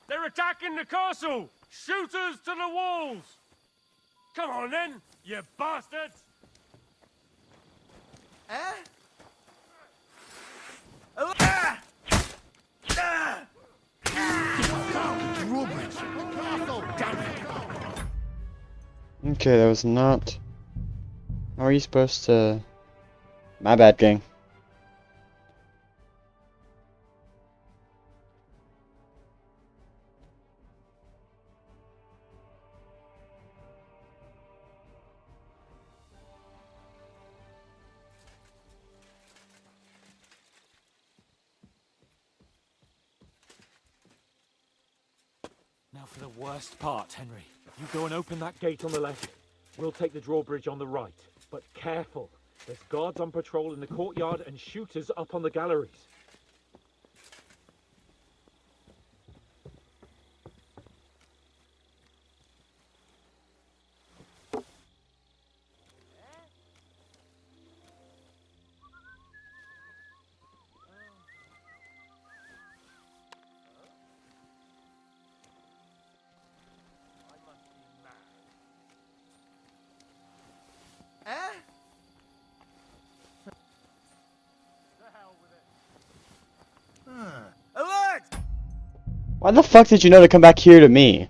They're attacking the castle! Shooters to the walls! Come on then, you bastards! Okay, that was not... How are you supposed to... My bad, gang. Now for the worst part, Henry. You go and open that gate on the left. We'll take the drawbridge on the right. But careful. There's guards on patrol in the courtyard and shooters up on the galleries. Alert! Why the fuck did you know to come back here to me?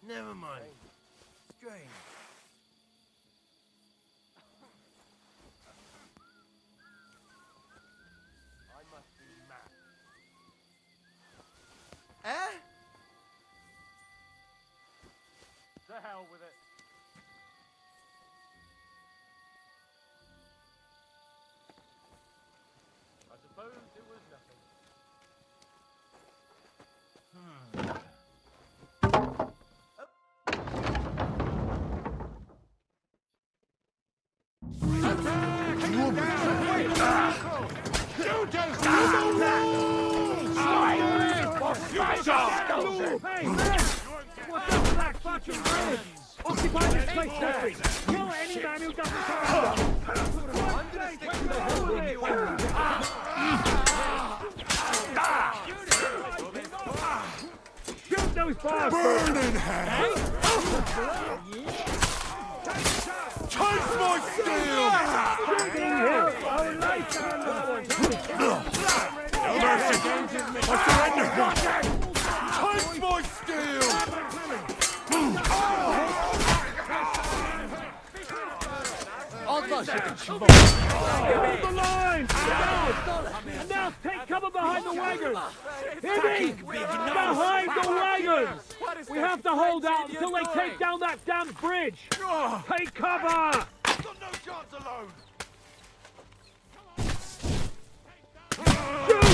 Never mind. Strange. I must be mad. To hell with it. I suppose it was nothing. Occupy this place, sentry! Kill any man who doesn't Shoot those bastards! Burning hand! Take my steel! No mercy! I surrender! Take my steel! Hold the line! And now take cover behind the wagons! Hear me! Behind the wagons! We have to hold out until they take down that damn bridge! Take cover! Got no chance alone! Shoot!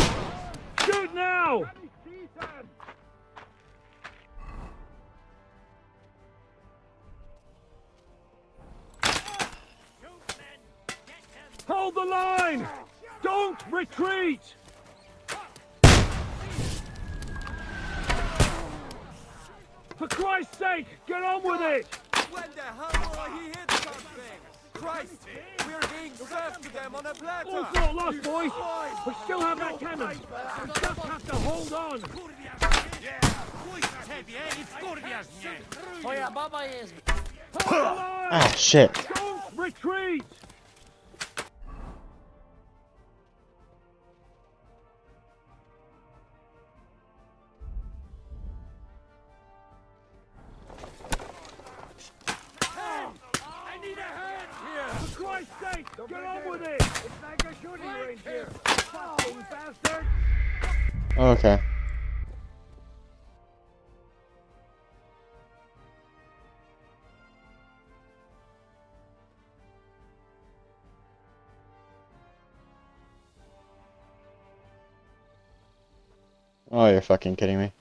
Shoot now! Hold the line! Don't retreat! For Christ's sake, get on with it! When the hell will he hit something? Christ, we're being served to them on a platter. All's not lost, boys. We still have that cannon. We just have to hold on. Ah, shit. Don't retreat. I need a hand here. For Christ's sake, get on with it. It's like a shooting range here. Fucking bastard. Okay. Oh, you're fucking kidding me.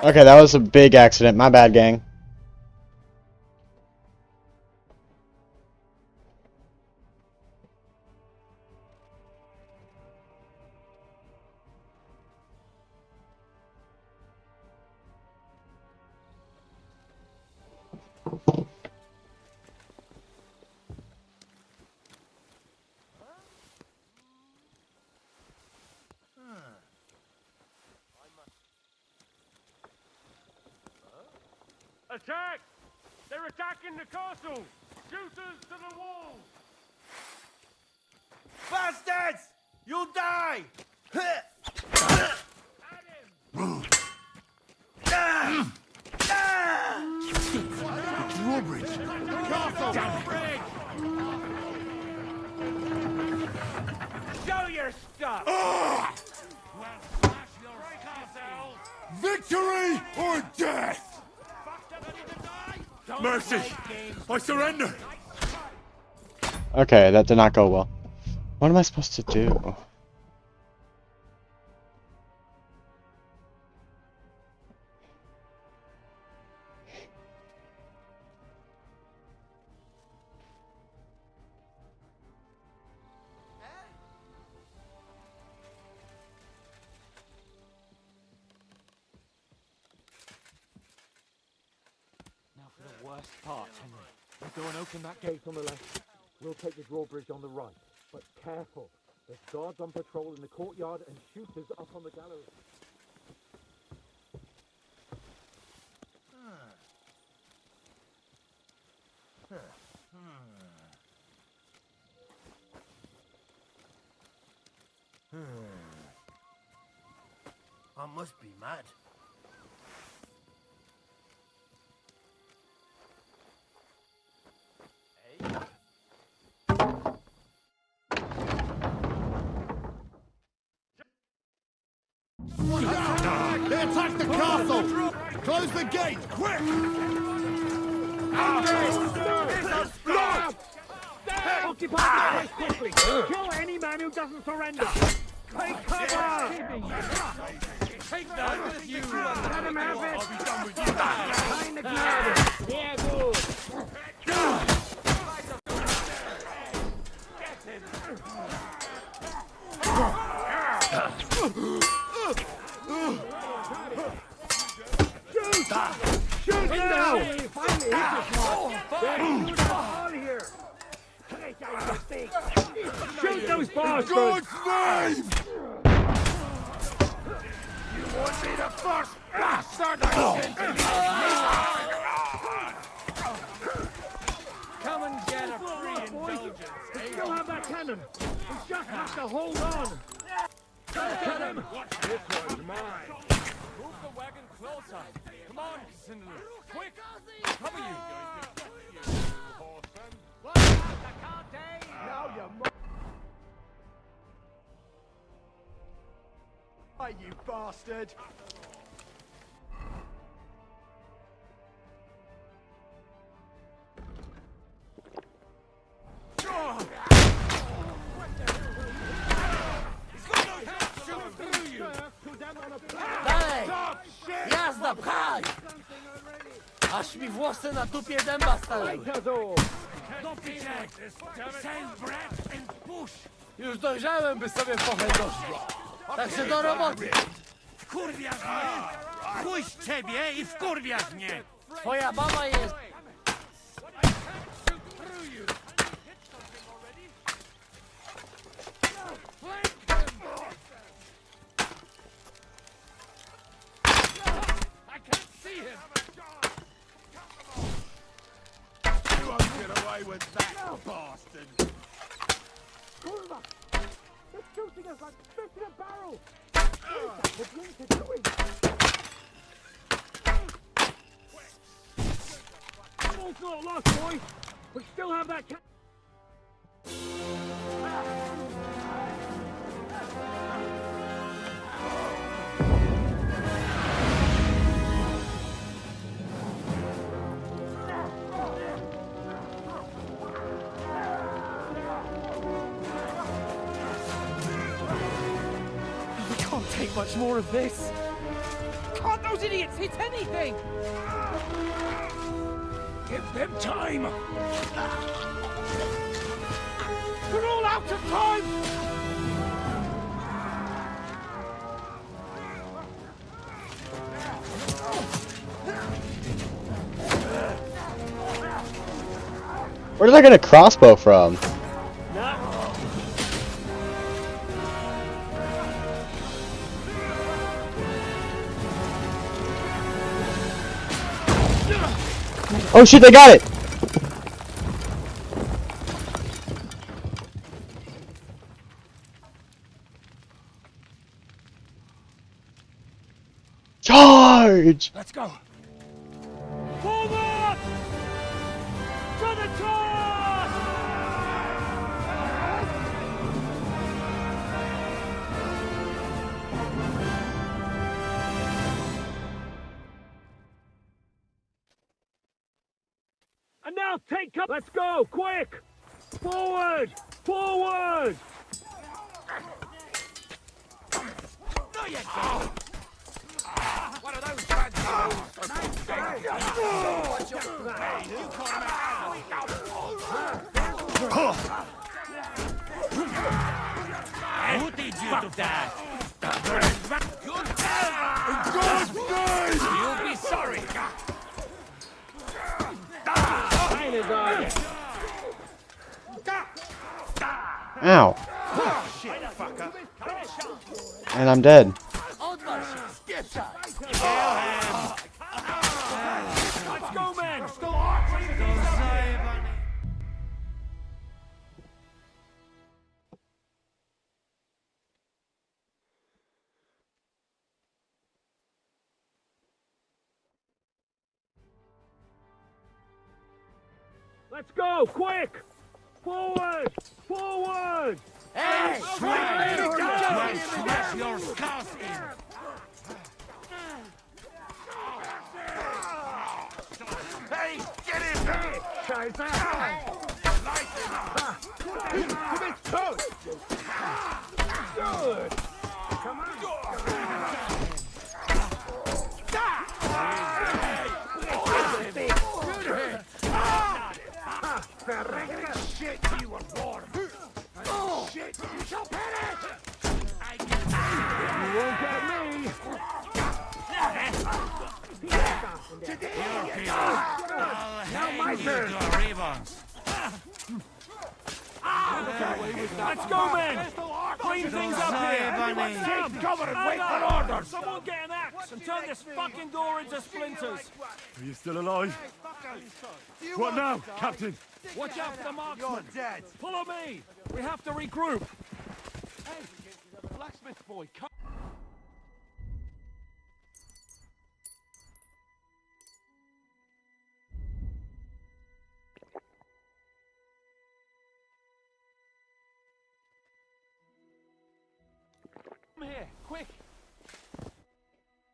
Okay, that was a big accident. My bad, gang. Attack! They're attacking the castle! Shooters to the wall! Bastards! You'll die! Drawbridge! Castle! Drawbridge! Show your stuff! Victory or death! Mercy! I surrender! Okay, that did not go well. What am I supposed to do? Worst part, Henry. We'll go and open that gate on the left. We'll take the drawbridge on the right. But careful. There's guards on patrol in the courtyard and shooters up on the gallery. I must be mad. They attacked the castle! Close the gate, quick! Occupy the place quickly! Kill any man who doesn't surrender! Take cover! Take that with you! Let him have it! I'll be done with you! Behind the cloud! Yeah, good! Shoot now! Finally hit this one! Out here! Shoot those bastards! God's name! You want me the first bastard I sent to you? Come and get a free indulgence. We still have that cannon. We just have to hold on. Cut him! This one's mine. Move the wagon closer. Come on, Sindel. Quick! Cover you. Now you you bastard! Aż mi włosy na dupie dęba stały. Już dojrzałem, by sobie pochędożnić. Także do roboty. Wkurwiasz mnie! Chuj z ciebie i wkurwiasz mnie! Twoja baba jest... I can't see him! You won't get away with that, bastard! Kurwa! They're shooting us like fish in a barrel! What are you doing? All's not lost, boy! We still have that We can't take much more of this. Can't those idiots hit anything? Give them time! We're all out of time! Where did I get a crossbow from? Oh shit, they got it! Charge! Let's go! Forward! To the charge! And now take cover! Let's go! Quick! Forward! Forward! No, you don't! One of those fancy What's your plan? You come out! Who did you do that? You'll be sorry! Ow. And I'm dead. Let's go, man! Let's go, quick! Forward! Forward! Hey! Smash your skulls in! Hey, get in here! Good! Come on! Shit, you were born! Shit, you shall perish! You won't get me! Now my turn! Let's go, men! Clean things up here! Take cover and wait for orders! Someone get an axe and turn this fucking door into splinters! Are you still alive? What now, Captain? Watch out for the marksman! You're dead! Follow me! We have to regroup! Hey, blacksmith boy, come! Come here, quick!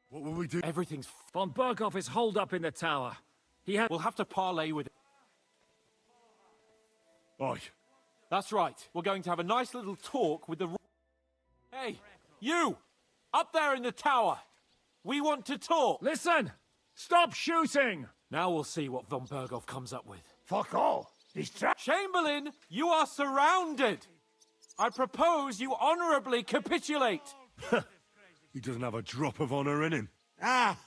What will we do? Everything's... Von Berghoff is holed up in the tower. We'll have to parley with... Aye. That's right. We're going to have a nice little talk with the... Hey, you! Up there in the tower! We want to talk! Listen! Stop shooting! Now we'll see what von Berghoff comes up with. Fuck all. He's Chamberlain, you are surrounded. I propose you honorably capitulate. He doesn't have a drop of honor in him. Ah!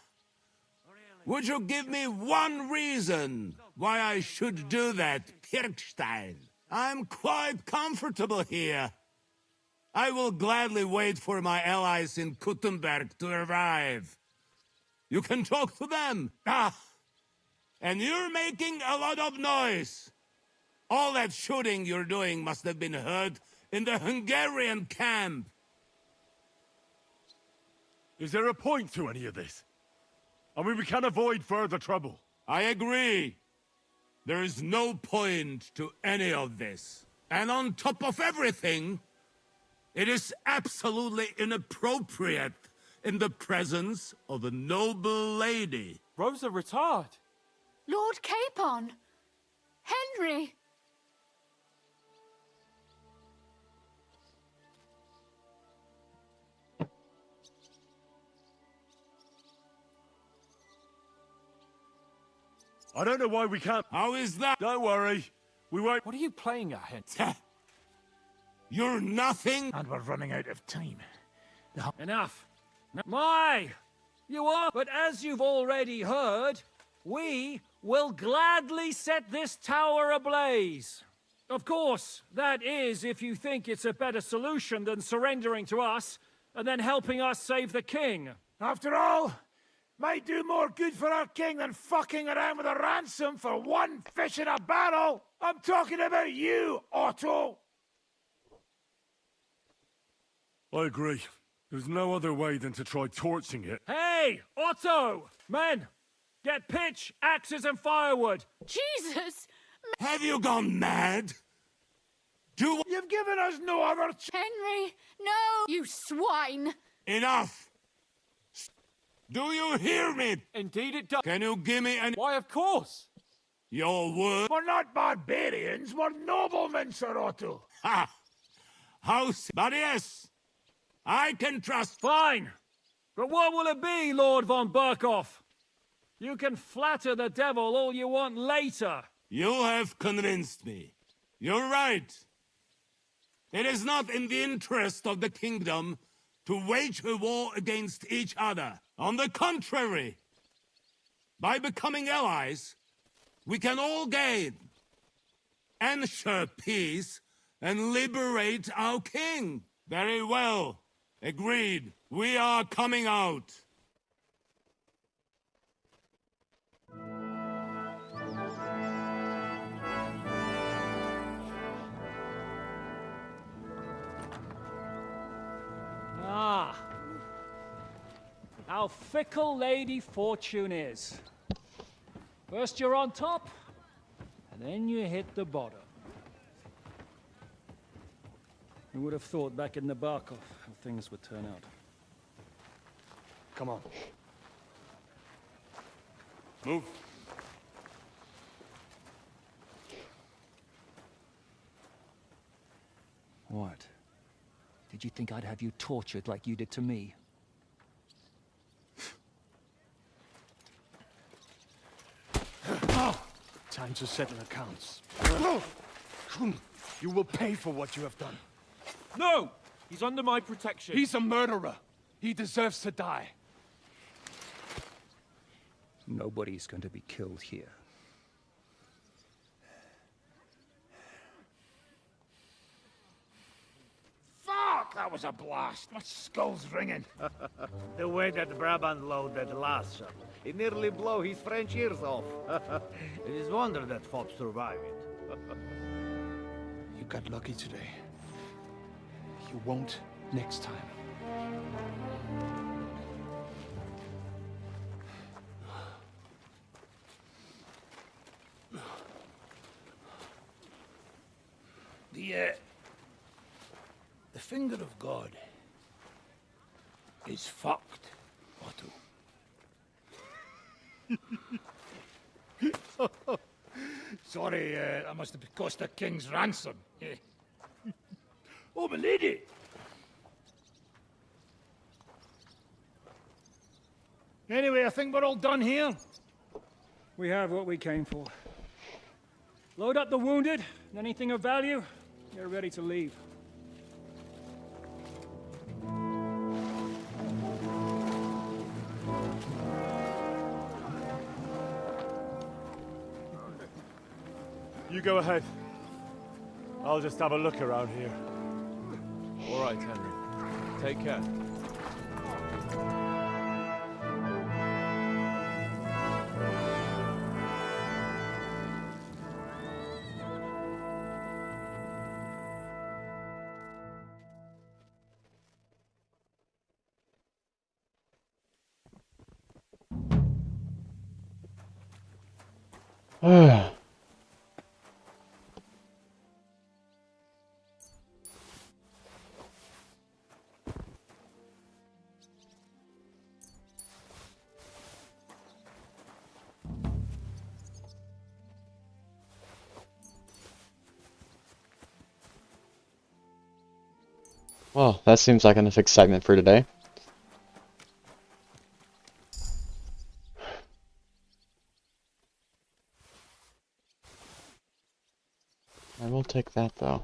Would you give me one reason why I should do that, Kirkstein? I'm quite comfortable here. I will gladly wait for my allies in Kuttenberg to arrive. You can talk to them. Ah! And you're making a lot of noise. All that shooting you're doing must have been heard in the Hungarian camp. Is there a point to any of this? I mean, we can avoid further trouble. I agree. There is no point to any of this. And on top of everything, it is absolutely inappropriate in the presence of a noble lady. Rosa Retard. Lord Capon! Henry! I don't know why we can't. How is that? Don't worry. We won't. What are you playing at, Henry? You're nothing. And we're running out of time. Enough. You are. But as you've already heard, we will gladly set this tower ablaze. Of course, that is if you think it's a better solution than surrendering to us and then helping us save the king. After all, might do more good for our king than fucking around with a ransom for one fish in a barrel. I'm talking about you, Otto. I agree. There's no other way than to try torching it. Hey, Otto! Men, get pitch, axes, and firewood. Jesus! Have you gone mad? You've given us no other Henry, no! You swine! Enough! Do you hear me? Indeed it does. Can you give me an... Why, of course. Your word? We're not barbarians, we're noblemen, Sir Otto. Ha! But yes, I can trust... Fine. But what will it be, Lord von Berkhoff? You can flatter the devil all you want later. You have convinced me. You're right. It is not in the interest of the kingdom to wage a war against each other. On the contrary, by becoming allies, we can all gain, ensure peace, and liberate our king. Very well. Agreed. We are coming out. Ah. How fickle Lady Fortune is. First you're on top, and then you hit the bottom. Who would have thought back in Nabokov how things would turn out? Come on. Move. What? Did you think I'd have you tortured like you did to me? Time to settle accounts. You will pay for what you have done. No! He's under my protection. He's a murderer. He deserves to die. Nobody's going to be killed here. Fuck! That was a blast. My skull's ringing. The way that Brabant loaded last, it nearly blow his French ears off. It is wonder that fops survive it. You got lucky today. You won't next time. The finger of God is fucked, Otto. Sorry, that must have cost the king's ransom. Oh, my lady! Anyway, I think we're all done here. We have what we came for. Load up the wounded, and anything of value, you're ready to leave. You go ahead. I'll just have a look around here. All right, Henry. Take care. Well, that seems like enough excitement for today. I will take that, though.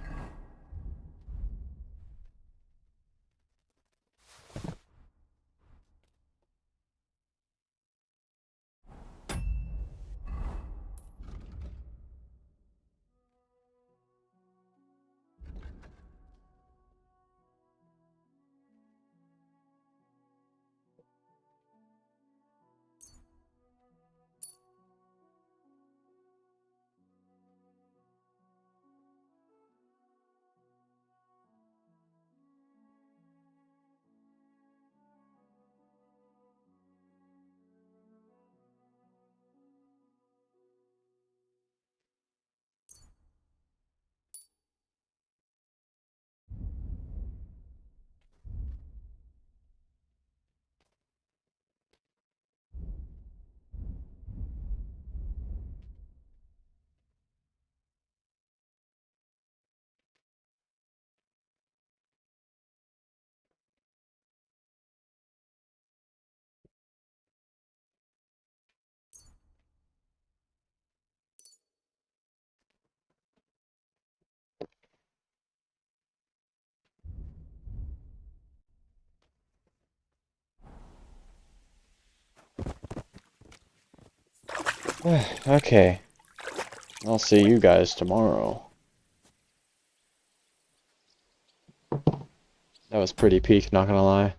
Okay. I'll see you guys tomorrow. That was pretty peak, not gonna lie.